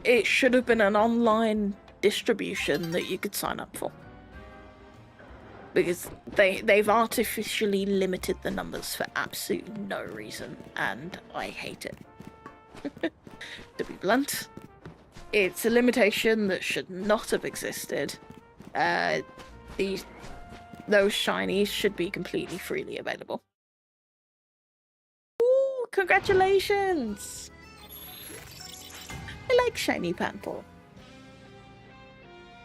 It should have been an online distribution that you could sign up for. Because they've artificially limited the numbers for absolutely no reason, and I hate it. To be blunt, it's a limitation that should not have existed. Those shinies should be completely freely available. Ooh, congratulations! I like shiny Panpour.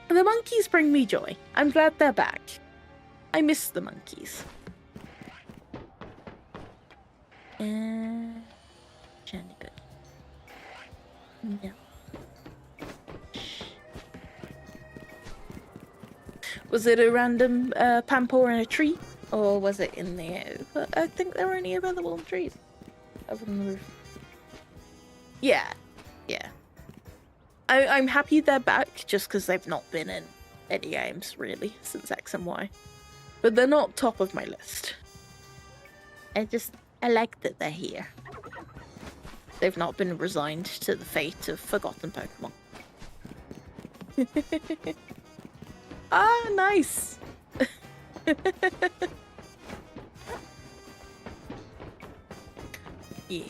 The monkeys bring me joy. I'm glad they're back. I miss the monkeys. Shiny good. Yeah. Was it a random Panpour in a tree? Or was it in the air? I think they're only available in trees. Over on the roof. Yeah. I'm happy they're back, just because they've not been in any games, really, since X and Y. But they're not top of my list. I like that they're here. They've not been resigned to the fate of forgotten Pokemon. Ah, nice! Yeah.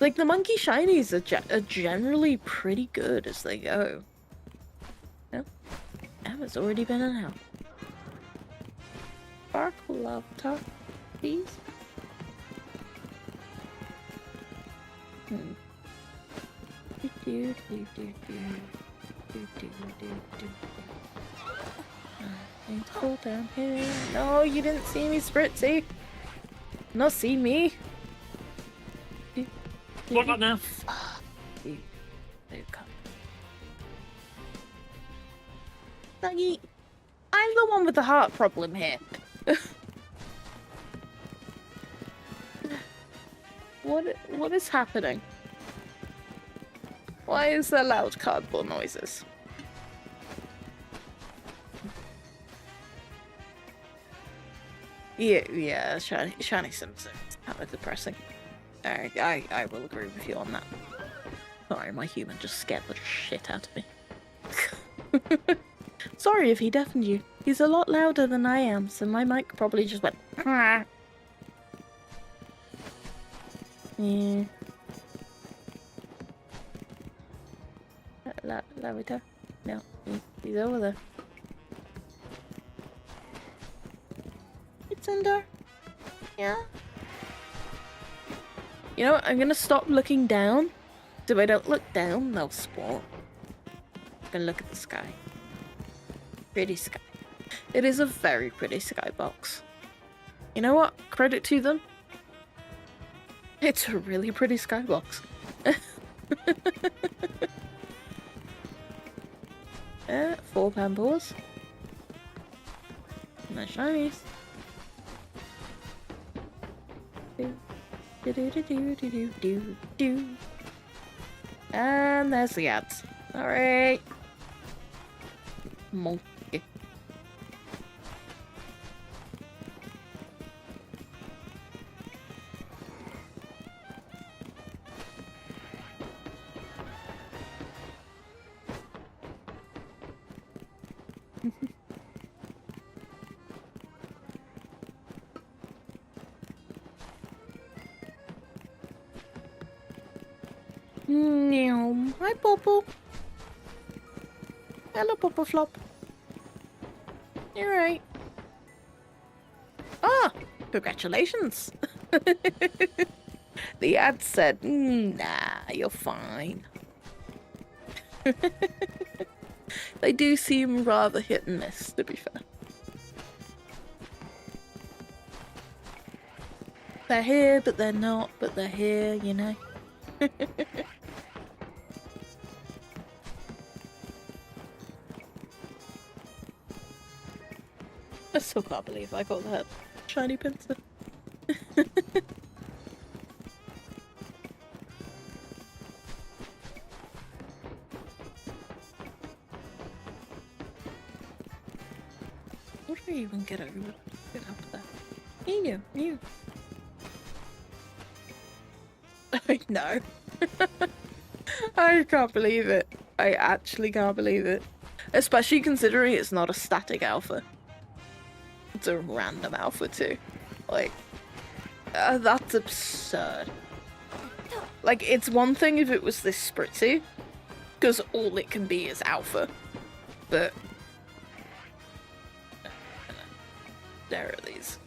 Like, the monkey shinies are generally pretty good as they go. No? Emma's already been in hell. Sparkle love talk, please. Need to fall down here. No, you didn't see me, Spritzy. Not see me. What about now? You come. Doggy, I'm the one with the heart problem here. What is happening? Why is there loud cardboard noises? Yeah, shiny Sims are kind of depressing. I will agree with you on that. Sorry, my human just scared the shit out of me. Sorry if he deafened you. He's a lot louder than I am, so my mic probably just went. Yeah. Lavita? No, he's over there. It's under. Yeah. You know what? I'm gonna stop looking down. So if I don't look down, they'll spawn. I'm gonna look at the sky. Pretty sky. It is a very pretty skybox. You know what? Credit to them. It's a really pretty skybox. 4 Pampers. No shinies. Do. And there's the ads. Alright. Monkey. Hi, Popo. Hello, Popo Flop. You're right. Ah, congratulations. The ad said, nah, you're fine. They do seem rather hit and miss, to be fair. They're here, but they're not, but they're here, you know. I still can't believe I got that shiny pencil. What do you even get over? Get up there. You. I know. I can't believe it. I actually can't believe it. Especially considering it's not a static alpha. It's a random alpha too. Like, that's absurd. Like, it's one thing if it was this spritzy, because all it can be is alpha. But there are these.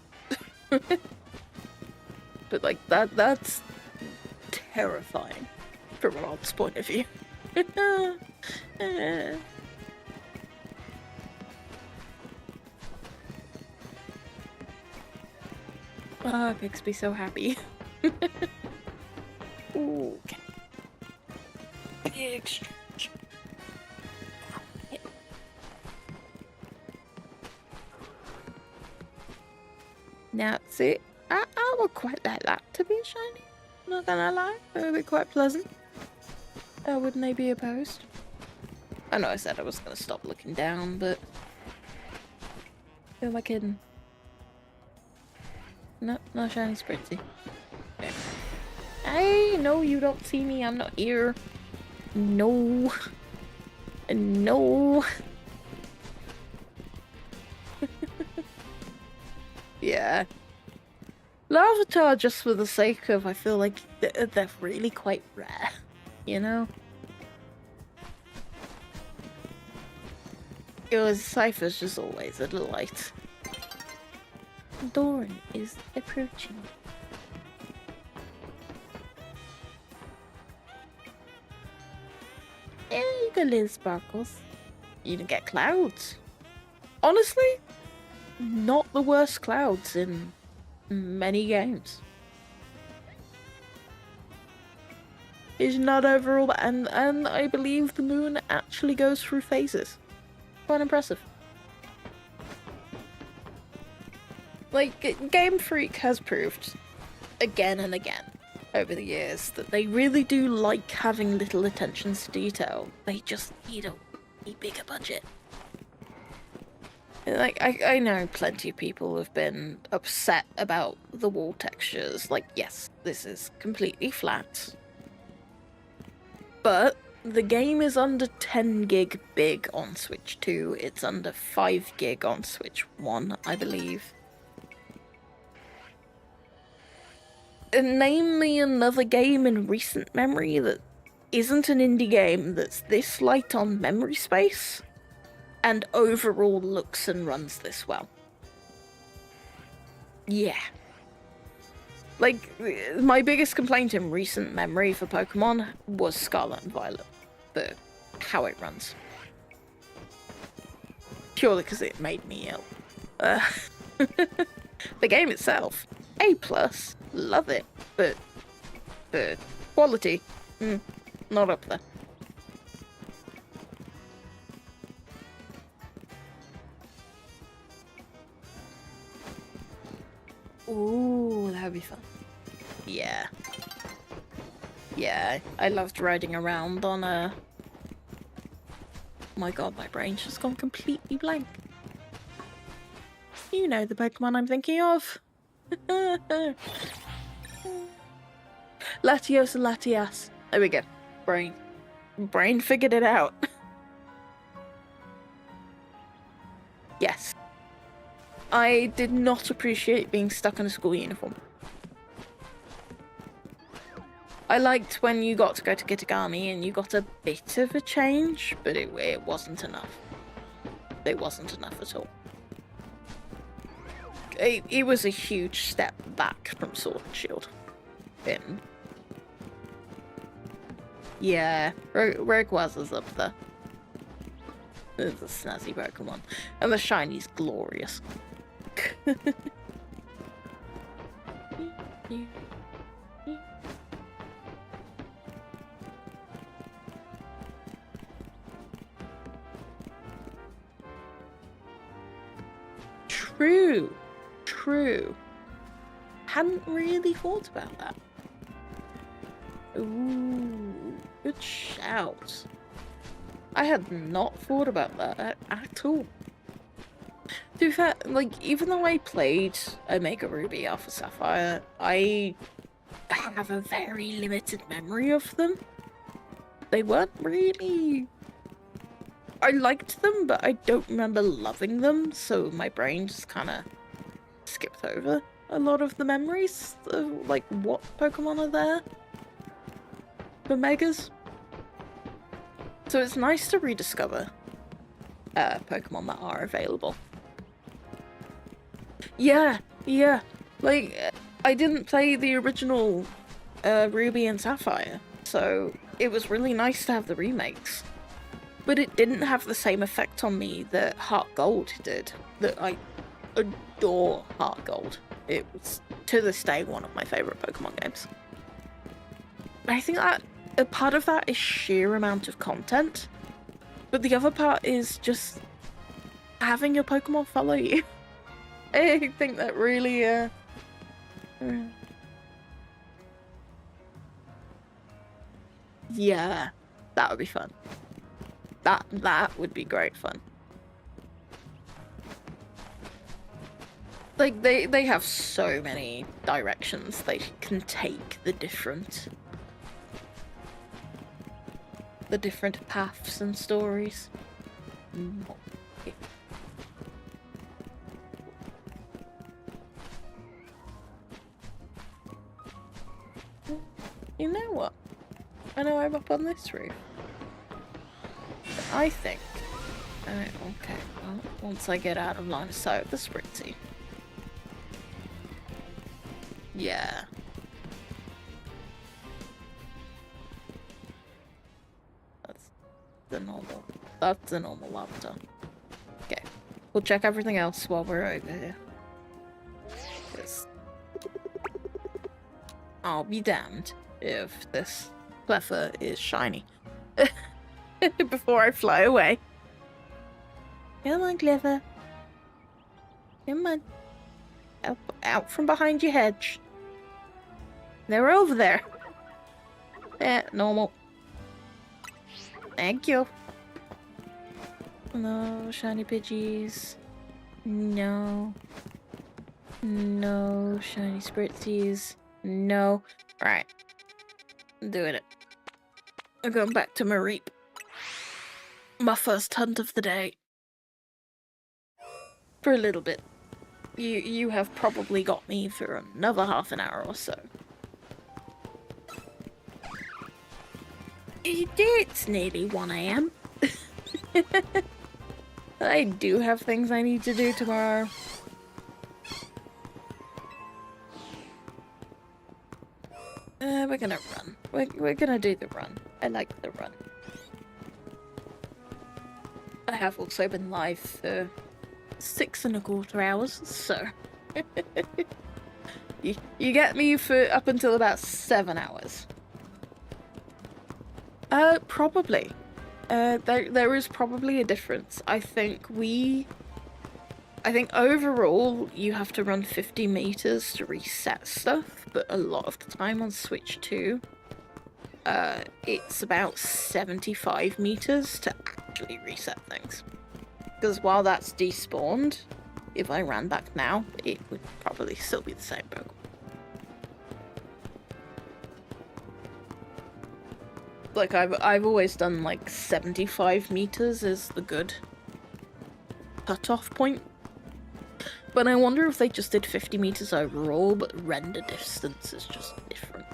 But like that's terrifying from Rod's point of view. Ah, Pixby's so happy. Ooh, okay. Exchange. Now, see, I would quite like that to be shiny. Not gonna lie, it would be quite pleasant. I wouldn't I be opposed? I know I said I was gonna stop looking down, but who am I kidding? No, not shiny spritzy. Okay. Hey, no, you don't see me. I'm not here. No. No. Yeah. Larvitar, just for the sake of, I feel like they're really quite rare, you know? Cypher's just always a delight. Dawn is approaching. Hey! go, little sparkles. You can get clouds. Honestly, not the worst clouds in many games. It's not overall, and I believe the moon actually goes through phases. Quite impressive. Like, Game Freak has proved again and again over the years that they really do like having little attentions to detail. They just need a bigger budget. Like, I know plenty of people have been upset about the wall textures. Like, yes, this is completely flat. But the game is under 10 gig big on Switch 2. It's under 5 gig on Switch 1, I believe. And name me another game in recent memory that isn't an indie game that's this light on memory space and overall looks and runs this well. Yeah. Like, my biggest complaint in recent memory for Pokemon was Scarlet and Violet, for how it runs. Purely because it made me ill. The game itself, A+, love it, but the quality, not up there. Ooh, that would be fun. Yeah. Yeah, I loved riding around on a... My god, my brain's just gone completely blank. You know the Pokemon I'm thinking of. Latios and Latias. There we go. Brain figured it out. Yes. I did not appreciate being stuck in a school uniform. I liked when you got to go to Kitagami and you got a bit of a change, but it wasn't enough. It wasn't enough at all. It was a huge step back from Sword and Shield. Yeah, Rayquaza's up there. It's a snazzy Pokemon. And the shiny's glorious. True. Hadn't really thought about that. Ooh, good shout. I had not thought about that at all. To be fair, like, even though I played Omega Ruby Alpha Sapphire, I have a very limited memory of them. They weren't really... I liked them, but I don't remember loving them, so my brain just kind of skipped over a lot of the memories of, like, what Pokemon are there for Megas. So it's nice to rediscover Pokemon that are available. Yeah. Like, I didn't play the original Ruby and Sapphire, so it was really nice to have the remakes. But it didn't have the same effect on me that Heart Gold did. That I adore Heart Gold. It was, to this day, one of my favourite Pokemon games. I think that a part of that is sheer amount of content, but the other part is just having your Pokemon follow you. I think that really, yeah, that would be fun. That would be great fun. Like, they have so many directions they can take the different paths and stories. You know what? I know I'm up on this roof. I think... okay, well, once I get out of line of sight of the Spritzy. Yeah. the normal. That's the normal avatar. Okay. We'll check everything else while we're over here. 'Cause I'll be damned if this Cleffer is shiny. Before I fly away. Come on, Cleffer. Come on. Out from behind your hedge. They're over there. Yeah, normal. Thank you. No shiny Pidgeys. No. No shiny Spritzies. No. Alright. I'm doing it. I'm going back to Mareep. My first hunt of the day. For a little bit. You have probably got me for another half an hour or so. It's nearly 1 AM. I do have things I need to do tomorrow. We're gonna run. We're gonna do the run. I like the run. I have also been live for 6¼ hours, so you get me for up until about 7 hours. Probably. There is probably a difference. I think overall you have to run 50 meters to reset stuff, but a lot of the time on Switch 2, it's about 75 meters to actually reset things. Because while that's despawned, if I ran back now, it would probably still be the same Pokemon. Like, I've always done, like, 75 meters is the good cutoff point. But I wonder if they just did 50 meters overall, but render distance is just different.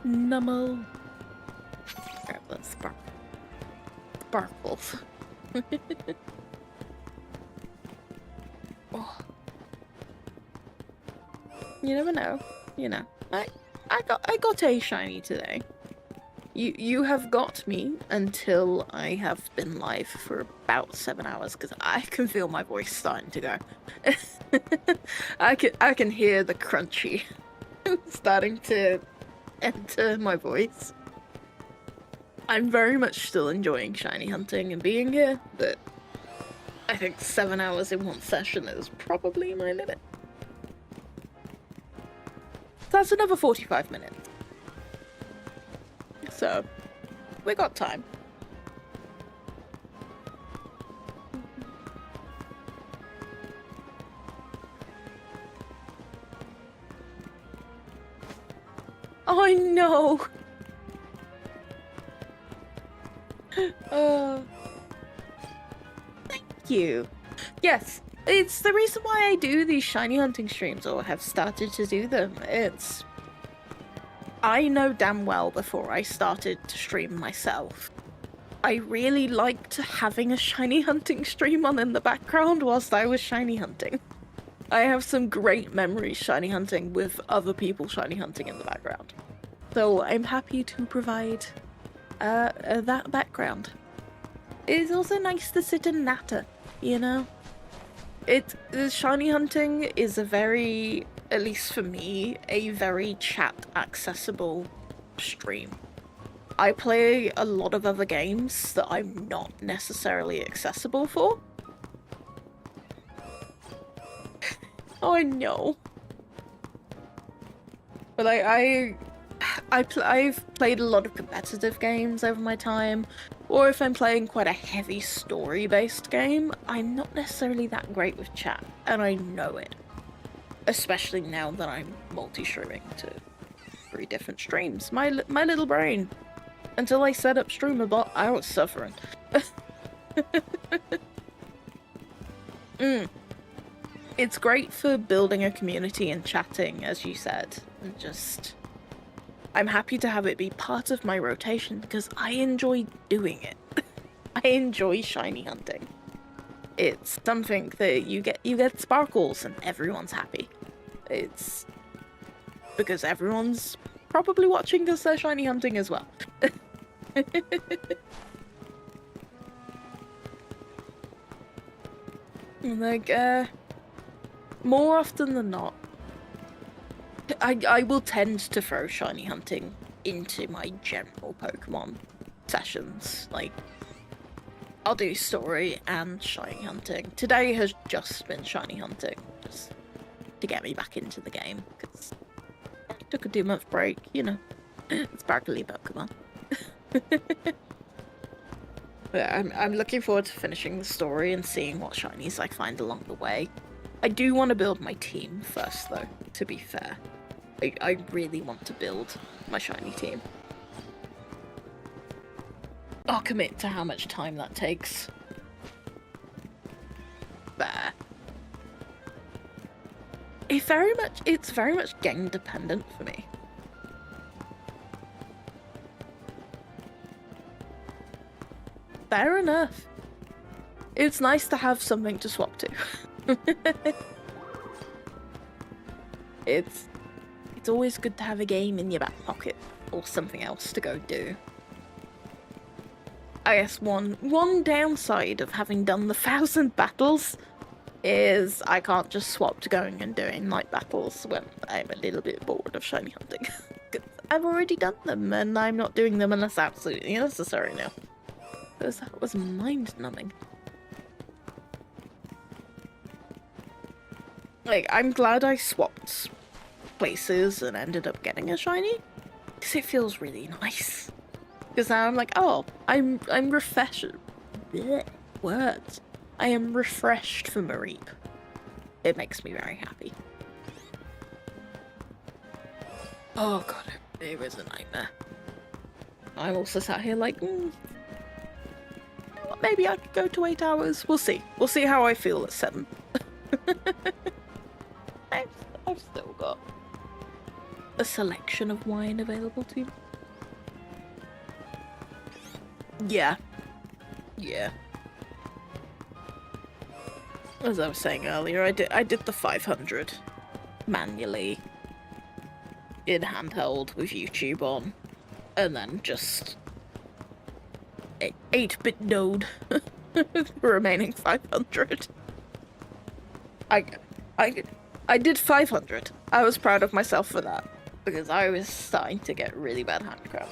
Nummo. Alright, let's sparkles. Oh. You never know. You know. I got a shiny today. You have got me until I have been live for about 7 hours because I can feel my voice starting to go. I can hear the crunchy starting to enter my voice. I'm very much still enjoying shiny hunting and being here, but I think 7 hours in one session is probably my limit. That's another 45 minutes. So, we got time. Oh no! Thank you. Yes, it's the reason why I do these shiny hunting streams, or have started to do them. I know damn well before I started to stream myself, I really liked having a shiny hunting stream on in the background whilst I was shiny hunting. I have some great memories shiny hunting with other people shiny hunting in the background. So I'm happy to provide that background. It's also nice to sit and natter, you know? Shiny hunting is a very, at least for me, a very chat accessible stream. I play a lot of other games that I'm not necessarily accessible for. Oh, I know. But I've played a lot of competitive games over my time, or if I'm playing quite a heavy story-based game, I'm not necessarily that great with chat, and I know it. Especially now that I'm multi-streaming to 3 different streams. My little brain. Until I set up StreamerBot, I was suffering. It's great for building a community and chatting, as you said, and just... I'm happy to have it be part of my rotation because I enjoy doing it. I enjoy shiny hunting. It's something that you get sparkles and everyone's happy. It's because everyone's probably watching because they're shiny hunting as well. Like, more often than not, I will tend to throw shiny hunting into my general Pokemon sessions. Like, I'll do story and shiny hunting. Today has just been shiny hunting, just to get me back into the game, because I took a 2-month break, you know. Sparkly Pokemon. Yeah, I'm looking forward to finishing the story and seeing what shinies I find along the way. I do want to build my team first, though, to be fair. I really want to build my shiny team. I'll commit to how much time that takes. There. It's very much game dependent for me. Fair enough. It's nice to have something to swap to. It's always good to have a game in your back pocket or something else to go do. I guess one downside of having done the 1,000 battles is I can't just swap to going and doing night battles when I'm a little bit bored of shiny hunting. I've already done them and I'm not doing them unless absolutely necessary now. Because that was mind-numbing. Like, I'm glad I swapped places and ended up getting a shiny, because it feels really nice. Because now I'm like, oh, I'm refreshed. Blech, words. I am refreshed for Mareep. It makes me very happy. Oh god, it was a nightmare. I'm also sat here like, maybe I could go to 8 hours. We'll see. We'll see how I feel at 7. I've still got a selection of wine available to me. Yeah. Yeah. As I was saying earlier, I did the 500 manually in handheld with YouTube on, and then just 8-bit node the remaining 500. I did 500. I was proud of myself for that, because I was starting to get really bad hand cramp.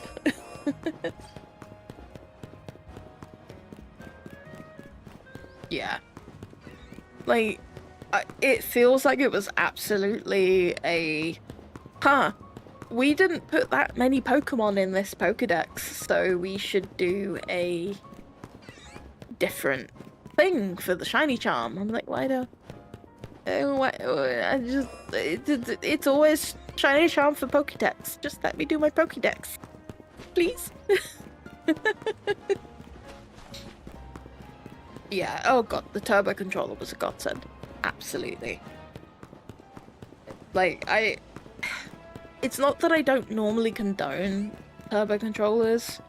Yeah. Like, it feels like it was absolutely a... we didn't put that many Pokemon in this Pokedex, so we should do a different thing for the shiny charm. I'm like, why don't... it's always shiny charm for Pokedex. Just let me do my Pokedex. Please? Yeah, oh god, the turbo controller was a godsend. Absolutely. Like, it's not that I don't normally condone turbo controllers.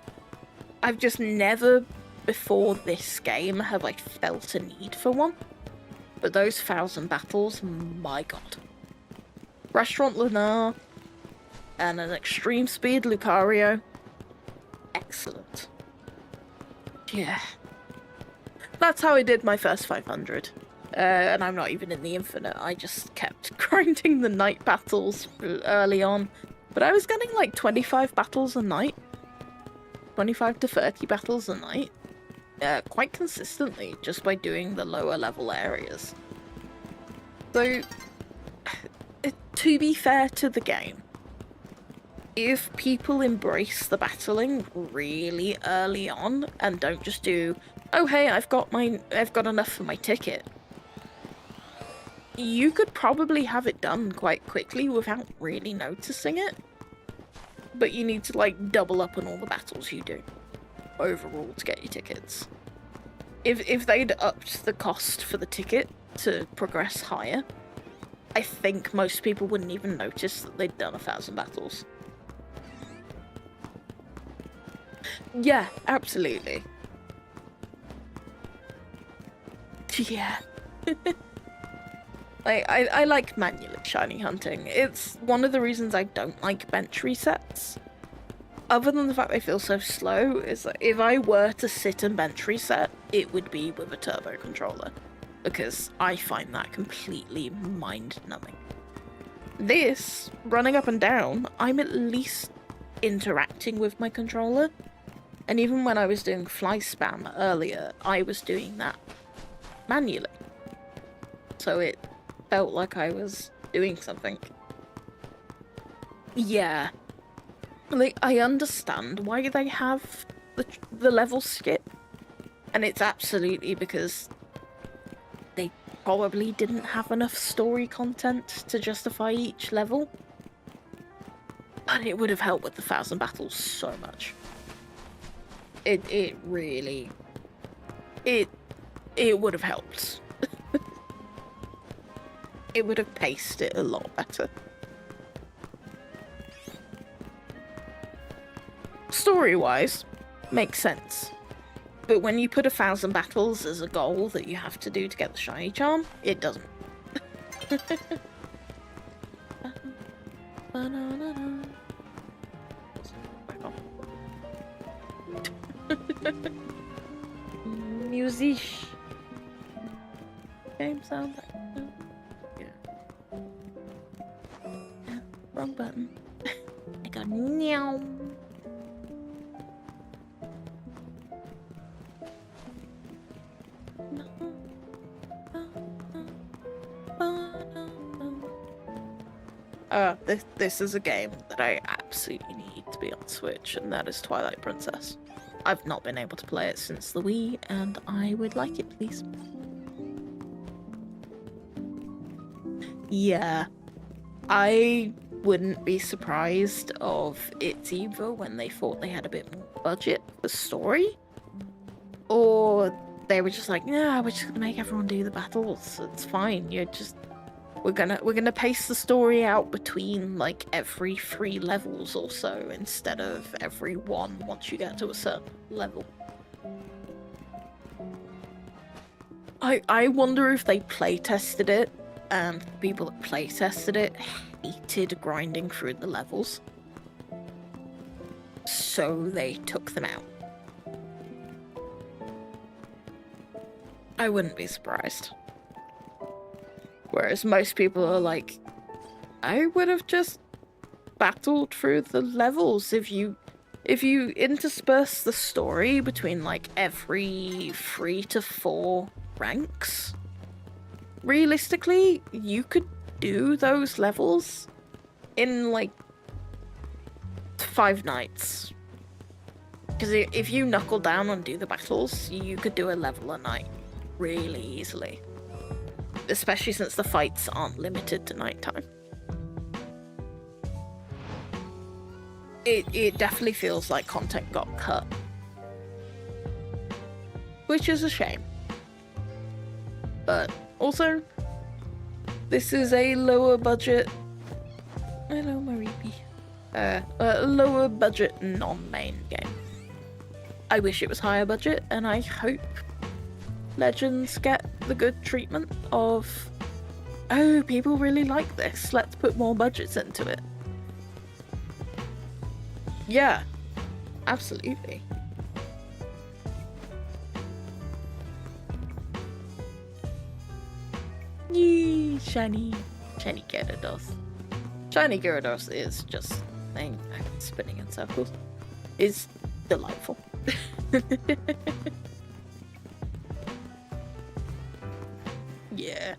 I've just never, before this game, have I felt a need for one. But those 1,000 battles, my god. Restaurant Lunar and an extreme speed Lucario. Excellent. Yeah. That's how I did my first 500. And I'm not even in the infinite. I just kept grinding the night battles early on. But I was getting like 25 battles a night. 25 to 30 battles a night. Quite consistently, just by doing the lower level areas. So, to be fair to the game, if people embrace the battling really early on and don't just do, oh hey, I've got enough for my ticket, you could probably have it done quite quickly without really noticing it. But you need to like double up on all the battles you do overall to get your tickets. If they'd upped the cost for the ticket to progress higher, I think most people wouldn't even notice that they'd done 1,000 battles. Yeah, absolutely. Yeah. I like manually shiny hunting. It's one of the reasons I don't like bench resets. Other than the fact they feel so slow, is that if I were to sit and bench reset, it would be with a turbo controller. Because I find that completely mind-numbing. This, running up and down, I'm at least interacting with my controller. And even when I was doing fly spam earlier, I was doing that manually. So it felt like I was doing something. Yeah. Like, I understand why they have the level skip. And it's absolutely because they probably didn't have enough story content to justify each level. But it would have helped with the 1,000 battles so much. It really... It would have helped. It would have paced it a lot better. Story-wise, makes sense. But when you put 1,000 battles as a goal that you have to do to get the shiny charm, it doesn't. Music. Game sound. Yeah. Yeah. Wrong button. I got meow. This is a game that I absolutely need to be on Switch, and that is Twilight Princess. I've not been able to play it since the Wii, and I would like it, please. Yeah. I wouldn't be surprised of it either when they thought they had a bit more budget for story. Or they were just like, yeah, we're just gonna make everyone do the battles. It's fine. We're gonna pace the story out between like every 3 levels or so instead of every 1 once you get to a certain level. I wonder if they play tested it and the people that play tested it hated grinding through the levels. So they took them out. I wouldn't be surprised. Whereas most people are like, I would have just battled through the levels if you intersperse the story between like every 3 to 4 ranks. Realistically, you could do those levels in like 5 nights. Because if you knuckle down and do the battles, you could do a level a night really easily. Especially since the fights aren't limited to nighttime. It definitely feels like content got cut. Which is a shame. But also, this is a lower budget... Hello, Maripi. A lower budget non-main game. I wish it was higher budget, and I hope Legends get the good treatment of, oh, people really like this, let's put more budgets into it. Yeah, absolutely. Yee, shiny Gyarados. Shiny Gyarados is just spinning in circles. It's delightful. Yeah.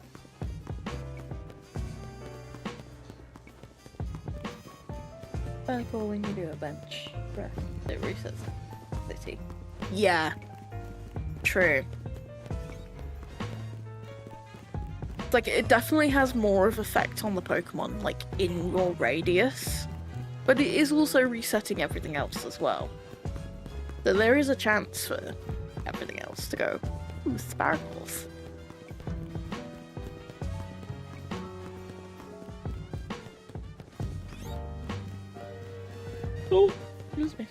Kinda cool when you do a bench press. It resets the city. Yeah. True. Like, it definitely has more of effect on the Pokemon, like, in your radius. But it is also resetting everything else as well. So there is a chance for everything else to go, ooh, sparkles. Oh, excuse me.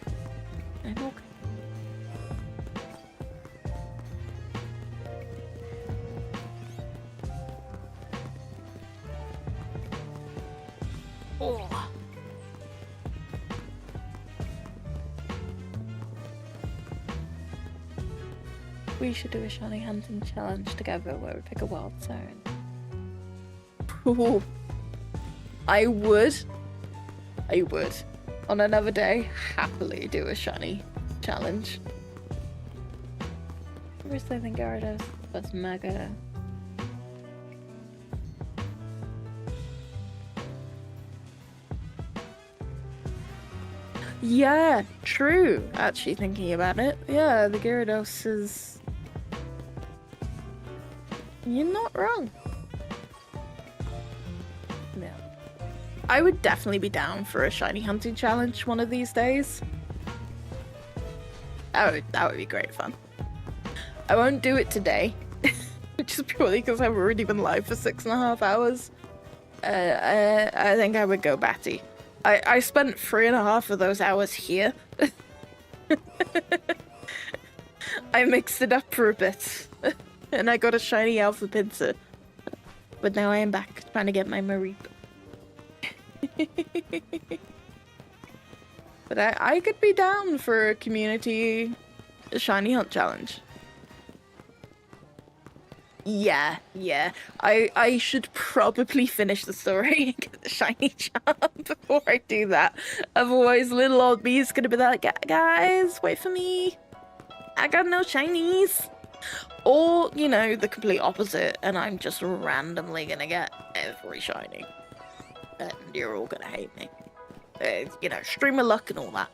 I'm okay. We should do a shiny hunting challenge together where we pick a wild siren. Ooh. I would. On another day, happily do a shiny challenge. Where's the thing Gyarados? That's mega. Yeah, true. Actually thinking about it. Yeah, the Gyarados is... You're not wrong. Yeah. I would definitely be down for a shiny hunting challenge one of these days. That would be great fun. I won't do it today, which is purely because I've already been live for 6.5 hours. I think I would go batty. I spent 3.5 of those hours here. I mixed it up for a bit, and I got a shiny Alpha Pinsir. But now I am back trying to get my Mareep. But I could be down for a community shiny hunt challenge. Yeah. I should probably finish the story and get the shiny charm before I do that. Otherwise, little old me is gonna be like, guys, wait for me. I got no shinies. Or, you know, the complete opposite, and I'm just randomly gonna get every shiny. And you're all gonna hate me. You know, stream of luck and all that.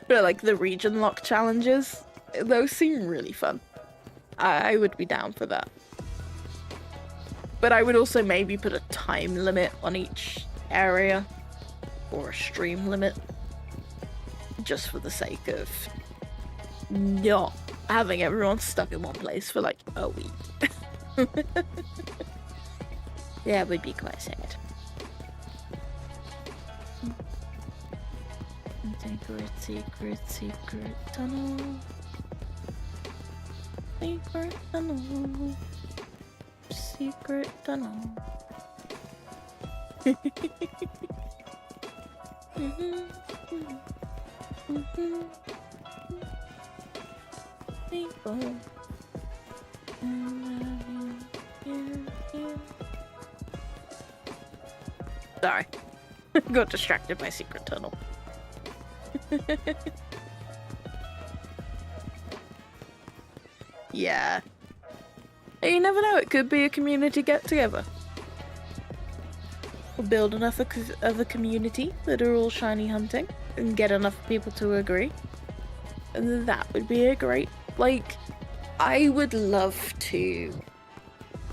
But like the region lock challenges, those seem really fun. I would be down for that. But I would also maybe put a time limit on each area. Or a stream limit. Just for the sake of not having everyone stuck in one place for like a week. Yeah, it would be quite sad. Secret tunnel. Secret tunnel. Secret tunnel. Sorry. Got distracted by secret tunnel. Yeah. You never know, it could be a community get-together. We'll build enough of a community that are all shiny hunting and get enough people to agree. And that would be a great, like, I would love to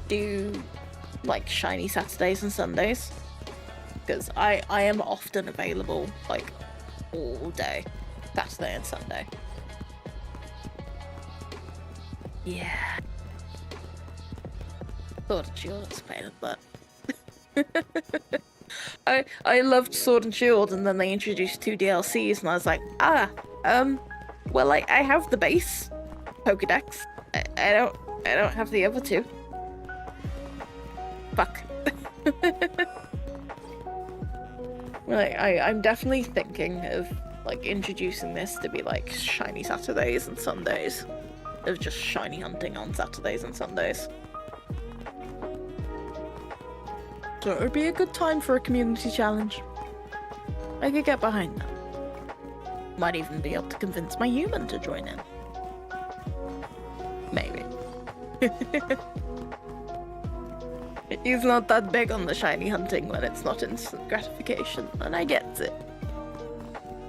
do, like, shiny Saturdays and Sundays. Because I am often available, like, all day. Saturday and Sunday. Yeah. Sword and Shield is a pain in the butt. I loved Sword and Shield, and then they introduced 2 DLCs, and I was like, well, I have the base Pokédex. I don't have the other 2. Fuck. Like, I'm definitely thinking of, like, introducing this to be, like, shiny Saturdays and Sundays. Of just shiny hunting on Saturdays and Sundays. So it would be a good time for a community challenge. I could get behind that. Might even be able to convince my human to join in. Maybe. He's not that big on the shiny hunting when it's not instant gratification, and I get it.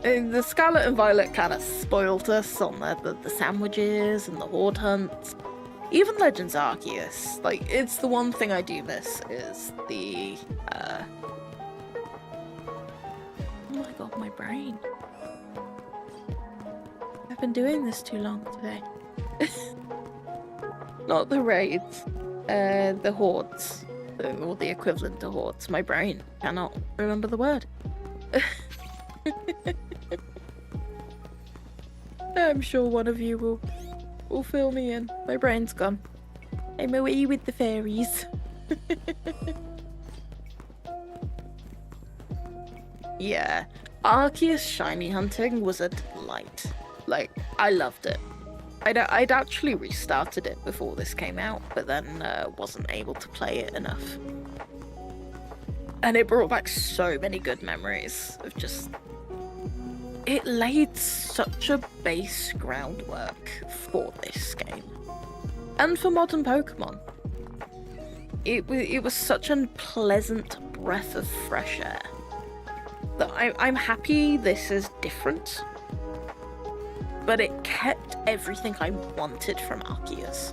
And the Scarlet and Violet kind of spoiled us on the sandwiches and the horde hunts. Even Legends Arceus, like, it's the one thing I do miss is the, oh my god, my brain. I've been doing this too long today. Not the raids, the hordes, or the equivalent to hordes. My brain cannot remember the word. I'm sure one of you will fill me in. My brain's gone. I'm away with the fairies. Yeah. Arceus shiny hunting was a delight. Like, I loved it. I'd actually restarted it before this came out, but then wasn't able to play it enough. And it brought back so many good memories of just... It laid such a base groundwork for this game. And for modern Pokemon. It was such a pleasant breath of fresh air. That I'm happy this is different. But it kept everything I wanted from Arceus.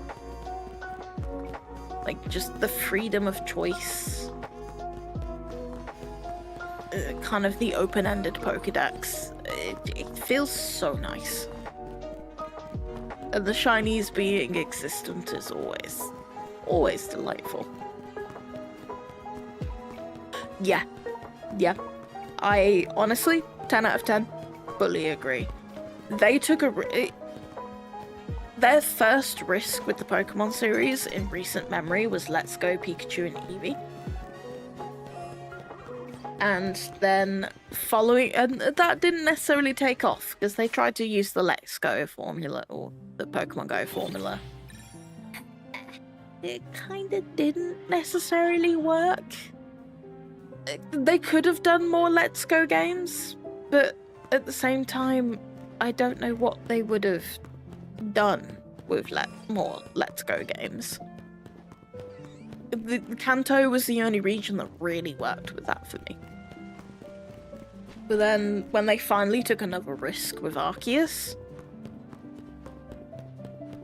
Like, just the freedom of choice. Kind of the open-ended Pokédex. It feels so nice. And the shinies being existent is always delightful. Yeah. I honestly, 10 out of 10, fully agree. They took their first risk with the Pokemon series in recent memory was Let's Go Pikachu and Eevee. And then and that didn't necessarily take off because they tried to use the Let's Go formula or the Pokemon Go formula. It kind of didn't necessarily work. They could have done more Let's Go games, but at the same time, I don't know what they would have done with more Let's Go games. The Kanto was the only region that really worked with that for me. But then, when they finally took another risk with Arceus,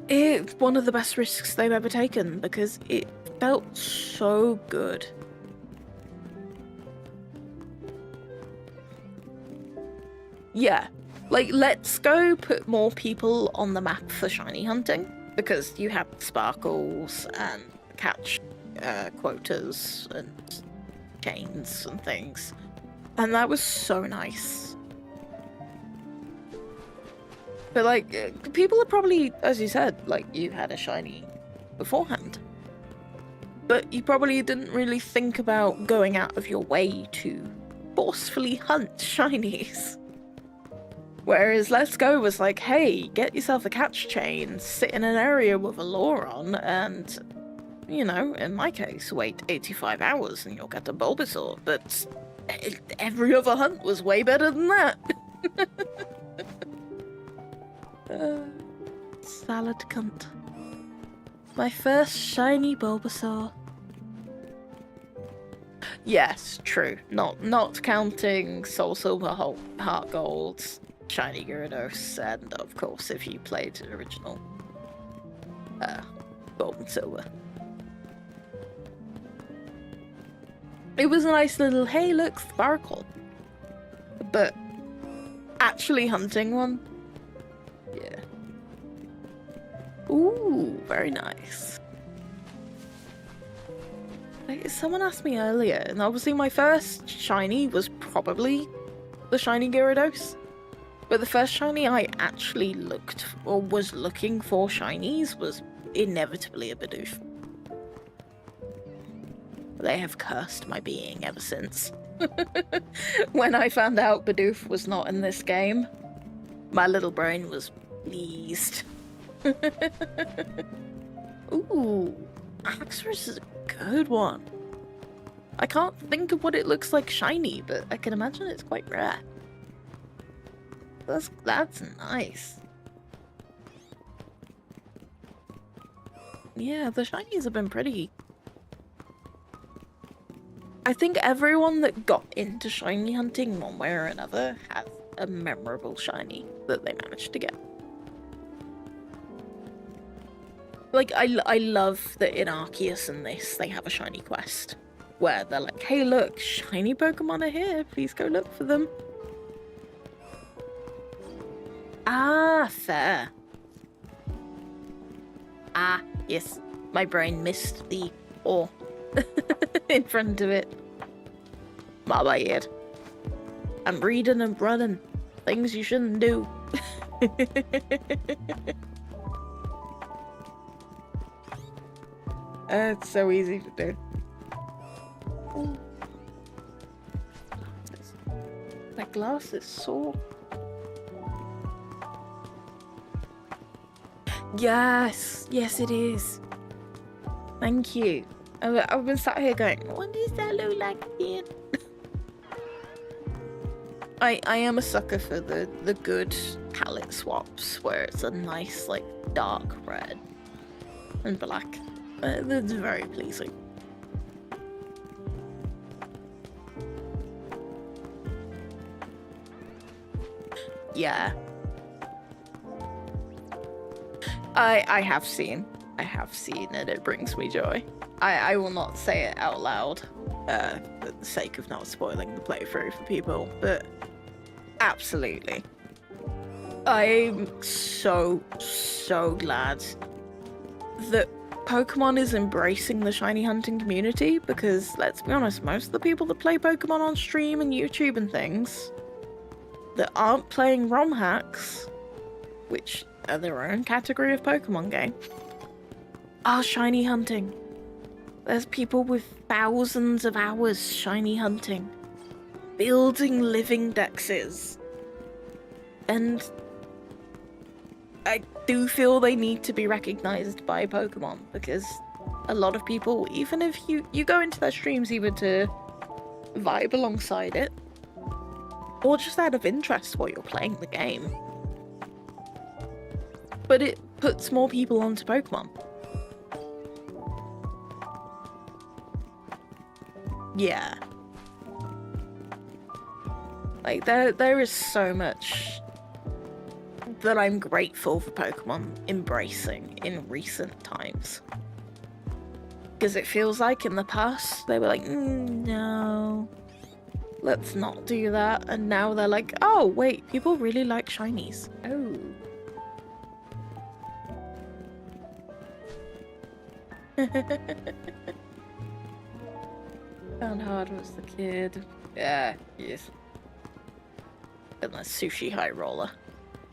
it's one of the best risks they've ever taken because it felt so good. Yeah, like, Let's Go put more people on the map for shiny hunting because you have sparkles and catch quotas and chains and things. And that was so nice. But, like, people are probably, as you said, like, you had a shiny beforehand. But you probably didn't really think about going out of your way to forcefully hunt shinies. Whereas Let's Go was like, hey, get yourself a catch chain, sit in an area with a lure on, and, you know, in my case, wait 85 hours and you'll get a Bulbasaur. But every other hunt was way better than that. Salad cunt. My first shiny Bulbasaur. Yes, true. Not counting Soul Silver, Heart Gold, Shiny Gyarados, and of course if you played the original Gold and Silver. It was a nice little, hey look, sparkle. But actually hunting one? Yeah. Ooh, very nice. Like, someone asked me earlier, and obviously my first shiny was probably the Shiny Gyarados. But the first shiny I actually was looking for shinies was inevitably a Bidoof. They have cursed my being ever since. When I found out Bidoof was not in this game, my little brain was pleased. Ooh, Axorus is a good one. I can't think of what it looks like shiny, but I can imagine it's quite rare. That's nice. Yeah, the shinies have been pretty. I think everyone that got into shiny hunting one way or another has a memorable shiny that they managed to get. Like, I love that in Arceus and this, they have a shiny quest. Where they're like, hey look, shiny Pokemon are here, please go look for them. Ah, fair. Ah, yes. My brain missed the or in front of it. My bad. I'm reading and running. Things you shouldn't do. It's so easy to do. glass is sore. Yes, yes it is. Thank you. I've been sat here going, what does that look like again? I am a sucker for the good palette swaps where it's a nice like dark red and black. That's very pleasing. Yeah. I have seen and it brings me joy. I will not say it out loud for the sake of not spoiling the playthrough for people, but absolutely. I'm so glad that Pokemon is embracing the shiny hunting community, because let's be honest, most of the people that play Pokemon on stream and YouTube and things that aren't playing ROM hacks, which are their own category of Pokemon game, are shiny hunting. There's people with thousands of hours shiny hunting, building living dexes, and I do feel they need to be recognized by Pokemon, because a lot of people, even if you go into their streams either to vibe alongside it or just out of interest while you're playing the game, but it puts more people onto Pokemon. Yeah. Like, there is so much that I'm grateful for Pokemon embracing in recent times. Because it feels like in the past, they were like, no, let's not do that. And now they're like, oh, wait, people really like shinies. Oh. Found hard was the kid. Yeah, yes. And the sushi high roller.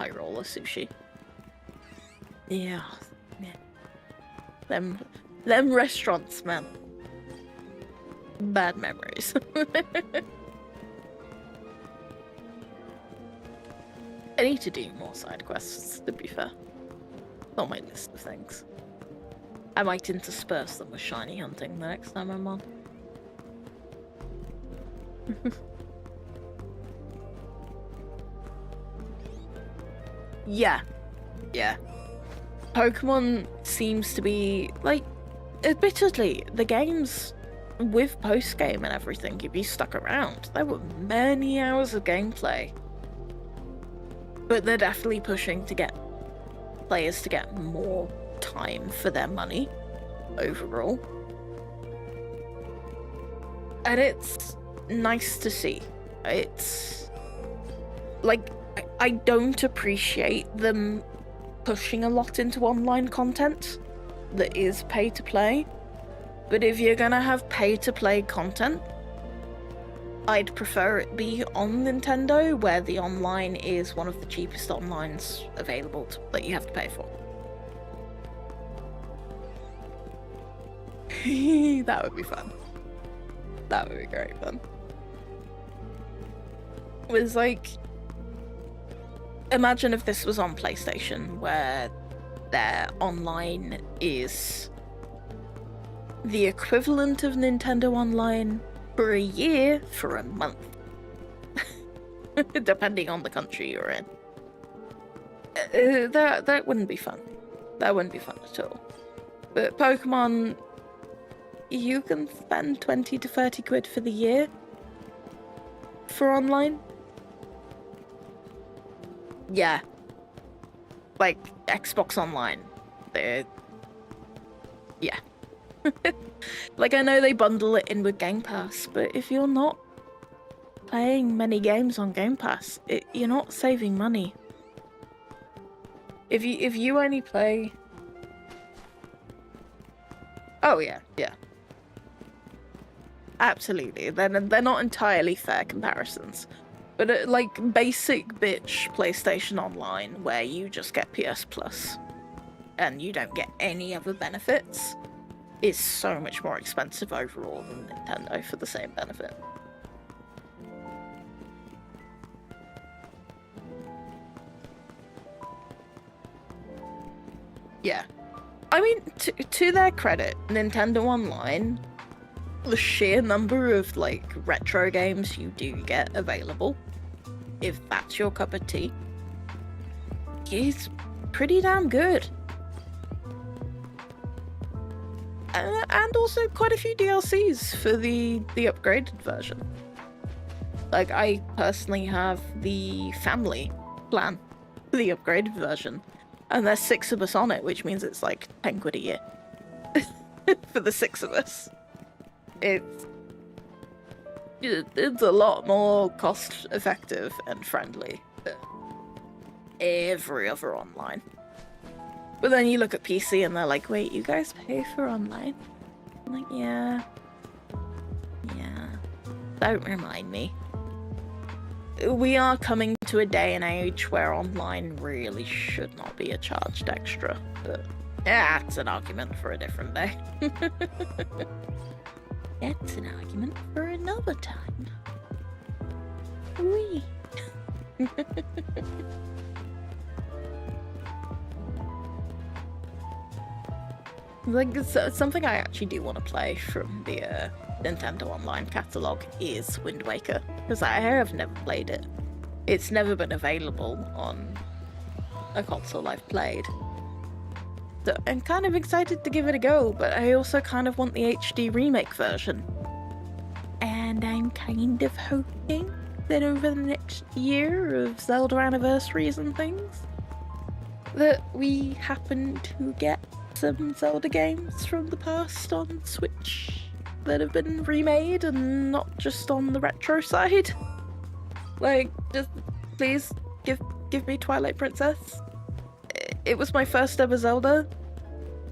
High roller sushi. Yeah. Them restaurants, man. Bad memories. I need to do more side quests, to be fair. On my list of things. I might intersperse them with shiny hunting the next time I'm on. Yeah. Pokemon seems to be, like, admittedly, the games with post-game and everything, if you stuck around, there were many hours of gameplay. But they're definitely pushing to get players to get more time for their money overall. And it's nice to see. It's like, I don't appreciate them pushing a lot into online content that is pay to play, but if you're gonna have pay to play content, I'd prefer it be on Nintendo, where the online is one of the cheapest onlines available that you have to pay for. That would be fun. That would be great fun. It was like, imagine if this was on PlayStation, where their online is the equivalent of Nintendo Online for a year for a month. Depending on the country you're in. That wouldn't be fun. That wouldn't be fun at all. But Pokemon, you can spend 20 to 30 quid for the year for online. Yeah. Like, Xbox Online. Yeah. Like, I know they bundle it in with Game Pass, but if you're not playing many games on Game Pass, you're not saving money. If you only play... Oh, yeah. Absolutely. They're not entirely fair comparisons. But like basic bitch PlayStation Online, where you just get PS Plus and you don't get any other benefits, is so much more expensive overall than Nintendo for the same benefit. Yeah. I mean, to their credit, Nintendo Online, the sheer number of, like, retro games you do get available, if that's your cup of tea, is pretty damn good. And also quite a few DLCs for the upgraded version. Like, I personally have the family plan for the upgraded version, and there's 6 of us on it, which means it's like 10 quid a year for the 6 of us. It's a lot more cost effective and friendly than every other online. But then you look at PC and they're like, wait, you guys pay for online? I'm like, yeah. Don't remind me. We are coming to a day and age where online really should not be a charged extra. But yeah, it's an argument for a different day. It's an argument for another time. Wee. Like, something I actually do want to play from the Nintendo Online catalogue is Wind Waker, because I have never played it. It's never been available on a console I've played. So I'm kind of excited to give it a go, but I also kind of want the HD remake version. And I'm kind of hoping that over the next year of Zelda anniversaries and things, that we happen to get some Zelda games from the past on Switch that have been remade and not just on the retro side. Like, just please give me Twilight Princess. It was my first ever Zelda,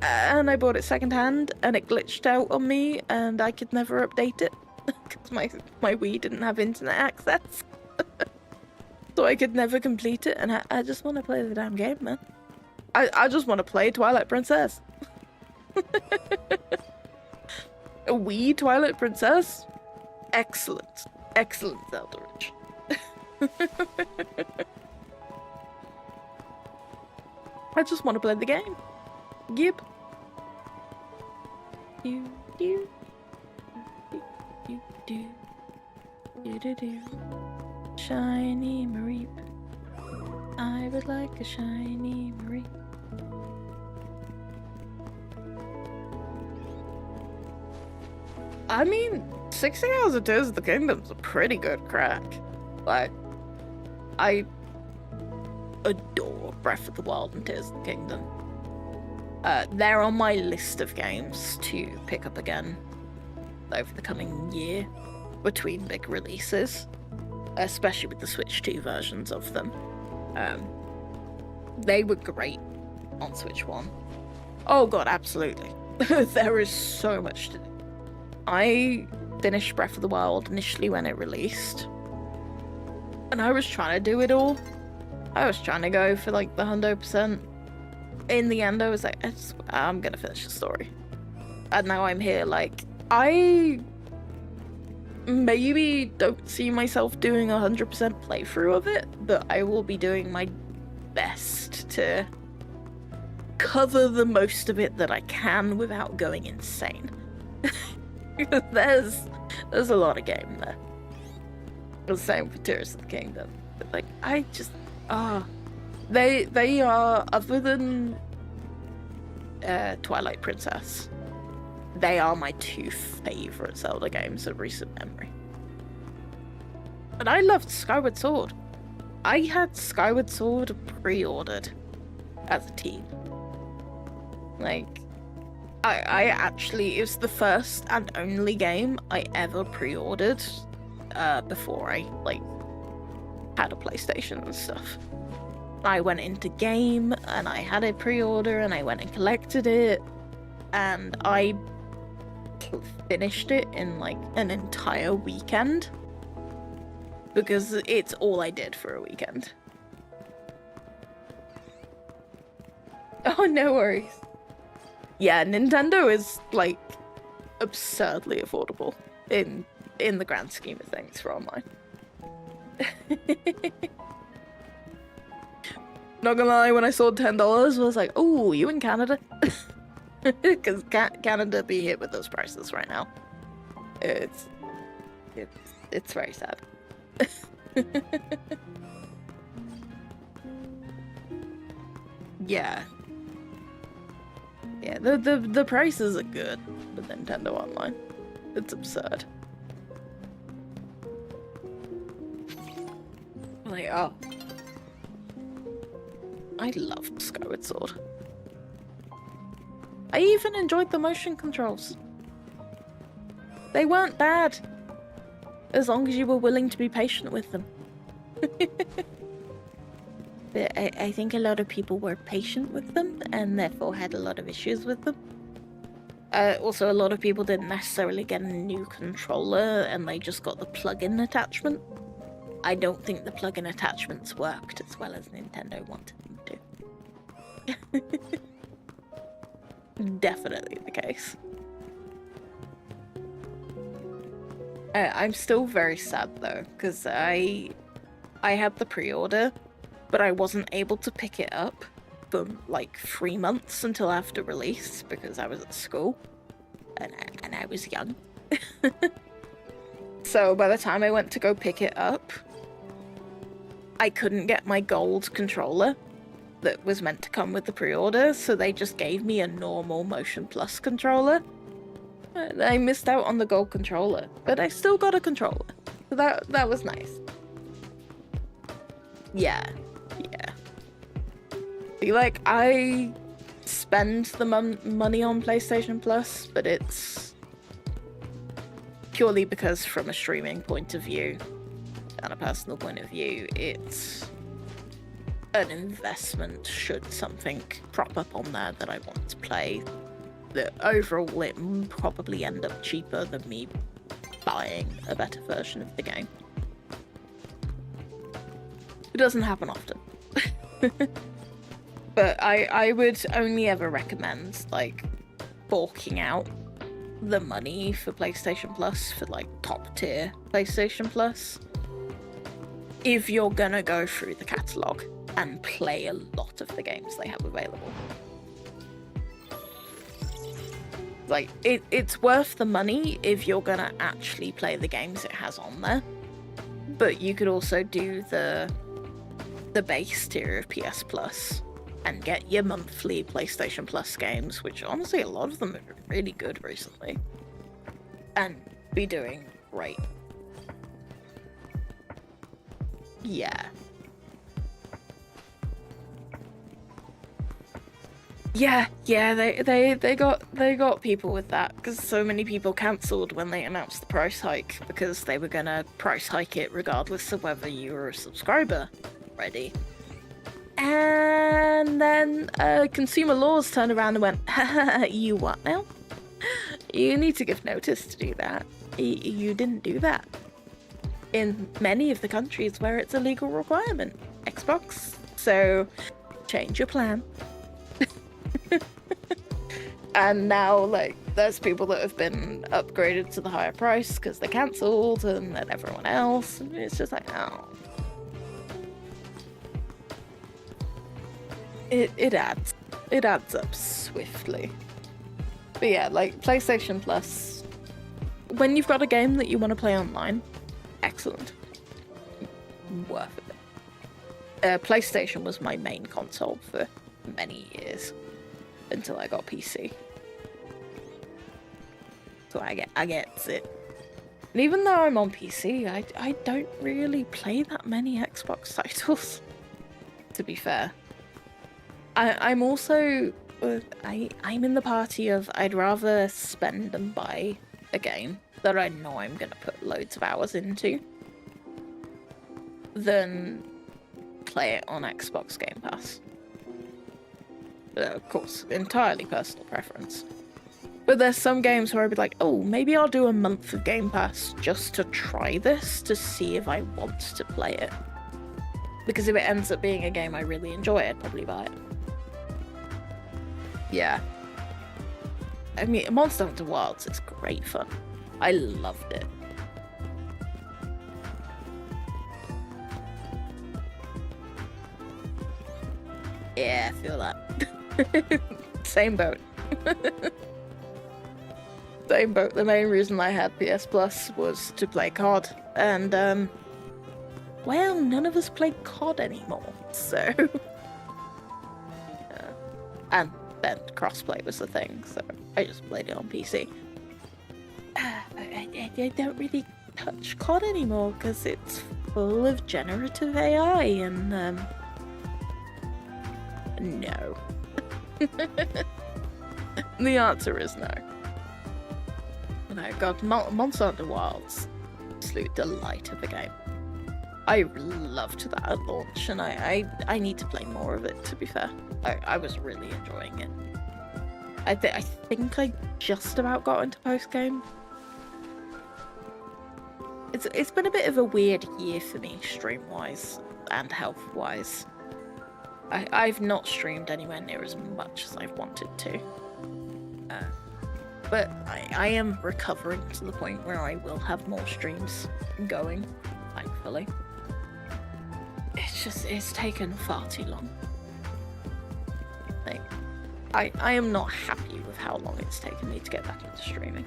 and I bought it secondhand, and it glitched out on me, and I could never update it because my Wii didn't have internet access, so I could never complete it. And I just want to play the damn game, man. I just want to play Twilight Princess. A Wii Twilight Princess? Excellent. Excellent Zelda Rich. I just want to play the game. Yep. Do do do do do do do. Shiny Mareep. I would like a shiny Mareep. I mean, 60 Hours of Tears of the Kingdom's a pretty good crack. Like, I adore Breath of the Wild and Tears of the Kingdom. They're on my list of games to pick up again over the coming year between big releases, especially with the Switch 2 versions of them. They were great on Switch 1. Oh god, absolutely. There is so much to do. I finished Breath of the Wild initially when it released, and I was trying to do it all. I was trying to go for like the 100%. In the end, I was like, I'm gonna finish the story. And now I'm here, like, I maybe don't see myself doing a 100% playthrough of it, but I will be doing my best to cover the most of it that I can without going insane. There's a lot of game there. The same for Tears of the Kingdom. But like, I just they are, other than Twilight Princess, they are my 2 favorite Zelda games of recent memory. And I loved Skyward Sword. I had Skyward Sword pre-ordered as a teen. Like, I actually, it was the first and only game I ever pre-ordered before I, like, had a PlayStation and stuff. I went into game and I had a pre-order and I went and collected it, and I finished it in like an entire weekend because it's all I did for a weekend. Oh, no worries. Yeah, Nintendo is like absurdly affordable in the grand scheme of things for online. Not gonna lie, when I saw $10, I was like, oh, you in Canada? Because Canada be hit with those prices right now. It's very sad. Yeah. Yeah, the prices are good with Nintendo Online. It's absurd. Like, oh. I loved Skyward Sword. I even enjoyed the motion controls. They weren't bad. As long as you were willing to be patient with them. But I think a lot of people were patient with them and therefore had a lot of issues with them. Also, a lot of people didn't necessarily get a new controller and they just got the plug-in attachment. I don't think the plug-in attachments worked as well as Nintendo wanted them to. Definitely the case. I'm still very sad though, because I had the pre-order, but I wasn't able to pick it up for like 3 months until after release because I was at school and I was young. So by the time I went to go pick it up, I couldn't get my gold controller that was meant to come with the pre-order, so they just gave me a normal Motion Plus controller. And I missed out on the gold controller, but I still got a controller. So that was nice. Yeah. See, like, I spend the money on PlayStation Plus, but it's purely because from a streaming point of view and a personal point of view, it's an investment should something crop up on there that I want to play. That overall it probably end up cheaper than me buying a better version of the game. It doesn't happen often. But I would only ever recommend, like, forking out the money for PlayStation Plus, for, like, top tier PlayStation Plus, if you're gonna go through the catalogue and play a lot of the games they have available. Like, it's worth the money if you're gonna actually play the games it has on there, but you could also do the base tier of PS Plus and get your monthly PlayStation Plus games, which honestly a lot of them are really good recently, and be doing great. Yeah. Yeah, they got people with that because so many people cancelled when they announced the price hike because they were gonna price hike it regardless of whether you were a subscriber already. And then Consumer Laws turned around and went, you what now? You need to give notice to do that. You didn't do that. In many of the countries where it's a legal requirement. Xbox, so change your plan. And now, like, there's people that have been upgraded to the higher price because they cancelled, and then everyone else. And it's just like, oh. It adds up swiftly. But yeah, like, PlayStation Plus, when you've got a game that you want to play online, excellent. Worth it. PlayStation was my main console for many years until I got PC. So I get it. And even though I'm on PC, I don't really play that many Xbox titles, to be fair. I'm also I'm in the party of I'd rather spend and buy a game that I know I'm gonna put loads of hours into than play it on Xbox Game Pass. Of course, entirely personal preference. But there's some games where I'd be like, oh, maybe I'll do a month of Game Pass just to try this, to see if I want to play it. Because if it ends up being a game I really enjoy, I'd probably buy it. Yeah. I mean, Monster Hunter Wilds is great fun. I loved it. Yeah, I feel that. Same boat. Same boat. The main reason I had PS Plus was to play COD, and well, none of us play COD anymore, so and then crossplay was the thing, so I just played it on PC. I don't really touch COD anymore because it's full of generative AI, and no. The answer is no. No, God, Monster Hunter Wilds, absolute delight of a game. I loved that at launch, and I need to play more of it, to be fair. I was really enjoying it. I think I just about got into post-game. It's been a bit of a weird year for me, stream-wise and health-wise. I've not streamed anywhere near as much as I've wanted to. But I am recovering to the point where I will have more streams going, thankfully. It's taken far too long. Like, I am not happy with how long it's taken me to get back into streaming.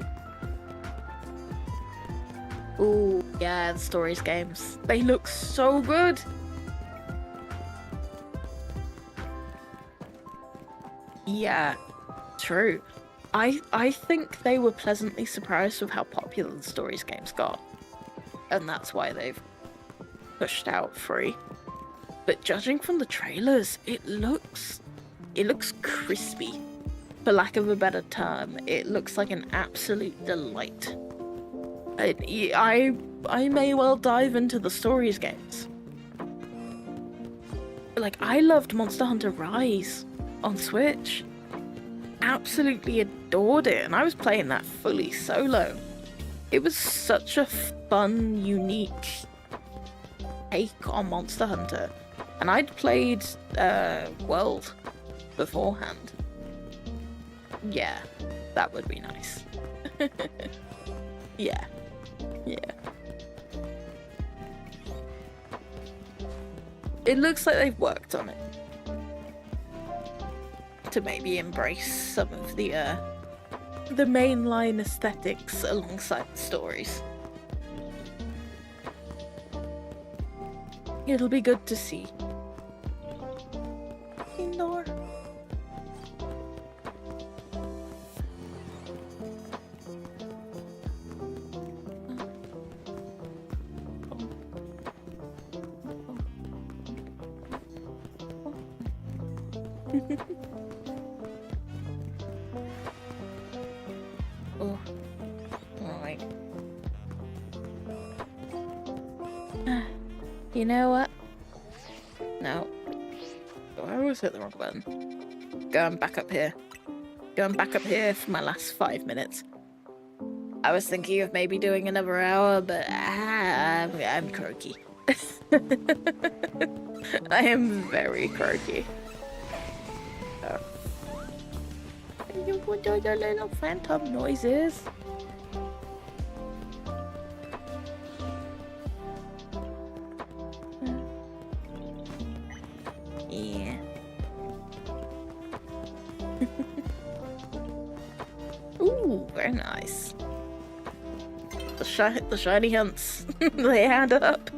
Ooh, yeah, the stories games. They look so good! Yeah, true. I think they were pleasantly surprised with how popular the stories games got. And that's why they've pushed out free. But judging from the trailers, it looks crispy. For lack of a better term, it looks like an absolute delight. I may well dive into the stories games. Like, I loved Monster Hunter Rise on Switch. Absolutely adored it, and I was playing that fully solo. It was such a fun, unique take on Monster Hunter. And I'd played World beforehand. Yeah, that would be nice. Yeah. It looks like they've worked on it to maybe embrace some of the mainline aesthetics alongside the stories. It'll be good to see. Indoor. Oh, alright. You know what? No. Oh, I always hit the wrong button. Going back up here. Going back up here for my last 5 minutes. I was thinking of maybe doing another hour, but I'm croaky. I am very croaky. So. You put those little phantom noises. Yeah. Ooh, very nice. The shiny hunts. They add up.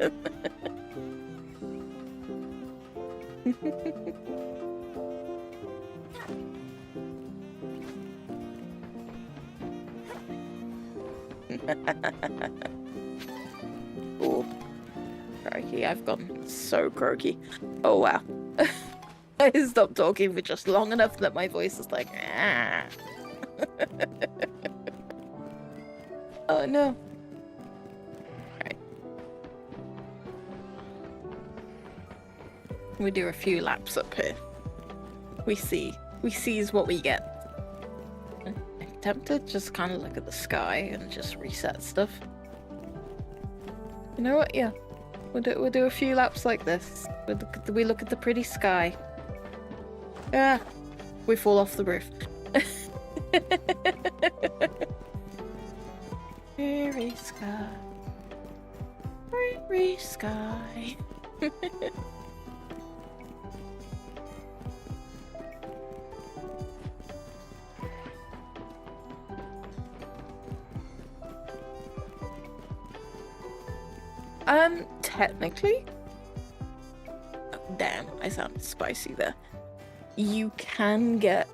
Ooh. Croaky, I've gone so croaky. Oh wow. I stopped talking for just long enough that my voice is like, ah. Oh no. Right. We do a few laps up here. We seize what we get. I'm tempted to just kind of look at the sky and just reset stuff. You know what? Yeah, we'll do a few laps like this. We look at the pretty sky. Ah, we fall off the roof. Prairie sky, prairie sky. Technically... Oh, damn, I sounded spicy there. You can get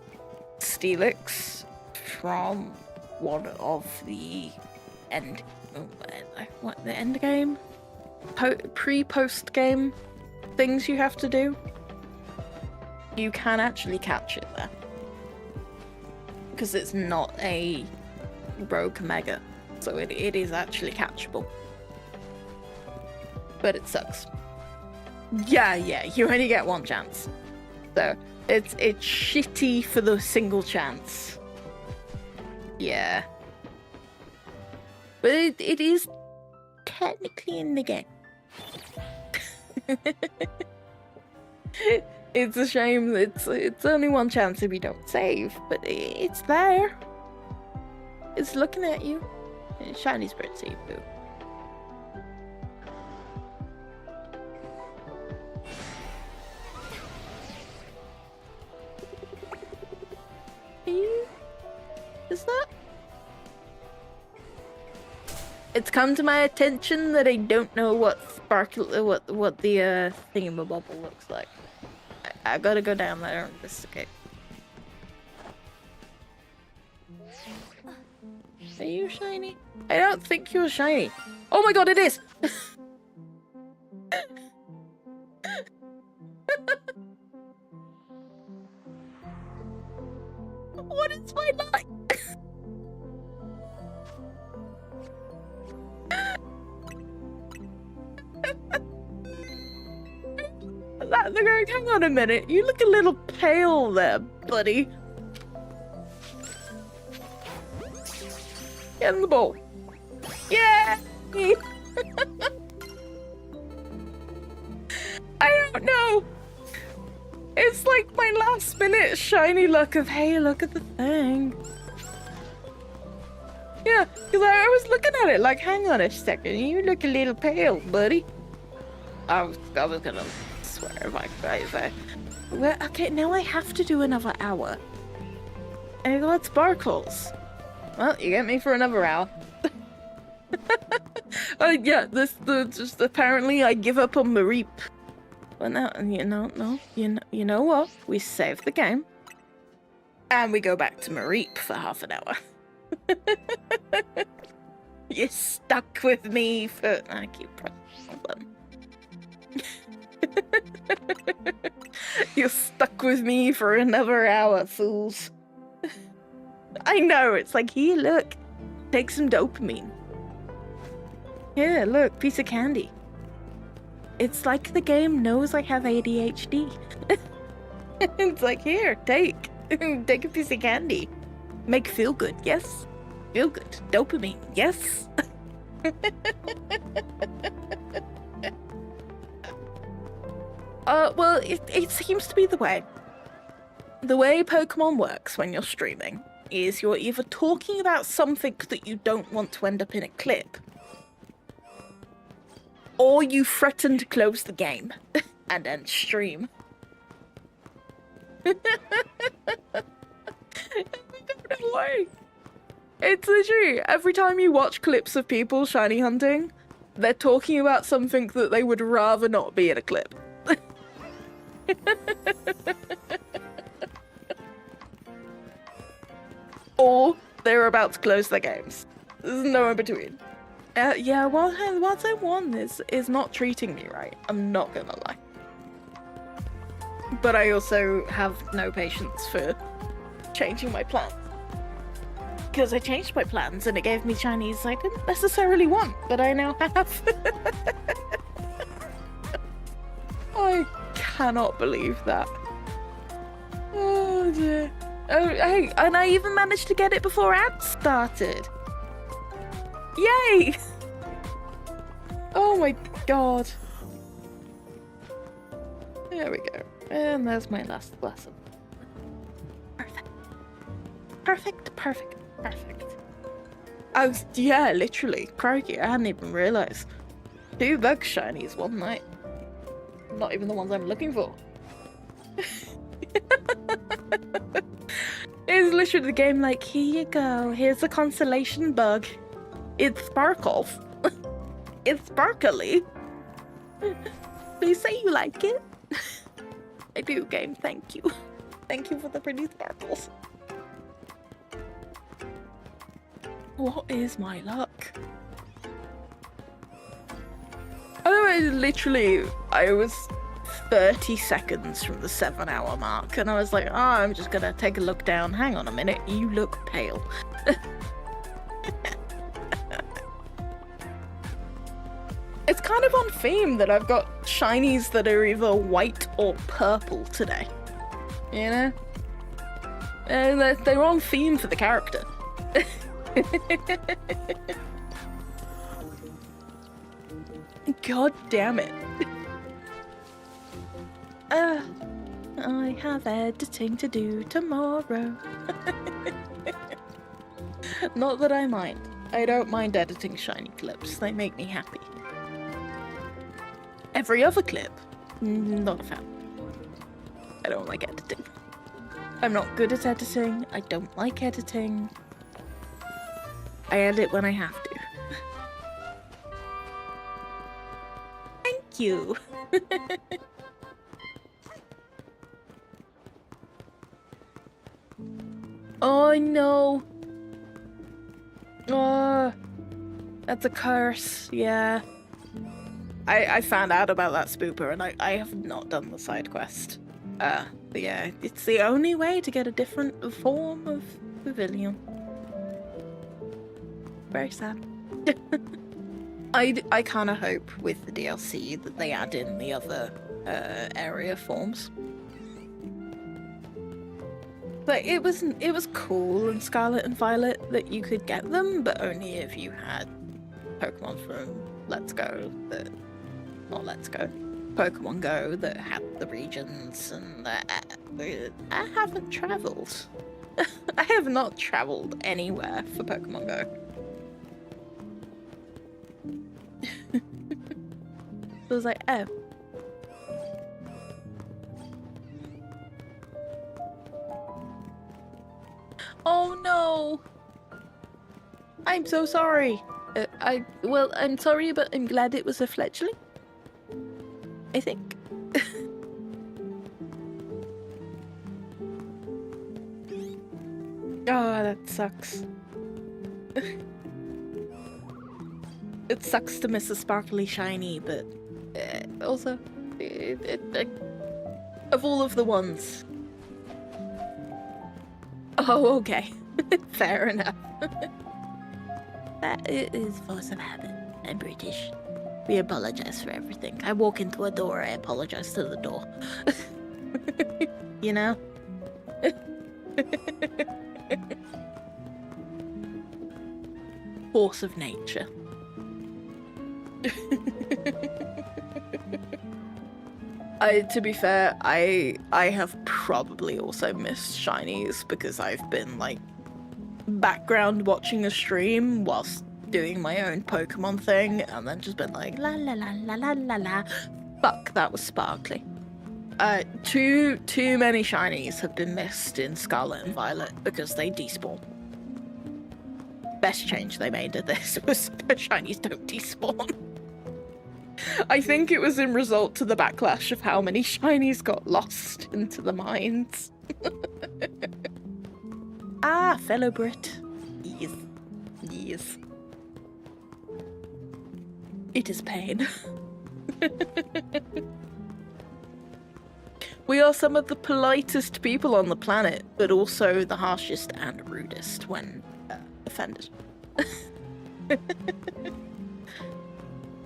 Steelix from one of the end... What, the end game? Pre-post game things you have to do. You can actually catch it there. Because it's not a rogue mega. So it is actually catchable. But it sucks. Yeah, you only get one chance. So it's shitty for the single chance. Yeah. But it is technically in the game. It's a shame it's only one chance if you don't save, but it's there. It's looking at you. Shiny's pretty, boo. Is that? It's come to my attention that I don't know what what the thingamabobble looks like. I gotta go down there and investigate. Are you shiny? I don't think you're shiny. Oh my god, it is! What is my life? Hang on a minute, you look a little pale there, buddy. Get in the bowl. Yay! I don't know. It's like my last minute shiny look of, hey, look at the thing. Yeah, because I was looking at it like, hang on a second, you look a little pale, buddy. I was gonna swear if I well, okay, now I have to do another hour. And I got sparkles. Well, you get me for another hour. Yeah, just apparently I give up on Mareep. Well, now, you know what? We save the game. And we go back to Mareep for half an hour. You're stuck with me for... I keep pressing the button. You're stuck with me for another hour, fools. I know, it's like, here, look. Take some dopamine. Here, look, piece of candy. It's like the game knows I have ADHD. It's like, here, take a piece of candy. Make feel good, yes? Feel good. Dopamine, yes? Well, it seems to be the way. The way Pokemon works when you're streaming is you're either talking about something that you don't want to end up in a clip, or you threaten to close the game and end stream. I don't know why. It's literally, every time you watch clips of people shiny hunting, they're talking about something that they would rather not be in a clip. Or they're about to close their games. There's no in between. Yeah, what I want is not treating me right. I'm not gonna lie. But I also have no patience for changing my plans. Because I changed my plans and it gave me shinies I didn't necessarily want, but I now have. I cannot believe that. Oh dear. Oh, hey, and I even managed to get it before ads started. Yay! Oh my god. There we go. And there's my last blossom. Perfect. Perfect, perfect, perfect. Yeah, literally. Crikey, I hadn't even realised. 2 bug shinies one night. Not even the ones I'm looking for. It's literally the game like, here you go, here's a consolation bug. It's Sparkle. It's sparkly. Please say you like it. I do, game. Thank you. Thank you for the pretty sparkles. What is my luck? I was 30 seconds from the 7-hour mark, and I was like, oh, I'm just gonna take a look down. Hang on a minute, you look pale. It's kind of on theme that I've got shinies that are either white or purple today. You know? And they're on theme for the character. God damn it. I have editing to do tomorrow. Not that I mind. I don't mind editing shiny clips. They make me happy. Every other clip, not a fan. I don't like editing. I'm not good at editing. I don't like editing. I edit when I have to. Thank you. Oh no. Oh, that's a curse. Yeah. I found out about that spooper and I have not done the side quest. But yeah, it's the only way to get a different form of pavilion. Very sad. I kind of hope with the DLC that they add in the other area forms. But it was cool in Scarlet and Violet that you could get them, but only if you had Pokemon from Let's Go that, not Let's Go, Pokemon Go that had the regions, and I haven't travelled. I have not travelled anywhere for Pokemon Go. It was like, oh. Oh no! I'm so sorry. I'm sorry, but I'm glad it was a fledgling. I think. Oh, that sucks. It sucks to miss a sparkly shiny, but also, of all of the ones. Oh, okay. Fair enough. That is force of habit. I'm British. We apologize for everything. I walk into a door, I apologize to the door. You know? Force of nature. To be fair, I have probably also missed shinies because I've been like background watching a stream whilst doing my own Pokemon thing and then just been like la la la la la la la. Fuck, that was sparkly. Too many shinies have been missed in Scarlet and Violet because they despawn. Best change they made of this was shinies don't despawn. I think it was in result to the backlash of how many shinies got lost into the mines. Ah, fellow Brit. Yes. Yes. It is pain. We are some of the politest people on the planet, but also the harshest and rudest when offended.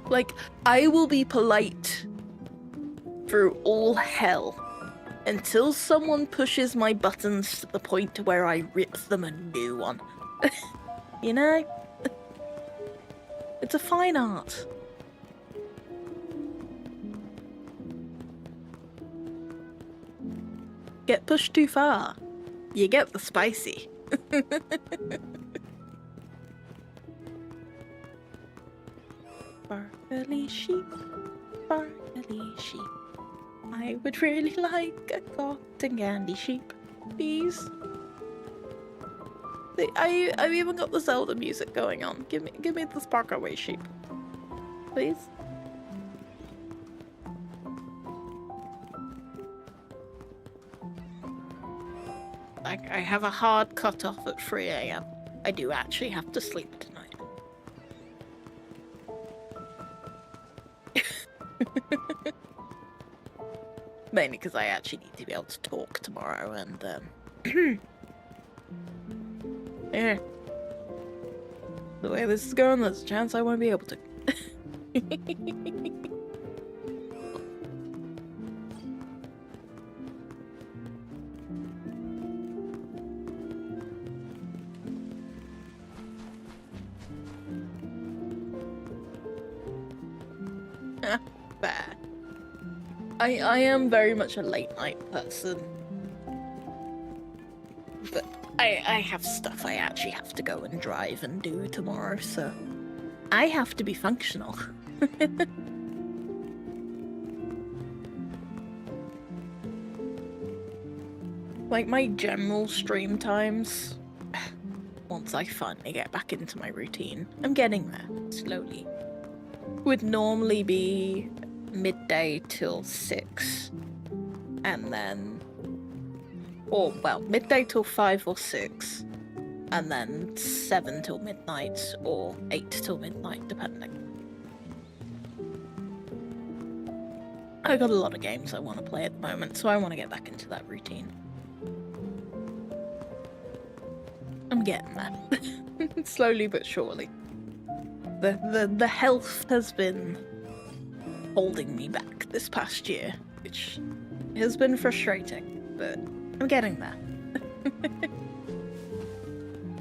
Like, I will be polite through all hell until someone pushes my buttons to the point where I rip them a new one. You know? It's a fine art. Get pushed too far, you get the spicy. Sparkly sheep, sparkly sheep. I would really like a cotton candy sheep, please. I've even got the Zelda music going on. Give me the sparkaway sheep. please? I have a hard cutoff at 3 a.m. I do actually have to sleep tonight. Mainly because I actually need to be able to talk tomorrow and, yeah. The way this is going, there's a chance I won't be able to. Fair. I am very much a late night person. But I have stuff I actually have to go and drive and do tomorrow, so I have to be functional. Like my general stream times, once I finally get back into my routine, I'm getting there, slowly, would normally be midday till 6, and then, or well, midday till 5 or 6, and then 7 till midnight, or 8 till midnight, depending. I got a lot of games I want to play at the moment, so I want to get back into that routine. I'm getting there. Slowly but surely. The health has been holding me back this past year, which has been frustrating, but I'm getting there.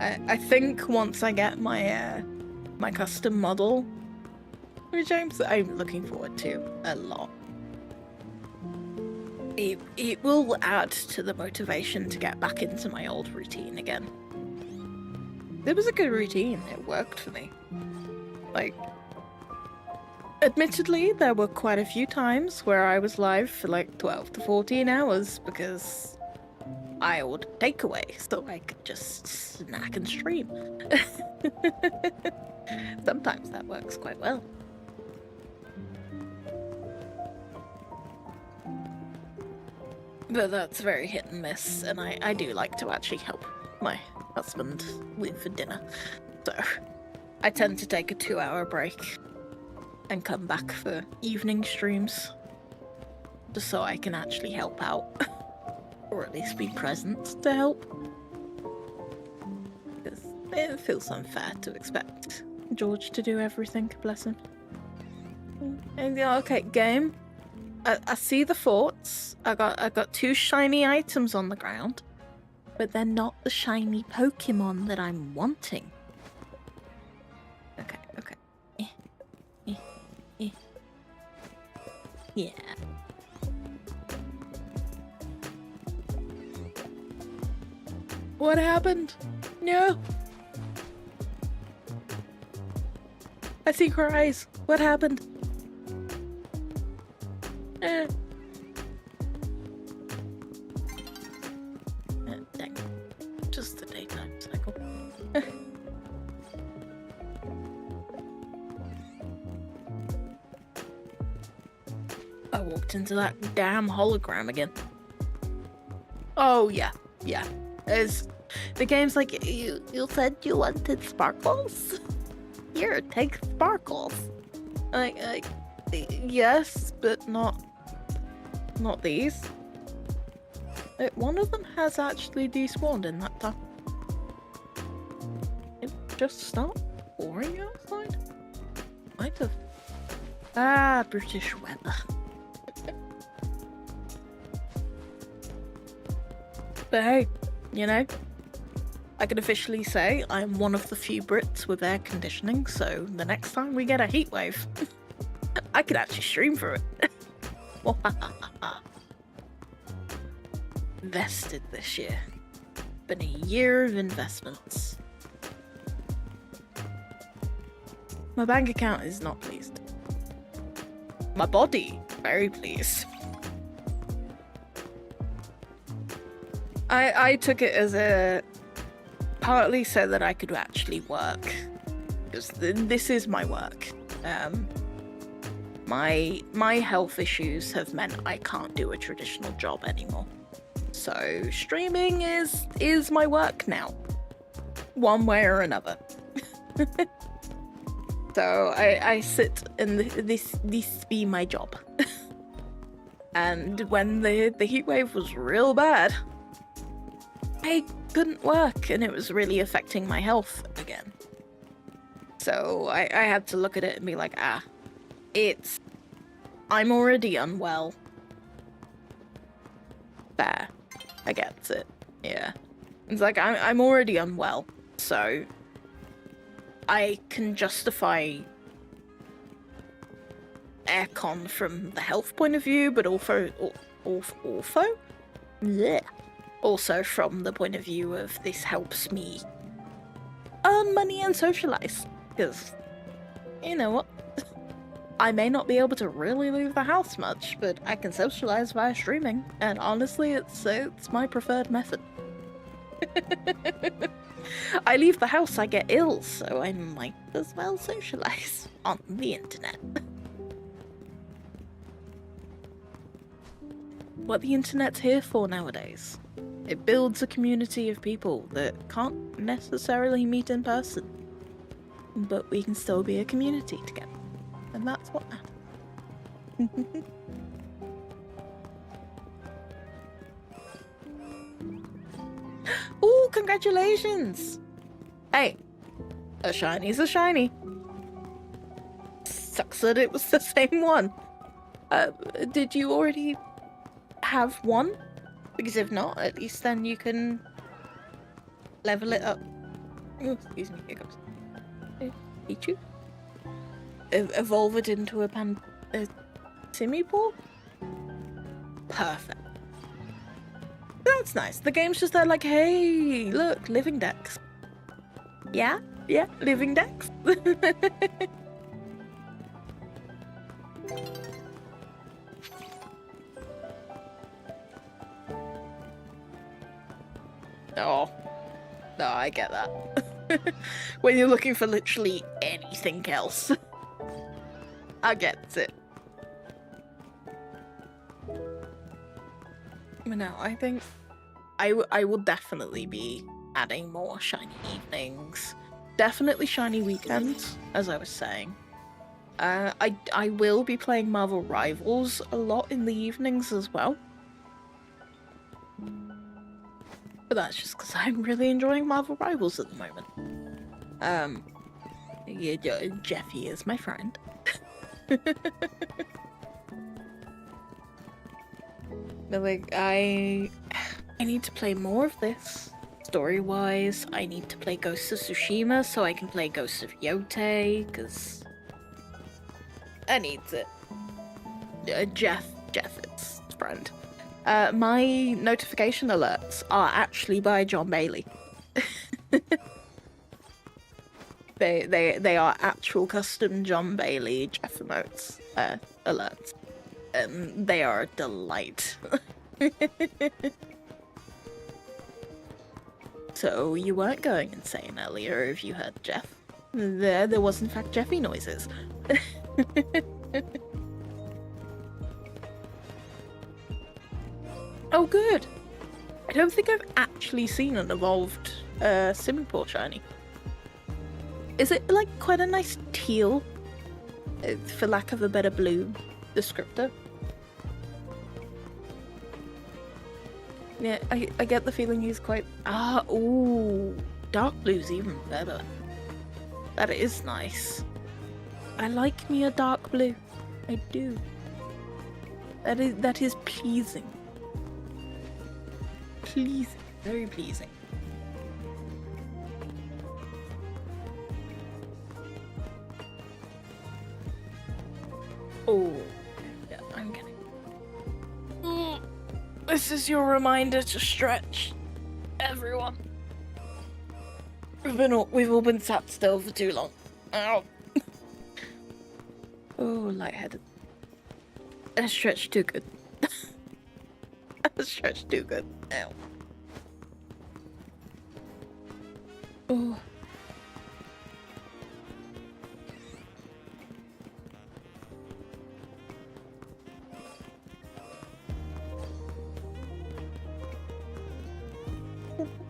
I think once I get my my custom model, which I'm looking forward to a lot, it will add to the motivation to get back into my old routine again. It was a good routine, it worked for me. Like, admittedly, there were quite a few times where I was live for like 12 to 14 hours because I ordered takeaway so I could just snack and stream. Sometimes that works quite well. But that's very hit and miss, and I do like to actually help my husband with dinner. So I tend to take a 2-hour break and come back for evening streams, just so I can actually help out, or at least be present to help. Because it feels unfair to expect George to do everything, bless him. And okay, game. I see the forts. I got 2 shiny items on the ground, but they're not the shiny Pokemon that I'm wanting. Okay. Yeah. What happened? No. I see her eyes. What happened? Dang. Just the daytime cycle. I walked into that damn hologram again. Oh, yeah. The game's like, you said you wanted sparkles? Here, take sparkles. Like, yes, but not these. One of them has actually despawned in that time. It just stopped pouring outside? Might have. Ah, British weather. But hey, you know, I can officially say I'm one of the few Brits with air conditioning, so the next time we get a heat wave, I could actually stream for it. Invested this year. Been a year of investments. My bank account is not pleased. My body, very pleased. I took it as a partly so that I could actually work, because this is my work. My health issues have meant I can't do a traditional job anymore. So streaming is my work now, one way or another. So I sit and this be my job. And when the heat wave was real bad, I couldn't work, and it was really affecting my health again. So I had to look at it and be like, I'm already unwell. Fair. I get it. Yeah. It's like, I'm already unwell, so I can justify aircon from the health point of view, but also from the point of view of this helps me earn money and socialize. Because, you know what? I may not be able to really leave the house much, but I can socialize via streaming, and honestly, it's my preferred method. I leave the house, I get ill, so I might as well socialize on the internet. What the internet's here for nowadays. It builds a community of people that can't necessarily meet in person, but we can still be a community together. And that's what matters. Ooh, congratulations! Hey, a shiny's a shiny. Sucks that it was the same one. Did you already have one? Because if not, at least then you can level it up. Oh, excuse me, here goes. Pichu? Evolve it into a Simipour? Perfect. That's nice. The game's just there like, hey, look, living decks. Yeah, living decks. Oh, no, I get that. When you're looking for literally anything else. I get it. But no, I think I will definitely be adding more shiny evenings. Definitely shiny weekends, as I was saying. I will be playing Marvel Rivals a lot in the evenings as well. But that's just because I'm really enjoying Marvel Rivals at the moment. Yeah, Jeffy is my friend. But like, I need to play more of this. Story-wise, I need to play Ghost of Tsushima so I can play Ghost of Yote, because I need it. Jeff, it's friend. My notification alerts are actually by John Bailey. They are actual custom John Bailey Jeff emotes alerts. And they are a delight. So you weren't going insane earlier if you heard Jeff. There was in fact Jeffy noises. Oh good! I don't think I've actually seen an evolved Simipour shiny. Is it like quite a nice teal? For lack of a better blue descriptor. Yeah, I get the feeling he's quite... ooh, dark blue's even better. That is nice. I like me a dark blue. I do. That is pleasing. Pleasing. Very pleasing. Oh, yeah, I'm kidding. This is your reminder to stretch, everyone. We've all been sat still for too long. Ow. Oh, lightheaded. I stretched too good. I stretched too good. Ow. Oh.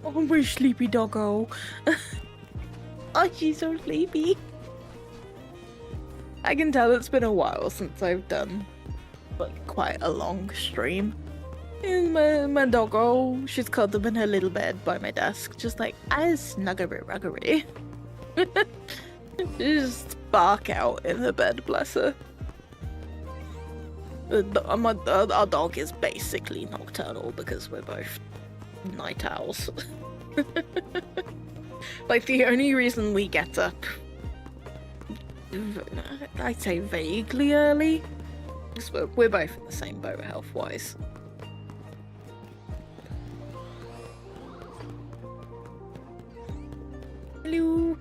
Oh, my sleepy doggo. Oh, she's so sleepy. I can tell it's been a while since I've done like quite a long stream. And my doggo, she's cuddled in her little bed by my desk, just like, I snuggery ruggery. She just bark out in her bed, bless her. Our dog is basically nocturnal because we're both night owls. Like, the only reason we get up, I'd say vaguely early, is we're both in the same boat health-wise. Hello.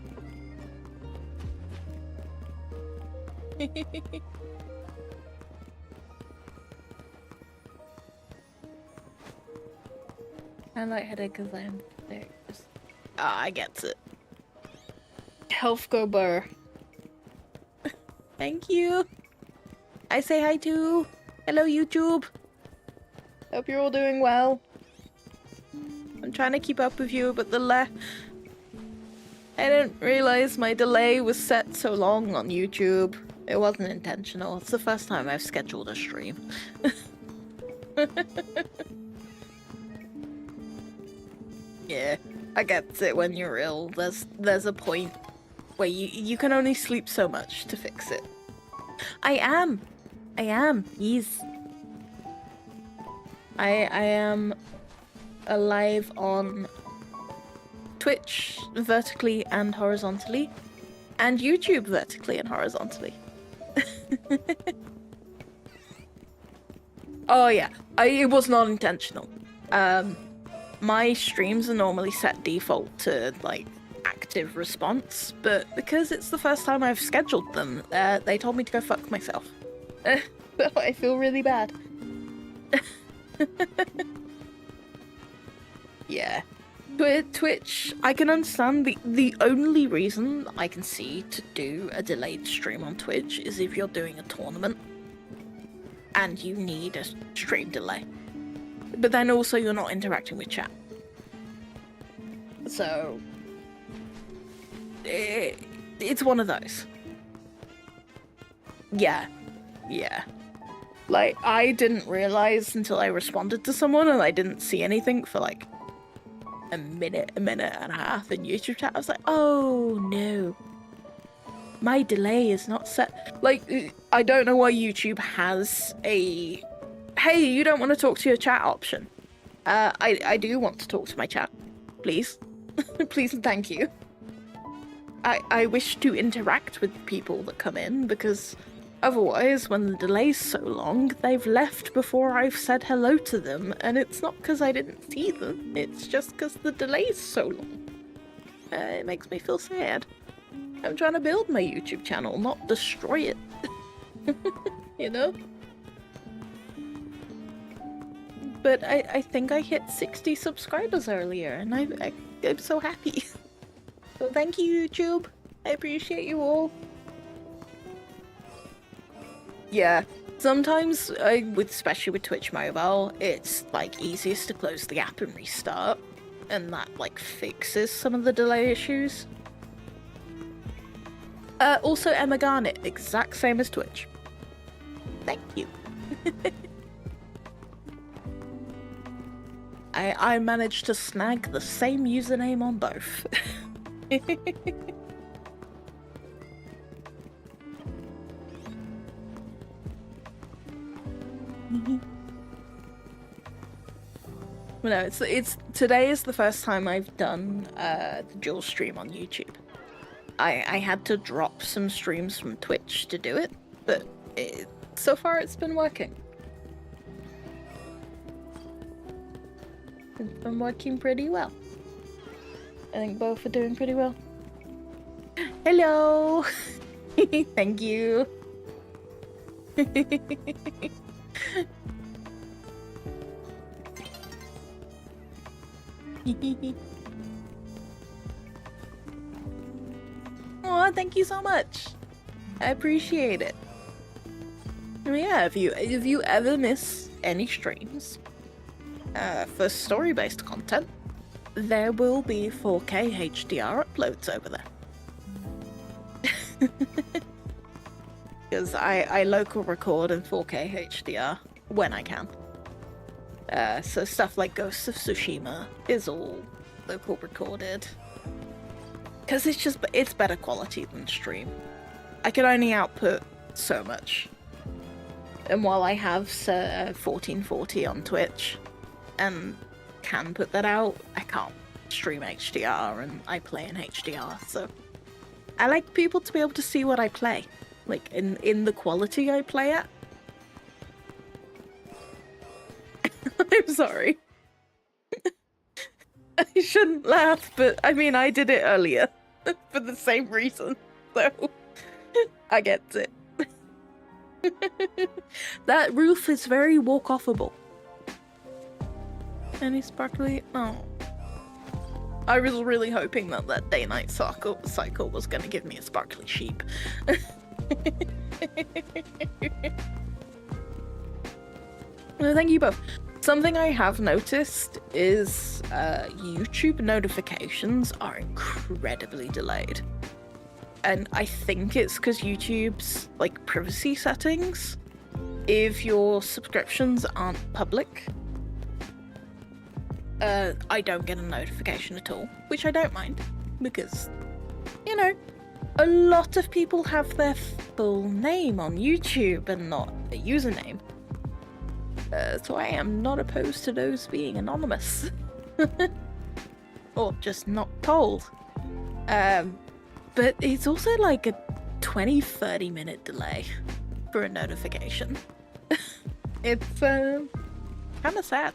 I'm lightheaded because I'm there. I get it. Health go burr. Thank you. I say hi too. Hello, YouTube. Hope you're all doing well. I'm trying to keep up with you, but I didn't realize my delay was set so long on YouTube. It wasn't intentional. It's the first time I've scheduled a stream. Yeah, I get it when you're ill. There's a point where you can only sleep so much to fix it. I am. Yes. I am alive on Twitch vertically and horizontally, and YouTube vertically and horizontally. Oh yeah, it was not intentional. My streams are normally set default to like active response, but because it's the first time I've scheduled them, they told me to go fuck myself. So I feel really bad. Yeah. Twitch, I can understand the only reason I can see to do a delayed stream on Twitch is if you're doing a tournament and you need a stream delay. But then also you're not interacting with chat. So it's one of those. Yeah. Like, I didn't realize until I responded to someone and I didn't see anything for like a minute and a half in YouTube chat. I was like, oh no, my delay is not set. Like, I don't know why YouTube has a hey, you don't want to talk to your chat option. I do want to talk to my chat, please. Please and thank you. I wish to interact with people that come in, because otherwise, when the delay's so long, they've left before I've said hello to them, and it's not because I didn't see them, it's just because the delay's so long. It makes me feel sad. I'm trying to build my YouTube channel, not destroy it. You know? But I think I hit 60 subscribers earlier, and I'm so happy. So thank you, YouTube. I appreciate you all. Yeah, sometimes, especially with Twitch Mobile, it's like easiest to close the app and restart, and that like fixes some of the delay issues. Also Emma Garnet, exact same as Twitch. Thank you. I managed to snag the same username on both. No, it's today is the first time I've done the dual stream on YouTube. I had to drop some streams from Twitch to do it, but so far it's been working. It's been working pretty well. I think both are doing pretty well. Hello! Thank you. Aw, thank you so much. I appreciate it. Yeah, if you ever miss any streams for story-based content, there will be 4K HDR uploads over there. Because I local record in 4K HDR when I can. So stuff like Ghosts of Tsushima is all local recorded. Because it's better quality than stream. I can only output so much. And while I have 1440 on Twitch and can put that out, I can't stream HDR and I play in HDR, so I like people to be able to see what I play, like in the quality I play at. I'm sorry. I shouldn't laugh, but I mean I did it earlier for the same reason, so I get it. That roof is very walk-offable. Any sparkly? Oh. I was really hoping that day-night cycle was going to give me a sparkly sheep. Well, thank you both. Something I have noticed is YouTube notifications are incredibly delayed. And I think it's because YouTube's like privacy settings, if your subscriptions aren't public, I don't get a notification at all, which I don't mind, because, you know, a lot of people have their full name on YouTube and not a username. So I am not opposed to those being anonymous. Or just not told. But it's also like a 20-30 minute delay for a notification. It's kind of sad.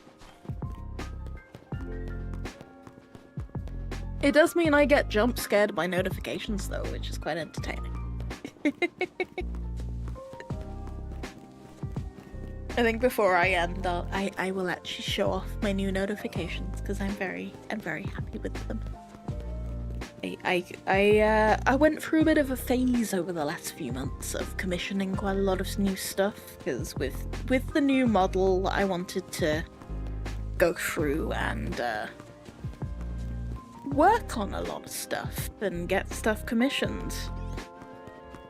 It does mean I get jump scared by notifications though, which is quite entertaining. I think before I end, I will actually show off my new notifications because I'm very happy with them. I went through a bit of a phase over the last few months of commissioning quite a lot of new stuff, because with the new model I wanted to go through and work on a lot of stuff and get stuff commissioned.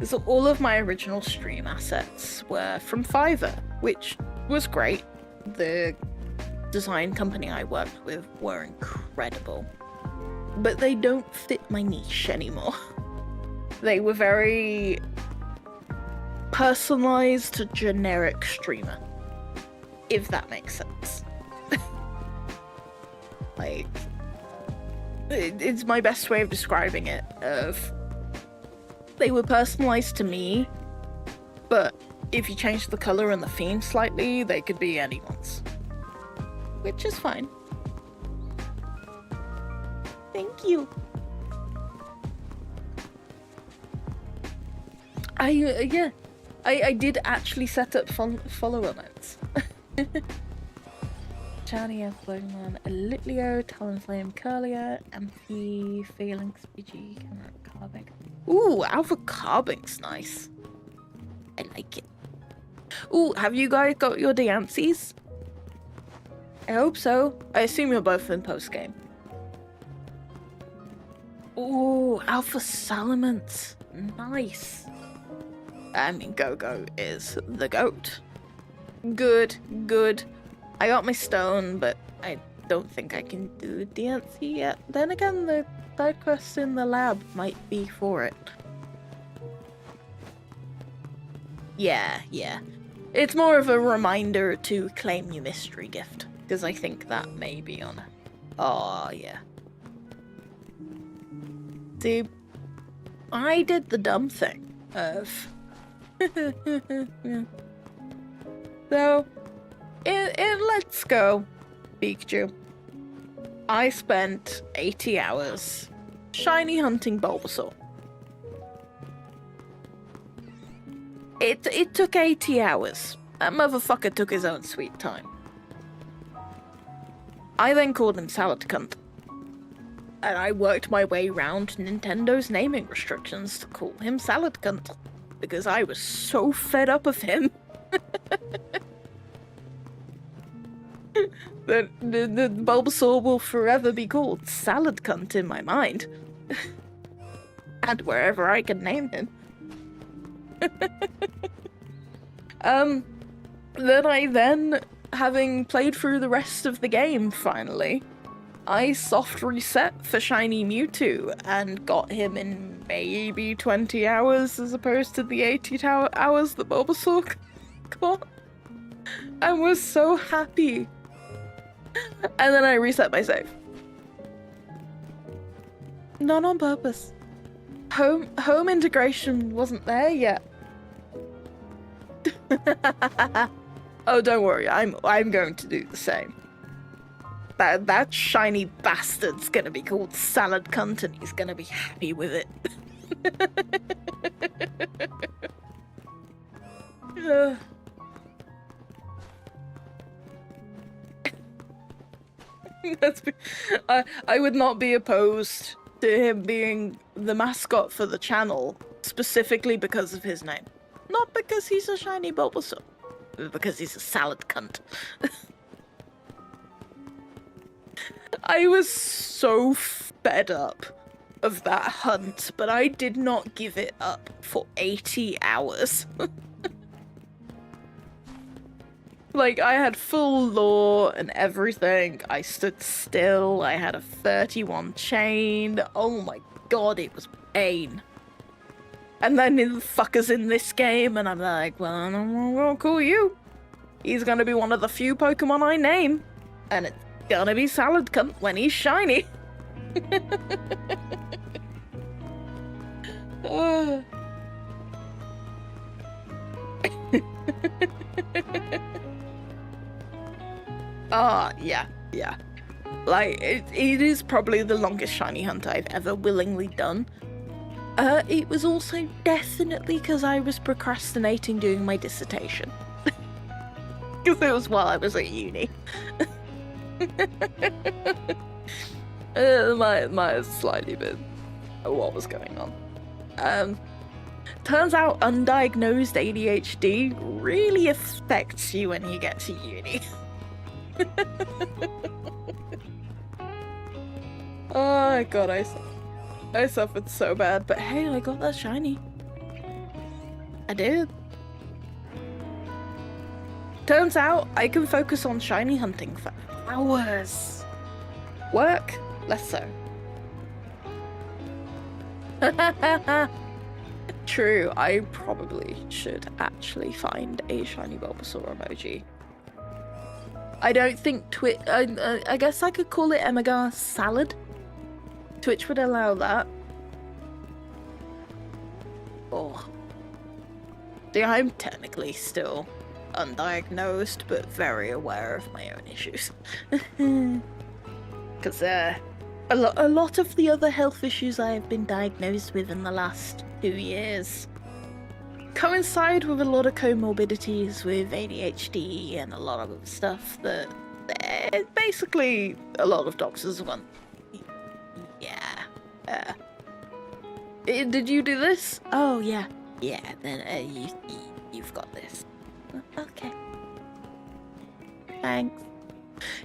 So all of my original stream assets were from Fiverr, which was great. The design company I worked with were incredible. But they don't fit my niche anymore. They were very personalized, generic streamer, if that makes sense. Like, it's my best way of describing it. They were personalized to me, but if you change the color and the theme slightly, they could be anyone's, which is fine. Thank you. I did actually set up follower notes. Charlie, Pokemon, Litleo, Talonflame, Curlier, MP, Phalanx, BG, Camera, Carbink. Ooh, Alpha Carbink's nice. I like it. Ooh, have you guys got your Deances? I hope so. I assume you're both in post-game. Ooh, Alpha Salamence. Nice. I mean, Go-Go is the GOAT. Good. I got my stone, but I don't think I can do DNC yet. Then again, the side quest in the lab might be for it. Yeah. It's more of a reminder to claim your mystery gift, because I think that may be on. Oh, yeah. See, I did the dumb thing of... So, in Let's Go, Pikachu, I spent 80 hours shiny hunting Bulbasaur. It took 80 hours. That motherfucker took his own sweet time. I then called him Salad Cunt. And I worked my way around Nintendo's naming restrictions to call him Salad Cunt, because I was so fed up of him. The Bulbasaur will forever be called Salad Cunt in my mind. And wherever I can name him. Then, having played through the rest of the game, finally, I soft reset for Shiny Mewtwo and got him in maybe 20 hours as opposed to the 80 hours that Bulbasaur got. And was so happy. And then I reset my save. Not on purpose. Home integration wasn't there yet. Oh, don't worry, I'm going to do the same. That shiny bastard's gonna be called Salad Cunt and he's gonna be happy with it. I would not be opposed to him being the mascot for the channel, specifically because of his name. Not because he's a shiny Bulbasaur, but because he's a salad cunt. I was so fed up of that hunt, but I did not give it up for 80 hours. Like, I had full lore and everything. I stood still. I had a 31 chain. Oh my god, it was pain. And then the fucker's in this game, and I'm like, well, I'm gonna call you. He's gonna be one of the few Pokemon I name. And it's gonna be Salad Cunt when he's shiny. Yeah. Like, it is probably the longest shiny hunt I've ever willingly done. It was also definitely because I was procrastinating doing my dissertation. Because it was while I was at uni. Might have slightly been what was going on. Turns out undiagnosed ADHD really affects you when you get to uni. Oh god, I suffered so bad, but hey, I got that shiny. I did. Turns out I can focus on shiny hunting for hours. Work, less so. True, I probably should actually find a shiny Bulbasaur emoji. I don't think Twitch... I guess I could call it Emma Garnet Salad. Twitch would allow that. Oh. See, I'm technically still undiagnosed, but very aware of my own issues. Because a lot of the other health issues I have been diagnosed with in the last 2 years coincide with a lot of comorbidities with ADHD and a lot of stuff that basically a lot of doctors want. Yeah. Did you do this? Oh yeah. Yeah. Then you've got this. Okay. Thanks.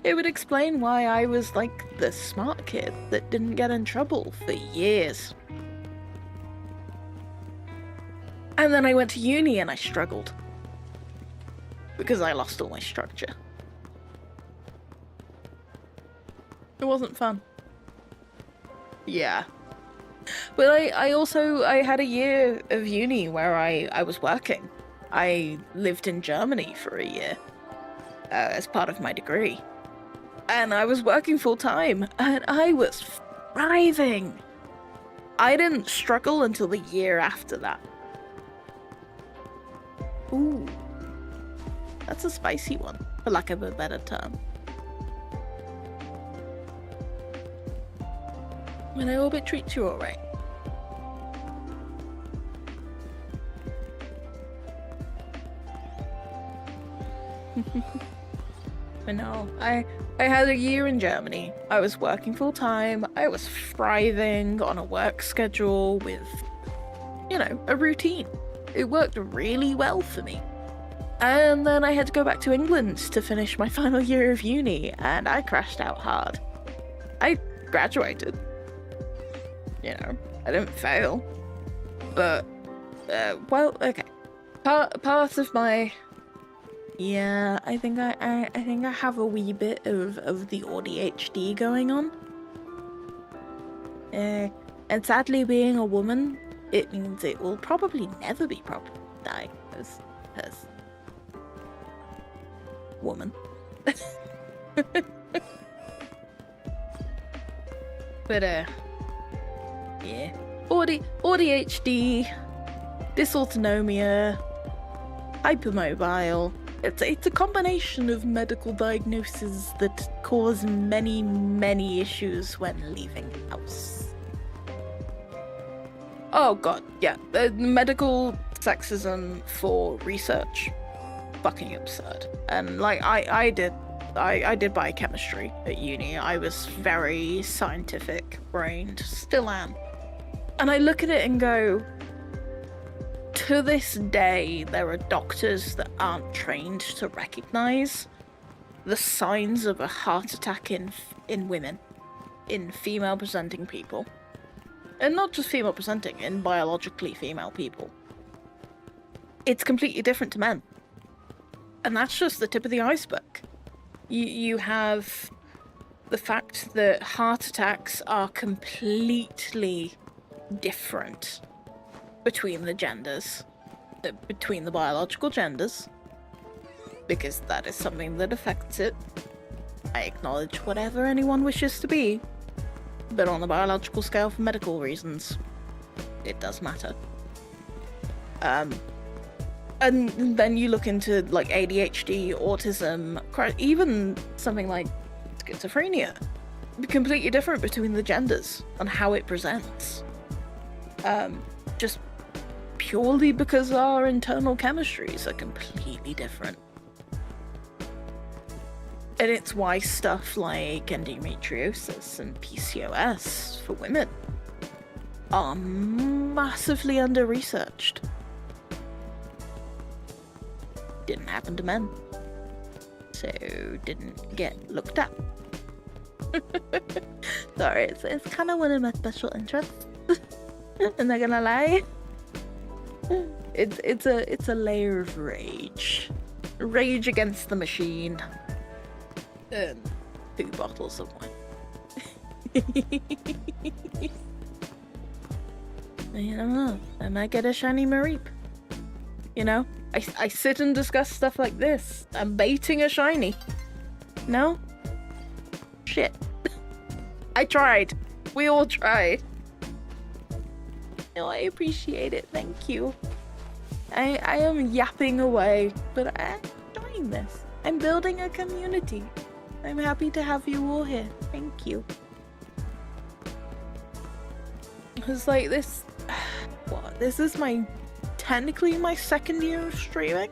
It would explain why I was like the smart kid that didn't get in trouble for years. And then I went to uni and I struggled. Because I lost all my structure. It wasn't fun. Yeah. But I had a year of uni where I was working. I lived in Germany for a year. As part of my degree. And I was working full time. And I was thriving. I didn't struggle until the year after that. Ooh, that's a spicy one, for lack of a better term. And I hope it treats you alright. But no, I had a year in Germany. I was working full time. I was thriving on a work schedule with, a routine. It worked really well for me. And then I had to go back to England to finish my final year of uni, and I crashed out hard. I graduated. You know, I didn't fail. But, well, okay. Part of my... Yeah, I think I think I have a wee bit of the ADHD going on. And sadly, being a woman, it means it will probably never be properly diagnosed as woman. But yeah, ADHD, dysautonomia, hypermobile. It's a combination of medical diagnoses that cause many issues when leaving the house. Oh god, yeah, medical sexism for research, fucking absurd. And like I did biochemistry at uni. I was very scientific brained, still am. And I look at it and go, to this day, there are doctors that aren't trained to recognize the signs of a heart attack in women, in female presenting people. And not just female presenting, in biologically female people. It's completely different to men. And that's just the tip of the iceberg. You have the fact that heart attacks are completely different between the genders, between the biological genders, because that is something that affects it. I acknowledge whatever anyone wishes to be, but on the biological scale for medical reasons, it does matter. And then you look into like ADHD, autism, even something like schizophrenia. Completely different between the genders and how it presents. Just purely because our internal chemistries are completely different. And it's why stuff like endometriosis and PCOS for women are massively under-researched. Didn't happen to men, so didn't get looked at. Sorry, it's kind of one of my special interests. I'm not gonna lie. It's a layer of rage against the machine. And 2 bottles of wine. I don't know. I might get a shiny Mareep. You know? I sit and discuss stuff like this. I'm baiting a shiny. No? Shit. I tried. We all tried. No, I appreciate it. Thank you. I am yapping away, but I'm enjoying this. I'm building a community. I'm happy to have you all here. Thank you. It's like this... What? This is technically my 2nd year of streaming.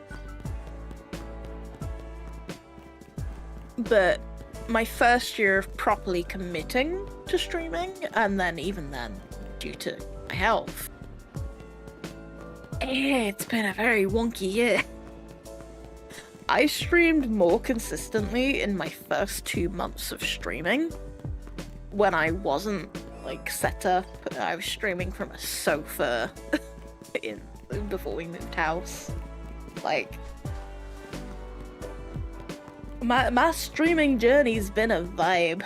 But my 1st year of properly committing to streaming, and then even then, due to my health, it's been a very wonky year. I streamed more consistently in my first 2 months of streaming when I wasn't like set up. I was streaming from a sofa before we moved house. Like, my streaming journey's been a vibe.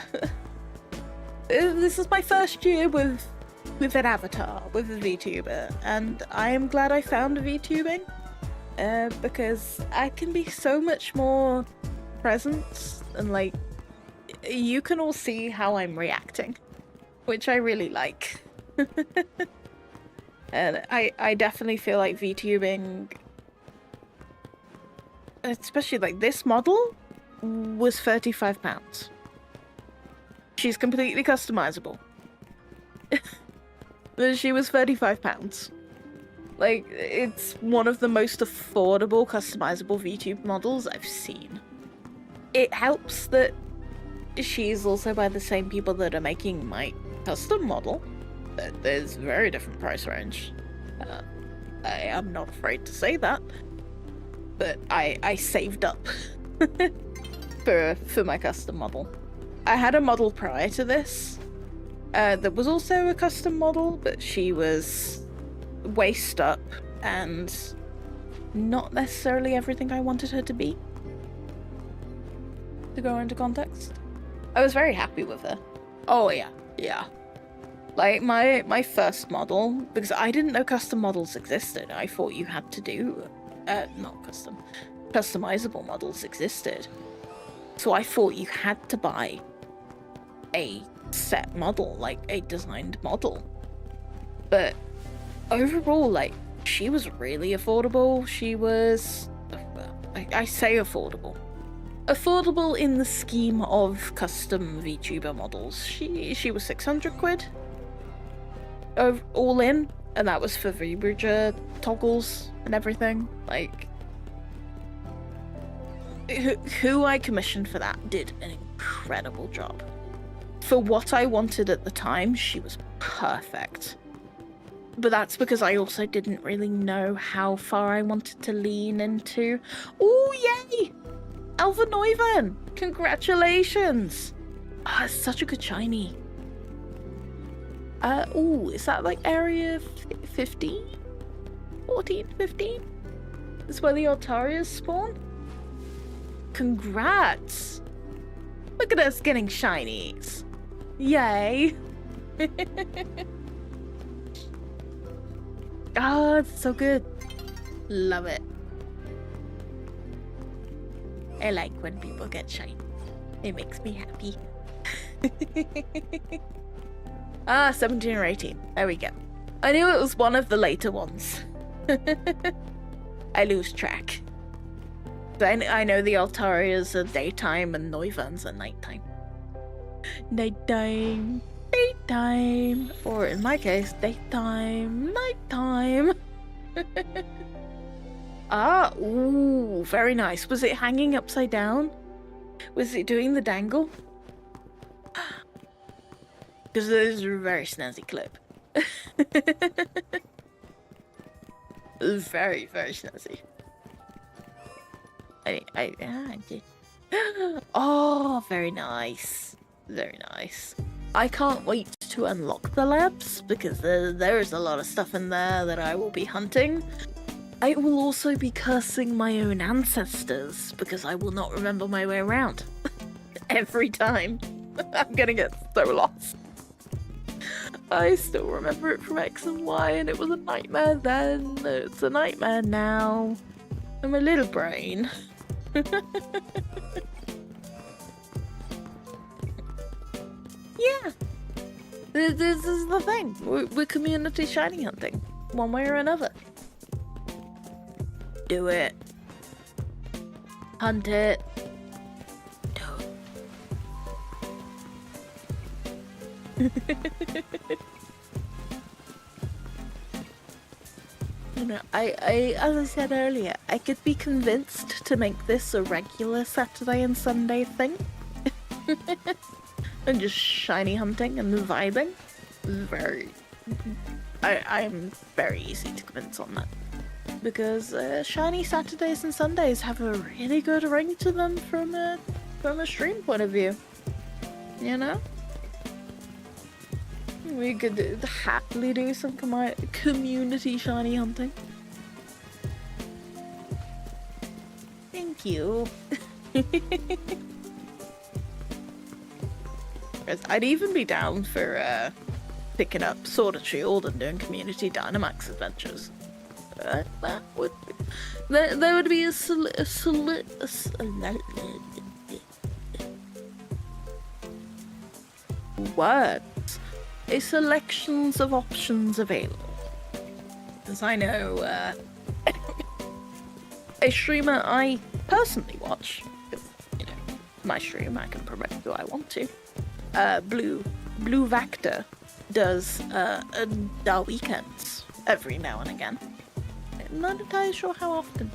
This is my 1st year with an avatar, with a VTuber, and I am glad I found VTubing. Because I can be so much more present, and like, you can all see how I'm reacting, which I really like. And I definitely feel like VTubing, especially like this model, was £35. She's completely customizable. She was £35. Like, it's one of the most affordable customizable VTube models I've seen. It helps that she's also by the same people that are making my custom model. There's a very different price range. I am not afraid to say that. but I saved up for my custom model. I had a model prior to this. There was also a custom model, but she was waist up and not necessarily everything I wanted her to be. To go into context, I was very happy with her. Oh yeah. Like my first model, because I didn't know custom models existed. I thought you had to do, not custom, customizable models existed. So I thought you had to buy a set model, like a designed model. But overall, like, she was really affordable. She was, I say affordable. Affordable in the scheme of custom VTuber models. She was 600 quid. All in, and that was for VBridger toggles and everything. Like, who I commissioned for that did an incredible job. For what I wanted at the time, she was perfect. But that's because I also didn't really know how far I wanted to lean into. Oh, yay! Alva Neuven! Congratulations! Ah, it's such a good shiny. Oh, is that like area 15? 14, 15? Is where the Altarias spawn? Congrats! Look at us getting shinies. Yay! Ah, it's so good. Love it. I like when people get shiny. It makes me happy. 17 or 18. There we go. I knew it was one of the later ones. I lose track. I know the Altarias are daytime and Neuvens are nighttime. Nighttime. Daytime. Or in my case, daytime. Nighttime. Ooh, very nice. Was it hanging upside down? Was it doing the dangle? Because this is a very snazzy clip. Very, very snazzy. I did. Oh, very nice. Very nice. I can't wait to unlock the labs because there is a lot of stuff in there that I will be hunting. I will also be cursing my own ancestors because I will not remember my way around. Every time. I'm gonna get so lost. I still remember it from X and Y and it was a nightmare then. It's a nightmare now. I'm a little brain. Yeah. This is the thing. We're community shiny hunting. One way or another. Do it. Hunt it. Do it. You know, as I said earlier, I could be convinced to make this a regular Saturday and Sunday thing. And just shiny hunting and vibing. I'm very easy to convince on that. Because shiny Saturdays and Sundays have a really good ring to them from a stream point of view. You know? We could happily do some community shiny hunting. Thank you. I'd even be down for picking up Sword and Shield and doing community Dynamax adventures. That would be... There would be a selections of options available. As I know, a streamer I personally watch, because, you know, my stream, I can promote who I want to. Blue Vector does our weekends every now and again. I'm not entirely sure how often.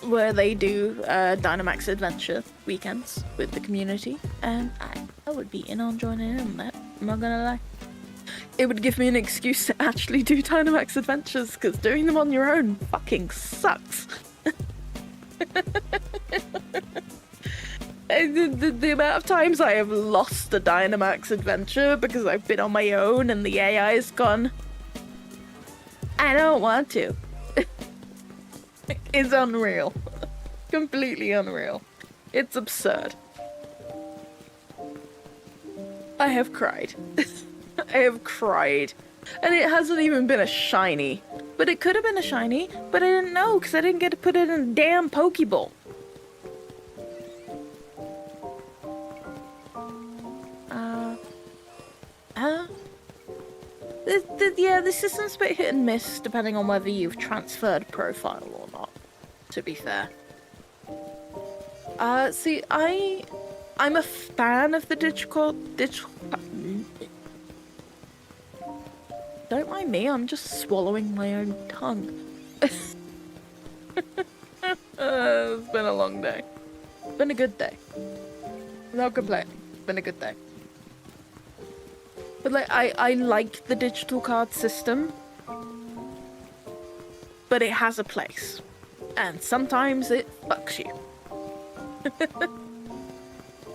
Where they do Dynamax Adventure weekends with the community, and I would be in on joining in on that. I'm not gonna lie. it would give me an excuse to actually do Dynamax adventures, because doing them on your own fucking sucks. The amount of times I have lost a Dynamax adventure because I've been on my own and the AI is gone, I don't want to. It's unreal. Completely unreal. It's absurd. I have cried. I have cried. And it hasn't even been a shiny. But it could have been a shiny, but I didn't know because I didn't get to put it in a damn Pokeball. Yeah, the system's a bit hit and miss depending on whether you've transferred profile or not, to be fair. See, I'm a fan of the digital... Don't mind me, I'm just swallowing my own tongue. It's been a long day. It's been a good day. No complaining. It's been a good day. But like, I like the digital card system, but it has a place, and sometimes it fucks you.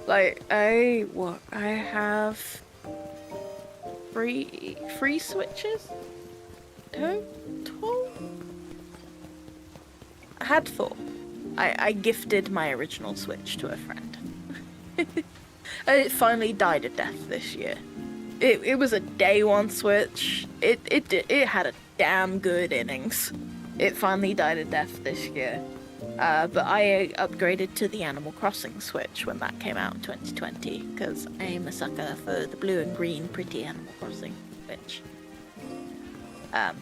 Like, I have three switches? Total? I had 4. I gifted my original Switch to a friend. And it finally died a death this year. It was a day 1 Switch. It had a damn good innings. It finally died a death this year. But I upgraded to the Animal Crossing Switch when that came out in 2020, because I'm a sucker for the blue and green pretty Animal Crossing Switch. I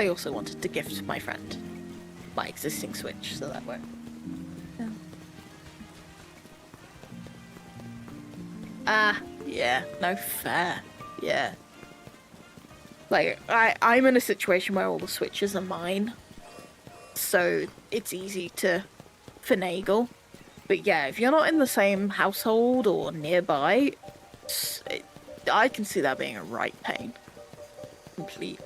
also wanted to gift my friend my existing Switch, so that worked. Yeah, no fair. Yeah. Like, I'm in a situation where all the Switches are mine, so it's easy to finagle. But yeah, if you're not in the same household or nearby, I can see that being a right pain. Complete.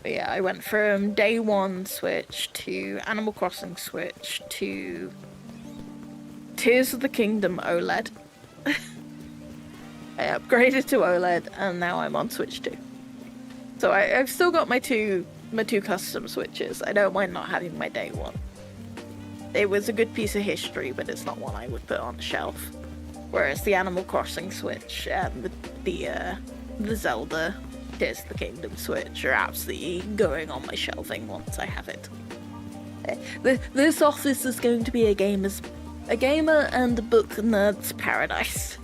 But yeah, I went from day 1 Switch to Animal Crossing Switch to Tears of the Kingdom OLED. I upgraded to OLED and now I'm on Switch 2. So I've still got my two custom Switches. I don't mind not having my day 1. It was a good piece of history, but it's not one I would put on the shelf. Whereas the Animal Crossing Switch and the Zelda Tears of the Kingdom Switch are absolutely going on my shelving once I have it. This office is going to be a gamer and a book nerd's paradise.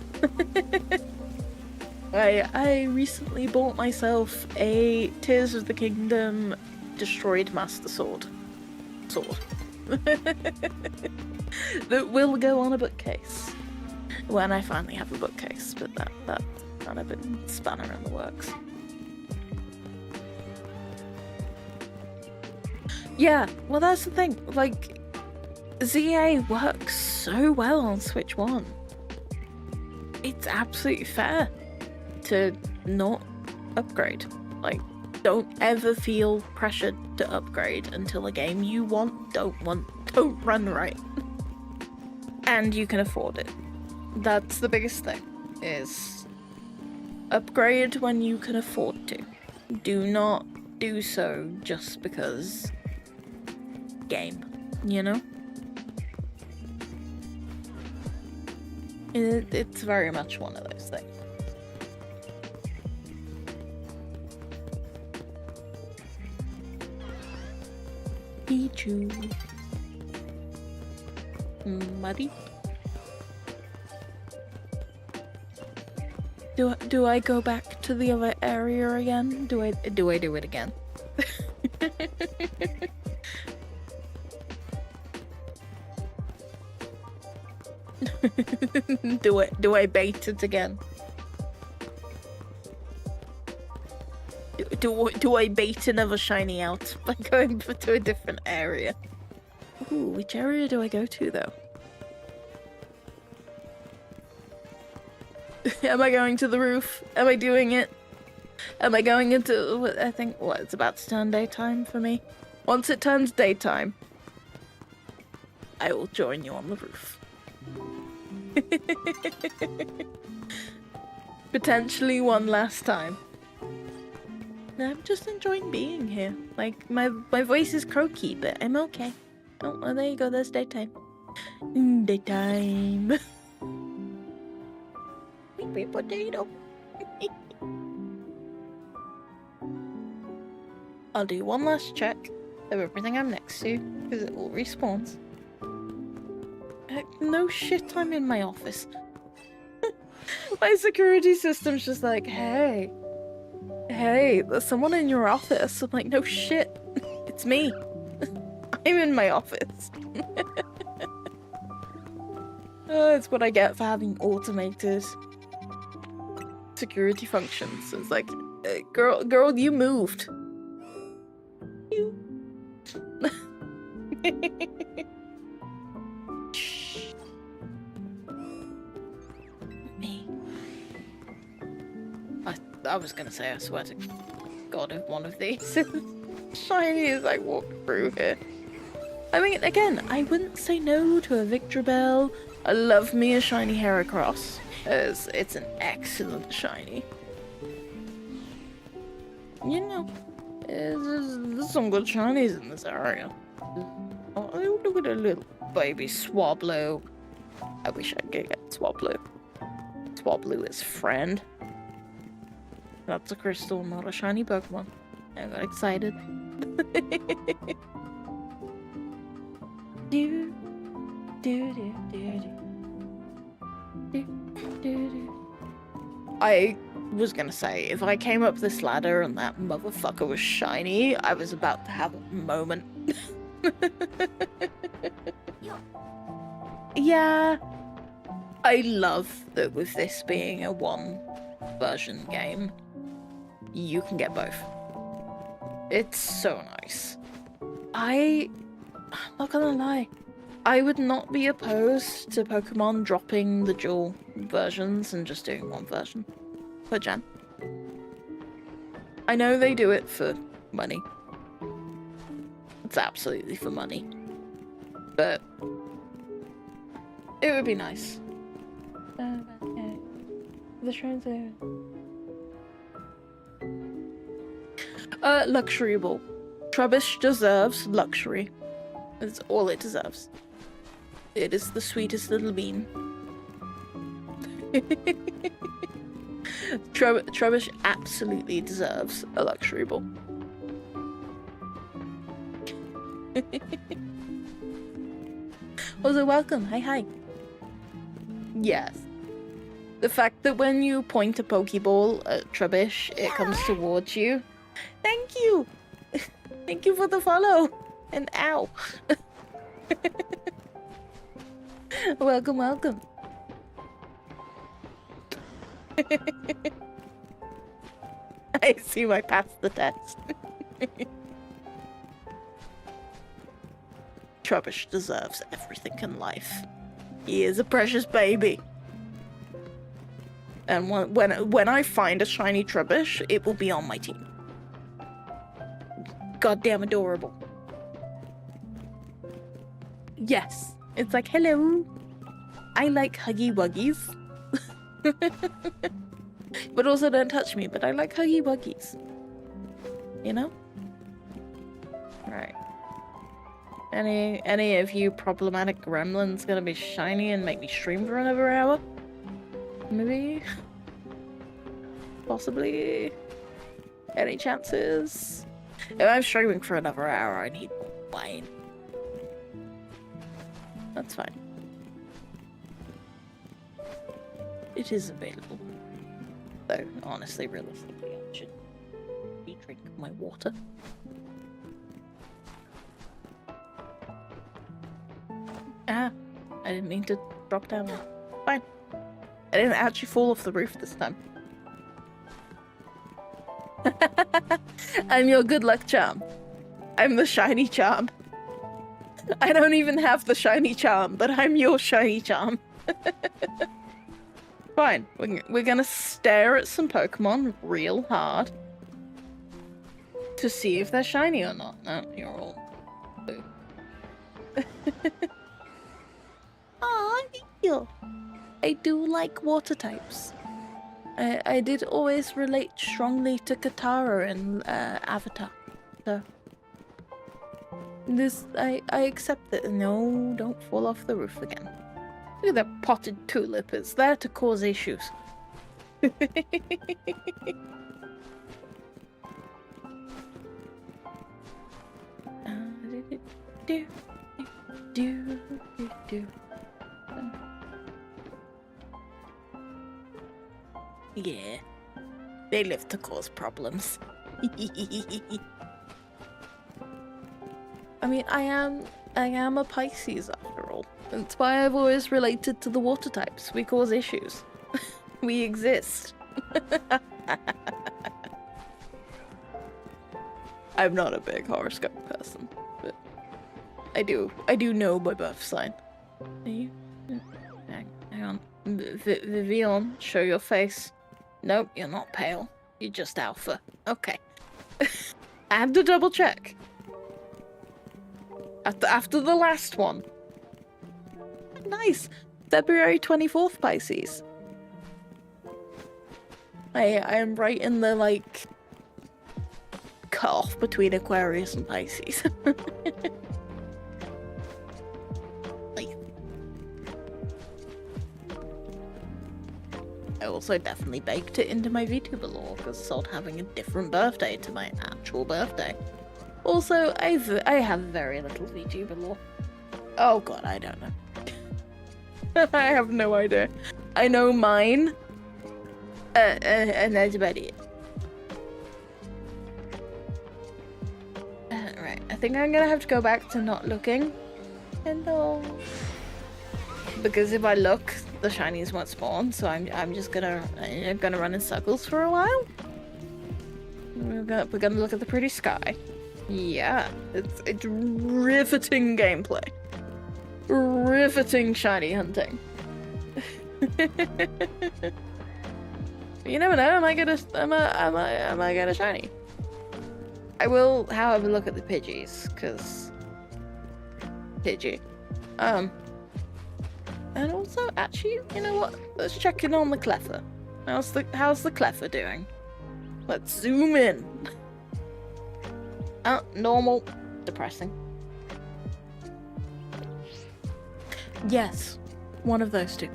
I recently bought myself a Tears of the Kingdom Destroyed Master Sword. That will go on a bookcase when I finally have a bookcase, but that's kind of been spun around the works. Yeah, well that's the thing, like, Z-A works so well on Switch 1. It's absolutely fair to not upgrade. Like, don't ever feel pressured to upgrade until a game you don't run right. And you can afford it. That's the biggest thing, is upgrade when you can afford to. Do not do so just because game, you know? It's very much one of those things. Pichu. Muddy. Do I go back to the other area again? Do I do it again? Do I bait it again? Do I bait another shiny out by going to a different area? Ooh, which area do I go to though? Am I going to the roof? Am I doing it? Am I going into... I think, what, it's about to turn daytime for me? Once it turns daytime, I will join you on the roof. Potentially one last time. I'm just enjoying being here. Like, my voice is croaky, but I'm okay. Oh, well, there you go, there's daytime. Daytime. Sweet potato. I'll do one last check of everything I'm next to, because it all respawns. No shit, I'm in my office. My security system's just like, hey, there's someone in your office. I'm like, no shit, it's me. I'm in my office. That's what I get for having automated security functions. It's like, girl, you moved. Shh. Me. I was gonna say, I swear to God, if one of these is shiny as I walk through here. I mean, again, I wouldn't say no to a Victreebel. I love me a shiny Heracross, as it's an excellent shiny. You know, there's some good shinies in this area. Oh, look at a little baby Swablu. I wish I could get Swablu. Swablu is friend. That's a crystal, not a shiny Pokemon. I got excited. do, do, do, do, do, do, do. I was gonna say, if I came up this ladder and that motherfucker was shiny, I was about to have a moment. Yeah, I love that with this being a one version game, you can get both. It's so nice. I'm not gonna lie, I would not be opposed to Pokemon dropping the dual versions and just doing one version per gen. I know they do it for money. It's absolutely for money. But it would be nice. Okay. The translator. Luxury ball. Trubbish deserves luxury. That's all it deserves. It is the sweetest little bean. Trubbish absolutely deserves a luxury ball. Also, welcome. Hi. Yes. The fact that when you point a Pokeball at Trubbish, it comes towards you. Thank you! Thank you for the follow! And ow! Welcome. I see I passed the test. Trubbish deserves everything in life. He is a precious baby. And when I find a shiny Trubbish, it will be on my team. Goddamn adorable. Yes. It's like, hello. I like Huggy Wuggies. But also don't touch me, but I like Huggy Wuggies. You know? Right. Any of you problematic gremlins gonna be shiny and make me stream for another hour? Maybe? Possibly? Any chances? If I'm streaming for another hour, I need wine. That's fine. It is available. Though, honestly, realistically, I should be drinking my water. Ah, I didn't mean to drop down there. Fine. I didn't actually fall off the roof this time. I'm your good luck charm. I'm the shiny charm. I don't even have the shiny charm, but I'm your shiny charm. Fine. We're gonna stare at some Pokemon real hard to see if they're shiny or not. No, you're all blue. Aw, thank you. I do like water types. I did always relate strongly to Katara in Avatar. So I accept it. No, don't fall off the roof again. Look at that potted tulip. It's there to cause issues. Yeah, they live to cause problems. I mean, I am a Pisces after all. That's why I've always related to the water types. We cause issues. We exist. I'm not a big horoscope person, but I do know my birth sign. Are you? Hang on. Vivian, show your face. Nope, you're not pale. You're just alpha. Okay. I have to double check. After the last one. Nice. February 24th, Pisces. I am right in the, like, cut-off between Aquarius and Pisces. I also definitely baked it into my VTuber lore because sod having a different birthday to my actual birthday. Also, I have very little VTuber lore. Oh god, I don't know. I have no idea. I know mine, and that's about it. Right, I think I'm gonna have to go back to not looking. Hello. Because if I look, the shinies won't spawn, so I'm just gonna run in circles for a while. We're gonna look at the pretty sky. Yeah, it's riveting gameplay. Riveting shiny hunting. You never know, I might get a shiny. I will, however, look at the Pidgeys, because Pidgey. And also, actually, you know what? Let's check in on the Cleffa. How's the Cleffa doing? Let's zoom in. Oh, normal. Depressing. Yes, one of those two.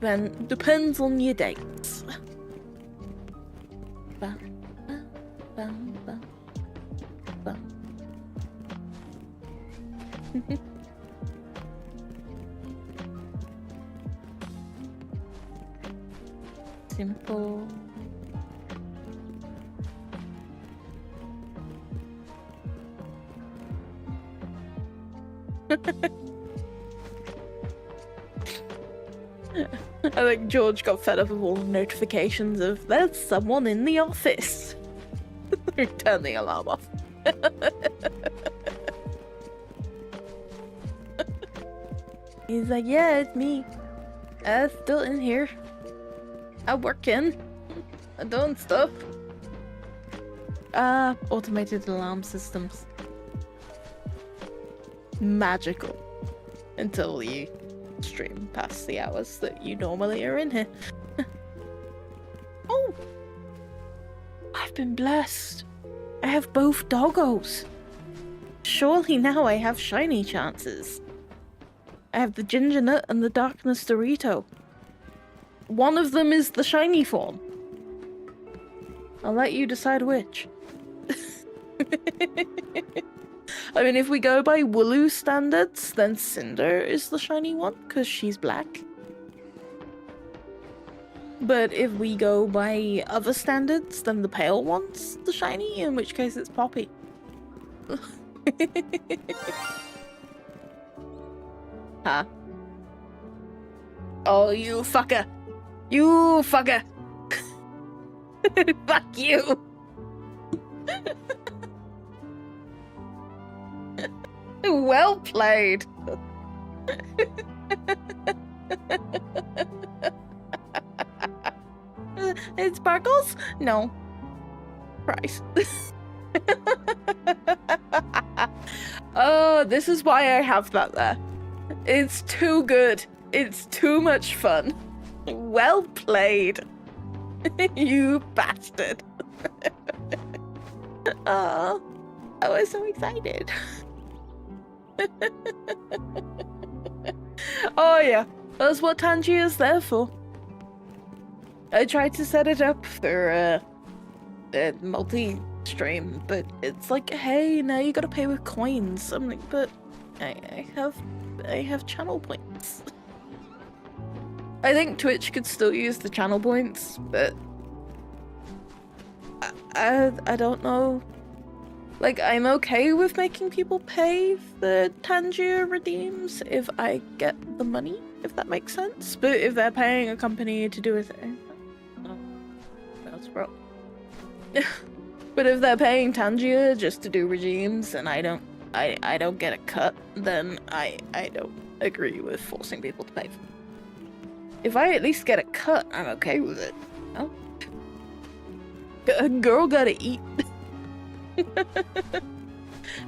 Then depends on your dates. Bum, bum, bum, bum. Simple. I think George got fed up with all the notifications of there's someone in the office. Turn the alarm off. He's like, yeah, it's me. Still in here. I'm working. I'm doing stuff. Automated alarm systems. Magical. Until you stream past the hours that you normally are in here. Oh! I've been blessed. I have both doggos. Surely now I have shiny chances. I have the ginger nut and the darkness Dorito. One of them is the shiny form. I'll let you decide which. I mean, if we go by Wooloo standards, then Cinder is the shiny one, because she's black. But if we go by other standards, then the pale one's the shiny, in which case it's Poppy. Huh? Oh, you fucker! You fucker! Fuck you! Well played! It sparkles? No. Price. Oh, this is why I have that there. It's too good. It's too much fun. Well played. You bastard. Oh, I was so excited. Oh yeah, that's what Tangier is there for. I tried to set it up for multi-stream, but it's like, hey, now you gotta pay with coins. I'm like, but I have channel points. I think Twitch could still use the channel points, but I don't know. Like, I'm okay with making people pay the Tangier redeems if I get the money, if that makes sense. But if they're paying a company to do a thing, that's wrong. But if they're paying Tangier just to do regimes and I don't get a cut, then I don't agree with forcing people to pay for it. If I at least get a cut, I'm okay with it. Oh. A girl gotta eat.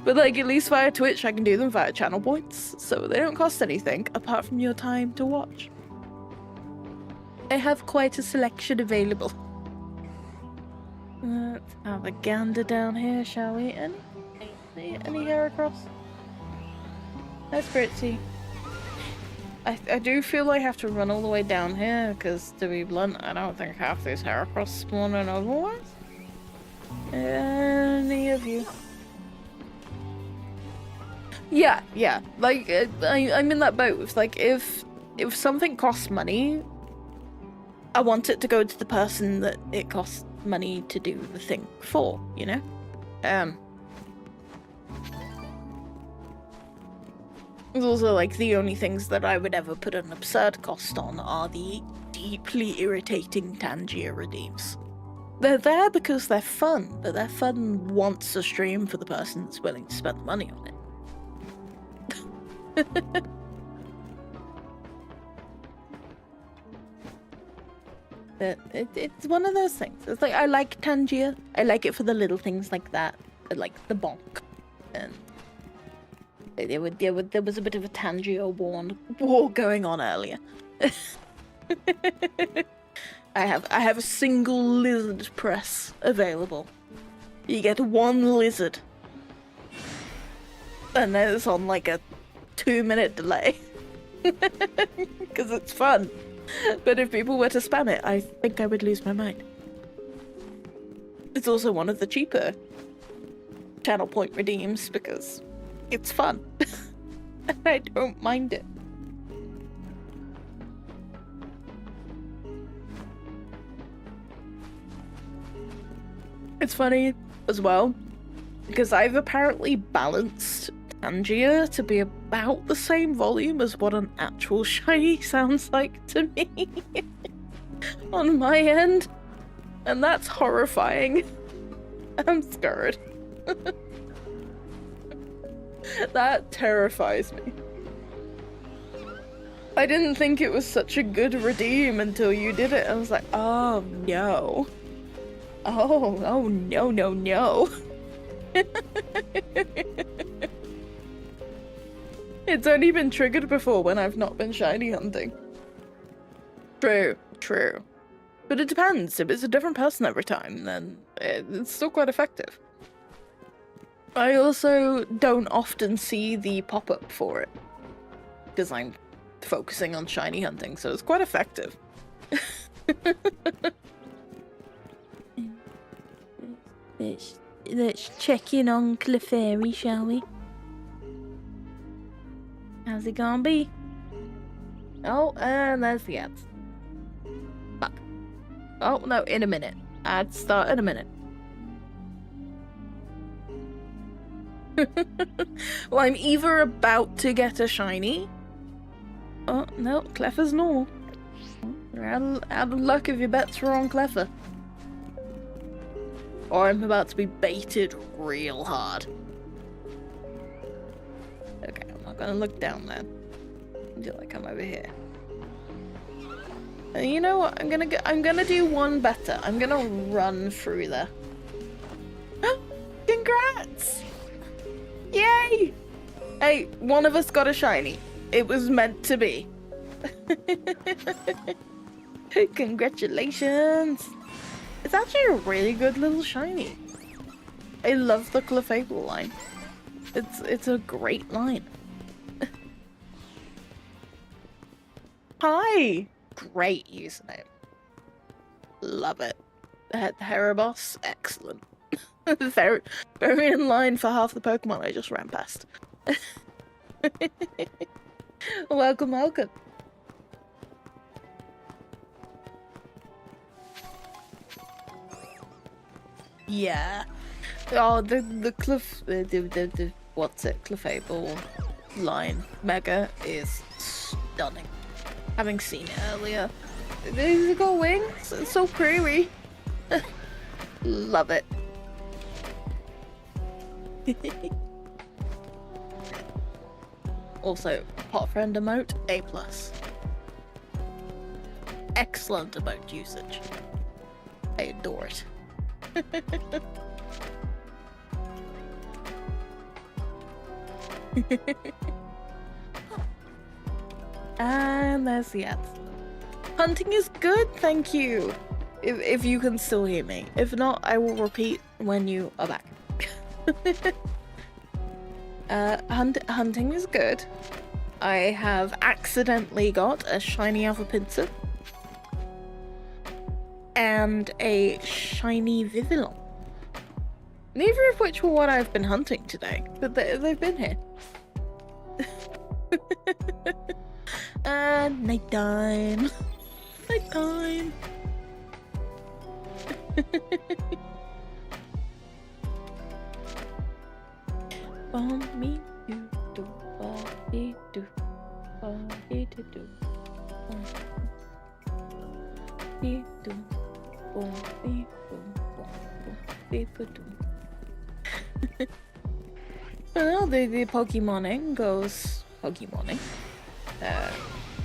But like, at least via Twitch I can do them via channel points, so they don't cost anything apart from your time to watch. I have quite a selection available. Let's have a gander down here, shall we? Any hair across? That's pretty. I do feel I have to run all the way down here, because to be blunt, I don't think half these Heracross spawn in otherwise. Any of you? Yeah, like, I'm in that boat with, like, if something costs money, I want it to go to the person that it costs money to do the thing for, you know? It's also, like, the only things that I would ever put an absurd cost on are the deeply irritating Tangier redeems. They're there because they're fun, but they're fun once a stream for the person that's willing to spend money on it. But it's one of those things. It's like, I like Tangier. I like it for the little things like that. I like the bonk. And there was a bit of a Tangier war going on earlier. I have a single lizard press available. You get one lizard. And then it's on like a 2-minute delay. Because it's fun. But if people were to spam it, I think I would lose my mind. It's also one of the cheaper channel point redeems because it's fun. And I don't mind it. It's funny as well, because I've apparently balanced Tangier to be about the same volume as what an actual shiny sounds like to me on my end, and that's horrifying. I'm scared. That terrifies me. I didn't think it was such a good redeem until you did it. I was like, oh no. Oh no. It's only been triggered before when I've not been shiny hunting. True. But it depends. If it's a different person every time, then it's still quite effective. I also don't often see the pop-up for it, because I'm focusing on shiny hunting, so it's quite effective. Let's check in on Clefairy, shall we? How's it gonna be? Oh, and there's the ads. Fuck. Oh, no, in a minute. Ads start in a minute. Well, I'm either about to get a shiny. Oh, no, Clef's normal. You're out of luck if your bets were on Clef. Or I'm about to be baited real hard. Okay, I'm not gonna look down there. until I come over here. And you know what? I'm gonna do one better. I'm gonna run through there. Congrats! Yay! Hey, one of us got a shiny. It was meant to be. Congratulations! It's actually a really good little shiny. I love the Clefable line. It's a great line. Hi! Great username. Love it. Heraboss, excellent. very, very in line for half the Pokemon I just ran past. Welcome, welcome. Yeah. Oh, the what's it? Clefable line Mega is stunning. Having seen it earlier. These got wings. It's so pretty. Love it. Also, hot friend emote, A+. Excellent emote usage. I adore it. And there's the ads. Hunting is good, thank you. If you can still hear me. If not, I will repeat when you are back. Hunting is good. I have accidentally got a shiny Alpha and a shiny Vivillon. Neither of which were what I've been hunting today, but they've been here. Nighttime. Nighttime. Me do do do do do well, the Pokemoning goes Pokemoning.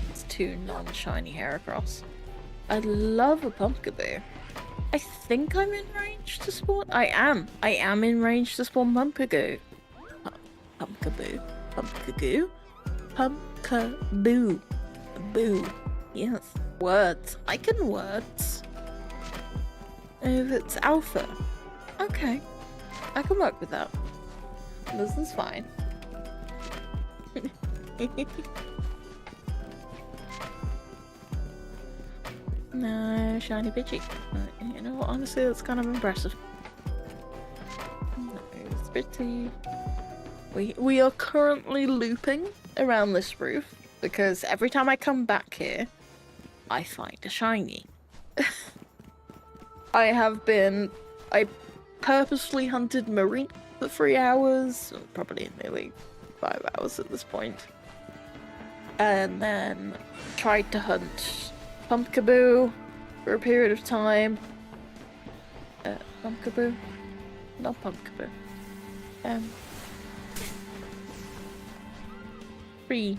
It's two non-shiny Heracross. I love a Pumpkaboo. I think I'm in range to spawn. I am in range to spawn Pumpkaboo. Pumpkaboo. Boo. Yes. Words. I can words. If it's alpha. Okay. I can work with that. This is fine. No, shiny Pidgey. You know, honestly, that's kind of impressive. No, it's pretty. We are currently looping around this roof because every time I come back here, I find a shiny. I purposely hunted Marine for 3 hours, probably nearly 5 hours at this point, and then tried to hunt Pumpkaboo for a period of time. Pumpkaboo? Not Pumpkaboo. Tree.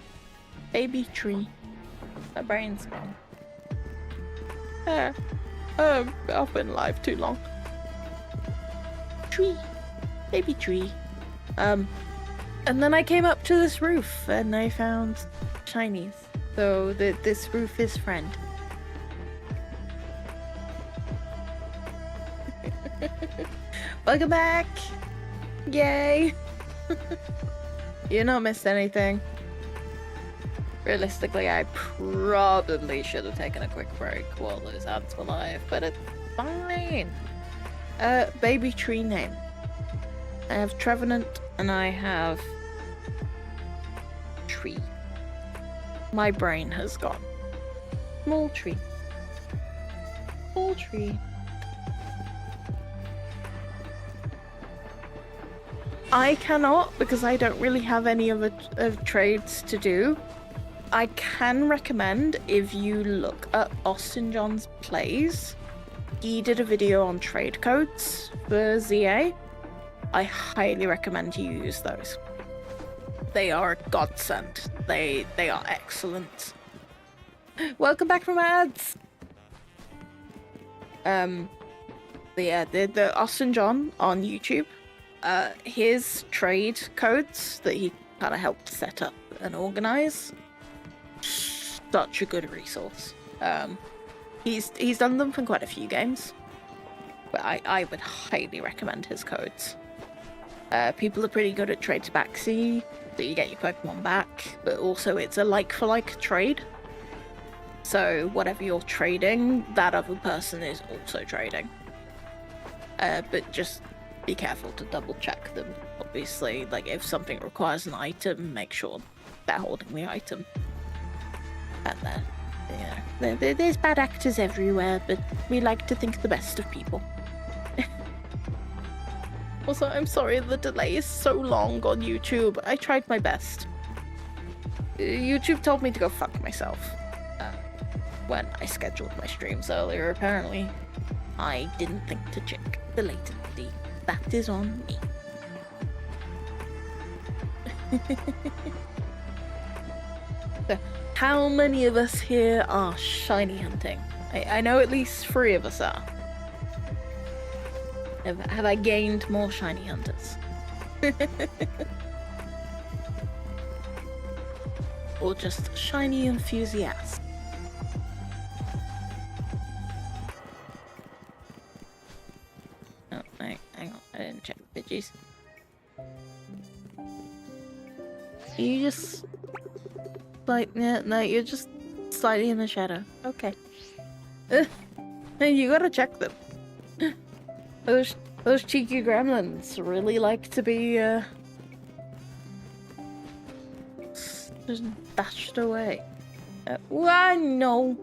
Baby tree. My brain's gone. I've been alive too long. Tree. Baby tree. And then I came up to this roof and I found shinies. So this roof is friend. Welcome back! Yay! You not missed anything. Realistically, I probably should have taken a quick break while those ads were live, but it's fine. Baby tree name. I have Trevenant and I have Tree. My brain has gone. Small tree. Small tree. I cannot, because I don't really have any of trades to do. I can recommend, if you look at Austin John's plays, he did a video on trade codes for Z-A. I highly recommend you use those. They are a godsend. They are excellent. Welcome back from ads. The Austin John on YouTube. His trade codes that he kind of helped set up and organize. Such a good resource. He's done them for quite a few games, but I would highly recommend his codes. People are pretty good at trade to backsy, so you get your Pokemon back, but also it's a like-for-like trade. So whatever you're trading, that other person is also trading. But just be careful to double-check them. Obviously, like if something requires an item, make sure they're holding the item. And then, there's bad actors everywhere, but we like to think the best of people. Also, I'm sorry the delay is so long on YouTube. I tried my best. YouTube told me to go fuck myself when I scheduled my streams earlier. Apparently, I didn't think to check the latency. That is on me. So, how many of us here are shiny hunting? I know at least 3 of us are. Have I gained more shiny hunters? Or just shiny enthusiasts? Oh, hang on, I didn't check the Pidgeys. You just... like, yeah, no, you're just slightly in the shadow. Okay. You gotta check them. Those cheeky gremlins really like to be, just dashed away. No.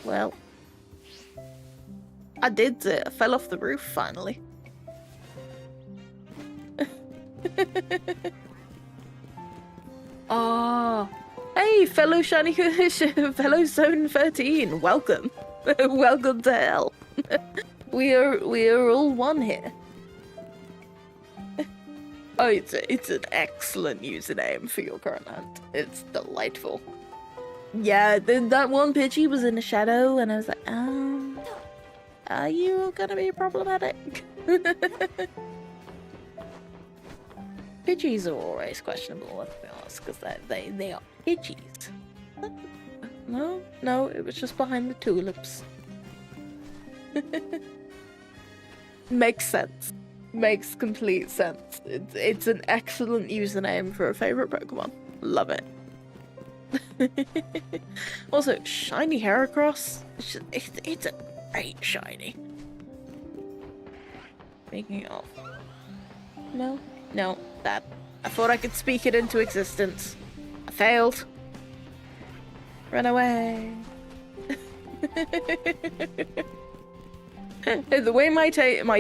Well, I did. I fell off the roof finally. Oh, hey, fellow shiny, fellow Zone 13. Welcome, welcome to hell. We are all one here. Oh, it's an excellent username for your current hunt. It's delightful. Yeah, that one Pidgey was in the shadow, and I was like, are you gonna be problematic? Pidgeys are always questionable, let's be honest, because they are Pidgeys. No, it was just behind the tulips. Makes sense. Makes complete sense. It's an excellent username for a favorite Pokemon. Love it. Also, shiny Heracross. It's a great shiny. Speaking of, no, that I thought I could speak it into existence. I failed. Run away. The way my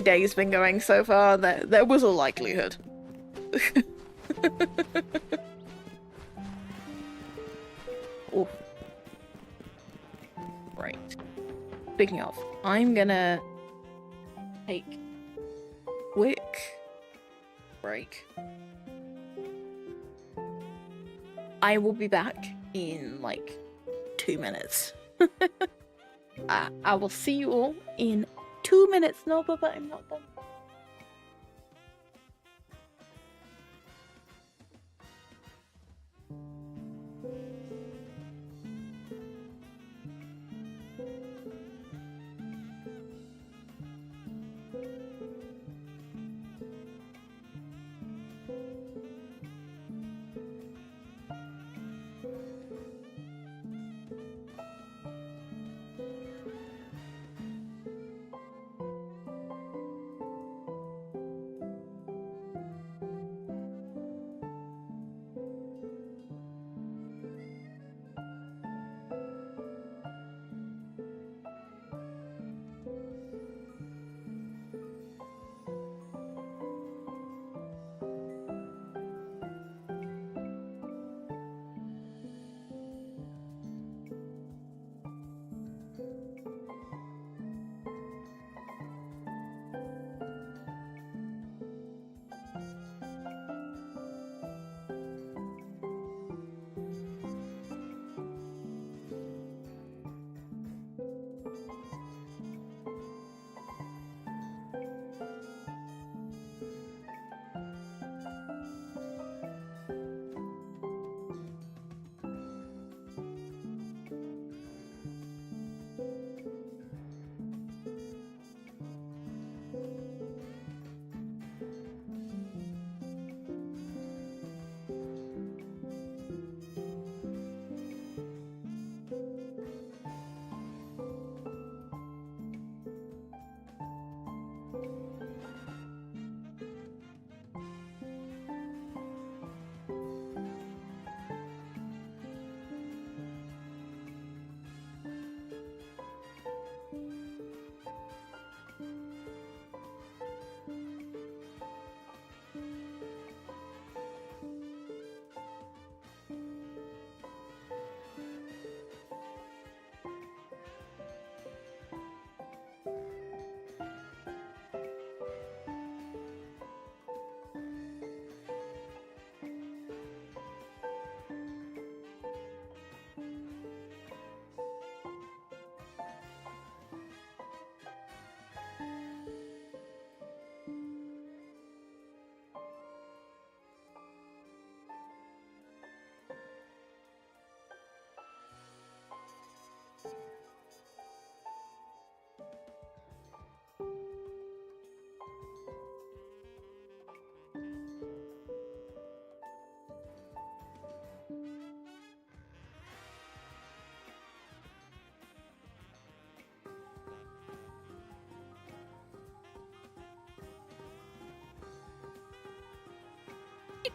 day's been going so far, there was a likelihood. Oh. Right. Speaking of, I'm gonna take a quick break. I will be back in like 2 minutes. I will see you all in 2 minutes. No, but I'm not done.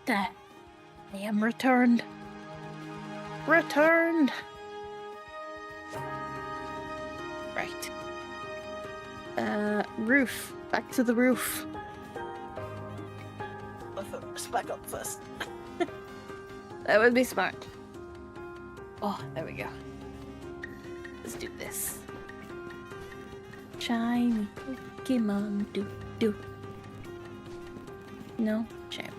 There. I am returned. Returned! Right. Roof. Back to the roof. Let's back up first. That would be smart. Oh, there we go. Let's do this. Shiny Pokemon do. No? Shame.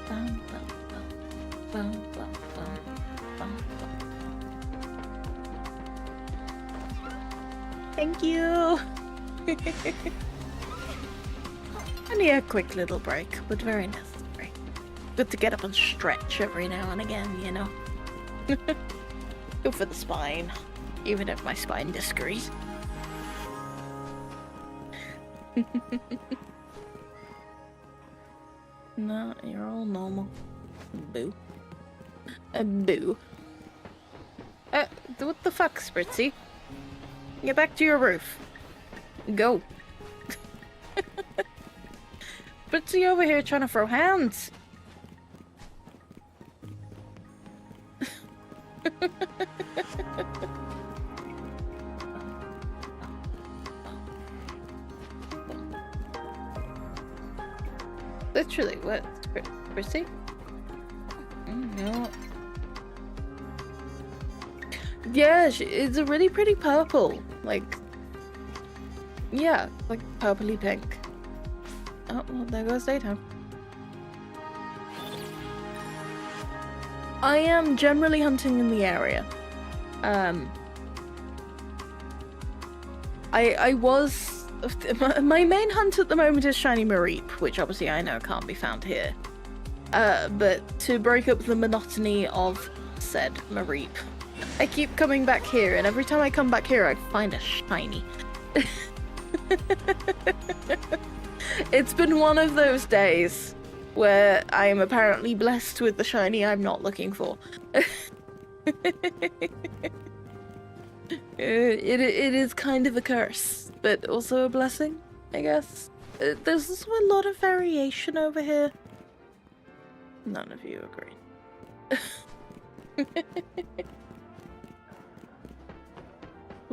Bum, bum, bum, bum, bum, bum, bum. Thank you! Only a quick little break, but very necessary. Good to get up and stretch every now and again, you know? Good for the spine, even if my spine disagrees. No, you're all normal. Boo. Boo. What the fuck, Spritzy? Get back to your roof. Go. Spritzy over here trying to throw hands. Literally, what? Spritzy? No. Yeah, it's a really pretty purple. Like, yeah, like purpley pink. Oh, well, there goes daytime. I am generally hunting in the area. I was... My main hunt at the moment is Shiny Mareep, which obviously I know can't be found here. But to break up the monotony of said Mareep, I keep coming back here, and every time I come back here I find a shiny. It's been one of those days where I am apparently blessed with the shiny I'm not looking for. It is kind of a curse, but also a blessing, I guess. There's also a lot of variation over here. None of you agree.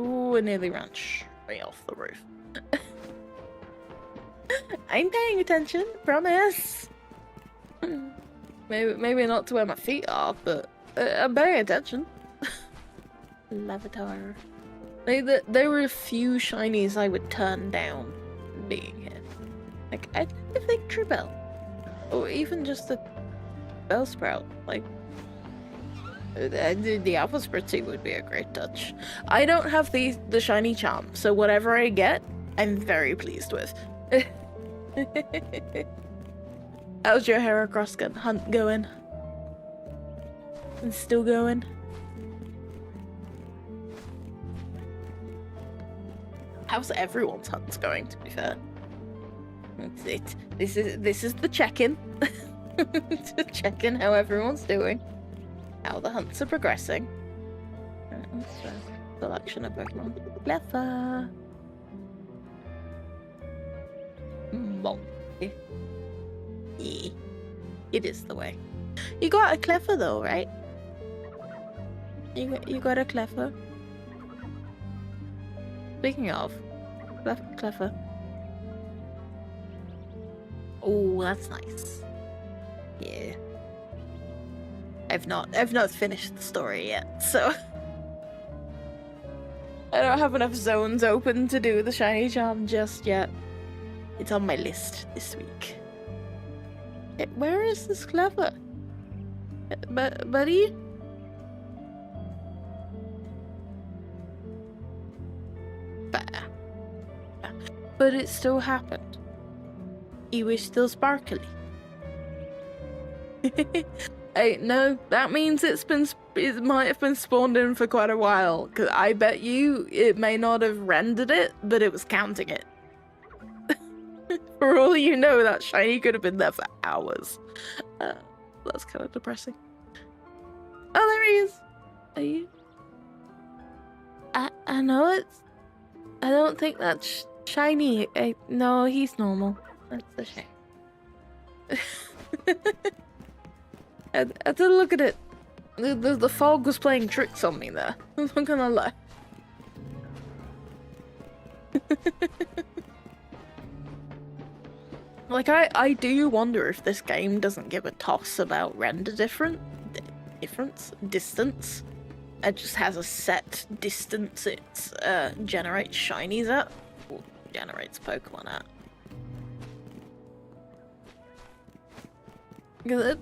Ooh, I nearly ran straight off the roof. I'm paying attention, promise. Maybe not to where my feet are, but I'm paying attention. Lavatar. There were a few shinies I would turn down being here. Like, I'd like a Victory Bell. Or even just a Bellsprout. Like, the Alpha Spritzy would be a great touch. I don't have the shiny charm, so whatever I get, I'm very pleased with. How's your Heracross hunt going? It's still going? How's everyone's hunts going, to be fair? That's it. This is the check-in. To check in how everyone's doing. How the hunts are progressing. What's the selection of Pokemon? Cleffa. Monkey. Yeah. It is the way. You got a Cleffa though, right? You got a Cleffa. Speaking of, Cleffa. Oh, that's nice. Yeah. I've not finished the story yet, so I don't have enough zones open to do the shiny charm just yet. It's on my list this week. Where is this Cleffa? Buddy? But it still happened. He was still sparkly. No, that means it might have been spawned in for quite a while. Cause I bet you it may not have rendered it, but it was counting it. For all you know, that shiny could have been there for hours. That's kind of depressing. Oh, there he is. Are you? I know it's. I don't think that's Shiny. No, he's normal. That's a shame. I had to look at it. The fog was playing tricks on me there. I'm not gonna lie. Like, I do wonder if this game doesn't give a toss about render distance. It just has a set distance it generates shinies at, or generates Pokemon at.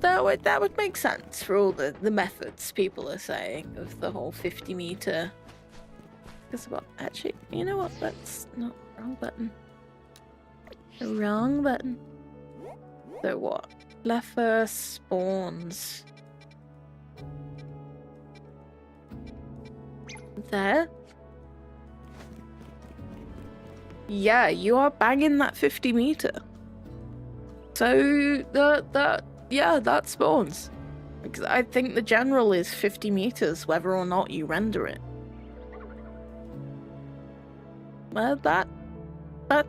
That would make sense for all the methods people are saying of the whole 50 meter. Guess what? Actually, you know what? That's not wrong button. Wrong button. So what? Leffer spawns. There. Yeah, you are banging that 50 meter. So that spawns. Because I think the general is 50 meters, whether or not you render it. Well, that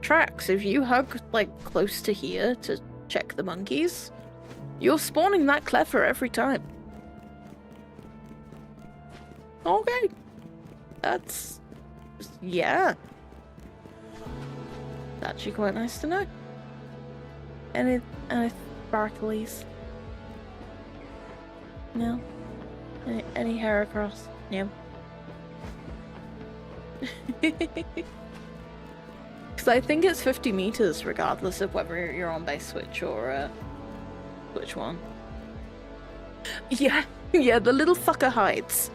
tracks. If you hug like close to here to check the monkeys, you're spawning that clever every time. Okay. That's... yeah. It's actually quite nice to know. Any sparklies? No. Any hair across? No. Because I think it's 50 meters regardless of whether you're on base switch or which one. Yeah, the little fucker hides.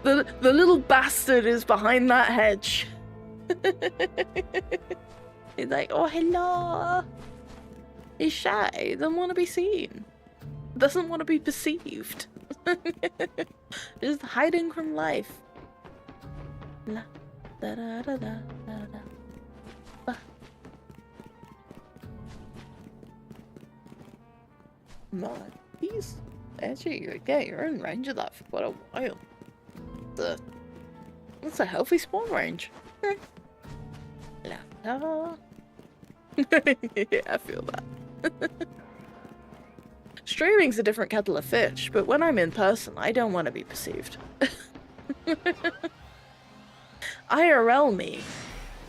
the little bastard is behind that hedge. He's like, oh hello. He's shy, doesn't want to be seen. Doesn't want to be perceived. Just hiding from life. La da da da da da da. Ba. Nice. Actually, you're in range of that for quite a while. That's a healthy spawn range. La da. Yeah, I feel that. Streaming's a different kettle of fish, but when I'm in person, I don't want to be perceived. IRL me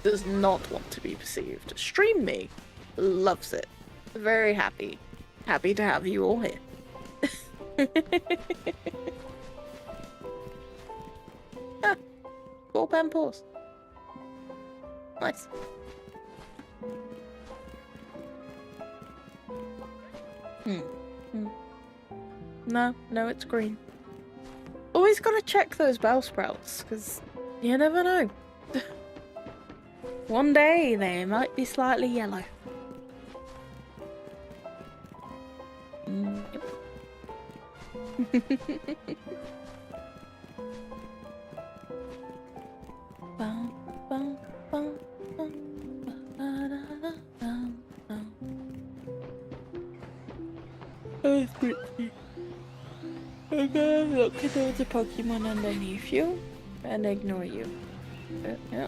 does not want to be perceived. Stream me loves it. Very happy. Happy to have you all here. Ah, ball pen pause. Nice. No, it's green. Always gotta check those bell sprouts, because you never know. One day they might be slightly yellow. Oh, it's pretty. Okay, look at all the Pokemon underneath you and ignore you.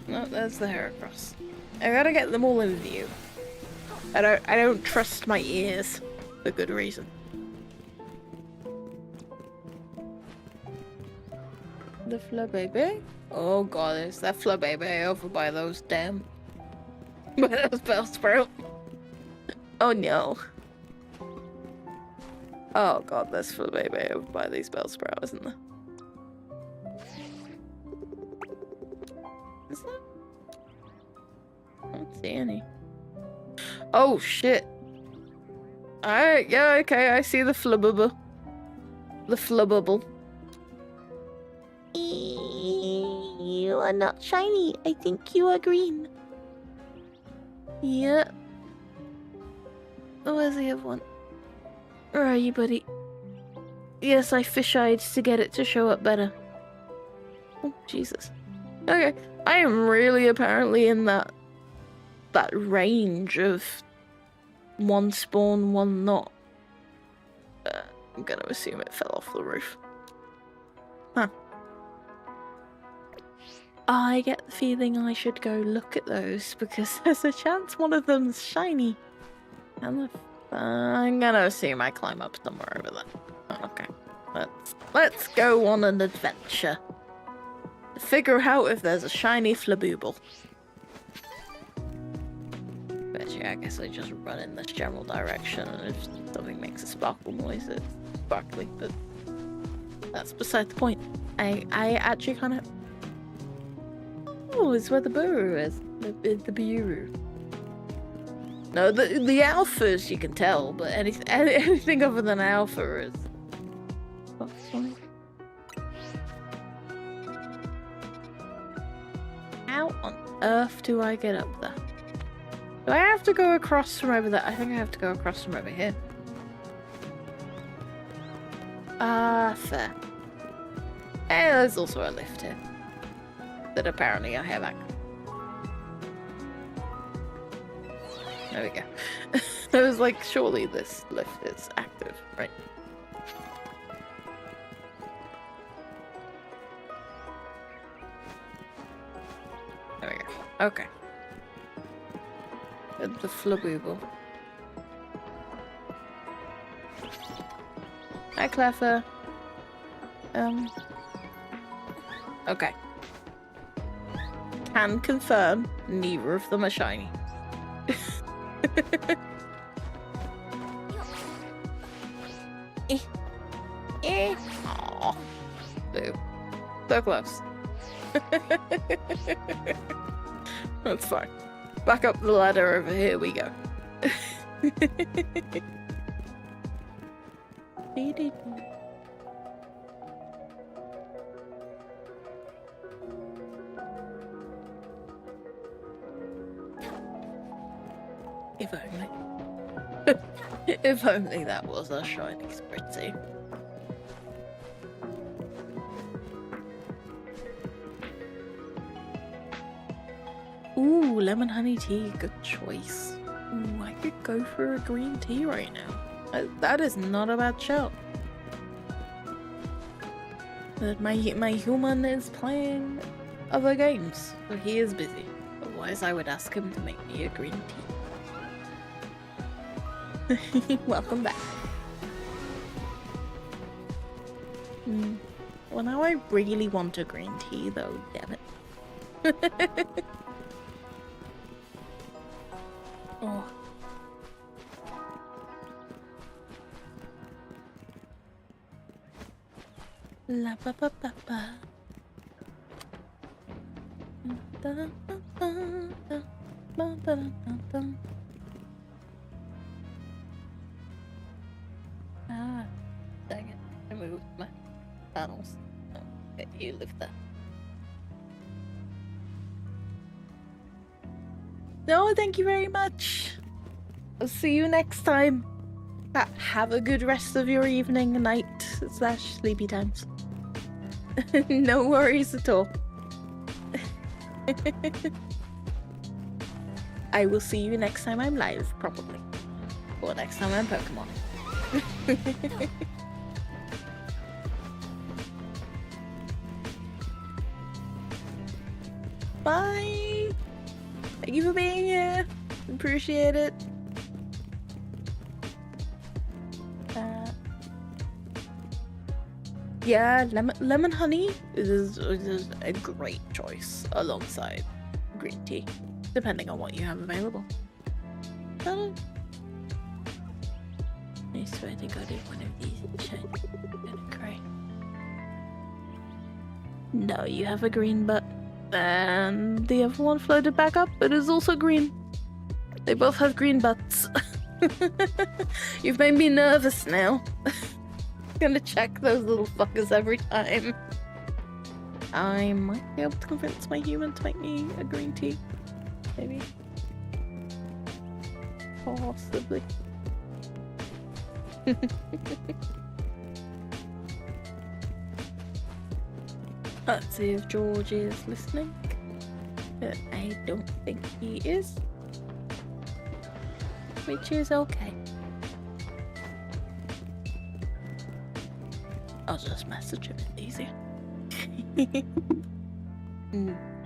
No, there's the Heracross. I gotta get them all in view. I don't trust my ears for good reason. The Flabébé? Oh god, is that Flabébé over by those damn... by those Bellsprout? Oh no. Oh god, there's Flabébé over by these Bellsprout, isn't there? Is there? I don't see any. Oh shit. Alright, yeah, okay, I see the Flububble. The Flububble. You are not shiny. I think you are green. Yeah. Oh, where's the other one? Where are you, buddy? Yes, I fish-eyed to get it to show up better. Oh, Jesus. Okay, I am really apparently in that range of one spawn, one not. I'm gonna assume it fell off the roof. Huh. I get the feeling I should go look at those because there's a chance one of them's shiny. And I'm gonna assume I climb up somewhere over there. Okay, let's go on an adventure. Figure out if there's a shiny Flabooble. But yeah, I guess I just run in this general direction, and if something makes a sparkle noise, it's sparkly. But that's beside the point. I actually kind of. Oh, it's where the Buru is. The Buru. No, the alphas you can tell, but anything other than alpha is. That's funny. How on earth do I get up there? Do I have to go across from over there? I think I have to go across from over here. Fair. Hey, there's also a lift here. That apparently I have access. There we go. I was like, surely this lift is active, right? There we go. Okay. The Flabooble. Hi, Cleffer. Okay. Can confirm neither of them are shiny. Aww. Boo. So close. That's fine. Back up the ladder over here we go. If only. If only that was a shiny spritzy. Ooh, lemon honey tea, good choice. Ooh, I could go for a green tea right now. That is not a bad shout. But my human is playing other games, so he is busy. Otherwise, I would ask him to make me a green tea. Welcome back. Well, now I really want a green tea, though. Damn it. Oh. La ba ba ba ba. Da da da da da da da. Ah, dang it! I moved my panels. Okay, you live there. No, thank you very much. I'll see you next time. Have a good rest of your evening, night / sleepy times. No worries at all. I will see you next time I'm live, probably. Or next time I'm Pokemon. Bye! Thank you for being here. Appreciate it. Yeah, lemon honey is a great choice alongside green tea, depending on what you have available. I swear to God, if one of these is gonna cry. No, you have a green butt. And the other one floated back up. It is also green. They both have green butts. You've made me nervous now. Gonna check those little fuckers every time. I might be able to convince my human to make me a green tea. Maybe. Possibly. Let's see if George is listening. I don't think he is. Which is okay. I'll just message him, it's easier.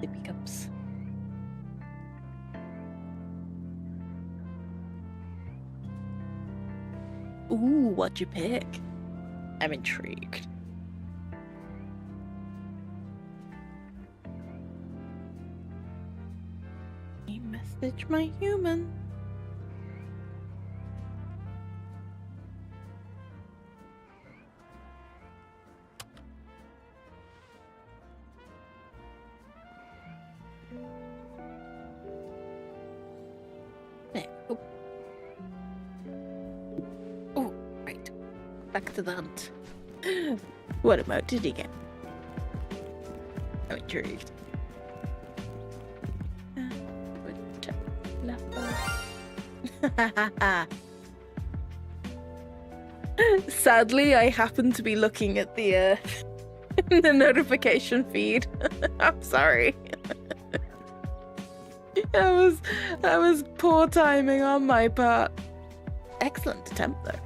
Sippy cups. Ooh, what'd you pick? I'm intrigued. Message my human. There. Oh. Oh, right. Back to the hunt. What emote did he get? I'm intrigued. Sadly, I happen to be looking at the the notification feed. I'm sorry. That was poor timing on my part. Excellent attempt though.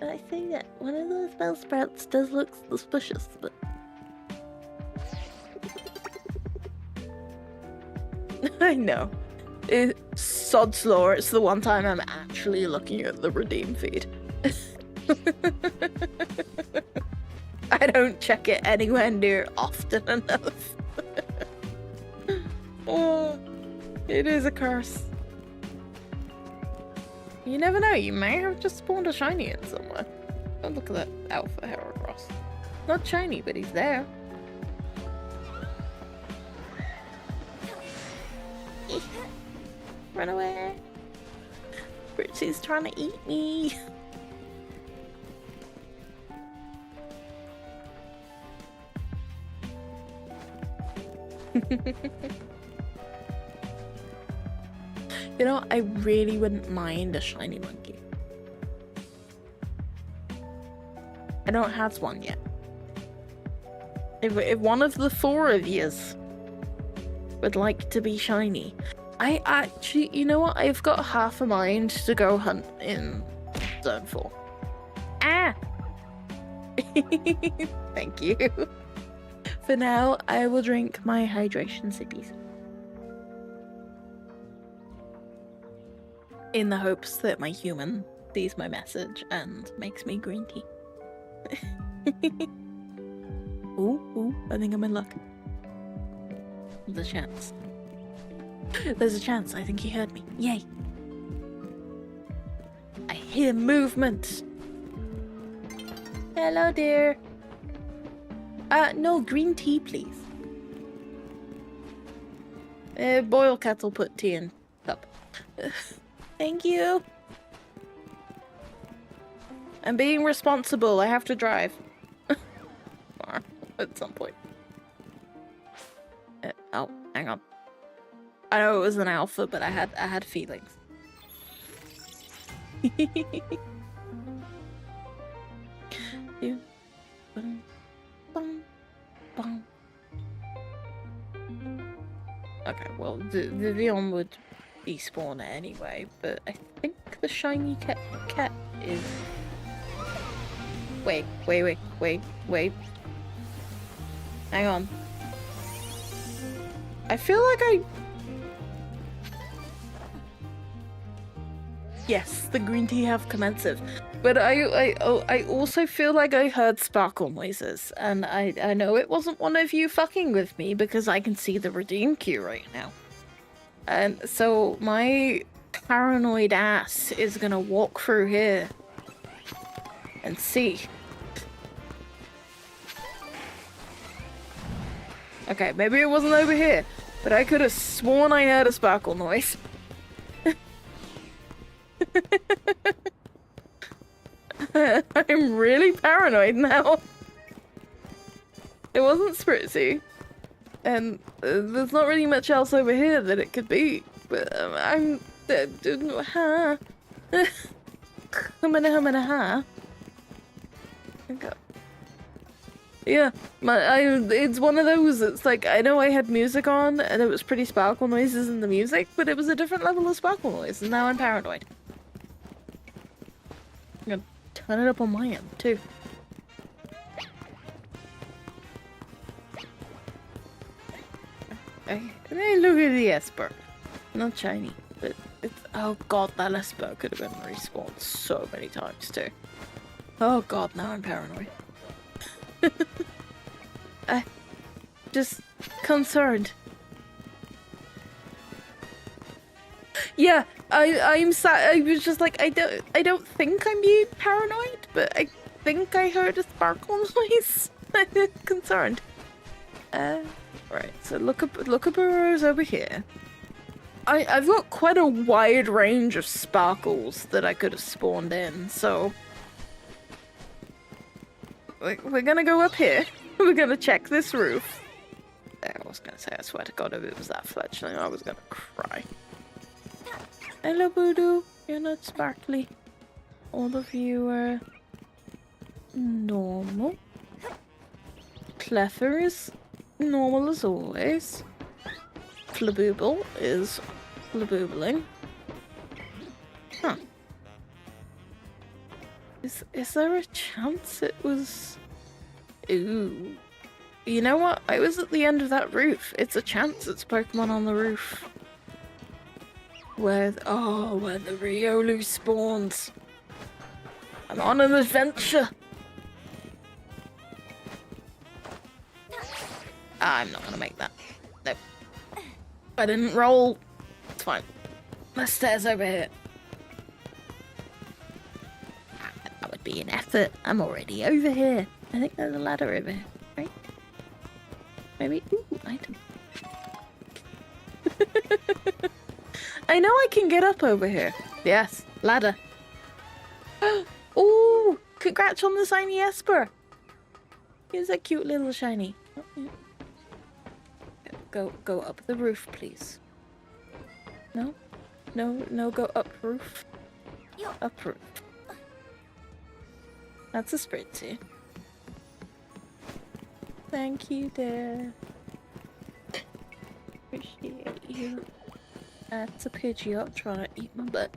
I say that one of those bell sprouts does look suspicious, but I know. Sod's law, it's the one time I'm actually looking at the redeem feed. I don't check it anywhere near often enough. Oh, it is a curse. You never know, you may have just spawned a shiny in somewhere. Oh, look at that alpha Heracross. Not shiny, but he's there. Run away. Britsy's trying to eat me. You know, I really wouldn't mind a shiny monkey. I don't have one yet. If one of the four of yous would like to be shiny, I actually, you know what? I've got half a mind to go hunt in Zone 4. Ah! Thank you. For now, I will drink my hydration sippies. In the hopes that my human sees my message and makes me green tea. Ooh, I think I'm in luck. There's a chance. There's a chance. I think he heard me. Yay. I hear movement. Hello, dear. No, green tea, please. Boil kettle, put tea in cup. Thank you. I'm being responsible. I have to drive. At some point. Oh, hang on. I know it was an alpha, but I had feelings. Okay, well, the Vivian would despawn anyway, but I think the shiny cat is... Wait. Hang on. I feel like Yes, the green tea have commensive. But I also feel like I heard sparkle noises, and I know it wasn't one of you fucking with me because I can see the redeem queue right now. And so my paranoid ass is gonna walk through here and see. Okay, maybe it wasn't over here, but I could have sworn I heard a sparkle noise. I'm really paranoid now. It wasn't Spritzy, and there's not really much else over here that it could be, but I'm... huh? Humana. Okay. Yeah, it's one of those, it's like, I know I had music on, and it was pretty sparkle noises in the music, but it was a different level of sparkle noise, and now I'm paranoid. turn it up on my end, too. Hey, look at the Esper. Not shiny, but it's... Oh god, that Esper could have been respawned so many times, too. Oh god, now I'm paranoid. Just concerned. Yeah, I was just like, I don't think I'm being paranoid, but I think I heard a sparkle noise. I'm concerned. Right, so look up burrows over here. I've got quite a wide range of sparkles that I could have spawned in, so we're gonna go up here. We're gonna check this roof. I was gonna say, I swear to god, if it was that fledgling, I was gonna cry. Hello, Voodoo. You're not sparkly. All of you are normal. Cleffer is normal as always. Flabooble is flaboobling. Huh. Is there a chance it was... Ooh. You know what? I was at the end of that roof. It's a chance it's Pokemon on the roof. Where the Riolu spawns. I'm on an adventure. I'm not gonna make that. Nope. I didn't roll. It's fine. The stairs over here. That would be an effort. I'm already over here. I think there's a ladder over here, right? Maybe. Ooh, item. I know I can get up over here. Yes, ladder. Ooh, congrats on the shiny Esper. Here's a cute little shiny. Oh, yeah. Go up the roof, please. No, go up roof. Up roof. That's a spritzy. Thank you, dear. Appreciate you. That's a Pidgeot trying to eat my butt.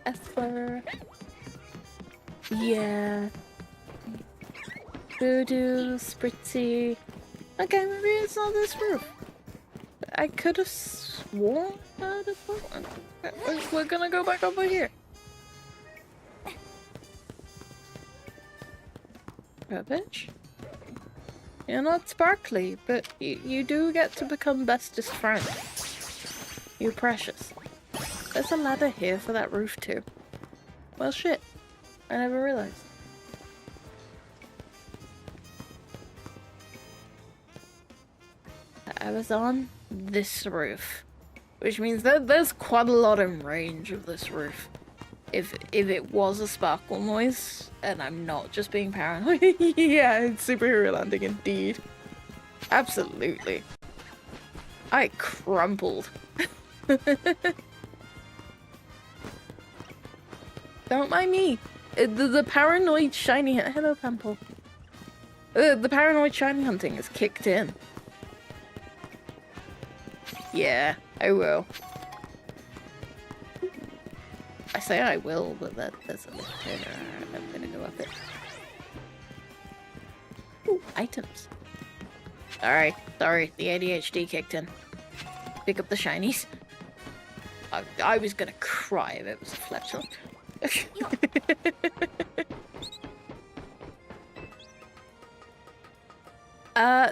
Esper. Yeah. Voodoo, Spritzy. Okay, maybe it's not this roof. I could have sworn that it was. We're gonna go back over here. Rubbish. You're not sparkly, but you do get to become bestest friends. You're precious. There's a ladder here for that roof too. Well shit. I never realized. I was on this roof. Which means that there's quite a lot in range of this roof. If it was a sparkle noise, and I'm not just being paranoid. Yeah, it's superhero landing indeed. Absolutely. I crumpled. Don't mind me. The paranoid shiny... Hello, Pample. The paranoid shiny hunting is kicked in. Yeah, I will. I say I will, but that's a little bit... I'm gonna go up it. Ooh, items. Sorry, the ADHD kicked in. Pick up the shinies. I was gonna cry if it was a Fletchel.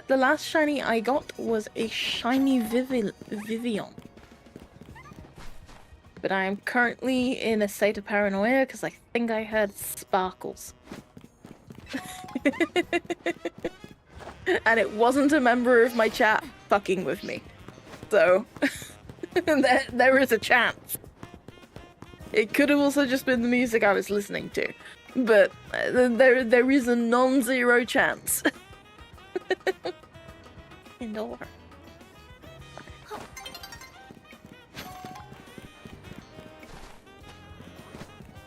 The last shiny I got was a shiny Vivian. But I am currently in a state of paranoia because I think I heard sparkles. And it wasn't a member of my chat fucking with me. So, there is a chance. It could have also just been the music I was listening to. But there is a non-zero chance. Indoor.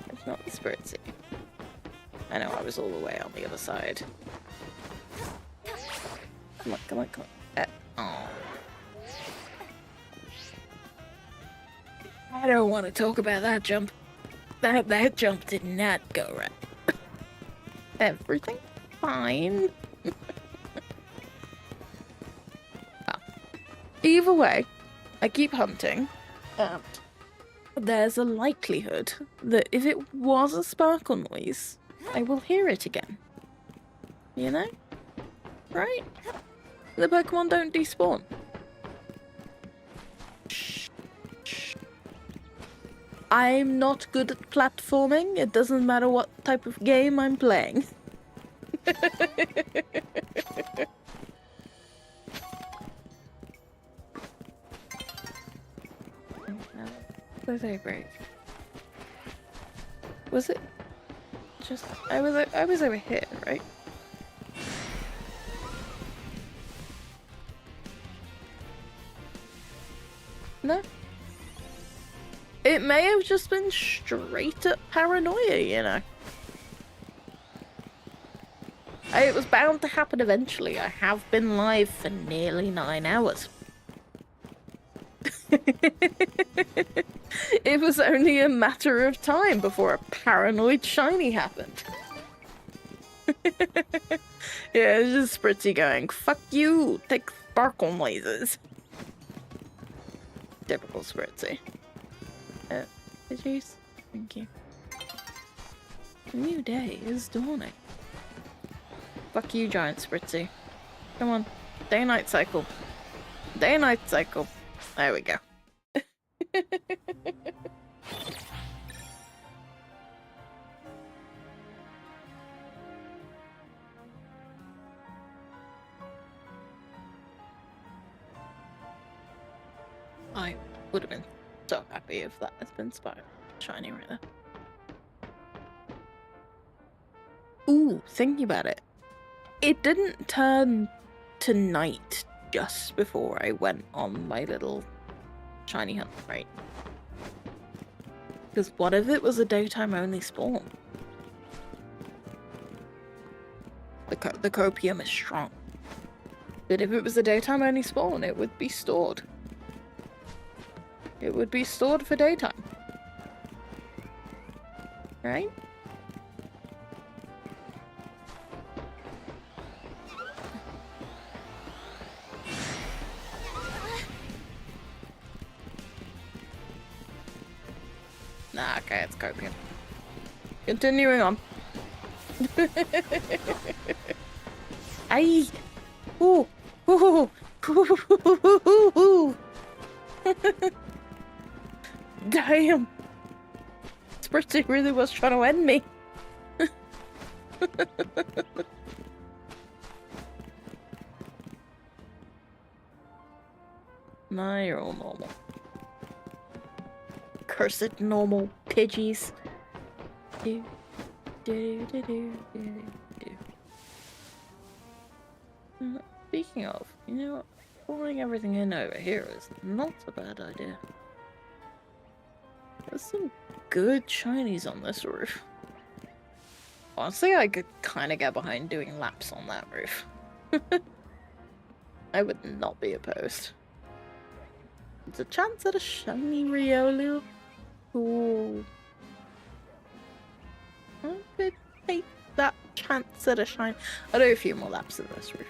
It's not the Spritzy. I know, I was all the way on the other side. Come on. Oh. I don't want to talk about that jump. That jump did not go right. Everything fine. Well, either way, I keep hunting, and there's a likelihood that if it was a sparkle noise, I will hear it again. You know? Right? The Pokemon don't despawn. I'm not good at platforming. It doesn't matter what type of game I'm playing. Was I brave? Was it just I was over here, right? No. It may have just been straight up paranoia, you know. It was bound to happen eventually. I have been live for nearly 9 hours. It was only a matter of time before a paranoid shiny happened. Yeah, it's just Spritzy going, fuck you, take sparkle noises. Typical Spritzy. Jeez. Thank you. A new day is dawning. Fuck you, giant Spritzy. Come on. Day-night cycle. Day-night cycle. There we go. I would have been so happy if that had been shiny right there. Ooh, thinking about it. It didn't turn to night just before I went on my little shiny hunt, right? Because what if it was a daytime only spawn? The copium is strong. But if it was a daytime only spawn, it would be stored. It would be stored for daytime. Right? Nah, okay, it's copium. Continuing on. Aye! Ooh! Ooh! Ooh! Damn! Spritzy really was trying to end me. Nah, you're all normal. Cursed normal Pidgeys. Do, do, do, do, do, do. Speaking of, you know what? Pouring everything in over here is not a bad idea. There's some good shinies on this roof. Honestly, I could kind of get behind doing laps on that roof. I would not be opposed. There's a chance at a shiny Riolu. Ooh. I could take that chance at a shine. I'll do a few more laps of this roof.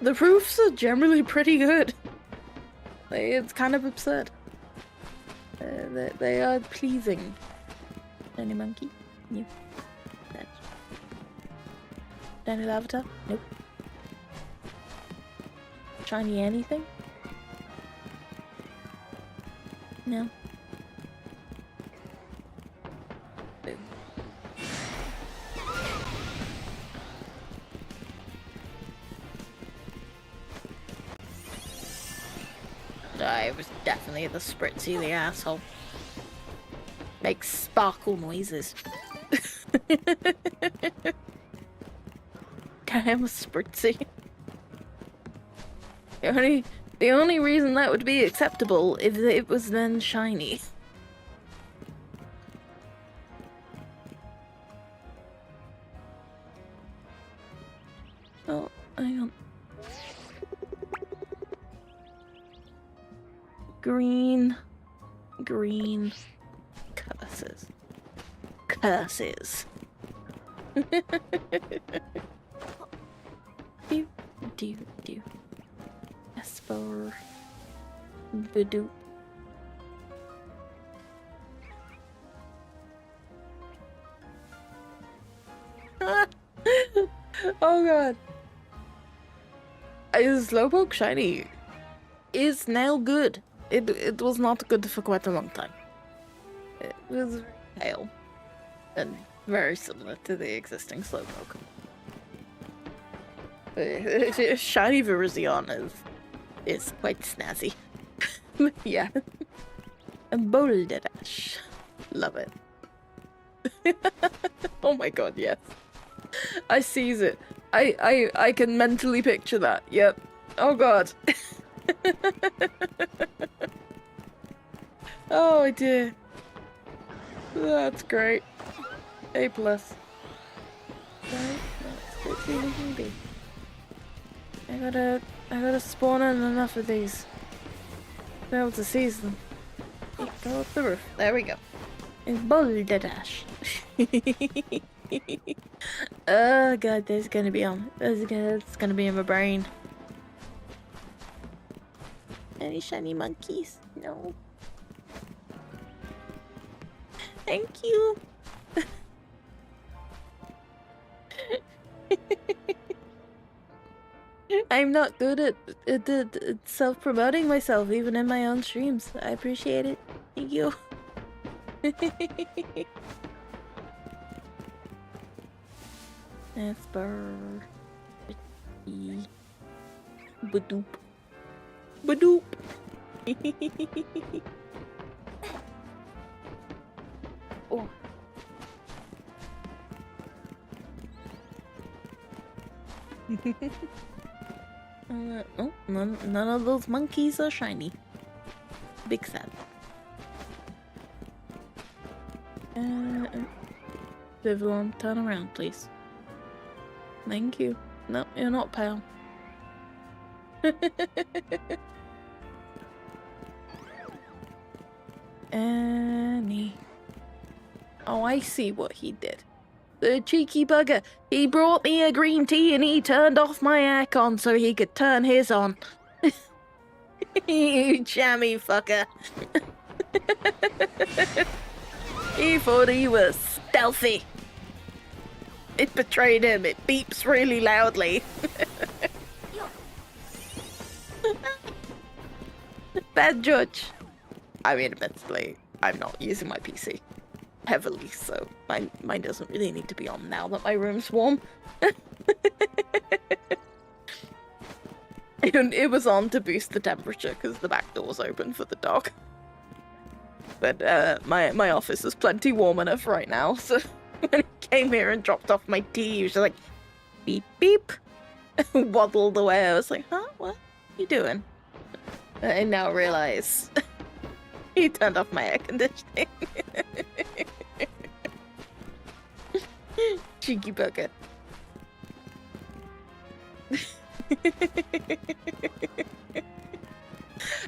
The roofs are generally pretty good. It's kind of absurd. They are pleasing. Shiny monkey? Nope. Shiny Lavatar? Nope. Shiny anything? No. Boom. I was definitely the Spritzy, the asshole. Makes sparkle noises. Damn Spritzy. The only reason that would be acceptable if it was then shiny. Oh, hang on. Green. green. Curses. Curses. Do. Esper. Badoop. Oh god. Slowpoke shiny is now good. It was not good for quite a long time. It was very pale and very similar to the existing Slowpoke. Shiny Virizion is quite snazzy. Yeah. And Boulder Dash. Love it. Oh my god, yes. I sees it. I can mentally picture that. Yep. Oh god. Oh dear. That's great. A+. Right, that's quickly we can be. I gotta spawn in enough of these to be able to seize them. Go up the roof. There we go. It's Boulder Dash. Oh god, there's gonna be it's gonna be in my brain. Any shiny monkeys? No. Thank you. I'm not good at self-promoting myself, even in my own streams. I appreciate it. Thank you. Esper. Badoop. Badoop. Oh. Oh, none of those monkeys are shiny. Big sad. Vivillon, turn around, please. Thank you. No, you're not pale. Annie. Oh, I see what he did. The cheeky bugger. He brought me a green tea and he turned off my aircon so he could turn his on. You jammy fucker. He thought he was stealthy. It betrayed him. It beeps really loudly. Bad judge. I mean, admittedly, I'm not using my PC heavily, so mine doesn't really need to be on now that my room's warm. It was on to boost the temperature because the back door's open for the dog. But my office is plenty warm enough right now, so when he came here and dropped off my tea, he was just like, beep beep, waddled away. I was like, huh? What are you doing? I now realize he turned off my air conditioning. Cheeky bugger.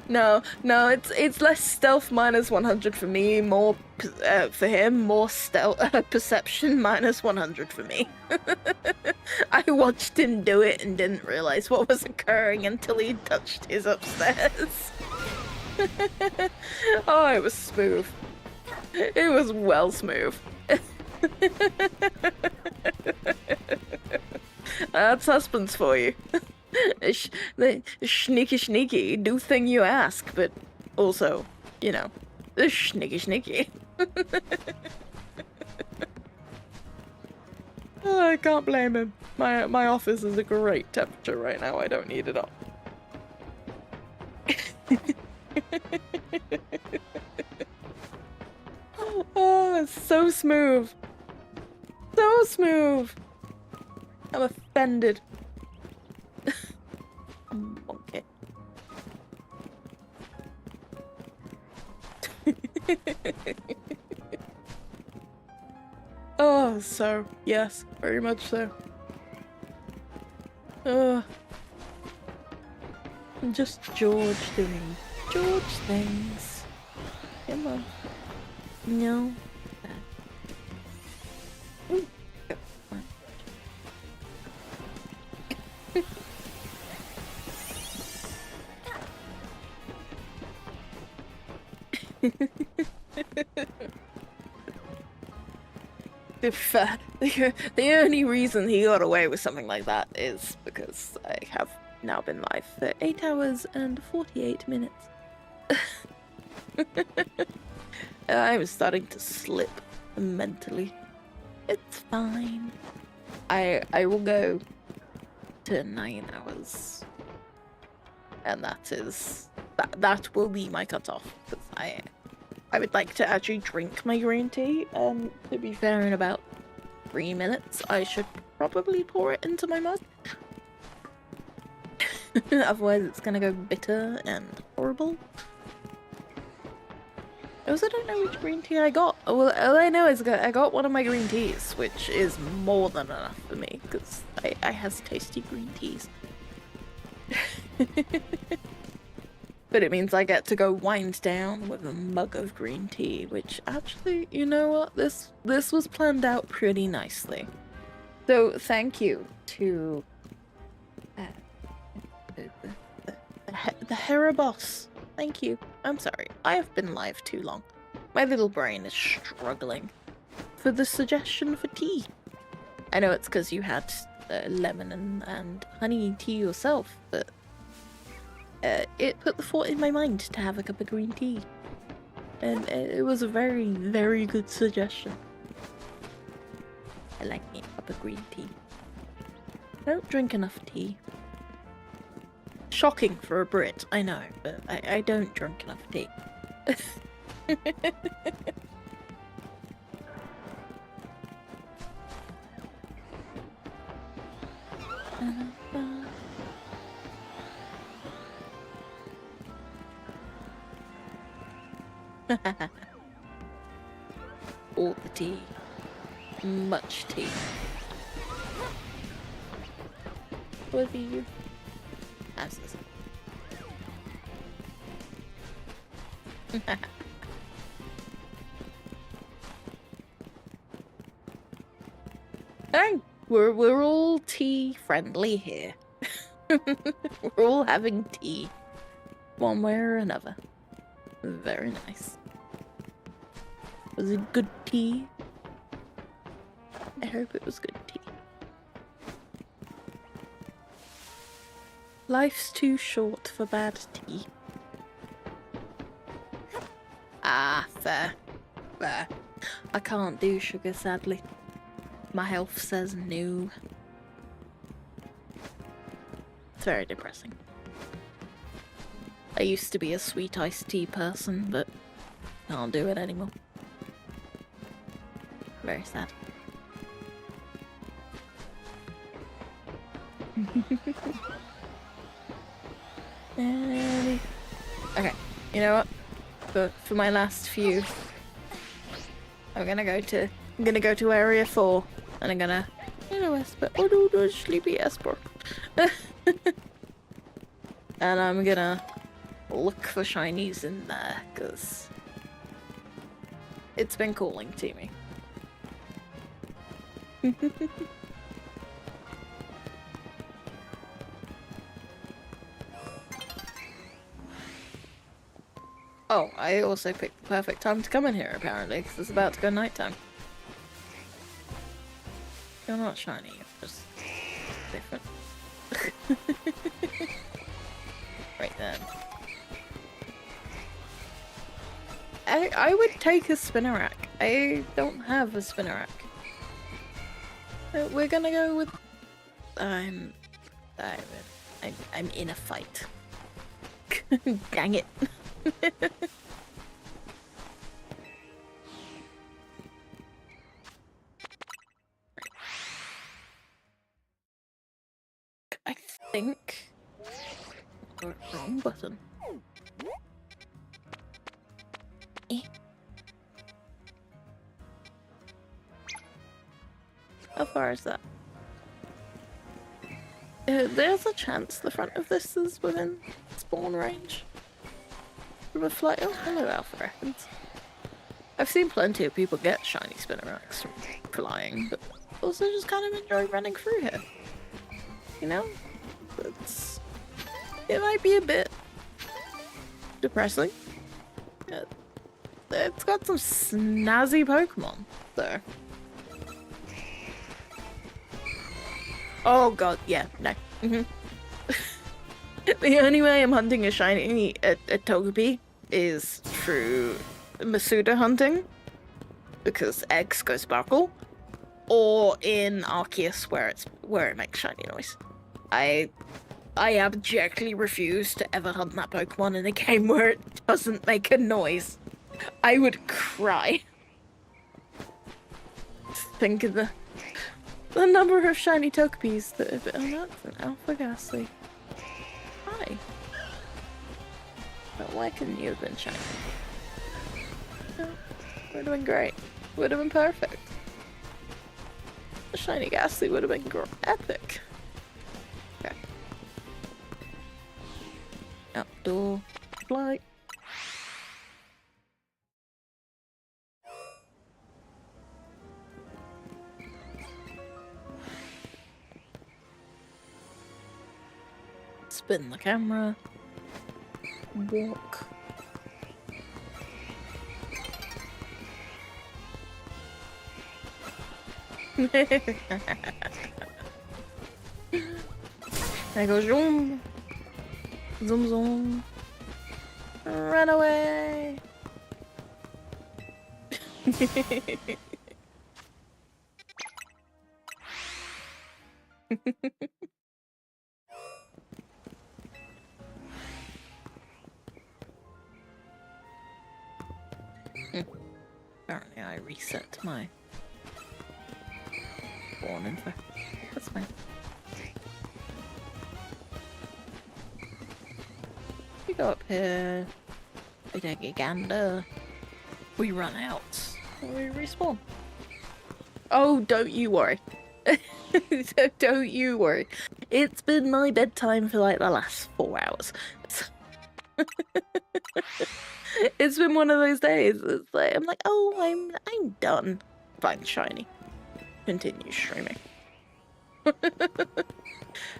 No, it's less stealth minus 100 for me, more for him, more stealth perception minus 100 for me. I watched him do it and didn't realize what was occurring until he touched his upstairs. Oh, it was smooth. It was well smooth. That's husbands for you. The sneaky, do thing you ask, but also, you know, the sneaky. Oh, I can't blame him. My office is a great temperature right now. I don't need it up. Oh, it's so smooth. So smooth. I'm offended. Okay. Oh, so, yes, very much so. Just George doing George things. Come No. Ooh. If the only reason he got away with something like that is because I have now been live for 8 hours and 48 minutes. I'm starting to slip mentally. It's fine. I will go to 9 hours, and that will be my cutoff. Because I would like to actually drink my green tea. To be fair, in about 3 minutes, I should probably pour it into my mug. Otherwise, it's gonna go bitter and horrible. I also don't know which green tea I got. Well, all I know is I got one of my green teas, which is more than enough for me, because I has tasty green teas. But it means I get to go wind down with a mug of green tea, which actually, you know what? This was planned out pretty nicely. So thank you to the Hera boss. Thank you. I'm sorry. I have been live too long. My little brain is struggling for the suggestion for tea. I know it's because you had lemon and honey tea yourself, but it put the thought in my mind to have a cup of green tea. And it was a very, very good suggestion. I like me a cup of green tea. I don't drink enough tea. Shocking for a Brit, I know, but I don't drink enough tea. All the tea. Much tea. What are you? Abscess. Hey, we're all tea friendly here. We're all having tea, one way or another. Very nice. Was it good tea? I hope it was good tea. Life's too short for bad tea. Ah, fair. Fair. I can't do sugar, sadly. My health says no. It's very depressing. I used to be a sweet iced tea person, but can't do it anymore. Very sad. Okay, you know what? For my last few, I'm gonna go to area 4, and I'm gonna, Esper. Oh no, sleepy Esper. And I'm gonna look for shinies in there, cause it's been calling to me. Oh, I also picked the perfect time to come in here, apparently, because it's about to go nighttime. You're not shiny, you're just different. Right then. I would take a Spinnerack. I don't have a Spinnerack. We're gonna go with... I'm in a fight. Dang it. I think I got the wrong button. How far is that? There's a chance the front of this is within spawn range. From a flight. Oh, hello, Alpha Reckons. I've seen plenty of people get shiny Spinnerax from flying, but also just kind of enjoy running through here. You know? It might be a bit depressing. It's got some snazzy Pokemon, though. Oh god, yeah, no. The only way I'm hunting a shiny Togepi is through Masuda hunting, because eggs go sparkle, or in Arceus where it makes shiny noise. I abjectly refuse to ever hunt that Pokemon in a game where it doesn't make a noise. I would cry. Think of the number of shiny Togepis that have been. Oh, that's an Alpha Ghastly. Hi. But why couldn't you have been shiny? No, would have been great. Would have been perfect. A shiny Ghastly would have been epic. Okay. Outdoor flight. Spin the camera. Walk. I go zoom. Zoom zoom. Run away. Apparently I reset my spawn info. That's fine. We go up here, we take a gander, we run out, and we respawn. Oh, don't you worry. Don't you worry. It's been my bedtime for like the last 4 hours. It's been one of those days. It's like I'm like, oh, I'm done. Find shiny. Continue streaming.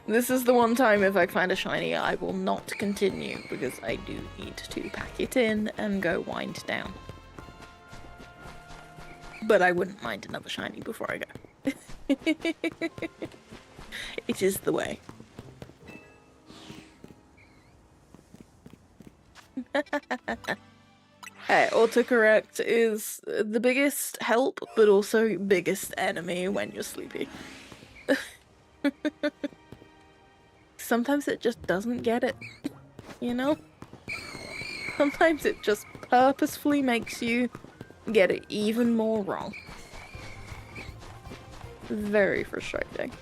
This is the one time if I find a shiny, I will not continue because I do need to pack it in and go wind down. But I wouldn't mind another shiny before I go. It is the way. Hey, autocorrect is the biggest help, but also biggest enemy when you're sleepy. Sometimes it just doesn't get it, you know? Sometimes it just purposefully makes you get it even more wrong. Very frustrating.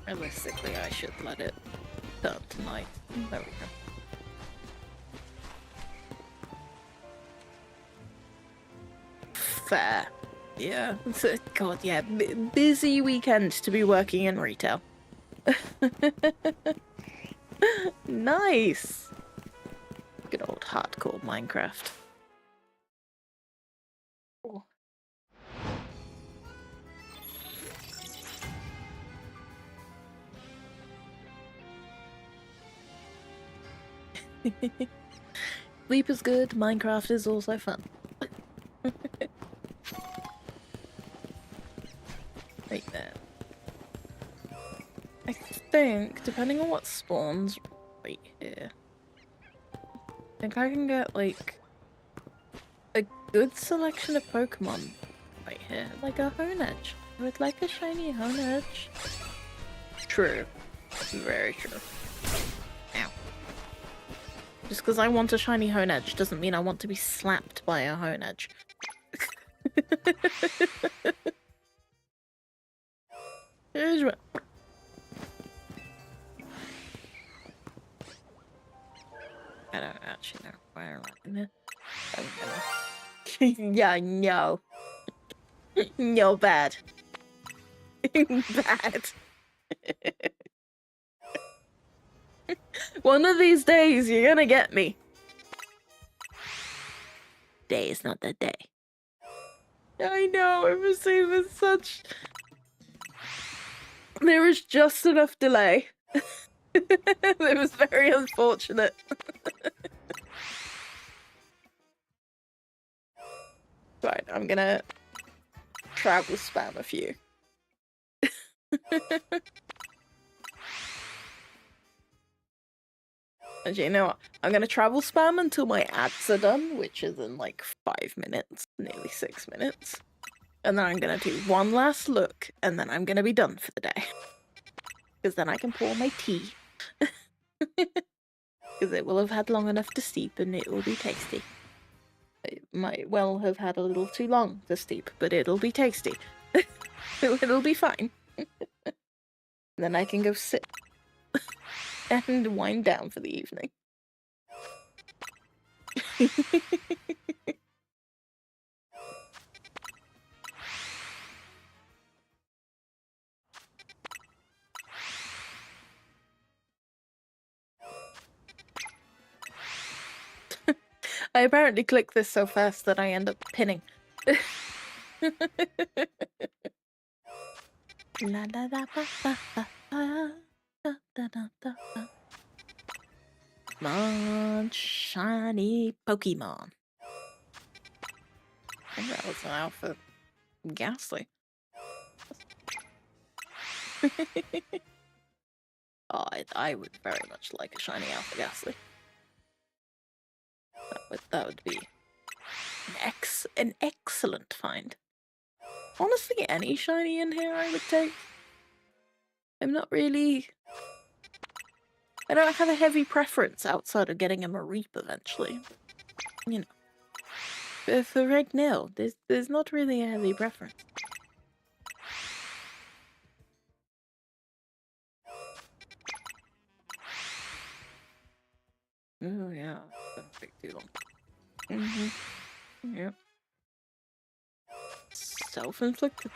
Realistically, I should let it turn to night. There we go. Fair. Yeah. God, yeah. Busy weekend to be working in retail. Nice. Good old hardcore Minecraft. Oh. Sleep is good, Minecraft is also fun. Right there. I think, depending on what spawns right here, I think I can get, like, a good selection of Pokemon right here. Like a Honedge. I would like a shiny Honedge. True. Very true. Ow. Just because I want a shiny Honedge doesn't mean I want to be slapped by a Honedge. Actually, no. Where am I? I'm gonna... yeah, no. No, bad. Bad. One of these days, you're gonna get me. Day is not that day. I know, it was such... There was just enough delay. It was very unfortunate. Right, I'm gonna travel spam a few. And you know what? I'm gonna travel spam until my ads are done, which is in like 5 minutes, nearly 6 minutes. And then I'm gonna do one last look, and then I'm gonna be done for the day. Because then I can pour my tea. Because it will have had long enough to steep, and it will be tasty. It might well have had a little too long to steep, but it'll be tasty. It'll be fine. Then I can go sit and wind down for the evening. I apparently click this so fast that I end up pinning. La da da ba ba ba ba da da da da. Come on, shiny Pokemon. I think that was an alpha Ghastly. Oh, I would very much like a shiny alpha Ghastly. That would be an excellent find. Honestly, any shiny in here I would take. I'm not really... I don't have a heavy preference outside of getting a Mareep eventually. You know. But for right now, there's not really a heavy preference. Oh yeah, don't take too long. Yep. Self-inflicted.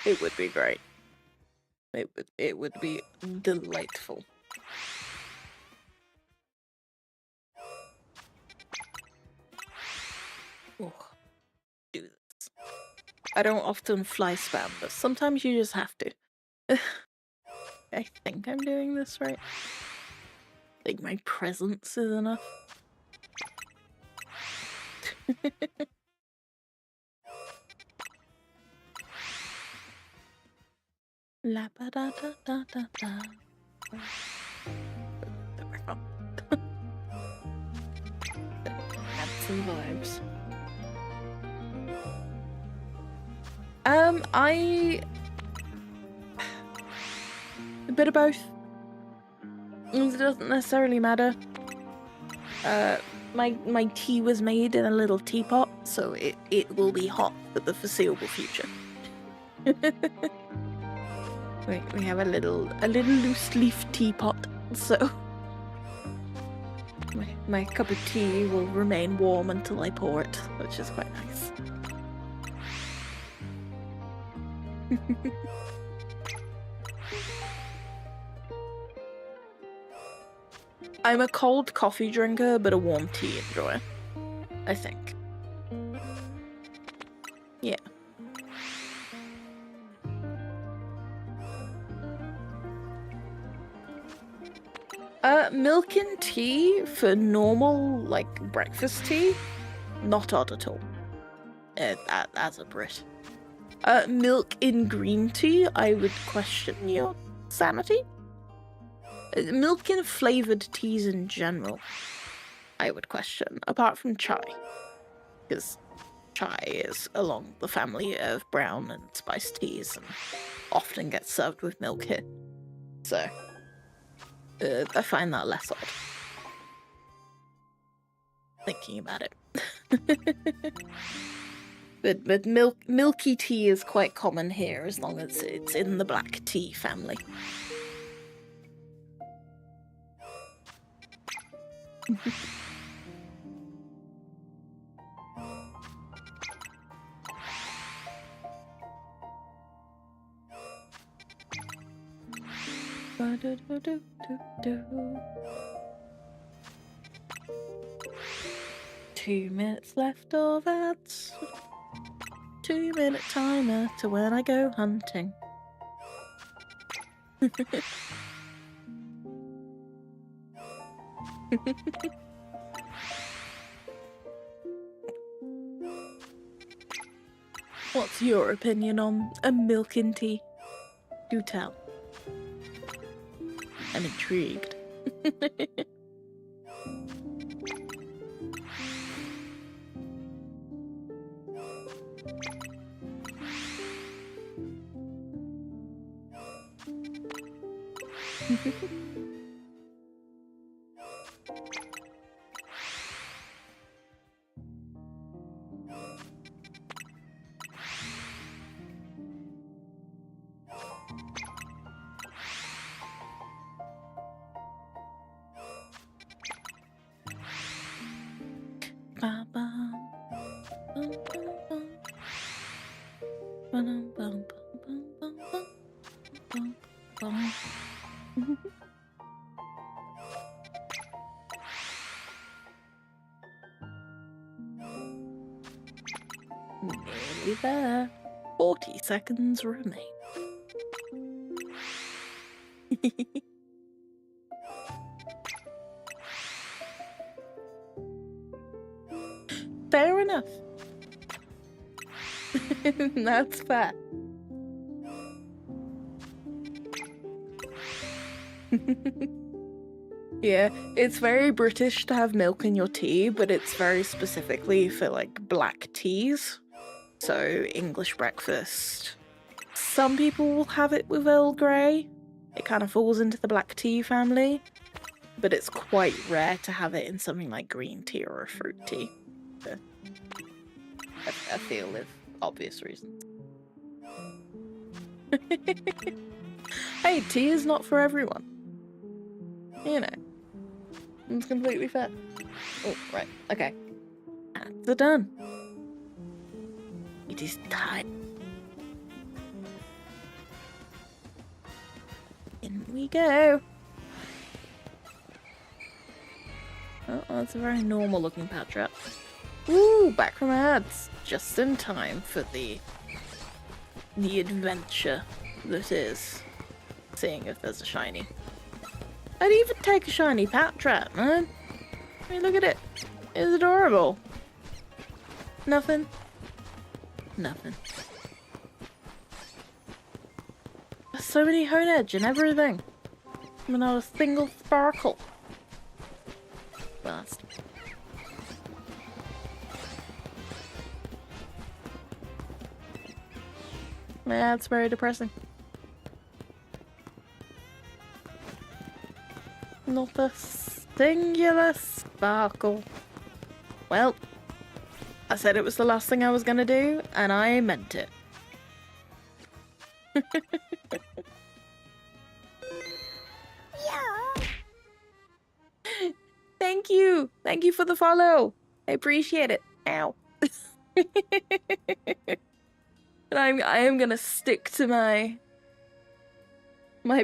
It would be great. It would be delightful. Oh, do this. I don't often fly spam, but sometimes you just have to. I think I'm doing this right. I think my presence is enough. La ba da da da da da. There we go. Add some vibes. A bit of both. It doesn't necessarily matter. My tea was made in a little teapot, so it will be hot for the foreseeable future. We have a little loose leaf teapot, so my cup of tea will remain warm until I pour it, which is quite nice. I'm a cold coffee drinker, but a warm tea enjoyer, I think. Yeah. Milk and tea for normal, like, breakfast tea, not odd at all. As a Brit. Milk in green tea, I would question your sanity. Milk in flavoured teas in general, I would question, apart from chai. Because chai is along the family of brown and spiced teas and often gets served with milk here. So, I find that less odd. Thinking about it. But milky tea is quite common here, as long as it's in the black tea family. Two minutes left of ads. 2-minute timer to when I go hunting. What's your opinion on a milk and tea? Do tell. I'm intrigued. Nearly there. 40 seconds remain. Fair enough. That's fair. Yeah, it's very British to have milk in your tea, but it's very specifically for like black teas. So English breakfast. Some people will have it with Earl Grey. It kind of falls into the black tea family, but it's quite rare to have it in something like green tea or a fruit tea. I feel with obvious reasons. Hey, tea is not for everyone. You know, it's completely fair. Oh, right, okay. Ads are done. It is time. In we go. Oh, that's a very normal looking Patrat. Ooh, back from ads. Just in time for the adventure that is seeing if there's a shiny. I'd even take a shiny Patrat, man. I mean, look at it. It's adorable. Nothing. Nothing. There's so many hone edge and everything. But not a single sparkle. Blast. Yeah, it's very depressing. Not a singular sparkle. Well, I said it was the last thing I was gonna do, and I meant it. Yeah. Thank you. Thank you for the follow. I appreciate it. Ow. And I am gonna stick to my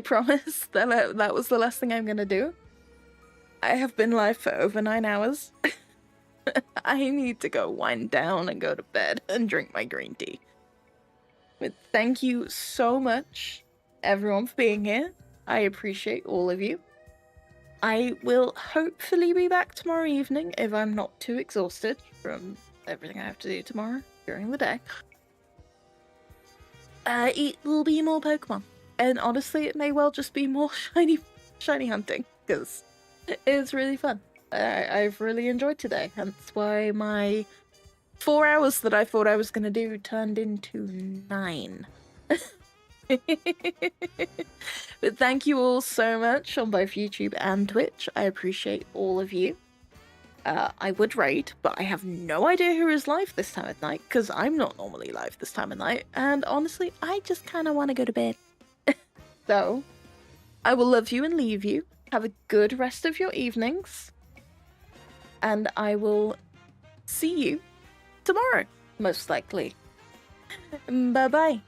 promise that that was the last thing I'm gonna do. I have been live for over 9 hours. I need to go wind down and go to bed and drink my green tea. But thank you so much, everyone, for being here. I appreciate all of you. I will hopefully be back tomorrow evening if I'm not too exhausted from everything I have to do tomorrow during the day. It will be more Pokemon. And honestly, it may well just be more shiny hunting, because it's really fun. I've really enjoyed today, hence why my 4 hours that I thought I was going to do turned into 9. But thank you all so much on both YouTube and Twitch. I appreciate all of you. I would raid, but I have no idea who is live this time of night, because I'm not normally live this time of night, and honestly, I just kind of want to go to bed. So, I will love you and leave you. Have a good rest of your evenings, and I will see you tomorrow, most likely. Bye-bye.